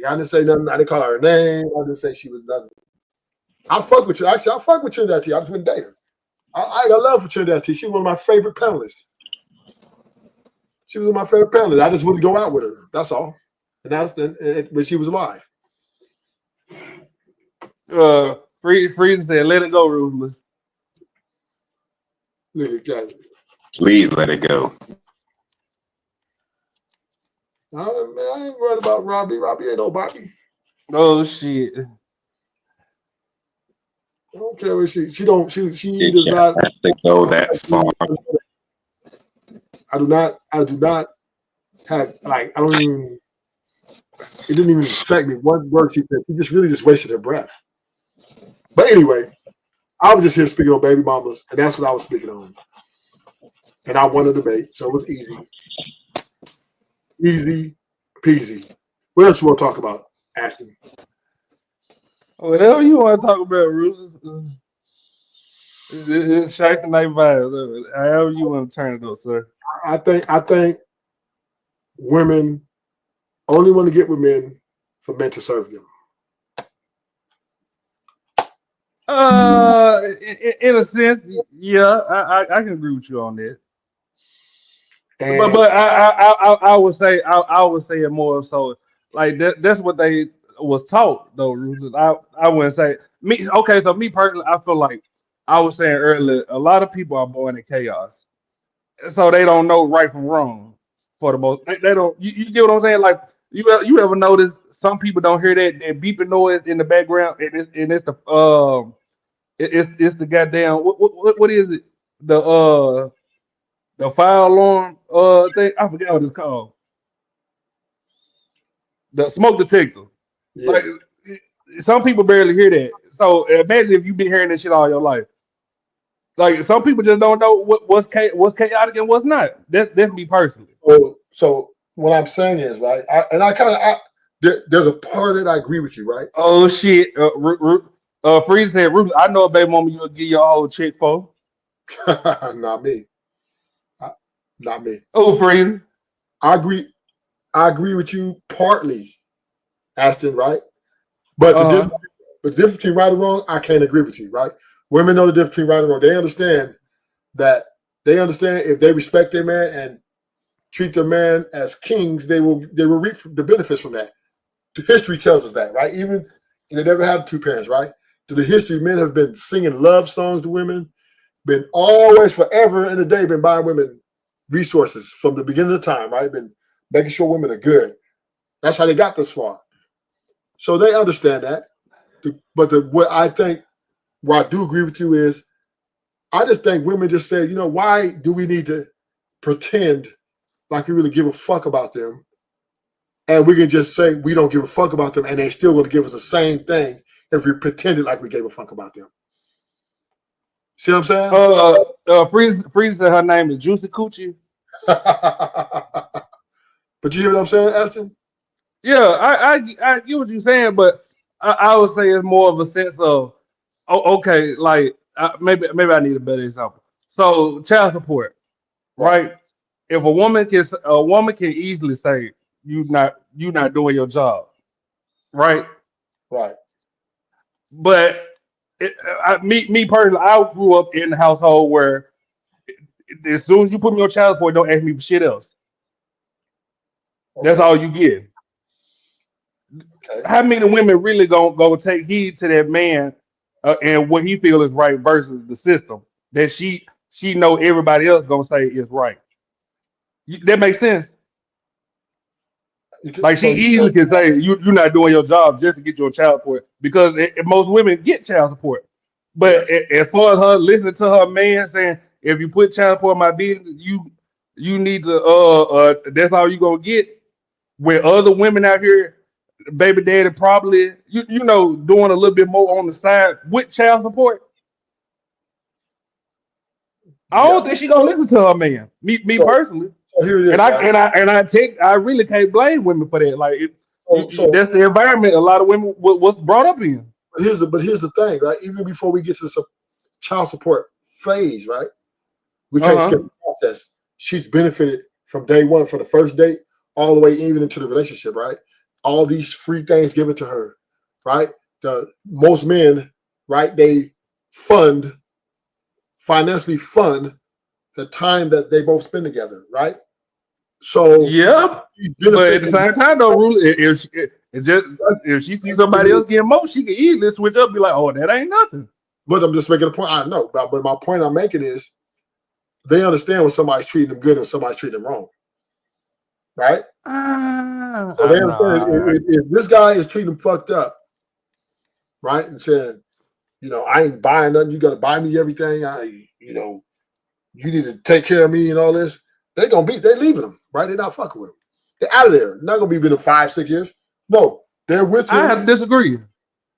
I didn't say nothing. I didn't call her name. I didn't say she was nothing. I fuck with you. Actually, I fuck with Trinidad T. I just been dating her. I got love for Trinidad T. She was one of my favorite panelists. She was one of my favorite panelists. I just wouldn't go out with her. That's all. And that's when she was alive. Freeze said, "Let it go, Ruthless." Please let it go. Man, I ain't worried about Robbie. Robbie ain't nobody. Oh shit. I don't care what she does It not have to go that far. I do not have like I don't even it didn't even affect me. One word she said, she just really just wasted her breath. But anyway, I was just here speaking on baby mamas, and that's what I was speaking on. And I won a debate, so it was easy. Easy peasy. What else you want to talk about, Ashton? Whatever you want to talk about, Ruthless. It's Shiesty-Night-Vibes. However you want to turn it up, sir. I think women only want to get with men for men to serve them. In a sense, yeah, I can agree with you on that. And But I would say I would say it more so like that's what they was taught though. Ruthless. I wouldn't say me. Okay, so me personally, I feel like I was saying earlier, a lot of people are born in chaos, so they don't know right from wrong for the most. They don't. You get what I'm saying? Like you ever notice some people don't hear that beeping noise in the background, and it's the it's the goddamn what is it the fire alarm thing? I forgot what it's called. The smoke detector. yeah. Like some people barely hear that. So imagine if you've been hearing this shit all your life. Like some people just don't know what's chaotic and what's not. That's me personally. So what I'm saying is, right, there's a part of it I agree with you, right? Oh shit. Freeze said, Ruth, I know a baby mama you'll give your whole chick for. Not me. Not me. Oh, Freeze. I agree with you partly, Ashton, right? But the difference between right and wrong, I can't agree with you, right? Women know the difference between right and wrong. They understand if they respect their man and treat their man as kings, they will reap the benefits from that. The history tells us that, right? Even they never had two parents, right? Through the history, men have been singing love songs to women, been always forever in the day, been buying women resources from the beginning of the time, right? Been making sure women are good. That's how they got this far. So they understand that. What I do agree with you is, I just think women just say, why do we need to pretend like we really give a fuck about them? And we can just say we don't give a fuck about them, and they still going to give us the same thing if we pretended like we gave a fuck about them. See what I'm saying? Freeze said her name is Juicy Coochie. But you hear what I'm saying, Ashton? Yeah, I get what you're saying, but I would say it's more of a sense of, okay, like maybe I need a better example. So child support, right? If a woman can easily say you not doing your job, right? Right. But me personally, I grew up in a household where as soon as you put me on child support, don't ask me for shit else. That's all you get. How many women really gonna take heed to that man and what he feel is right versus the system that she know everybody else gonna say is right? That makes sense. Like she So easily can say you're not doing your job just to get your child support because most women get child support. But yes, as far as her listening to her man saying if you put child support in my business, you need to that's all you gonna get. Where other women out here, baby daddy probably doing a little bit more on the side with child support. I don't yeah. think she gonna listen to her man. Me So personally. here it And is, I right? and I and I take I really can't blame women for that. Like So that's the environment a lot of women was brought up in. but here's the thing, right? Even before we get to the child support phase, right? We Uh can't skip huh. the process. She's benefited from day one, from the first date, all the way even into the relationship, right? All these free things given to her, right? The most men, right? They fund financially fund the time that they both spend together, right? So Yeah, she's but at the benefiting. same time, though, rule it's just if she sees somebody else getting more, she can easily switch up, and be like, "Oh, that ain't nothing." But I'm just making a point. I know, but my point I'm making is they understand when somebody's treating them good and somebody's treating them wrong, right? So they understand No. if this guy is treating them fucked up, right, and saying, I ain't buying nothing. You got to buy me everything. You need to take care of me and all this. They're leaving them, right? They're not fucking with him. They're out of there. They're not gonna be with him 5, 6 years. No, they're with I have him. to disagree.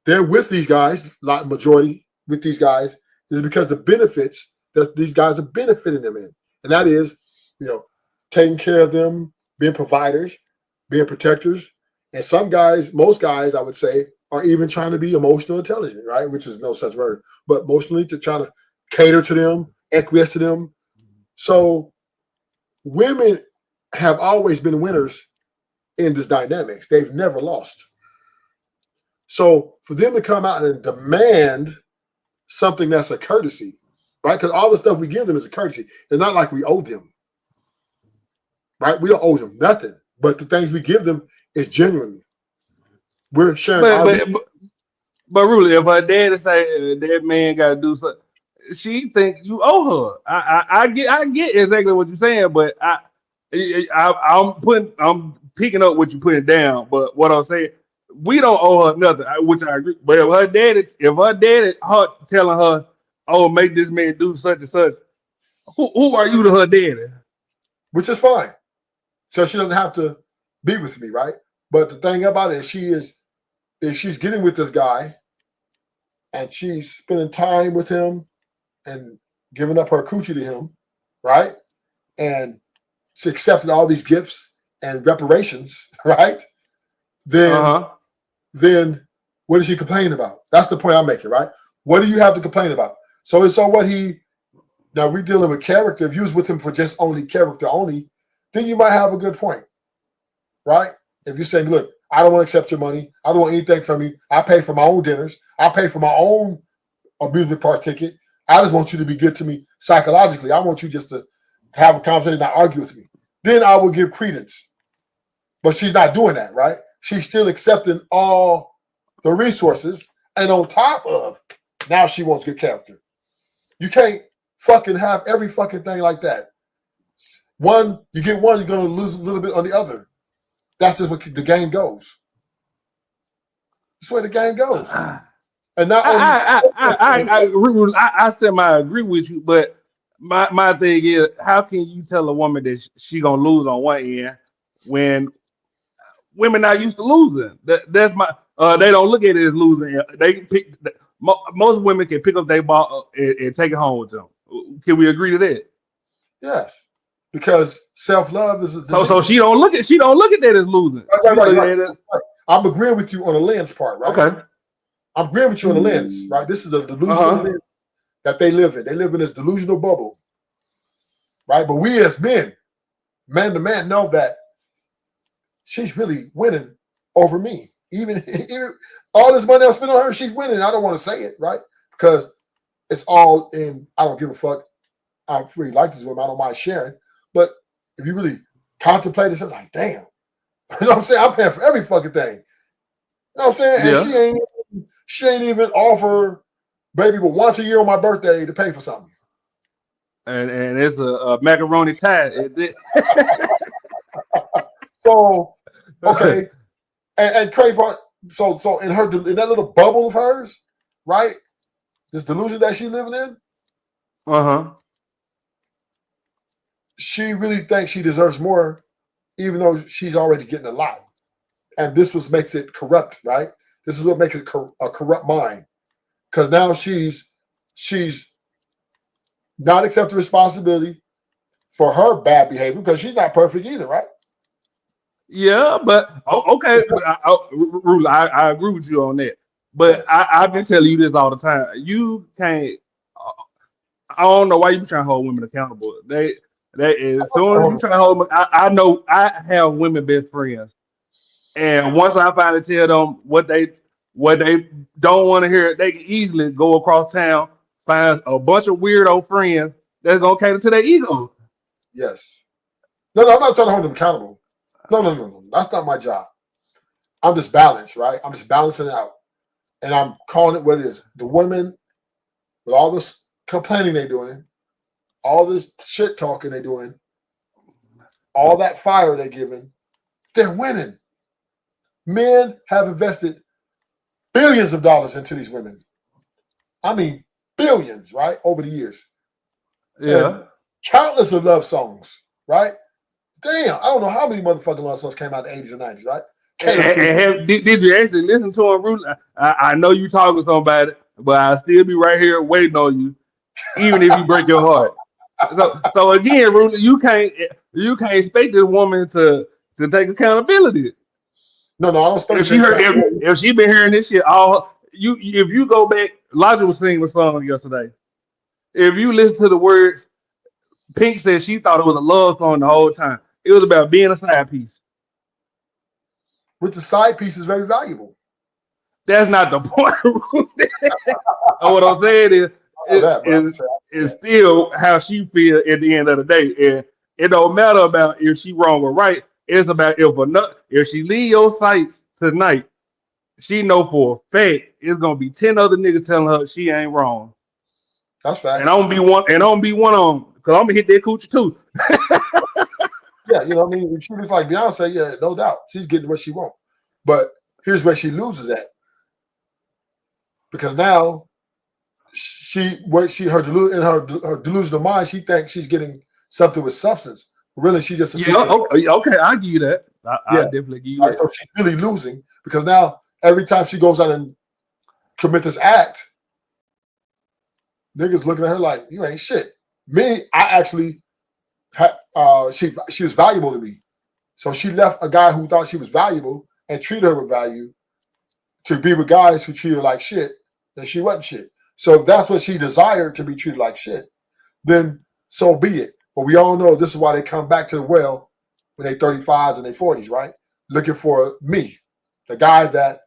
They're with these guys. Like majority with these guys is because the benefits that these guys are benefiting them in, and that is, taking care of them, being providers, being protectors, and some guys, most guys, I would say, are even trying to be emotional intelligent, right? Which is no such word, but emotionally to try to cater to them, acquiesce to them. So women have always been winners in this dynamics. They've never lost. So for them to come out and demand something that's a courtesy, right? Because all the stuff we give them is a courtesy. It's not like we owe them, right? We don't owe them nothing. But the things we give them is genuine. We're sharing But our. but but, but really, if her daddy say that man got to do something, she think you owe her. I get exactly what you're saying, but I'm picking up what you're putting down. But what I'm saying, we don't owe her nothing, which I agree. But her telling her, oh, make this man do such and such, who are you to her daddy? Which is fine. So she doesn't have to be with me, right? But the thing about it is if she's getting with this guy and she's spending time with him and giving up her coochie to him, right? And she accepted all these gifts and reparations, right? Uh Then huh. then what is she complaining about? That's the point I'm making, right? What do you have to complain about? So what he now we're dealing with character. If you was with him for just only character only, then you might have a good point, right? If you're saying, look, I don't want to accept your money, I don't want anything from you. I pay for my own dinners, I pay for my own amusement park ticket. I just want you to be good to me psychologically. I want you just to have a conversation, not argue with me. Then I will give credence. But she's not doing that, right? She's still accepting all the resources, and on top of now she wants good character. You can't fucking have every fucking thing like that. One, you get one, you're gonna lose a little bit on the other. That's just what the game goes. That's where the game goes. And not only I semi agree with you, but my thing is, how can you tell a woman that she gonna lose on one end when women not used to losing? That's my they don't look at it as losing. They can pick most women can pick up their ball and take it home with them. Can we agree to that? yes, because self-love is a So disease. she don't look at that as losing. She Right. look at it. Right. I'm agreeing with you on the lens part, right? Okay. I'm agreeing with you on the lens, right? This is the Uh delusional huh. lens that they live in. They live in this delusional bubble, right? But we as men, man to man, know that she's really winning over me. Even all this money I spent on her, she's winning. I don't want to say it, right? Because it's all in, I don't give a fuck. I really like this woman. I don't mind sharing. But if you really contemplate it, it's like, damn. You know what I'm saying? I'm paying for every fucking thing. You know what I'm saying? And Yeah. she ain't even offer baby but once a year on my birthday to pay for something. and it's a macaroni tie. So okay, and Craig, so in that little bubble of hers, right? This delusion that she's living in, she really thinks she deserves more, even though she's already getting a lot. And this was makes it corrupt, right? This is what makes it a corrupt mind, because now she's not accepting responsibility for her bad behavior because she's not perfect either, right? Yeah, but okay, but Rula, I agree with you on that. But I've been telling you this all the time. You can't. I don't know why you trying to hold women accountable. They as soon as you try to hold them, I know I have women best friends, and once I finally tell them what they don't want to hear, they can easily go across town, find a bunch of weirdo friends that's gonna cater to their ego. Yes. No, I'm not trying to hold them accountable. No. That's not my job. I'm just balanced, right? I'm just balancing it out. And I'm calling it what it is. The women, with all this complaining they're doing, all this shit talking they're doing, all that fire they're giving, they're winning. Men have invested billions of dollars into these women. I mean, billions, right? Over the years. Yeah. And countless of love songs, right? Damn, I don't know how many motherfucking love songs came out in the 80s and 90s, right? Did you actually listen to him, Ruth? I know you talking to somebody, but I still be right here waiting on you, even if you break your heart. So again, Ruth, you can't expect this woman to take accountability. No, I don't expect if she been hearing this shit all if you go back, Logic was singing a song yesterday. If you listen to the words, Pink said she thought it was a love song the whole time. It was about being a side piece. Which the side piece is very valuable. That's not the point. What I'm saying is still how she feel at the end of the day. And it don't matter about if she wrong or right. It's about if she leave your sights tonight, she know for a fact it's gonna be 10 other niggas telling her she ain't wrong. That's fact. And I'm gonna be one of them because I'm gonna hit that coochie too. Yeah, you know what I mean? She was like Beyonce, yeah, no doubt. She's getting what she wants. But here's where she loses at. Because now her delusional mind, she thinks she's getting something with substance. Really, she just okay, I give you that. I definitely give you that. So she's really losing because now every time she goes out and commit this act, niggas looking at her like, you ain't shit. Me, I actually she was valuable to me. So she left a guy who thought she was valuable and treated her with value to be with guys who treat her like shit, then she wasn't shit. So if that's what she desired, to be treated like shit, then so be it. But we all know this is why they come back to the well when they 35s and they 40s, right? Looking for me, the guy that,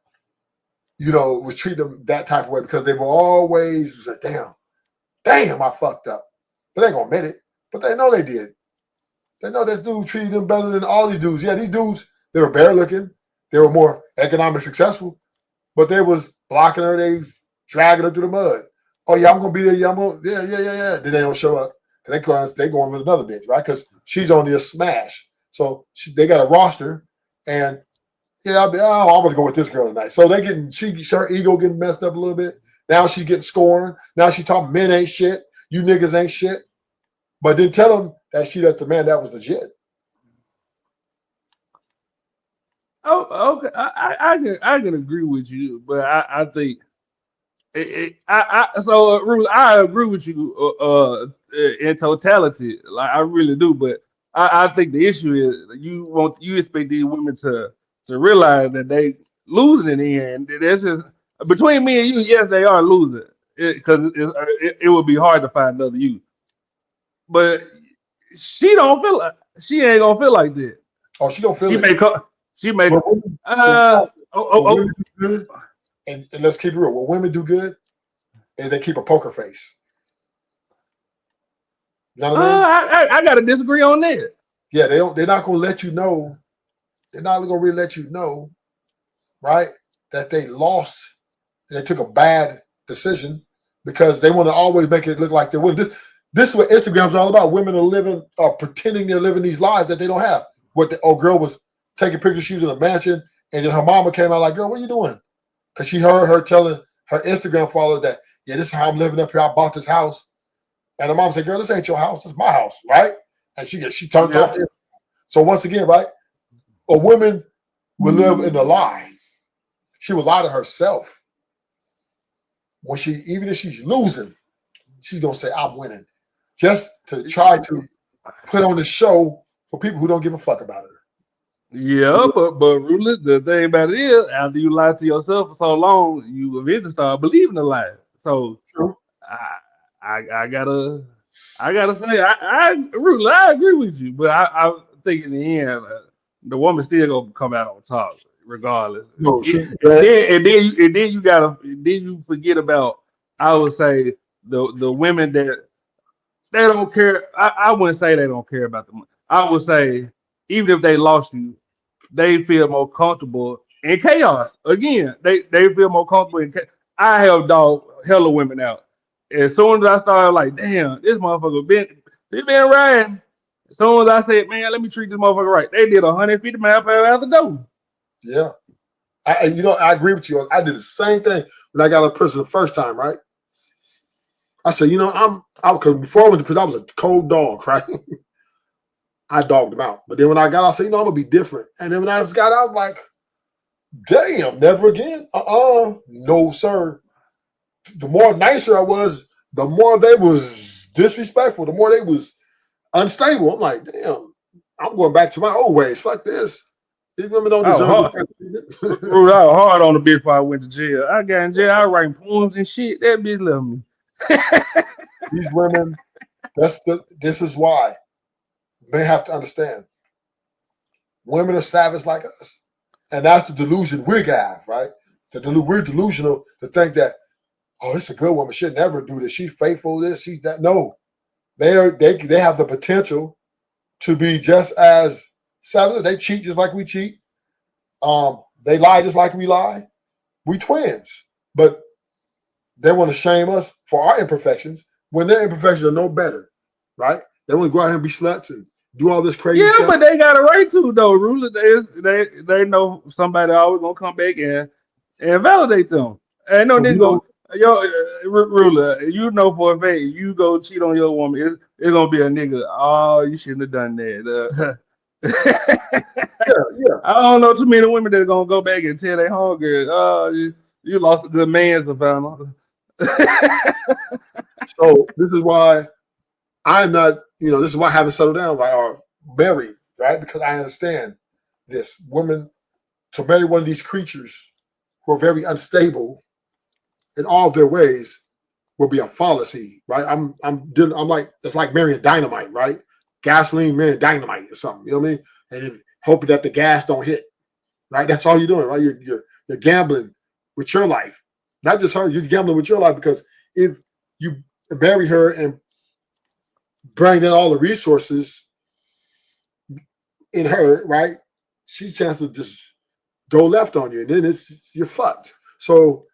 was treating them that type of way because they were always like, damn, I fucked up. But they ain't gonna admit it. But they know they did. They know this dude treated them better than all these dudes. Yeah, these dudes, they were better looking. They were more economically successful. But they was blocking her. They dragging her through the mud. Oh, yeah, I'm going to be there. Yeah, yeah. Then they don't show up. They go on with another bitch, right? Because she's only a smash. So they got a roster. And, yeah, I'm going to go with this girl tonight. So her ego getting messed up a little bit. Now she's getting scorned. Now she's talking men ain't shit. You niggas ain't shit. But then tell them that she left the man that was legit. Oh, okay. I can agree with you, but I think Ruth, I agree with you in totality. Like I really do, but I think the issue is you expect these women to realize that they losing in the end. That's just between me and you. Yes, they are losing because it would be hard to find another you. But she don't feel like she ain't gonna feel like that. Oh, she don't feel it. She may. Women do good, and let's keep it real. What women do good is they keep a poker face. You know what I mean? I gotta disagree on that. Yeah, they're not gonna let you know. They're not gonna really let you know, right? That they lost and they took a bad decision because they want to always make it look like they win. This is what Instagram's all about. Women are living, pretending they're living these lives that they don't have. What the old girl was taking pictures. She was in a mansion, and then her mama came out like, "Girl, what are you doing?" Because she heard her telling her Instagram followers that, "Yeah, this is how I'm living up here. I bought this house." And the mom said, "Girl, this ain't your house. It's my house, right?" And she turned off. So once again, right, a woman will live in a lie. She will lie to herself. When even if she's losing, she's gonna say, "I'm winning," just to try to put on the show for people who don't give a fuck about her. Yeah, but Rula, the thing about it is, after you lie to yourself for so long, you eventually start believing the lie. So True. I gotta say, Rula, I agree with you, but I think in the end, the woman still gonna come out on top regardless. No, And then you forget about, I would say, the women that they don't care. I wouldn't say they don't care about the money. I would say even if they lost you, they feel more comfortable in chaos. Again, they feel more comfortable in chaos. I have dog hella women out. As soon as I started like, damn, this motherfucker been riding. As soon as I said, man, let me treat this motherfucker right, they did 150 miles per hour out the door. Yeah. I agree with you. I did the same thing when I got out of prison the first time, right? I said, because before I went to prison, I was a cold dog, right? I dogged him out. But then when I got out, I said, I'm going to be different. And then when I got out, I was like, damn, never again. No, sir. The more nicer I was, the more they was disrespectful, the more they was unstable. I'm like, damn, I'm going back to my old ways. Fuck this. These women don't deserve it. Ruled out hard on the bitch before I went to jail. I got in jail, I writing poems and shit. That bitch left me. These women, this is why men have to understand. Women are savage like us. And that's the delusion we have, right? We're delusional to think that, oh, this is a good woman. She'll never do this. She's faithful, this, she's that. No. They have the potential to be just as savage. They cheat just like we cheat. They lie just like we lie. We twins. But they want to shame us for our imperfections when their imperfections are no better, right? They want to go out here and be sluts and do all this crazy stuff. But they got a right to though. Ruler, they know somebody always gonna come back and validate them. And no nigga go, Ruler, you know for a fact you go cheat on your woman, it's gonna be a nigga. Oh, you shouldn't have done that. Yeah. I don't know too many women that are gonna go back and tell their homegirl, oh, you lost a good man, Savannah. So this is why I'm not, this is why I haven't settled down, right, or married, right? Because I understand this. Women, to marry one of these creatures who are very unstable in all of their ways will be a fallacy, right? I'm like, it's like marrying dynamite, right? Gasoline marrying dynamite or something, you know what I mean? And then hoping that the gas don't hit, right? That's all you're doing, right? You're gambling with your life. Not just her, you're gambling with your life, because if you marry her and bring in all the resources in her, right? She's a chance to just go left on you, and then you're fucked. So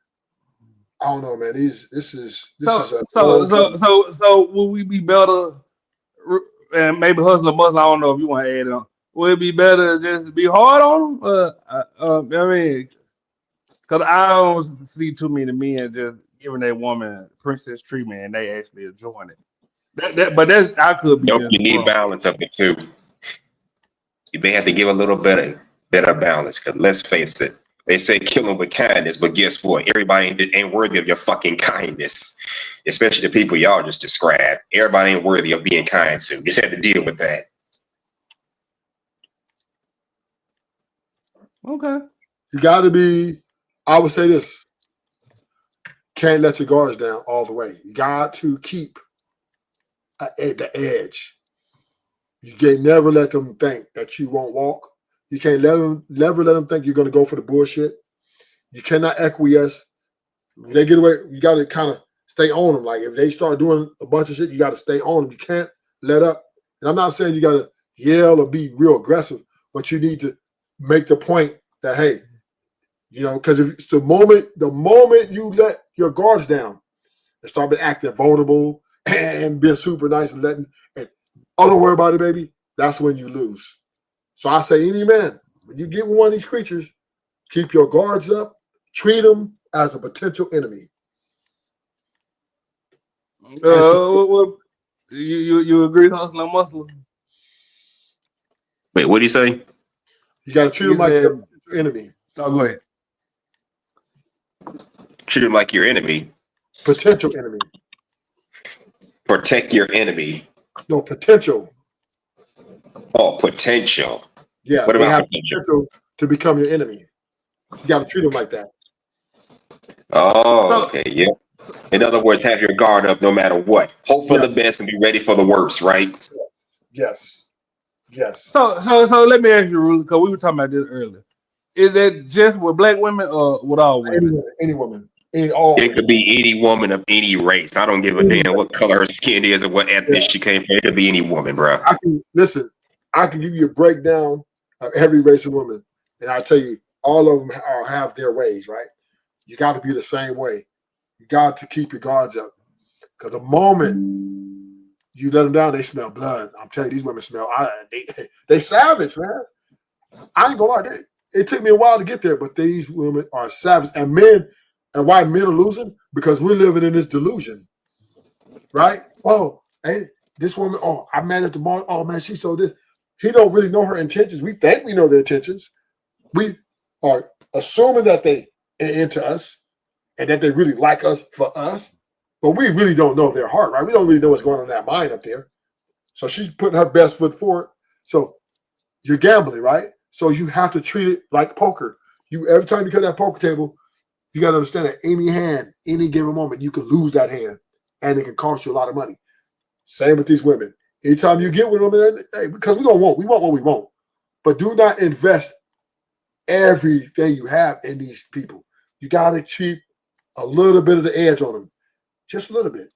I don't know, man. So will we be better? And maybe hustle or muscle. I don't know if you want to add on. Would it be better just to be hard on them? I mean, because I don't see too many men just giving their woman princess treatment and they actually enjoying it. But I could be Nope, just you need wrong. balance of it too. You may have to give a little better balance. Because let's face it, they say kill them with kindness, but guess what? Everybody ain't worthy of your fucking kindness, especially the people y'all just described. Everybody ain't worthy of being kind to. You just have to deal with that. Okay. You got to be, I would say this, can't let your guards down all the way. You got to keep at the edge. You can't never let them think that you won't walk. You can't never let them think you're going to go for the bullshit. You cannot acquiesce. When they get away, you got to kind of stay on them. Like if they start doing a bunch of shit, you got to stay on them. You can't let up. And I'm not saying you got to yell or be real aggressive, but you need to make the point that, hey, because if it's the moment you let your guards down and start acting vulnerable and being super nice and letting, and oh, don't worry about it, baby. That's when you lose. So I say, any man, when you get with one of these creatures, keep your guards up, treat them as a potential enemy. What, you agree, hustler muscle? Wait, what do you say? You got to treat them He like said, your potential enemy. "Oh, go ahead." Treat him like your enemy. Potential enemy. Protect your enemy. No, potential. Oh, potential. Yeah, What they about have potential? potential to become your enemy. You got to treat them like that. Oh, So, okay, yeah. In other words, have your guard up no matter what. Hope for Yeah. the best and be ready for the worst, right? Yes. Yes. so let me ask you, Rudy, because we were talking about this earlier. Is that just with black women or with all women? Any woman. All It women. could be any woman of any race. I don't give a damn what color her skin is or what ethnic Yeah. she came from. It could be any woman, bro. I can give you a breakdown of every race of women, and I tell you, all of them have their ways, right? You got to be the same way. You got to keep your guards up, because the moment you let them down, they smell blood. I'm telling you, these women smell. They savage, man. I ain't gonna lie. It took me a while to get there, but these women are savage, and men. And why men are losing? Because we're living in this delusion, right? Oh, hey, this woman. Oh, I met at the bar. Oh man, she's so this. He don't really know her intentions. We think we know their intentions. We are assuming that they are into us and that they really like us for us, but we really don't know their heart, right? We don't really know what's going on in that mind up there. So she's putting her best foot forward. So you're gambling, right? So you have to treat it like poker. You every time you come to that poker table, you got to understand that any hand, any given moment, you could lose that hand, and it can cost you a lot of money. Same with these women. Anytime you get with women, hey, because we want what we want, but do not invest everything you have in these people. You got to keep a little bit of the edge on them, just a little bit.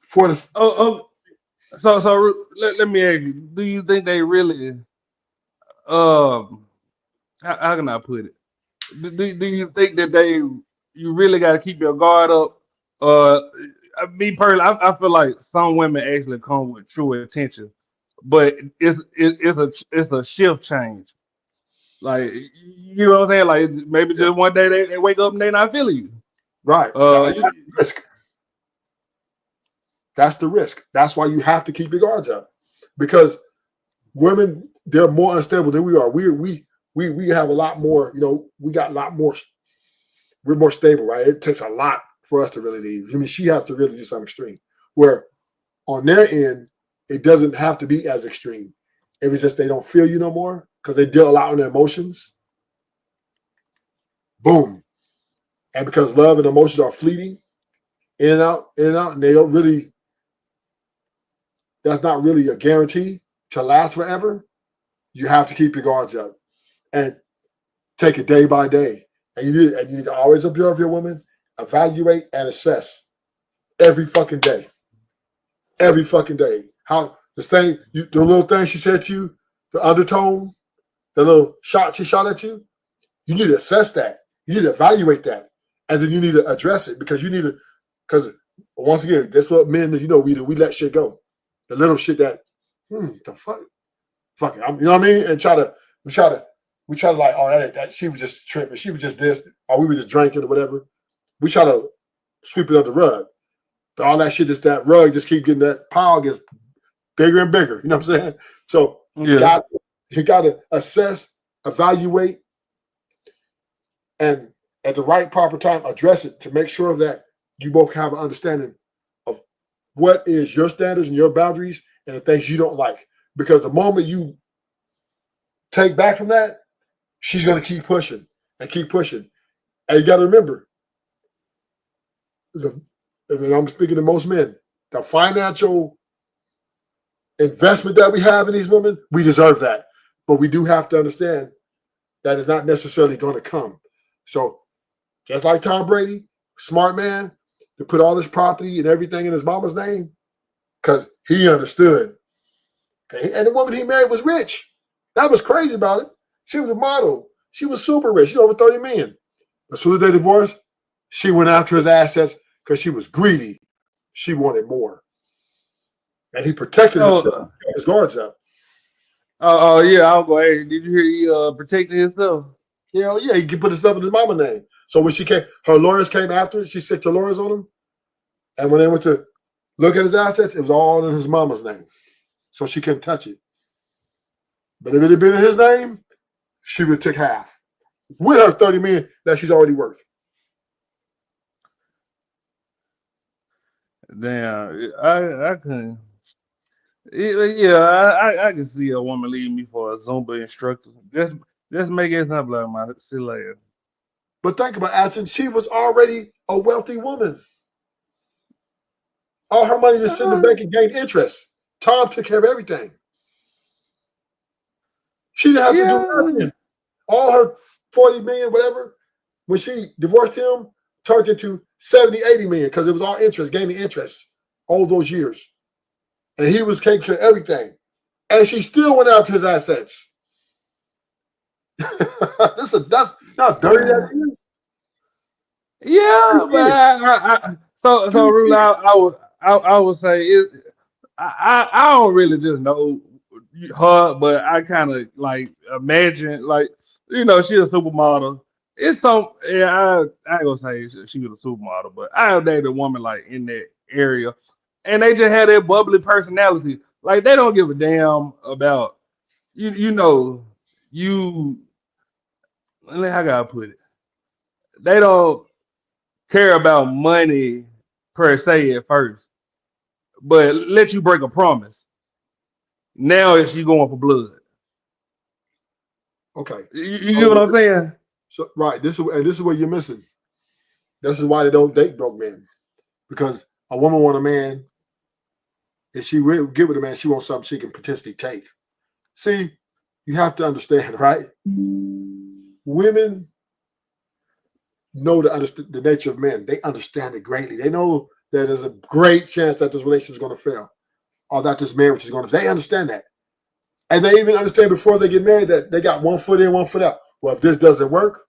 For the So let me ask you: do you think they really? How can I put it? Do you think that you really got to keep your guard up? Me personally, I feel like some women actually come with true intention, but it's a shift change. Like you know what I'm saying? Like maybe just one day they wake up and they not feeling you. right, that's the risk. That's the risk. That's why you have to keep your guards up, because women, they're more unstable than we are. We have a lot more. You know, we got a lot more. We're more stable, right? It takes a lot for us to really leave. I mean, she has to really do something extreme. Where on their end, it doesn't have to be as extreme. If it's just they don't feel you no more because they deal a lot on their emotions. Boom. And because love and emotions are fleeting, in and out, and they don't really, that's not really a guarantee to last forever. You have to keep your guards up and take it day by day. And you need to always observe your woman, evaluate and assess every fucking day. Every fucking day. How the little thing she said to you, the undertone, the little shot she shot at you, you need to assess that. You need to evaluate that. And then you need to address it, because once again, that's what men, we do. We let shit go. The little shit that, the fuck it. You know what I mean? And we try to like, oh, that she was just tripping. She was just this, or we were just drinking or whatever. We try to sweep it under the rug. But all that shit, just that rug just keep getting, that pile gets bigger and bigger. You know what I'm saying? So you got to assess, evaluate, and at the right proper time address it to make sure that you both have an understanding of what is your standards and your boundaries and the things you don't like. Because the moment you take back from that, she's going to keep pushing and keep pushing. And you got to remember, I'm speaking to most men, the financial investment that we have in these women, we deserve that. But we do have to understand that it's not necessarily going to come. So just like Tom Brady, smart man, to put all his property and everything in his mama's name, because he understood. Okay? And the woman he married was rich. That was crazy about it. She was a model. She was super rich. She over 30 million. As soon as they divorced, she went after his assets because she was greedy. she wanted more. And he protected himself, So, kept his guards up. oh yeah, I'll go. Hey, did you hear he protected himself? Hell yeah, he could put his stuff in his mama name. So when she came, her lawyers came after it, she sicked the lawyers on him. And when they went to look at his assets, it was all in his mama's name. So she couldn't touch it. But if it had been in his name, she would have took half. With her 30 million that she's already worth. Damn, I couldn't. Yeah, I can see a woman leaving me for a Zumba instructor. Just make it something like my shit later. But think about Ashton, she was already a wealthy woman. All her money just sit in the bank and gained interest. Tom took care of everything. She didn't have to do nothing. All her 40 million, whatever, when she divorced him, turned into 70, 80 million because it was all interest, gaining interest all those years. And he was taking care of everything. And she still went after his assets. That's not dirty that is. Yeah, but so really, I would say it. I don't really just know her, but I kind of like imagine like she's a supermodel. It's some I ain't gonna say she was a supermodel, but I dated a woman like in that area, and they just had that bubbly personality. Like they don't give a damn about you. How can I put it? They don't care about money per se at first, but let you break a promise. Now it's you going for blood. Okay. You get what I'm saying? So right, this is what you're missing. This is why they don't date broke men. Because a woman want a man, if she really get with a man, she wants something she can potentially take. See, you have to understand, right? Women know the nature of men. They understand it greatly. They know that there's a great chance that this relationship is going to fail or that this marriage is going to. They understand that. And they even understand before they get married that they got one foot in, one foot out. Well, if this doesn't work,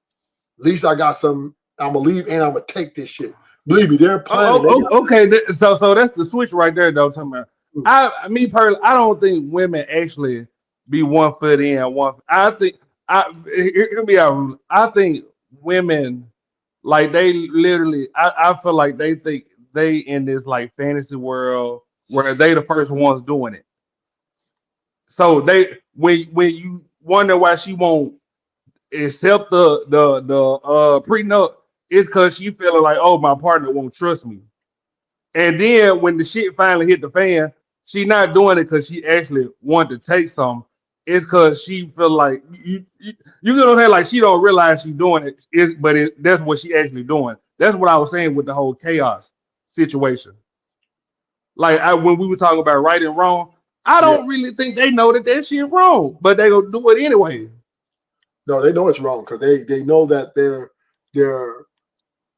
at least I got some. I'm going to leave and I'm going to take this shit. Believe me, they're planning. Okay. So that's the switch right there, though. Talking about, me personally, I don't think women actually be 1 foot in, one. I think hear me out. I think women like they literally. I feel like they think they in this like fantasy world where they the first ones doing it. So they when you wonder why she won't accept the prenup, it's because she feeling like, oh, my partner won't trust me. And then when the shit finally hit the fan, she not doing it because she actually want to take some. It's because she feel like you know what I'm saying? Like she don't realize she's doing it, but that's what she actually doing. That's what I was saying with the whole chaos situation. Like when we were talking about right and wrong, I Yeah. don't really think they know that shit wrong, but they gonna do it anyway. No, they know it's wrong because they know that they're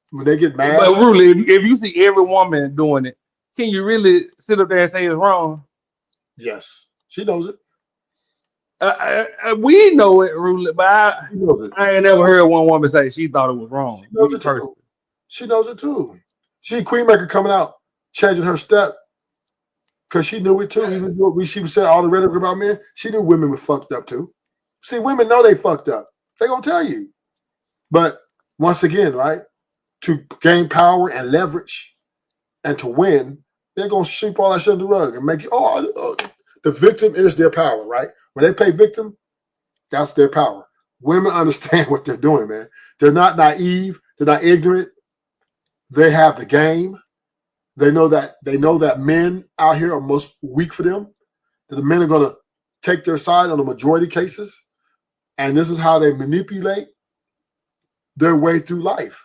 when they get mad. But really, if you see every woman doing it, can you really sit up there and say it's wrong? Yes, she knows it. We know it, Rule, but She knows it. I ain't never heard one woman say she thought it was wrong. She knows Me it personally. too. She knows it too. She Queenmaker coming out, changing her step because she knew it too. Even though she said all the rhetoric about men, she knew women were fucked up too. See, women know they fucked up. They gonna tell you. But once again, right, to gain power and leverage and to win, they're gonna sweep all that shit under the rug and make it. The victim is their power, right? When they play victim, that's their power. Women understand what they're doing, man. They're not naive. They're not ignorant. They have the game. They know that men out here are most weak for them. That the men are gonna take their side on the majority cases, and this is how they manipulate their way through life.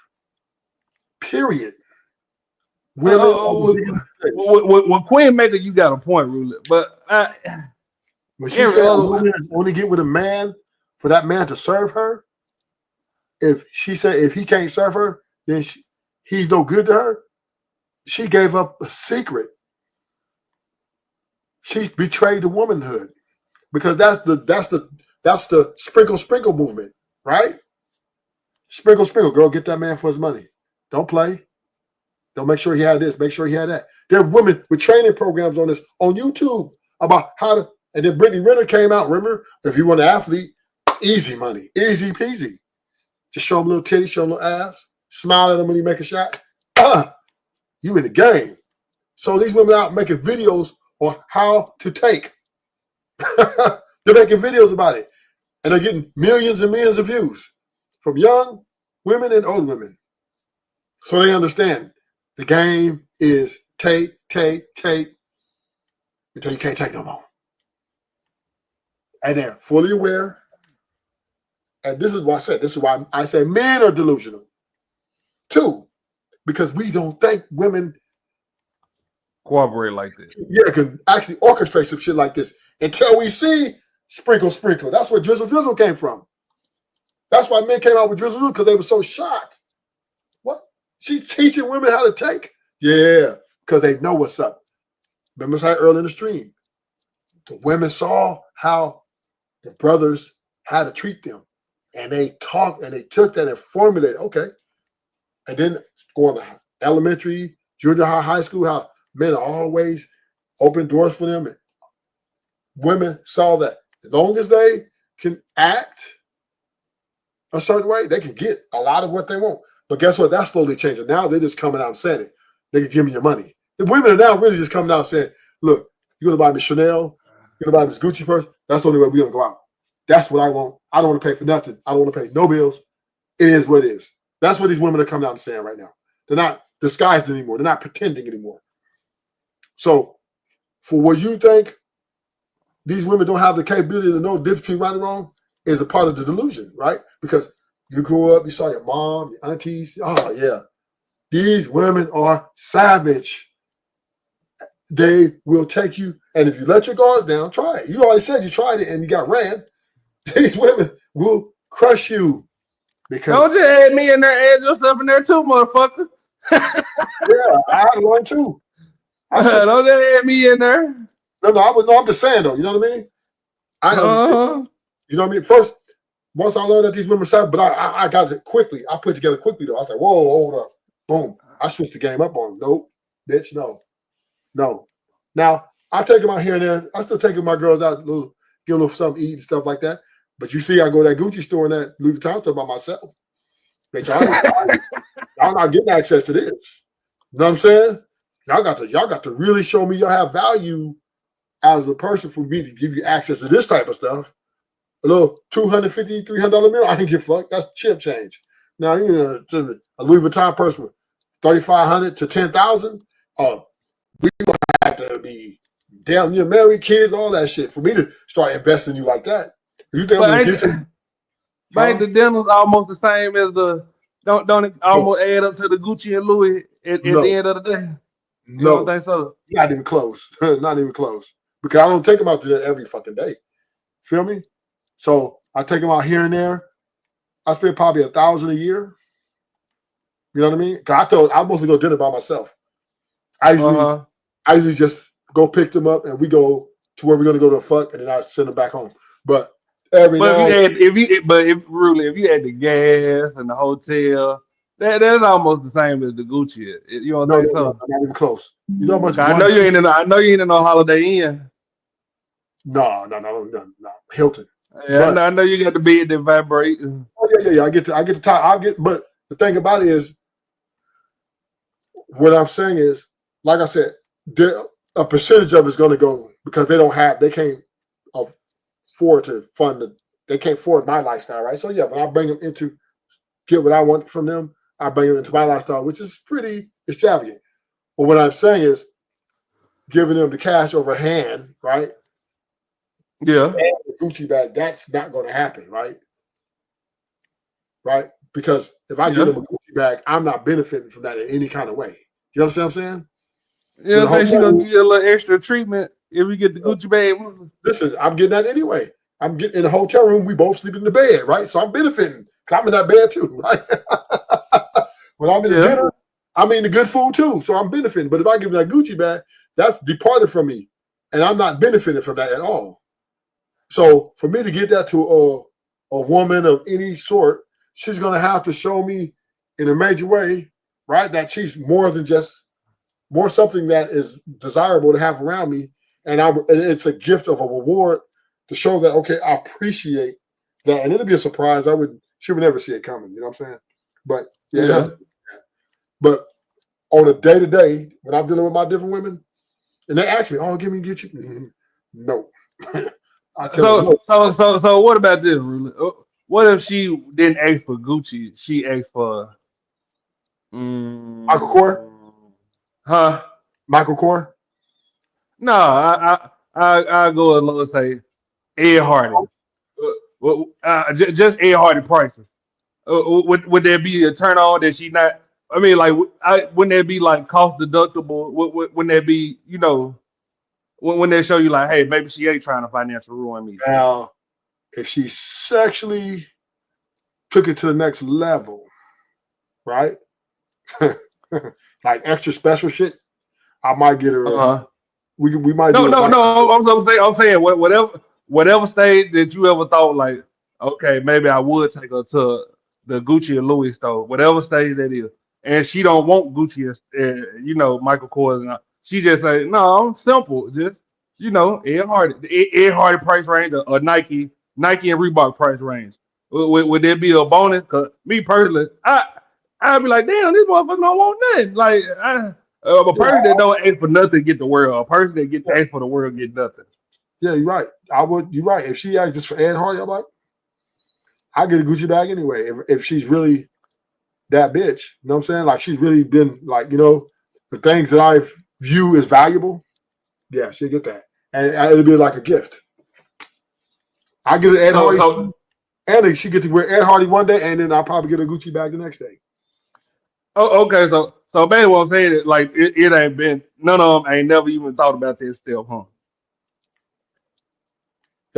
Period. Women. Well, Queen Maker, you got a point, Rule. But when she said a woman only get with a man for that man to serve her, if she said if he can't serve her, then he's no good to her. She gave up a secret. She betrayed the womanhood because that's the sprinkle movement, right? Sprinkle, girl, get that man for his money. Don't play. They'll make sure he had this, make sure he had that. There are women with training programs on this on YouTube about how to. And then Brittany Renner came out. Remember, if you want an athlete, it's easy money, easy peasy. Just show them a little titty, show them a little ass, smile at them when you make a shot. You in the game. So these women out making videos on how to take. They're making videos about it. And they're getting millions and millions of views from young women and old women. So they understand the game is take until you can't take no more. And they're fully aware. And this is what I said. This is why I say men are delusional. Two, because we don't think women cooperate like this. Yeah, can actually orchestrate some shit like this until we see sprinkle. That's where drizzle came from. That's why men came out with drizzle because they were so shocked. What? She's teaching women how to take? Yeah, because they know what's up. Remember I said early in the stream. The women saw how the brothers had to treat them. And they talked and they took that and formulated, okay. And then going to elementary, junior high, high school, how men are always open doors for them. And women saw that as long as they can act a certain way, they can get a lot of what they want. But guess what? That's slowly changing. Now they're just coming out and saying it. They can give me your money. The women are now really just coming out and saying, look, you're going to buy me Chanel, you're going to buy me this Gucci purse. That's the only way we're going to go out. That's what I want. I don't want to pay for nothing. I don't want to pay no bills. It is what it is. That's what these women are coming out and saying right now. They're not disguised anymore. They're not pretending anymore. So for what you think these women don't have the capability to know the difference between right and wrong is a part of the delusion, right? Because you grew up, you saw your mom, your aunties. Oh, yeah. These women are savage. They will take you. And if you let your guards down, try it. You already said you tried it and you got ran. These women will crush you. Because Don't you add me in there, add yourself in there too, motherfucker. yeah, I had one too. Don't you add me in there. No, I'm just saying though, you know what I mean? I understand. You know what I mean? First, once I learned that these women were savage, but I got it quickly. I put it together quickly though. I was like, whoa, hold up. Boom. I switched the game up on them. Nope. Bitch, no. Now, I take them out here and there. I still take my girls out, give them a little something to eat and stuff like that. But you see, I go to that Gucci store and that Louis Vuitton store by myself. Bitch, I'm not getting access to this. You know what I'm saying? Y'all got to really show me y'all have value as a person for me to give you access to this type of stuff. A little $250, $300 meal, I can get fucked. That's chip change. Now, you know, a Louis Vuitton purse with $3,500 to $10,000. We gonna have to be damn near married, kids, all that shit for me to start investing in you like that. You think I'm gonna get you? Ain't the denim almost the same as the don't it almost add up to the Gucci and Louis at the end of the day? You don't think so? Not even close. Not even close. Because I don't take them out there every fucking day. Feel me? So I take them out here and there. I spend probably $1,000 a year. You know what I mean? Because I mostly go dinner by myself. I usually just go pick them up and we go to where we're gonna go to fuck, and then I send them back home. But if you had the gas and the hotel, that's almost the same as the Gucci. You don't think so? No, not even close. You know how much? I know you ain't in no Holiday Inn. No. Hilton. Yeah, I know you got the bed that vibrate. Oh yeah. I get the top. But the thing about it is, what I'm saying is, like I said, a percentage of it's going to go because they can't afford to fund they can't afford my lifestyle, right? So yeah, when I bring them into get what I want from them, I bring them into my lifestyle, which is pretty extravagant. But what I'm saying is giving them the cash over hand, right? Yeah. And the Gucci bag, that's not going to happen, right? Right? Because if I give them a Gucci bag, I'm not benefiting from that in any kind of way. You understand what I'm saying? Yeah, I think she's gonna give you a little extra treatment if we get the Gucci bag. Listen, I'm getting that anyway. I'm getting in the hotel room. We both sleep in the bed, right? So I'm benefiting because I'm in that bed too, right? When I'm in the dinner, I'm eating the good food too, so I'm benefiting. But if I give them that Gucci bag, that's departed from me, and I'm not benefiting from that at all. So for me to get that to a woman of any sort, she's gonna have to show me in a major way, right? That she's more something that is desirable to have around me, and it's a gift of a reward to show that okay, I appreciate that, and it'll be a surprise. She would never see it coming. You know what I'm saying? But yeah, Yeah. but on a day to day, when I'm dealing with my different women, and they ask me, "Oh, get you?" No, I tell them no. So what about this, Rula? What if she didn't ask for Gucci? She asked for Michael Kors. Huh? Michael Kors. No, I go as low as say Ed Hardy. Just Ed Hardy prices. Would there be a turn on that she not? I mean, like, wouldn't there be like cost deductible? Wouldn't there be, when they show you like, hey, maybe she ain't trying to financially ruin me. Now, if she sexually took it to the next level, right? Like extra special shit, I might get her. We might do it. No. I'm saying whatever stage that you ever thought like, okay, maybe I would take her to the Gucci or Louis store, whatever stage that is, and she don't want Gucci Michael Kors, and she just say, no, I'm simple, just Ed Hardy price range or Nike and Reebok price range. Would there be a bonus? Cause me personally, I'd be like, damn, this motherfucker don't want nothing. Like, a person that don't ask for nothing get the world. A person that get asked for the world get nothing. Yeah, you're right. You're right. If she asked just for Ed Hardy, I'm like, I get a Gucci bag anyway. If she's really that bitch, you know what I'm saying? Like she's really been like, the things that I view as valuable. Yeah, she'll get that, and it'll be like a gift. I get an Ed Hardy, and she get to wear Ed Hardy one day, and then I'll probably get a Gucci bag the next day. Oh, okay. So basically what I'm saying is like it ain't been none of them ain't never even thought about this still, huh?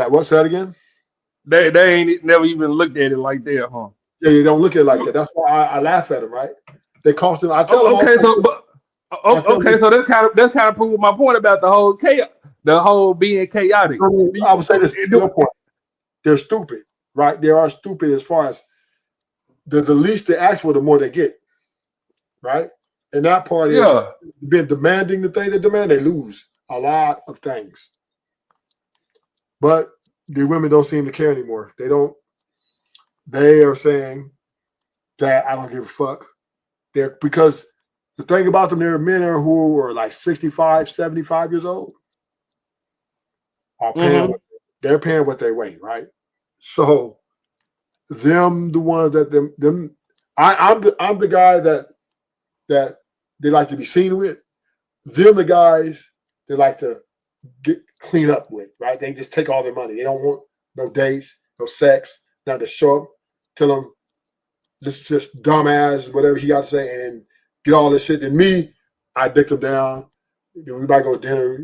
What's that again? They ain't never even looked at it like that, huh? Yeah, you don't look at it like that. That's why I laugh at them, right? They cost them. I tell them. Okay, so that's kind of proving my point about the whole chaos, the whole being chaotic. I would say this to your point. They're stupid, right? They are stupid as far as the least they ask for, the more they get, right? And that part is being demanding the thing they demand, they lose a lot of things. But the women don't seem to care anymore. They don't. They are saying that I don't give a fuck. Because the thing about them, there are men who are like 65, 75 years old. Are paying. They're paying what they weigh, right? So them, the ones that them. I'm the guy that they like to be seen with. Them, the guys they like to clean up with, right? They just take all their money. They don't want no dates, no sex, not to show up, tell them this is just dumbass, whatever he got to say, and get all this shit. And me, I dick them down. We might go to dinner,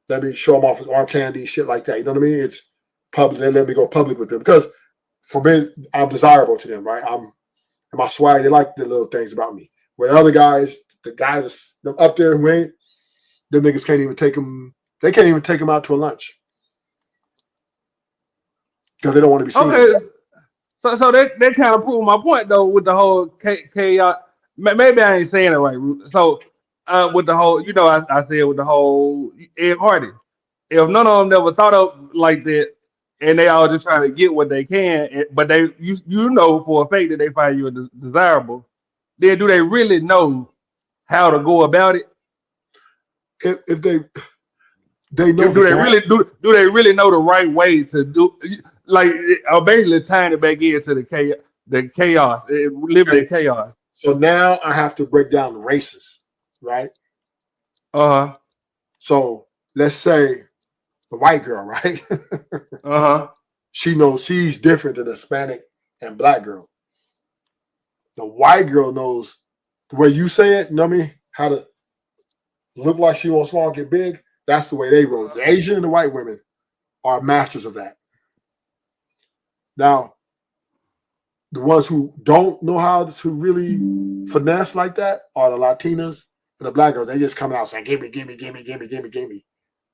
let me show them off with arm candy, shit like that. You know what I mean? It's public. They let me go public with them because for me, I'm desirable to them, right? And my swag, they like the little things about me. Where other guys, the guys up there who ain't, them niggas can't even take them. They can't even take them out to a lunch because they don't want to be seen. Okay, so that kind of proved my point though with the whole chaos. Maybe I ain't saying it right. So with the whole, I said with the whole Ed Hardy. If none of them never thought of like that, and they all just trying to get what they can, but you know for a fact that they find you desirable, then do they really know how to go about it? If they know, do they really know the right way to do? Like, basically tying it back into the chaos, living in chaos. So now I have to break down the races, right? So let's say the white girl, right? She knows she's different than the Hispanic and black girl. The white girl knows the way you say it, you know what I mean? How to look like she wants small, get big. That's the way they roll. The Asian and the white women are masters of that. Now, the ones who don't know how to really finesse like that are the Latinas and the black girls. They just come out saying, give me,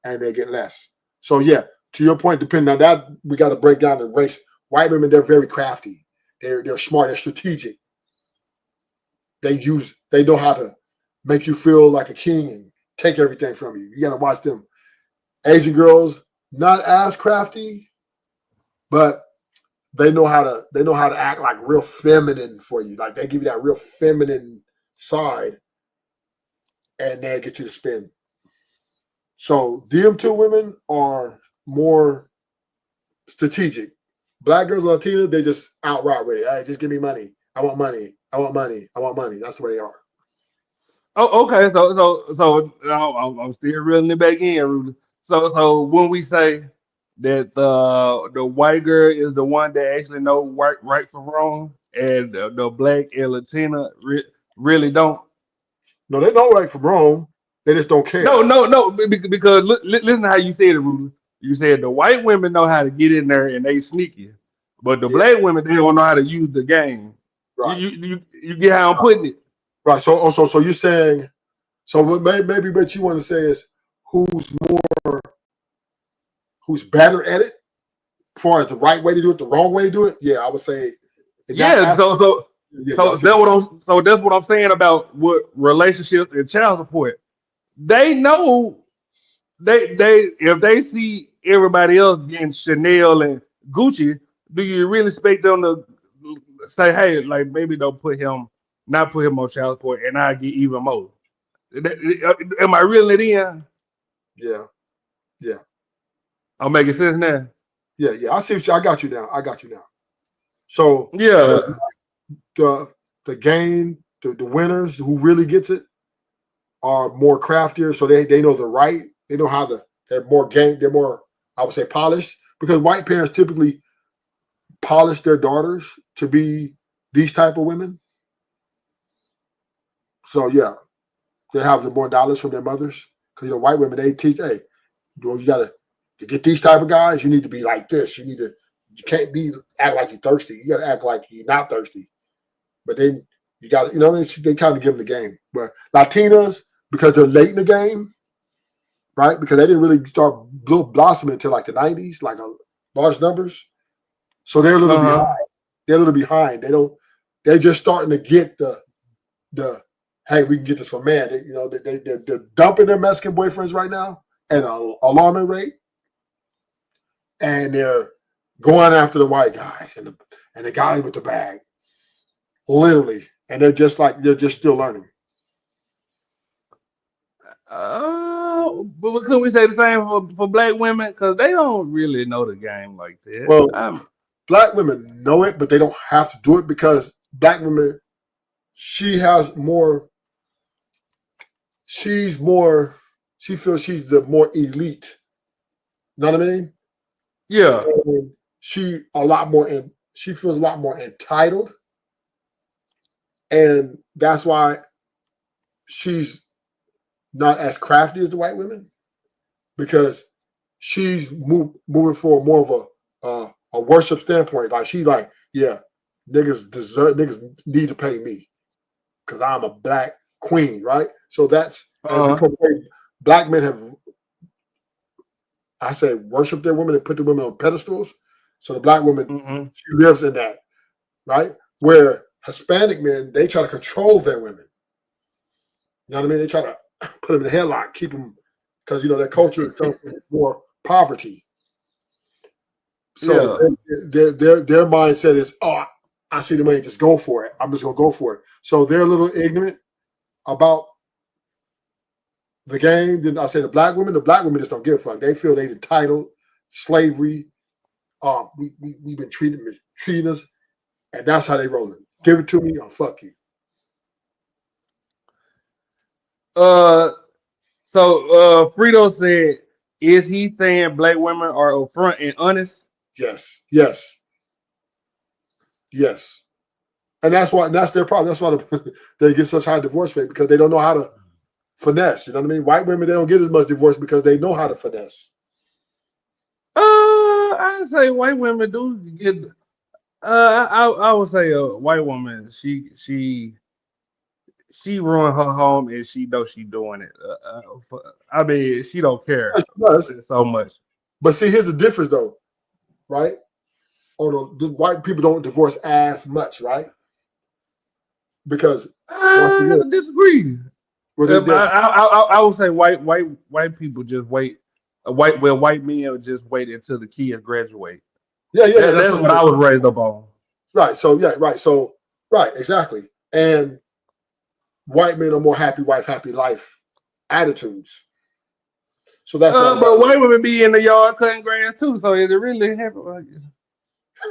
and they get less. So yeah, to your point, depending on that, we got to break down the race. White women, they're very crafty. They're smart. They're strategic. They use they know how to make you feel like a king and take everything from you. You got to watch them. Asian girls, not as crafty, but they know how to act like real feminine for you. Like they give you that real feminine side, and they get you to spend. So DM2 women are more strategic. Black girls, Latina, they just outright with it. Hey, just give me money. I want money. I want money. I want money. That's the way they are. Oh, okay. So I'm still reeling it back in, Rudy. So when we say that the white girl is the one that actually know right from wrong, and the black and Latina really don't. No, they know right from wrong. They just don't care. No. Because listen to how you said it, Rudy. You said the white women know how to get in there and they sneaky, but the Yeah, black women they don't know how to use the game. right. You get how I'm putting it? Right. So also, so you're saying, so maybe what you want to say is who's better at it, as far as the right way to do it, the wrong way to do it. Yeah, I would say in that Yeah. aspect, yeah, I see. That's what I'm saying about what relationships and child support. They know they if they see everybody else getting Chanel and Gucci, do you really expect them to say, hey, like maybe don't not put him on child support, and I get even more? Am I reeling it in? Yeah, yeah, I'm making sense now. yeah. I see what I got you now. I got you now. So Yeah. the game, the winners who really gets it are more craftier. So they know the right. They know how to. They're more game. They're more, I would say, polished, because white parents typically polish their daughters to be these type of women. So yeah, they have the more dollars from their mothers, because white women, they teach, hey, you gotta, to get these type of guys, you need to be like this. You can't be act like you're thirsty. You gotta act like you're not thirsty. But then you got to, they kind of give them the game. But Latinas, because they're late in the game, right? Because they didn't really start blossoming until like the 90s, like large numbers. So they're a little behind. They're a little behind. They're just starting to get the hey, we can get this from man. They're dumping their Mexican boyfriends right now at an alarming rate. And they're going after the white guys and the guy with the bag. Literally. And they're just still learning. But could we say the same for black women? Because they don't really know the game like that. Well, black women know it, but they don't have to do it, because black women, she feels she's the more elite. You know what I mean? Yeah. And she feels a lot more entitled. And that's why she's not as crafty as the white women, because she's moving for more of a worship standpoint. Like she's like, yeah, niggas need to pay me because I'm a black queen, right? So that's and because black men have, I say, worship their women and put the women on pedestals. So the black woman, she lives in that, right? Where Hispanic men, they try to control their women. You know what I mean? They try to put them in a headlock, keep them, because their culture comes from more poverty. So their mindset is, oh, I see the money, just go for it. I'm just gonna go for it. So they're a little ignorant about the game. Then I say the black women just don't give a fuck. They feel they're entitled, slavery. We've been treating us, and that's how they rolling. Give it to me or fuck you. So Frito said, is he saying black women are upfront and honest? Yes. And that's their problem. That's why they get such high divorce rate, because they don't know how to finesse. You know what I mean? White women, they don't get as much divorce because they know how to finesse. I'd say white women do get. I would say a white woman. She ruined her home and she knows she doing it. I mean, she don't care so much. But see, here's the difference, though, right? The white people don't divorce as much, right? Because Once I have again, to disagree. well, then, I would say white people just wait. White men would just wait until the kids graduate. yeah, that's That's what what I was raised up on. right. So yeah, right. So right, exactly. And white men are more happy wife, happy life attitudes. So that's why. But white women be in the yard cutting grass too, so it really happen.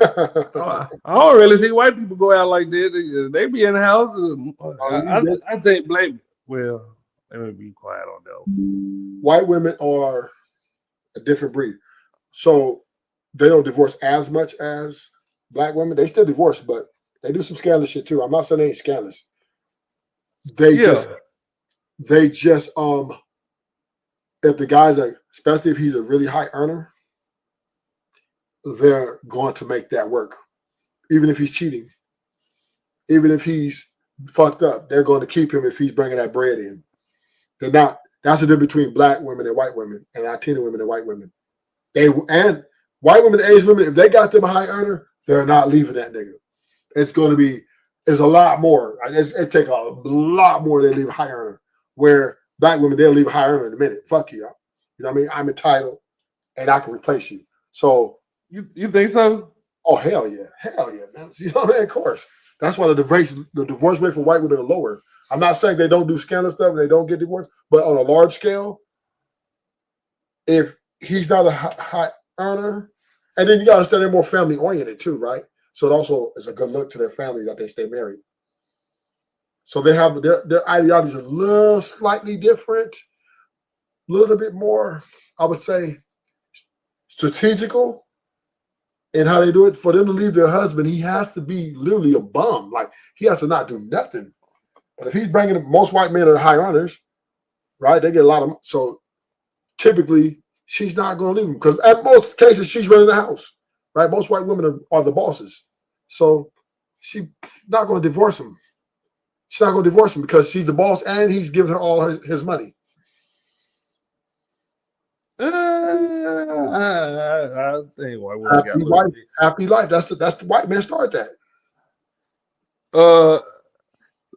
I don't really see white people go out like this. They be in the house. I think black. Well, let me be quiet on that. White women are a different breed. So they don't divorce as much as black women. They still divorce, but they do some scandalous shit too. I'm not saying they ain't scandalous. They just if the guy's especially if he's a really high earner, they're going to make that work. Even if he's cheating, even if he's fucked up, they're going to keep him if he's bringing that bread in. They're not. That's the difference between black women and white women, and Latino women and white women. And white women and Asian women, if they got them a high earner, they're not leaving that nigga. It's going to be. It's a lot more. It take a lot more. They leave a high earner. Where black women, they'll leave a high earner in a minute. Fuck you. You know what I mean? I'm entitled, and I can replace you. So you think so? Oh hell yeah, man. You know what I mean? Of course. That's why the divorce rate for white women are lower. I'm not saying they don't do scandalous stuff and they don't get divorced, but on a large scale, if he's not a high earner, and then you gotta understand they're more family oriented too, right? So it also is a good look to their family that they stay married. So they have their ideologies a little slightly different, a little bit more, I would say, strategical in how they do it. For them to leave their husband, he has to be literally a bum. Like he has to not do nothing. But if he's bringing most white men are high earners, right? They get a lot of. So typically, she's not going to leave him because at most cases she's running the house, right? Most white women are the bosses, so she's not going to divorce him. She's not going to divorce him because she's the boss and he's giving her all his money. I think white women got Happy a little life, bit. happy life. That's the white man start that.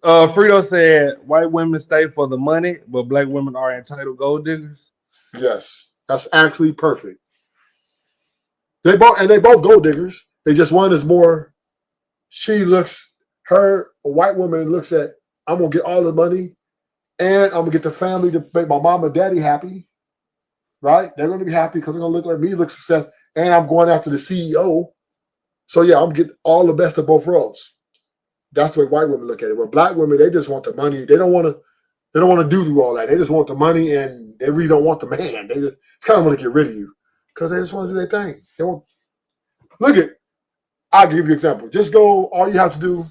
Frito said white women stay for the money, but black women are entitled gold diggers. Yes, that's actually perfect. They both gold diggers. They just one is more. A white woman looks at. I'm gonna get all the money, and I'm gonna get the family to make my mom and daddy happy. Right? They're gonna be happy because they're gonna look like me, look success, and I'm going after the CEO. So yeah, I'm getting all the best of both worlds. That's the way white women look at it. Where black women, they just want the money. They don't want to. They don't want to do all that. They just want the money, and they really don't want the man. They just kind of want to get rid of you because they just want to do their thing. They want. Look at. I'll give you an example. Just go. All you have to do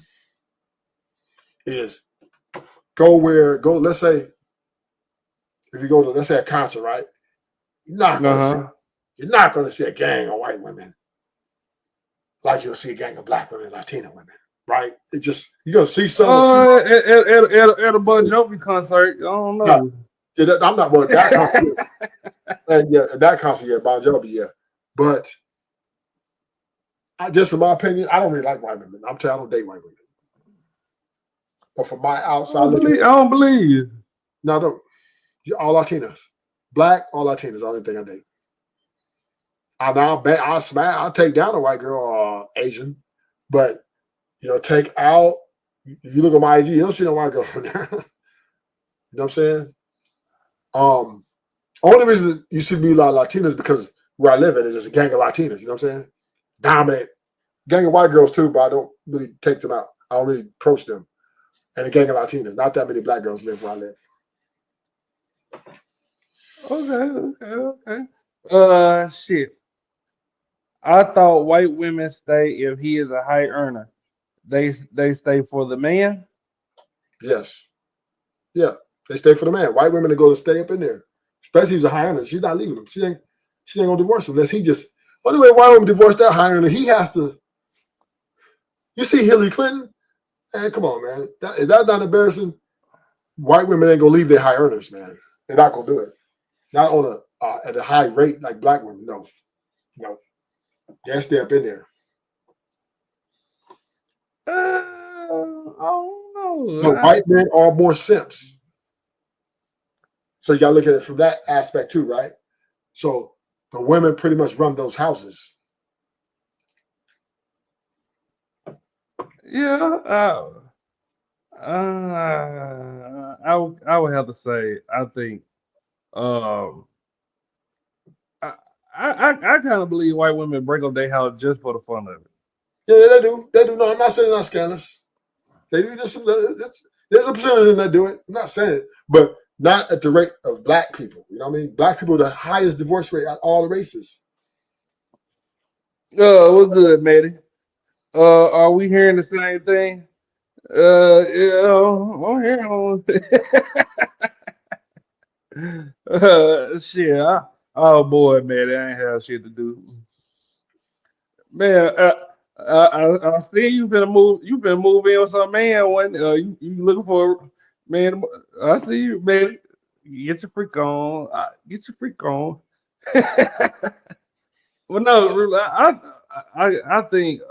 is go. Let's say if you go to, let's say, a concert, right? You're not going to see a gang of white women like you'll see a gang of black women, Latina women, right? It just you're gonna see some. At a Bon Jovi concert, I don't know. Yeah, I'm not worried that concert. And yeah, that concert, yeah, Bon Jovi, yeah. But just from my opinion, I don't really like white women. I'm telling you, I don't date white women. But from my outside, I don't believe you. No, I don't. All Latinas, black, all Latinas. Only thing I date. I'll take down a white girl or Asian, but take out. If you look at my IG, you don't see no white girl from there. You know what I'm saying? Only reason you see me a lot of Latinas because where I live at is just a gang of Latinas. You know what I'm saying? Dominant gang of white girls too, but I don't really take them out. I don't really approach them. And a gang of Latinas. Not that many black girls live where I live. Okay. Shit. I thought white women stay if he is a high earner. They stay for the man. Yes. Yeah. They stay for the man. White women are going to stay up in there. Especially if he's a high earner. She's not leaving him. She ain't gonna divorce him unless he just only way white woman divorce that high earner, he has to. You see Hillary Clinton? Man, come on, man. Is that not embarrassing? White women ain't gonna leave their high earners, man. They're not gonna do it. Not on at a high rate like black women. No. They stay up in there. I don't know. know. But white men are more simps. So you gotta look at it from that aspect too, right? So the women pretty much run those houses. Yeah. I would have to say I think um I I kind of believe white women break up their house just for the fun of it. Yeah, they do. They do. No, I'm not saying they're not scandalous. They do. There's a percentage of them that do it. I'm not saying it, but not at the rate of black people. You know what I mean? Black people are the highest divorce rate at all the races. What's good, matey? Are we hearing the same thing? Yeah, I'm hearing. Shit. Oh boy, man, I ain't have shit to do. Man, I see you been move. You been moving on some man. When you looking for man? I see you, man. Get your freak on. Get your freak on. Well, no, really, I think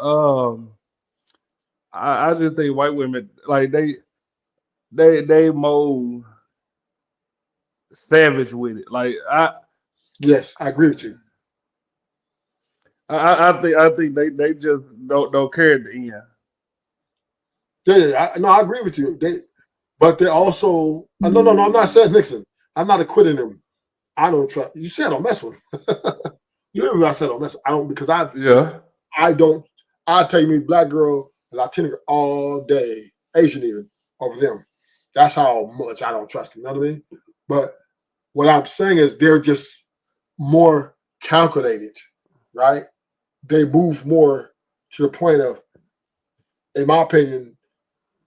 I just think white women like they more savage with it. Like Yes, I agree with you. I think they just don't care at the end. No, I agree with you. But they also no. I'm not saying Nixon. I'm not acquitting them. I don't trust. You said I don't mess with them. You hear me? I said I don't mess. I don't because Yeah. I don't. I tell you, me black girl, Latina girl all day, Asian even over them. That's how much I don't trust them. You know what I mean? But what I'm saying is they're just more calculated, right? They move more to the point of, in my opinion,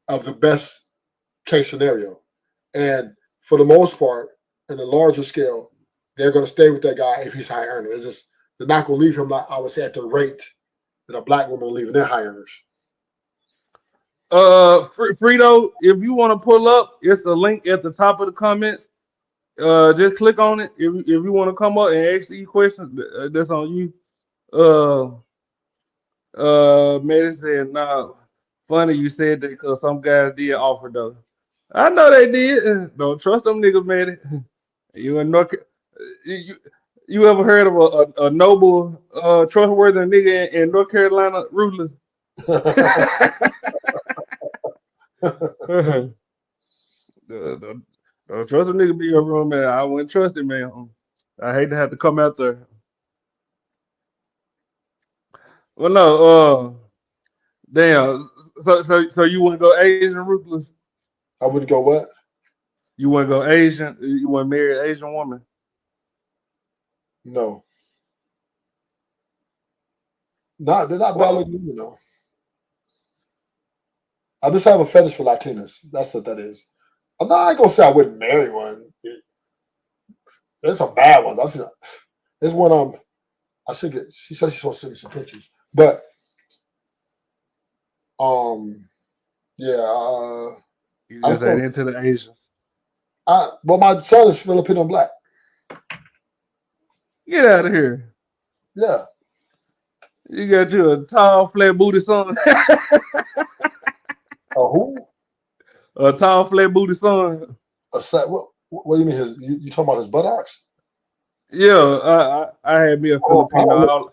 of the best case scenario. And for the most part, in the larger scale, they're going to stay with that guy if he's high earner. It's just they're not going to leave him, like I would say, at the rate that a black woman will leave their high earners. Frito, if you want to pull up, it's a link at the top of the comments. Just click on it if you want to come up and ask these questions. That's on you. Mary said, "Nah, funny you said that because some guys did offer though. I know they did. Don't trust them niggas, man. You in North, you, you ever heard of a noble, trustworthy nigga in North Carolina, ruthless? Don't trust a nigga be your room, man. I wouldn't trust him, man. I hate to have to come out there. Well, no, damn. So you wouldn't go Asian ruthless? I wouldn't go what? You wouldn't go Asian? You wouldn't marry an Asian woman? No. They're not bad looking women, though. I just have a fetish for Latinas. That's what that is. I ain't gonna say I wouldn't marry one. There's some bad ones. There's one I should get. She said she's supposed to send me some pictures, but yeah. You just ain't into the Asians. Well, my son is Filipino black. Get out of here. Yeah. You got you a tall, flat booty son. Who? A tall, flat booty son. What do you mean? You talking about his buttocks? Yeah, I had me a Filipino.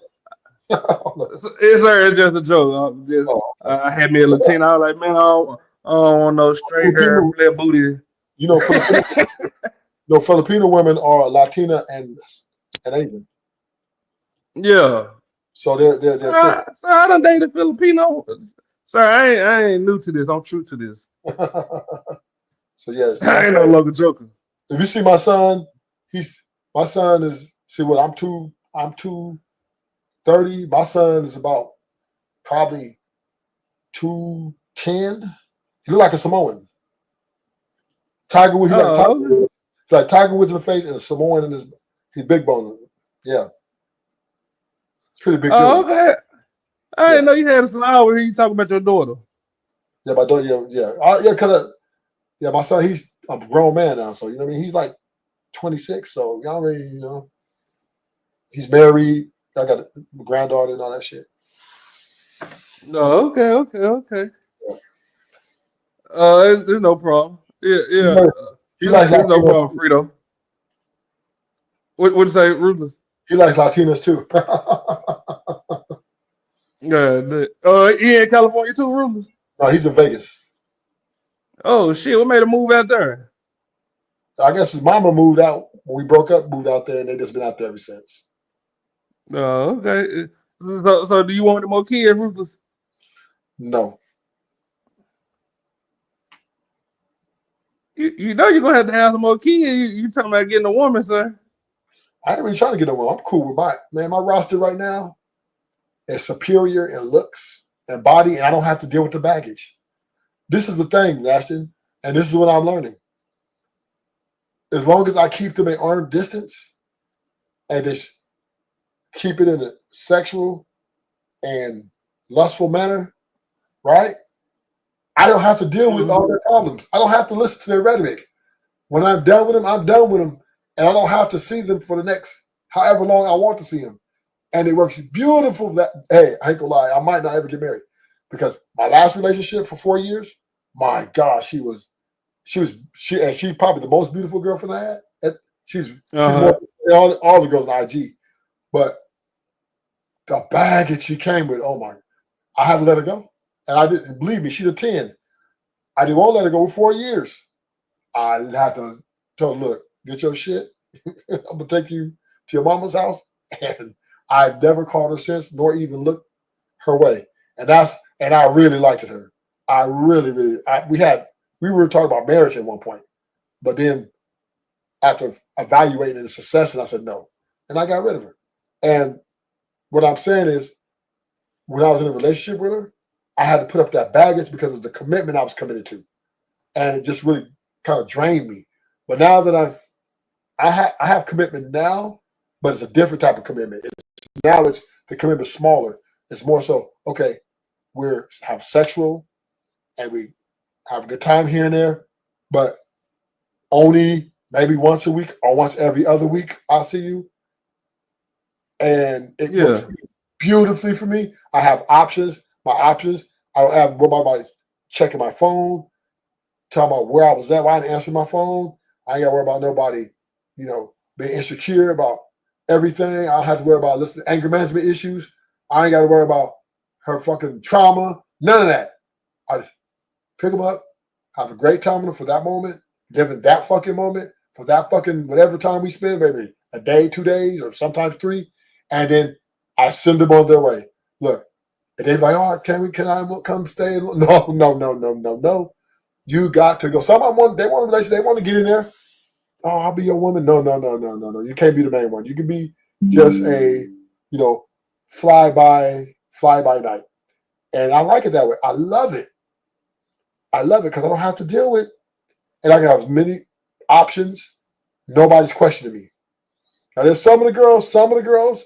It's just a joke. I had me a Latino. I was like, man, I don't want no straight hair, flat booty. You know, Filipino women are Latina and Asian. Yeah. So they're Sir, I done dated Filipino. Sir, I ain't new to this. I'm true to this. So yes, I ain't no local joker. If you see my son, my son is I'm 230. My son is about probably 210. He look like a Samoan. Tiger Woods, like Tiger Woods in the face and a Samoan in his big bone. Yeah. It's pretty big deal. Okay. I didn't know you had a son over here. You talking about your daughter? Yeah, my daughter. Yeah. My son. He's a grown man now, so you know what I mean. He's like 26, so you know what I mean. You know, he's married. I got a granddaughter and all that shit. No, okay. It's no problem. Yeah, He yeah. likes, he likes It's no Latinos problem, too. Frito. What you say, Ruthless? He likes Latinas too. Yeah. He in California too, Ruthless. No, he's in Vegas. Oh shit! What made him move out there? I guess his mama moved out when we broke up, moved out there, and they just been out there ever since. Oh, okay. So do you want more kids, Ruthless? No, You know you're gonna have to have some more kids. You talking about getting a woman, sir? I ain't really trying to get a woman. I'm cool with my man. My roster right now is superior in looks and body, and I don't have to deal with the baggage. This is the thing, Ashton, and this is what I'm learning. As long as I keep them at arm distance and just keep it in a sexual and lustful manner, right? I don't have to deal with all their problems. I don't have to listen to their rhetoric. When I'm done with them, I'm done with them, and I don't have to see them for the next however long I want to see them. And it works beautiful. That hey, I ain't gonna lie, I might not ever get married because my last relationship for 4 years, my gosh, she's probably the most beautiful girlfriend I had. She's more Uh than all the girls on IG, but the baggage she came with, oh my, I had to let her go, and I didn't believe me. She's a 10. I didn't want to let her go for 4 years. I had to tell her, look, get your shit. I'm gonna take you to your mama's house, and I've never called her since, nor even looked her way. And I really liked her. I really, really. We were talking about marriage at one point, but then after evaluating the success, and I said no, and I got rid of her. And what I'm saying is, when I was in a relationship with her, I had to put up that baggage because of the commitment I was committed to, and it just really kind of drained me. But now that I have commitment now, but it's a different type of commitment. Now it's the commitment smaller. It's more so, okay, we're have sexual and we have a good time here and there, but only maybe once a week or once every other week I'll see you. And it works yeah. beautifully for me. I have options. My options. I don't have to worry about checking my phone, talking about where I was at, why I didn't answer my phone. I ain't got to worry about nobody, being insecure about everything. I don't have to worry about listening to anger management issues. I ain't got to worry about her fucking trauma. None of that. I just pick them up, have a great time with them for that moment, live in that fucking moment for that fucking whatever time we spend, maybe a day, 2 days, or sometimes 3, and then I send them on their way. Look, and they're like, "Oh, can I come stay?" No, no, no, no, no, no. You got to go. They want a relationship. They want to get in there. Oh, I'll be your woman. No, no, no, no, no, no. You can't be the main one. You can be just a, fly by night. And I like it that way. I love it. I love it because I don't have to deal with, and I can have as many options. Nobody's questioning me. Now, there's some of the girls,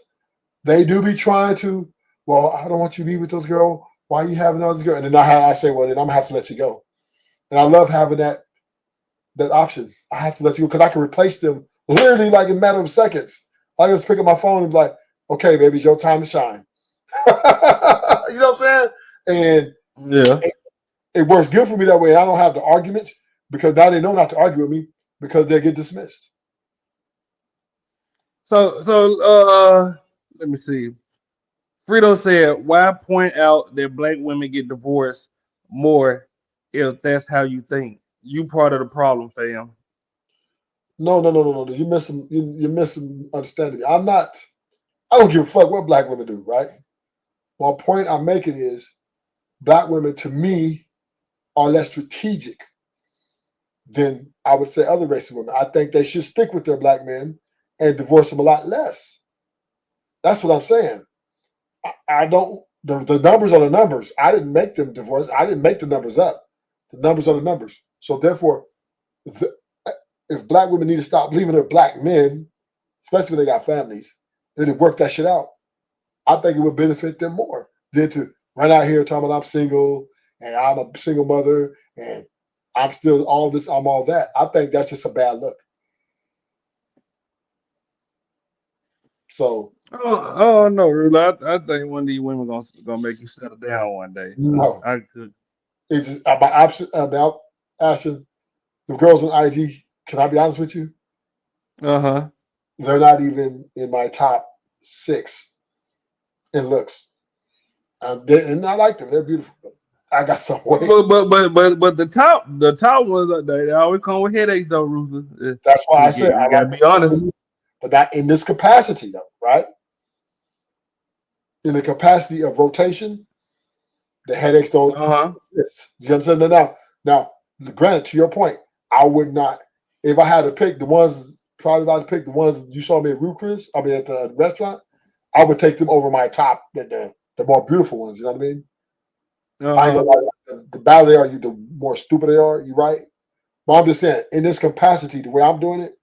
they do be trying to, well, I don't want you to be with those girls. Why are you having those girls? And then I say, well, then I'm gonna have to let you go. And I love having that option. I have to let you go because I can replace them literally like in a matter of seconds. I just pick up my phone and be like, okay, baby, it's your time to shine. You know what I'm saying? And Yeah. it works good for me that way. I don't have the arguments because now they know not to argue with me because they get dismissed. So let me see. Frito said, "Why point out that black women get divorced more if that's how you think? You part of the problem, fam." No, no, no, no, no. You're misunderstanding me. I don't give a fuck what black women do, right? My point I'm making is black women to me are less strategic than I would say other races of women. I think they should stick with their black men and divorce them a lot less. That's what I'm saying. I don't. The numbers are the numbers. I didn't make them divorce. I didn't make the numbers up. The numbers are the numbers. So therefore, if, if black women need to stop leaving their black men, especially when they got families, then to work that shit out, I think it would benefit them more than to run out here talking about I'm single and I'm a single mother and I'm still all this, I'm all that. I think that's just a bad look. So Oh no, Rula. I think one of these women gonna make you settle down one day. no, I could. It's about asking the girls on IG. Can I be honest with you? Uh-huh. They're not even in my top 6 in looks. And I like them. They're beautiful. But I got some weight. But the top ones they always come with headaches though, Ruthless. That's why I said You I gotta like be honest. them. But not in this capacity, though, right? In the capacity of rotation, the headaches don't exist. You understand? Now, granted, to your point, I would not, if I had to pick the ones, probably about to pick the ones you saw me at Rue Chris, at the restaurant, I would take them over my top, the more beautiful ones. You know what I mean? I ain't gonna lie, the badder they are, the more stupid they are. You right? But I'm just saying, in this capacity, the way I'm doing it,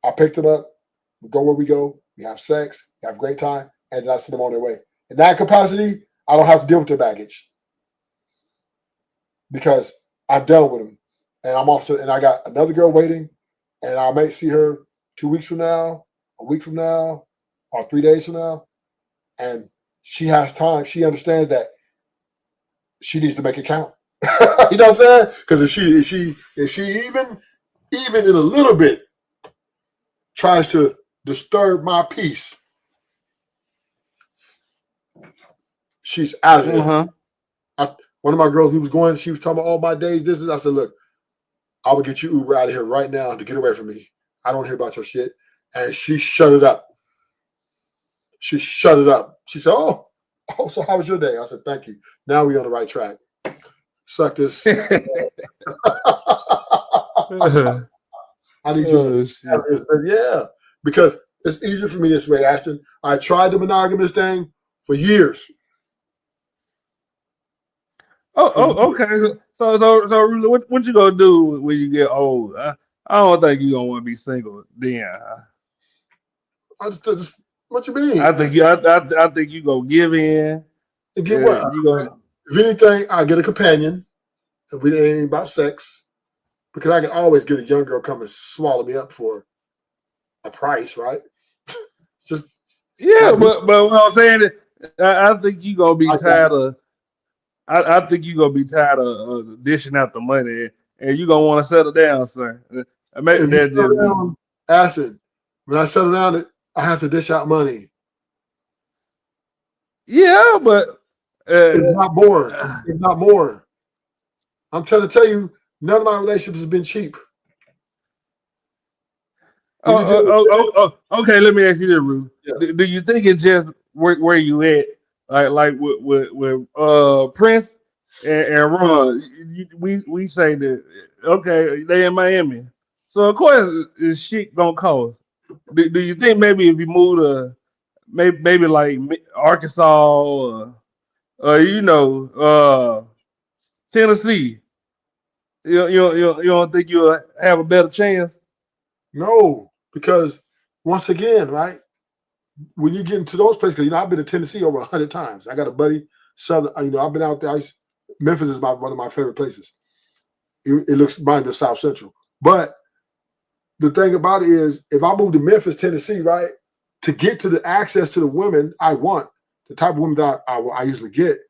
I picked them up. We go where we go. We have sex. We have a great time, and then I send them on their way. In that capacity, I don't have to deal with their baggage because I'm done with them, and I'm off to. And I got another girl waiting, and I may see her 2 weeks from now, a week from now, or 3 days from now, and she has time. She understands that she needs to make it count. You know what I'm saying? Because if she even in a little bit tries to disturb my peace, she's out of there. One of my girls, we was going, she was talking about all my days. I said, look, I will get you Uber out of here right now to get away from me. I don't hear about your shit. And she shut it up. She shut it up. She said, oh, so how was your day? I said, thank you. Now we're on the right track. Suck this. I need you to yeah, because it's easier for me this way, Ashton. I tried the monogamous thing for years. Okay. So Ruthless, what you gonna do when you get old? I don't think you gonna want to be single then. What you mean? I think you gonna give in. And get what? You gonna. If anything, I get a companion. If we ain't about sex, because I can always get a young girl come and swallow me up for a price, right? Just but what I'm saying is, I think you gonna be tired of. I think you gonna be tired of dishing out the money, and you gonna want to settle down, sir. Maybe if you that's just settle me. down, Acid, when I settle down, I have to dish out money. Yeah, but it's not more. It's not more. I'm trying to tell you, none of my relationships have been cheap. Okay. Let me ask you this, Ruth. Yeah. Do you think it's just where you at, like with Prince and Ron? We say that okay, they in Miami, so of course is shit gonna cost. Do you think maybe if you move to maybe like Arkansas or Tennessee, you don't think you'll have a better chance? No, because once again, right, when you get into those places, I've been to Tennessee over 100 times. I got a buddy, Southern, I've been out there. Memphis is one of my favorite places. It looks mine to South Central. But the thing about it is, if I move to Memphis, Tennessee, right, to get to the access to the women I want, the type of women that I usually get,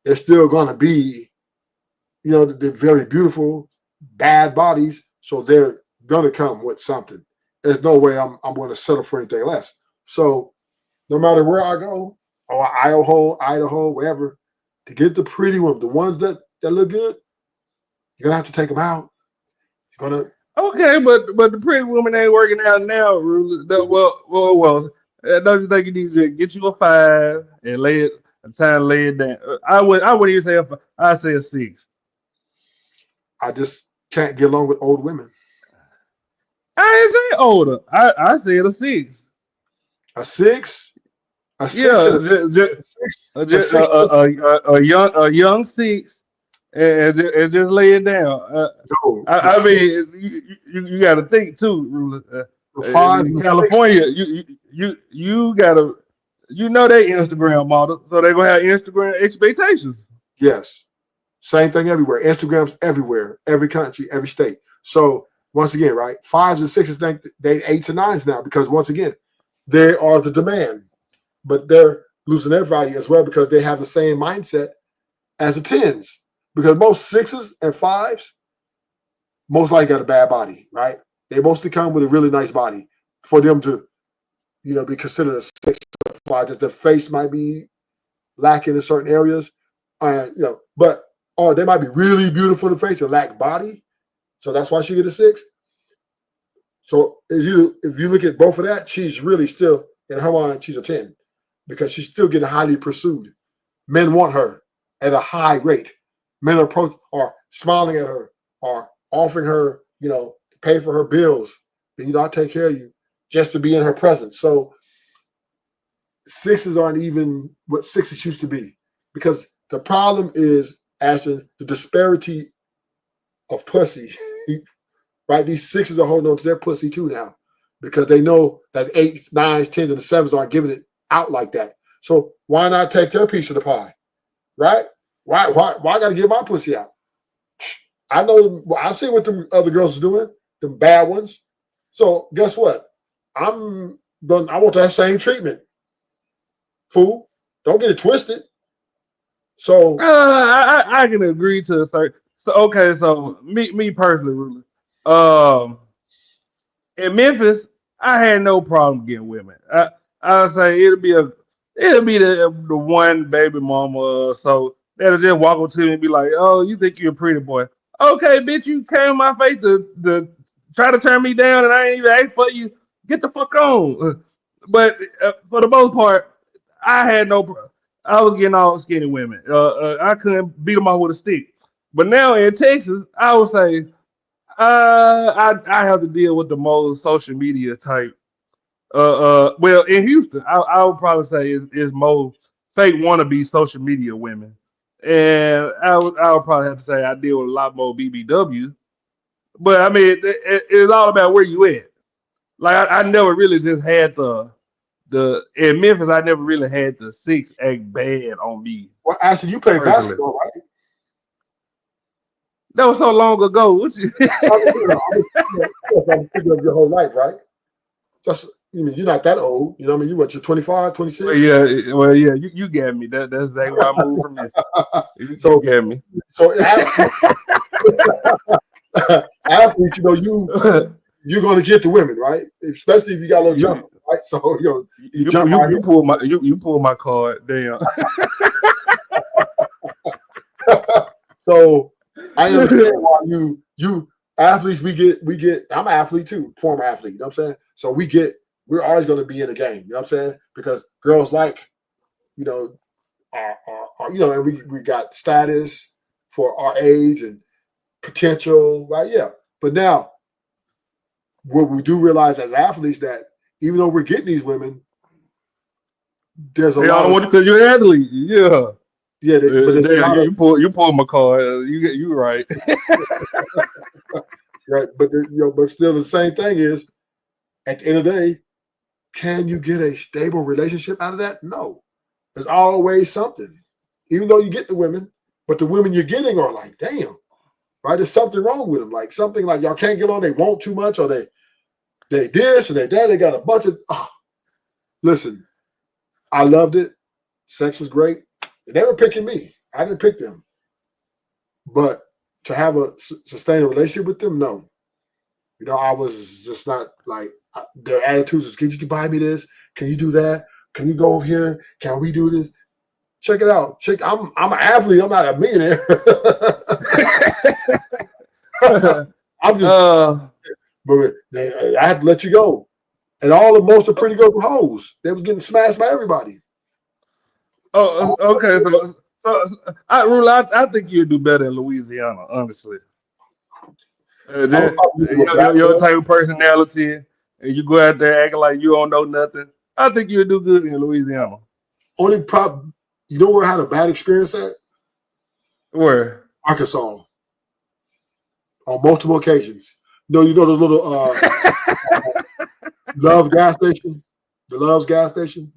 they're still going to be, they're very beautiful, bad bodies. So they're going to come with something. There's no way I'm going to settle for anything less. So no matter where I go, or Idaho, wherever, to get the pretty ones, the ones that look good, you're going to have to take them out. You're going to. Okay, but the pretty woman ain't working out now, Rula. Well. Don't you think you need to get you a 5 and lay it down? I wouldn't even say a 5. I say a 6. I just can't get along with old women. I ain't say older. I said a 6. A 6? A 6? Yeah, a young 6, and just lay it down. I mean, you got to think too, Rula. In California, you gotta, they Instagram model, so they're gonna have Instagram expectations. Yes, same thing everywhere. Instagram's everywhere, every country, every state. So once again, right, 5s and 6s think they 8s and 9s now because once again, they are the demand, but they're losing their value as well because they have the same mindset as the 10s. Because most 6s and 5s most likely got a bad body, right? They mostly come with a really nice body for them to, be considered a 6 or 5. Just the face might be lacking in certain areas. But they might be really beautiful in the face and lack body. So that's why she get a 6. So if you look at both of that, she's really still, in her mind, she's a 10 because she's still getting highly pursued. Men want her at a high rate. Men are smiling at her, are offering her, to pay for her bills, and I'll take care of you just to be in her presence. So 6s aren't even what 6s used to be, because the problem is, Ashton, the disparity of pussy. Right? These 6s are holding on to their pussy too now, because they know that 8s, 9s, 10s, and the 7s aren't giving it out like that. So why not take their piece of the pie? Right? Why I gotta give my pussy out? I know, I see what the other girls are doing, the bad ones. So guess what? I want that same treatment. Fool. Don't get it twisted. So I can agree to a certain. So okay, so me personally, really, in Memphis, I had no problem getting women. I say it'll be the one baby mama, so that'll just walk up to me and be like, "Oh, you think you're a pretty boy? Okay, bitch, you came in my face to try to turn me down, and I ain't even asked for you. Get the fuck on." But for the most part, I had no. I was getting all skinny women. I couldn't beat them off with a stick. But now in Texas, I would say I have to deal with the most social media type. Well, in Houston, I would probably say it's more fake wannabe social media women, and I would probably have to say I deal with a lot more BBW. But I mean, it's all about where you at. Like I never really just had the in Memphis. I never really had the 6 act bad on me. Well, Ashton, you play personally. basketball, right? That was so long ago. What you? I'm thinking of your whole life, right? Just you're not that old. You know what I mean? You're 25, 26? Well, yeah, you get me. That's exactly why I moved from this. So You get me. So athletes, you're going to get to women, right? Especially if you got a little jump, right? So you jump. You pull my card. Damn. So I understand why you athletes we get. I'm an athlete too, former athlete. You know what I'm saying? So we're always going to be in the game. You know what I'm saying? Because girls like, and we got status for our age and potential, right? Yeah. But now, what we do realize as athletes that even though we're getting these women, there's a lot. Don't want you because you're an athlete. Yeah. Yeah, but you pull my card. You right. Right, but still the same thing is, at the end of the day, can you get a stable relationship out of that? No. There's always something. Even though you get the women, but the women you're getting are like, damn, right? There's something wrong with them. Like something like y'all can't get on, they want too much, or they this and they that. They got a bunch of listen, I loved it. Sex was great. They were picking me. I didn't pick them. But to have a sustained relationship with them, no. I was just not like their attitudes is, can you buy me this? Can you do that? Can you go over here? Can we do this? Check it out. I'm an athlete. I'm not a millionaire. I'm just but I had to let you go. And all the most are pretty good hoes. They was getting smashed by everybody. Oh, okay. So I think you'd do better in Louisiana, honestly. Your type of personality, and you go out there acting like you don't know nothing. I think you'd do good in Louisiana. Only problem, you know where I had a bad experience at? Where? Arkansas. On multiple occasions. You know those little Love gas station? The Love's gas station?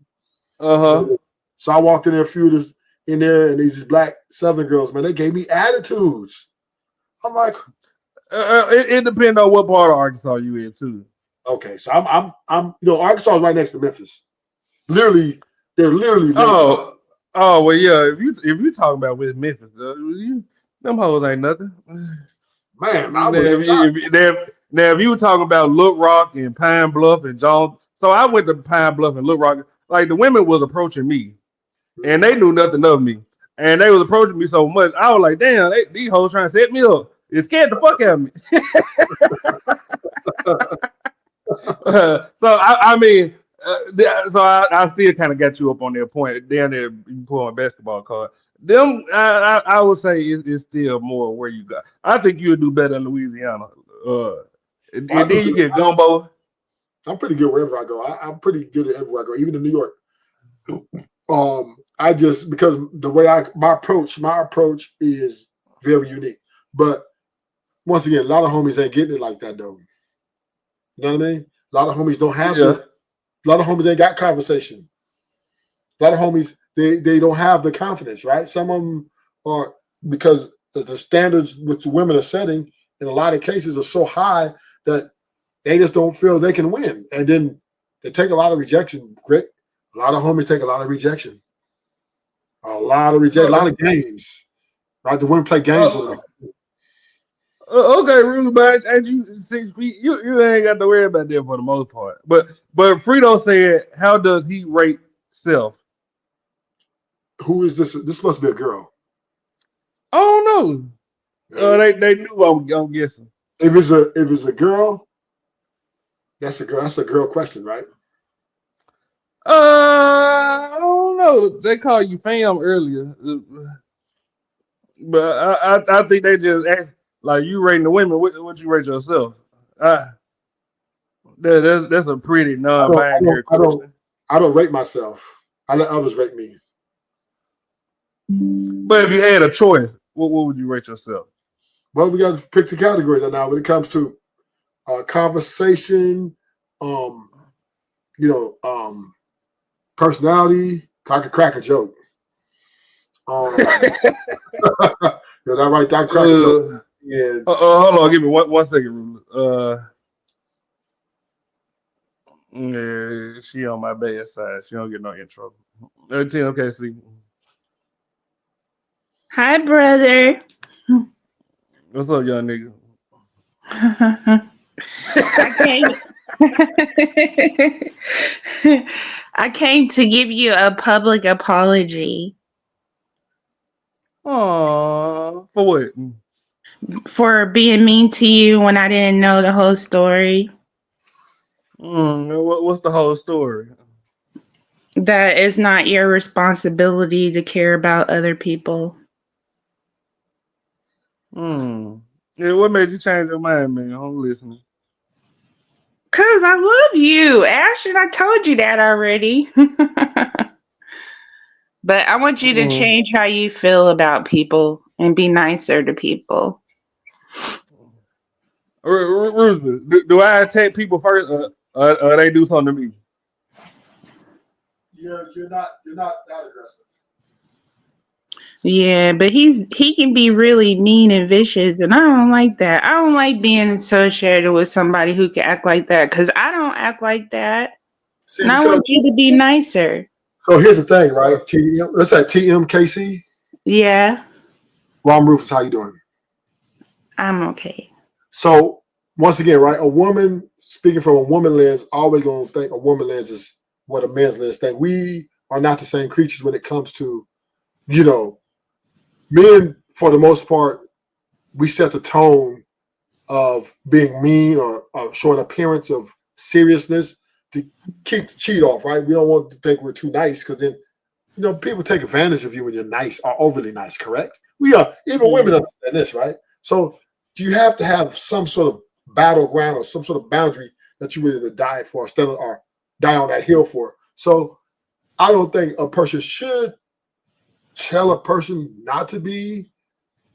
Uh-huh. So I walked in there, a few of this in there, and these black Southern girls, man, they gave me attitudes. I'm like, it depends on what part of Arkansas you in too. Okay, so I'm Arkansas is right next to Memphis. Literally, they're literally. Oh well, yeah. If you talking about West Memphis, them hoes ain't nothing. Man, I Now was shocked. if you were talking about Little Rock and Pine Bluff and Jones, so I went to Pine Bluff and Little Rock. Like the women was approaching me, and they knew nothing of me, and they was approaching me so much. I was like, damn, these hoes trying to set me up. It scared the fuck out of me. I mean, so I still kind of got you up on their point down there. You pull on basketball card. Them, I would say it's still more where you got. I think you'll do better in Louisiana. And Well, I do then you good. get gumbo. I'm pretty good wherever I go. I'm pretty good at everywhere I go, even in New York. I just because the way my approach is very unique. But once again, a lot of homies ain't getting it like that though. You know what I mean? A lot of homies don't have Yeah. this. A lot of homies ain't got conversation. A lot of homies they don't have the confidence, right? Some of them are because the standards which the women are setting in a lot of cases are so high that they just don't feel they can win, and then they take a lot of rejection. Great, a lot of homies take a lot of rejection, a lot of games. Right, the women play games with Uh, them. okay, Rudy, but as you 6 feet, you ain't got to worry about that for the most part. But Frito said, how does he rate self? Who is this? This must be a girl. I don't know. They knew I'm guessing. If it's a girl, that's a girl. That's a girl question, right? I don't know. They called you fam earlier, but I think they just asked like you rating the women. What you rate yourself? Uh, that's a pretty I don't. I don't. non-binary I don't. question. I don't rate myself. I let others rate me. But if you had a choice, what would you rate yourself? Well, we got to pick the categories now when it comes to conversation, um, personality. I could crack a joke. Yeah, that right. That crack a joke. Yeah. Hold on, give me one second, Ruler. Yeah, she on my bad side. She don't get no intro. 13, okay, see. Hi, brother. What's up, young nigga? I came. I came to give you a public apology Aw, for what? for being mean to you when I didn't know the whole story. What's the whole story? That it's not your responsibility to care about other people. Yeah, what made you change your mind, man? I'm listening. Cause I love you, Ashton. I told you that already. But I want you to Mm. change how you feel about people and be nicer to people. Roosevelt, do I attack people first, or they do something to me? You're not that aggressive. Yeah, but he can be really mean and vicious, and I don't like that. I don't like being associated with somebody who can act like that because I don't act like that. See, And I because want you to be nicer. so here's the thing, right? TM, let's say TMKC. Yeah, Ron Rufus, how you doing? I'm okay. So once again, right? A woman speaking from a woman lens, always gonna think a woman lens is what a man's lens think. We are not the same creatures when it comes to, men for the most part, we set the tone of being mean or show an appearance of seriousness to keep the cheat off, right? We don't want to think we're too nice because then, people take advantage of you when you're nice or overly nice, correct? We are, even women understand this, right? So you have to have some sort of battleground or some sort of boundary that you willing to die for, or die on that hill for. So I don't think a person should tell a person not to be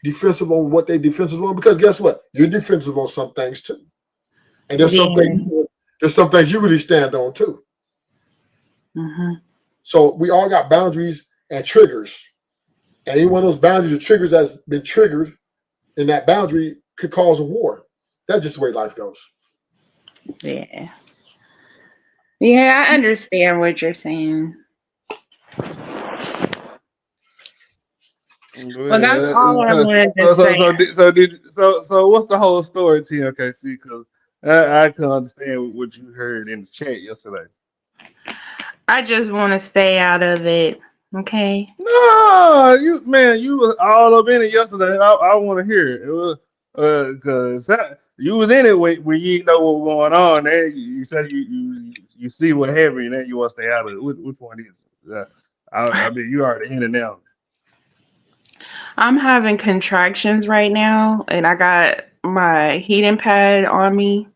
defensive on what they defensive on, because guess what? You're defensive on some things too. And there's some things you really stand on too. Mm-hmm. So we all got boundaries and triggers. And any one of those boundaries or triggers that's been triggered in that boundary could cause a war. That's just the way life goes. Yeah. Yeah, I understand what you're saying. Well, that's Well, all I wanted to say. so what's the whole story, TMKC? Because I can understand what you heard in the chat yesterday. I just want to stay out of it. Okay. No, you was all up in it yesterday. I want to hear it. It was because you was in it when you didn't know what was going on. Then you said you see what happened, and then you want to stay out of it. Which one is it? I mean, you already in it now. I'm having contractions right now, and I got my heating pad on me.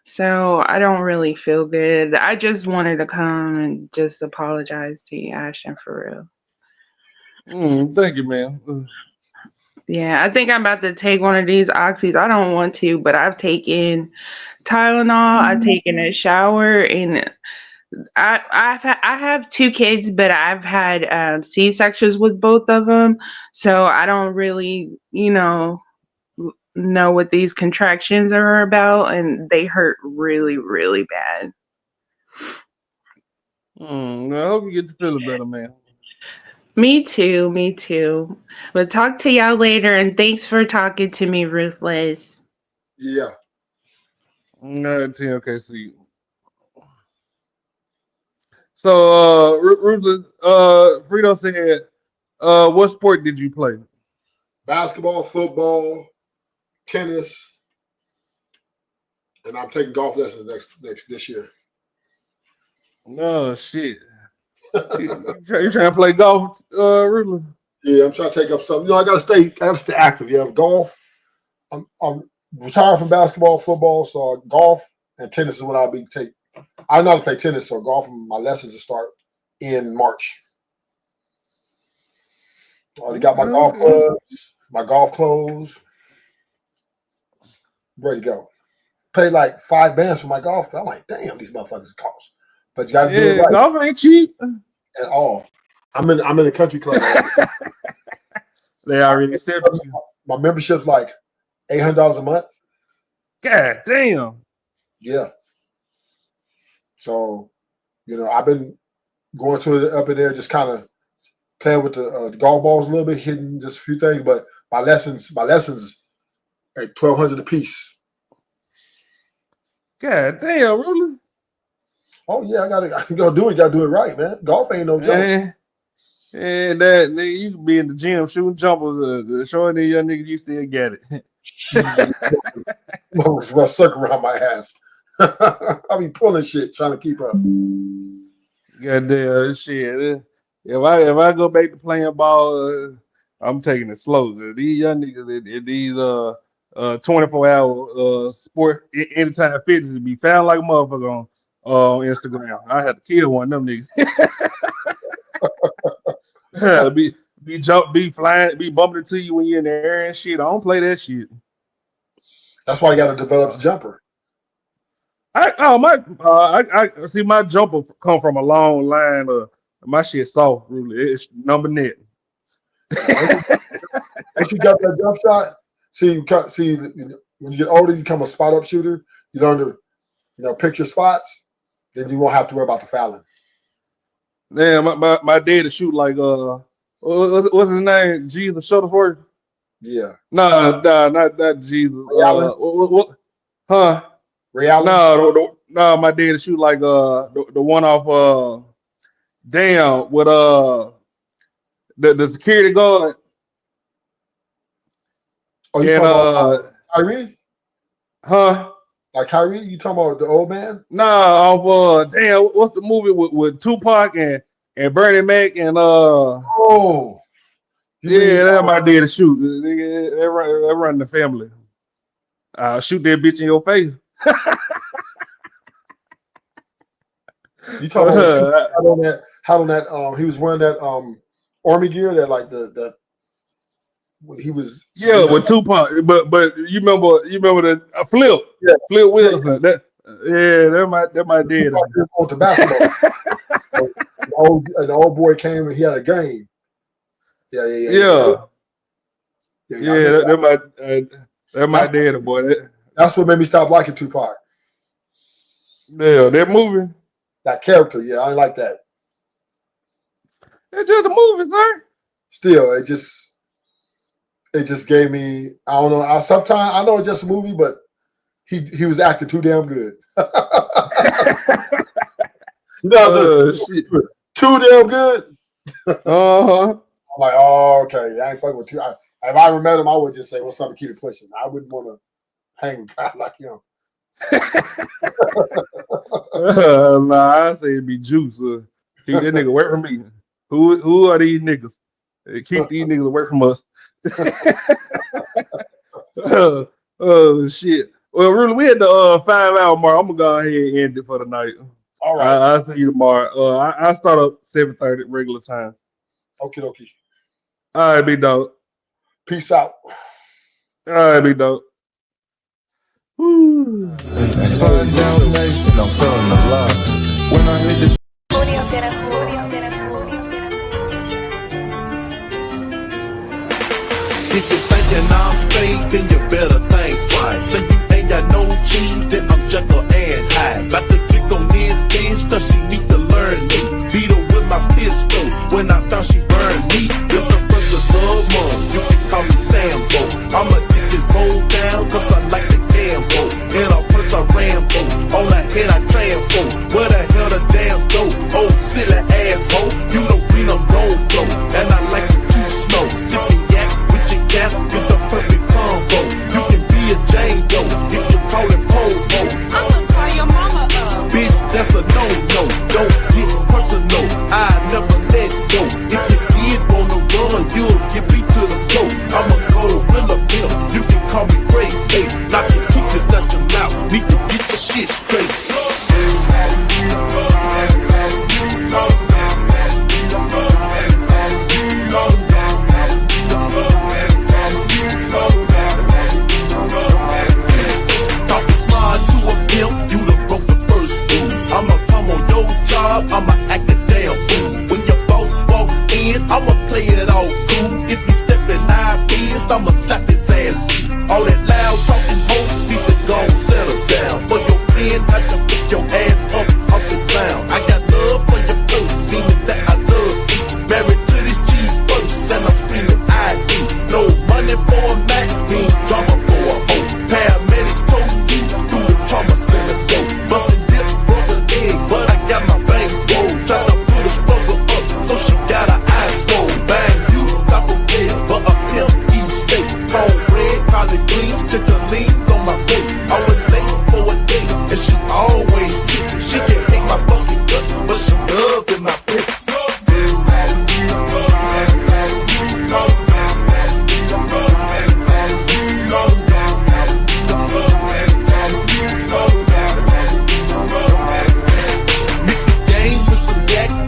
So I don't really feel good. I just wanted to come and just apologize to you, Ashton, for real. Thank you, man. Yeah, I think I'm about to take one of these oxys. I don't want to, but I've taken Tylenol. I've taken a shower, and I have two kids, but I've had C sections with both of them, so I don't really know what these contractions are about, and they hurt really, really bad. I hope you get to feeling better, man. Me too, me too. We'll talk to y'all later, and thanks for talking to me, Ruthless. Yeah. TMKC. So, Ruthless, Frito said, what sport did you play? Basketball, football, tennis, and I'm taking golf lessons this year. No shit. You trying to play golf, Ruthless? Yeah, I'm trying to take up something. I gotta stay active. Yeah, golf. I'm retired from basketball, football, so golf and tennis is what I'll be taking. I know how to play tennis, so golf. My lessons will start in March. I already got my golf clubs, my golf clothes, ready to go. Paid like $5 for my golf. I'm like, damn, these motherfuckers cost. But you got to do it right. Golf ain't cheap at all. I'm in a country club. They already said my membership's like $800 a month. God damn. Yeah. So, I've been going to it up in there, just kind of playing with the golf balls a little bit, hitting just a few things. But my lessons at $1,200 a piece. God damn, really? Oh yeah, I gotta do it. Gotta do it right, man. Golf ain't no joke. And that nigga, you can be in the gym shooting jumpers, showing the young niggas you still get it. Run circle around my ass. I be pulling shit trying to keep up. Goddamn shit. If I go back to playing ball, I'm taking it slow. These young niggas in these 24-hour sport anytime fitness be found like a motherfucker on Instagram. I had to kill one of them niggas. be flying, be bumping into you when you're in the air and shit. I don't play that shit. That's why you got to develop the jumper. I see my jumper come from a long line of my shit soft, really. It's number net. Once you got that jump shot, see when you get older, you become a spot up shooter. You learn to pick your spots. Then you won't have to worry about the fouling. Yeah, my dad to shoot like what's his name? Jesus Shuttleworth. Yeah. No, not Jesus. What? Huh? Ray Allen? No, my dad to shoot like the one off damn with the security guard. Oh, you and talking about Kyrie? Huh? Like Kyrie? You talking about the old man? Nah, damn, what's the movie with Tupac and Bernie Mac and Oh. Yeah, that's my dad to shoot. They run the family. I'll shoot that bitch in your face. You talking about how on that he was wearing that army gear that like the when he was with Tupac, but you remember the Flip Wilson. That my dad. On to basketball. The old boy came and he had a game. Yeah. That's my dad, boy. That's what made me stop liking Tupac. Yeah, that movie. That character, yeah, I like that. It's just a movie, sir. Still, it just it just gave me, I don't know. Sometimes I know it's just a movie, but he was acting too damn good. Shit. Too damn good. Uh-huh. I'm like, oh, okay. I ain't fucking with you. If I ever met him, I would just say, what's up, and keep it pushing. I wouldn't want to hang with a guy like him. Nah, I say it'd be Juice. Keep that nigga away from me. Who are these niggas? Keep these niggas away from us. Oh shit. Well, really, we had the 5 hour mark. I'm gonna go ahead and end it for the night. All right. I'll see you tomorrow. I start up 7:30 regular time. Okie dokie. All right, big dog. Peace out. All right, big dog. Woo. Sundown Nation, I'm feeling the love. When I hit this. If you're thinking I'm straight, then you better think twice. Say you ain't got no cheese, then I'm Jekyll and Hyde. About to click on this bitch, cause she need to learn me. Beat her with my pistol, when I thought she burned me. If the first was love mom, you can call me Sambo. I'ma get this whole down, cause I like the gamble. In a purse I Rambo, on the head I trampo. Where the hell the damn go? Oh, silly asshole, you know we don't go. And I like it too slow, sipping yak. Yak is the perfect combo. You can be a Django if you call it Pogo. I'ma call your mama up. Bitch, that's a no-no. Don't get personal. I never let go. If you did wanna run, you'll get beat to the floor. I'm a gorilla bill. You can call me Great Babe. Knock your toothpaste out your mouth. Need to get your shit straight. You done broke the first rule. I'ma come on your job, I'ma act a damn fool. When your boss walk in, I'ma play it all cool. If he steppin' IPs, I'ma slap his ass. All that loud talking hoes need to go and settle down. For your friend, I can pick your ass up off the ground. I got love for your purse, meaning that I love you. Married to this cheese purse, and I'm screaming I do. No money for a Mac, mean drama for a hoe. Paramedics told you do the trauma center go. Bumping dip, broke a leg, but I got my bank roll. Try to put a struggle up, so she got her eyes swole. Bang, you Taco Bell, but a pimp eat steak. Cornbread, collard greens, chicken leaves on my plate. Always late for a date, and she always cheap. She can hate my fucking guts, but she loved in my pit.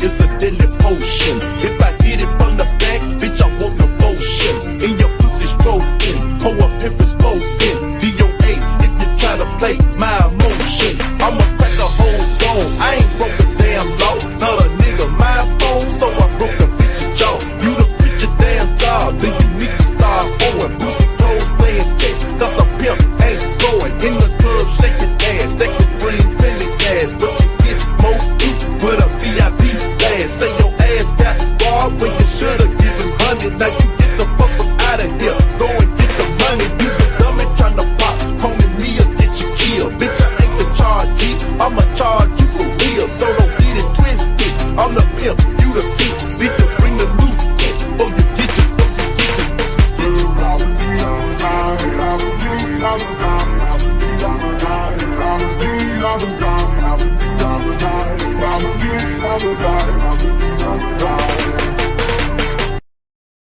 It's a deadly potion. If I hit it from the back, bitch, I want the motion. In your pussy stroking, hoe a pimp is smoking. DOA if you try to play my emotions. I'ma crack a whole dome. I ain't broke a damn law. Not a nigga my phone, so I broke the bitch's jaw. You done quit your damn job, then you need to start going. Boosie clothes playing chase, cause a pimp ain't going. In the club shaking ass, they can bring plenty gas, but you get more you with a VIP. Say your ass got barred when you should've given 100. Now you get the fuck up out of here. Go and get the money. Use a dummy tryna pop. Homie, me or get you killed. Bitch, I ain't the charge G. I'ma charge you for real. So don't get it twisted. I'm the pimp, you the beast. Need to bring the loot in before you get your get your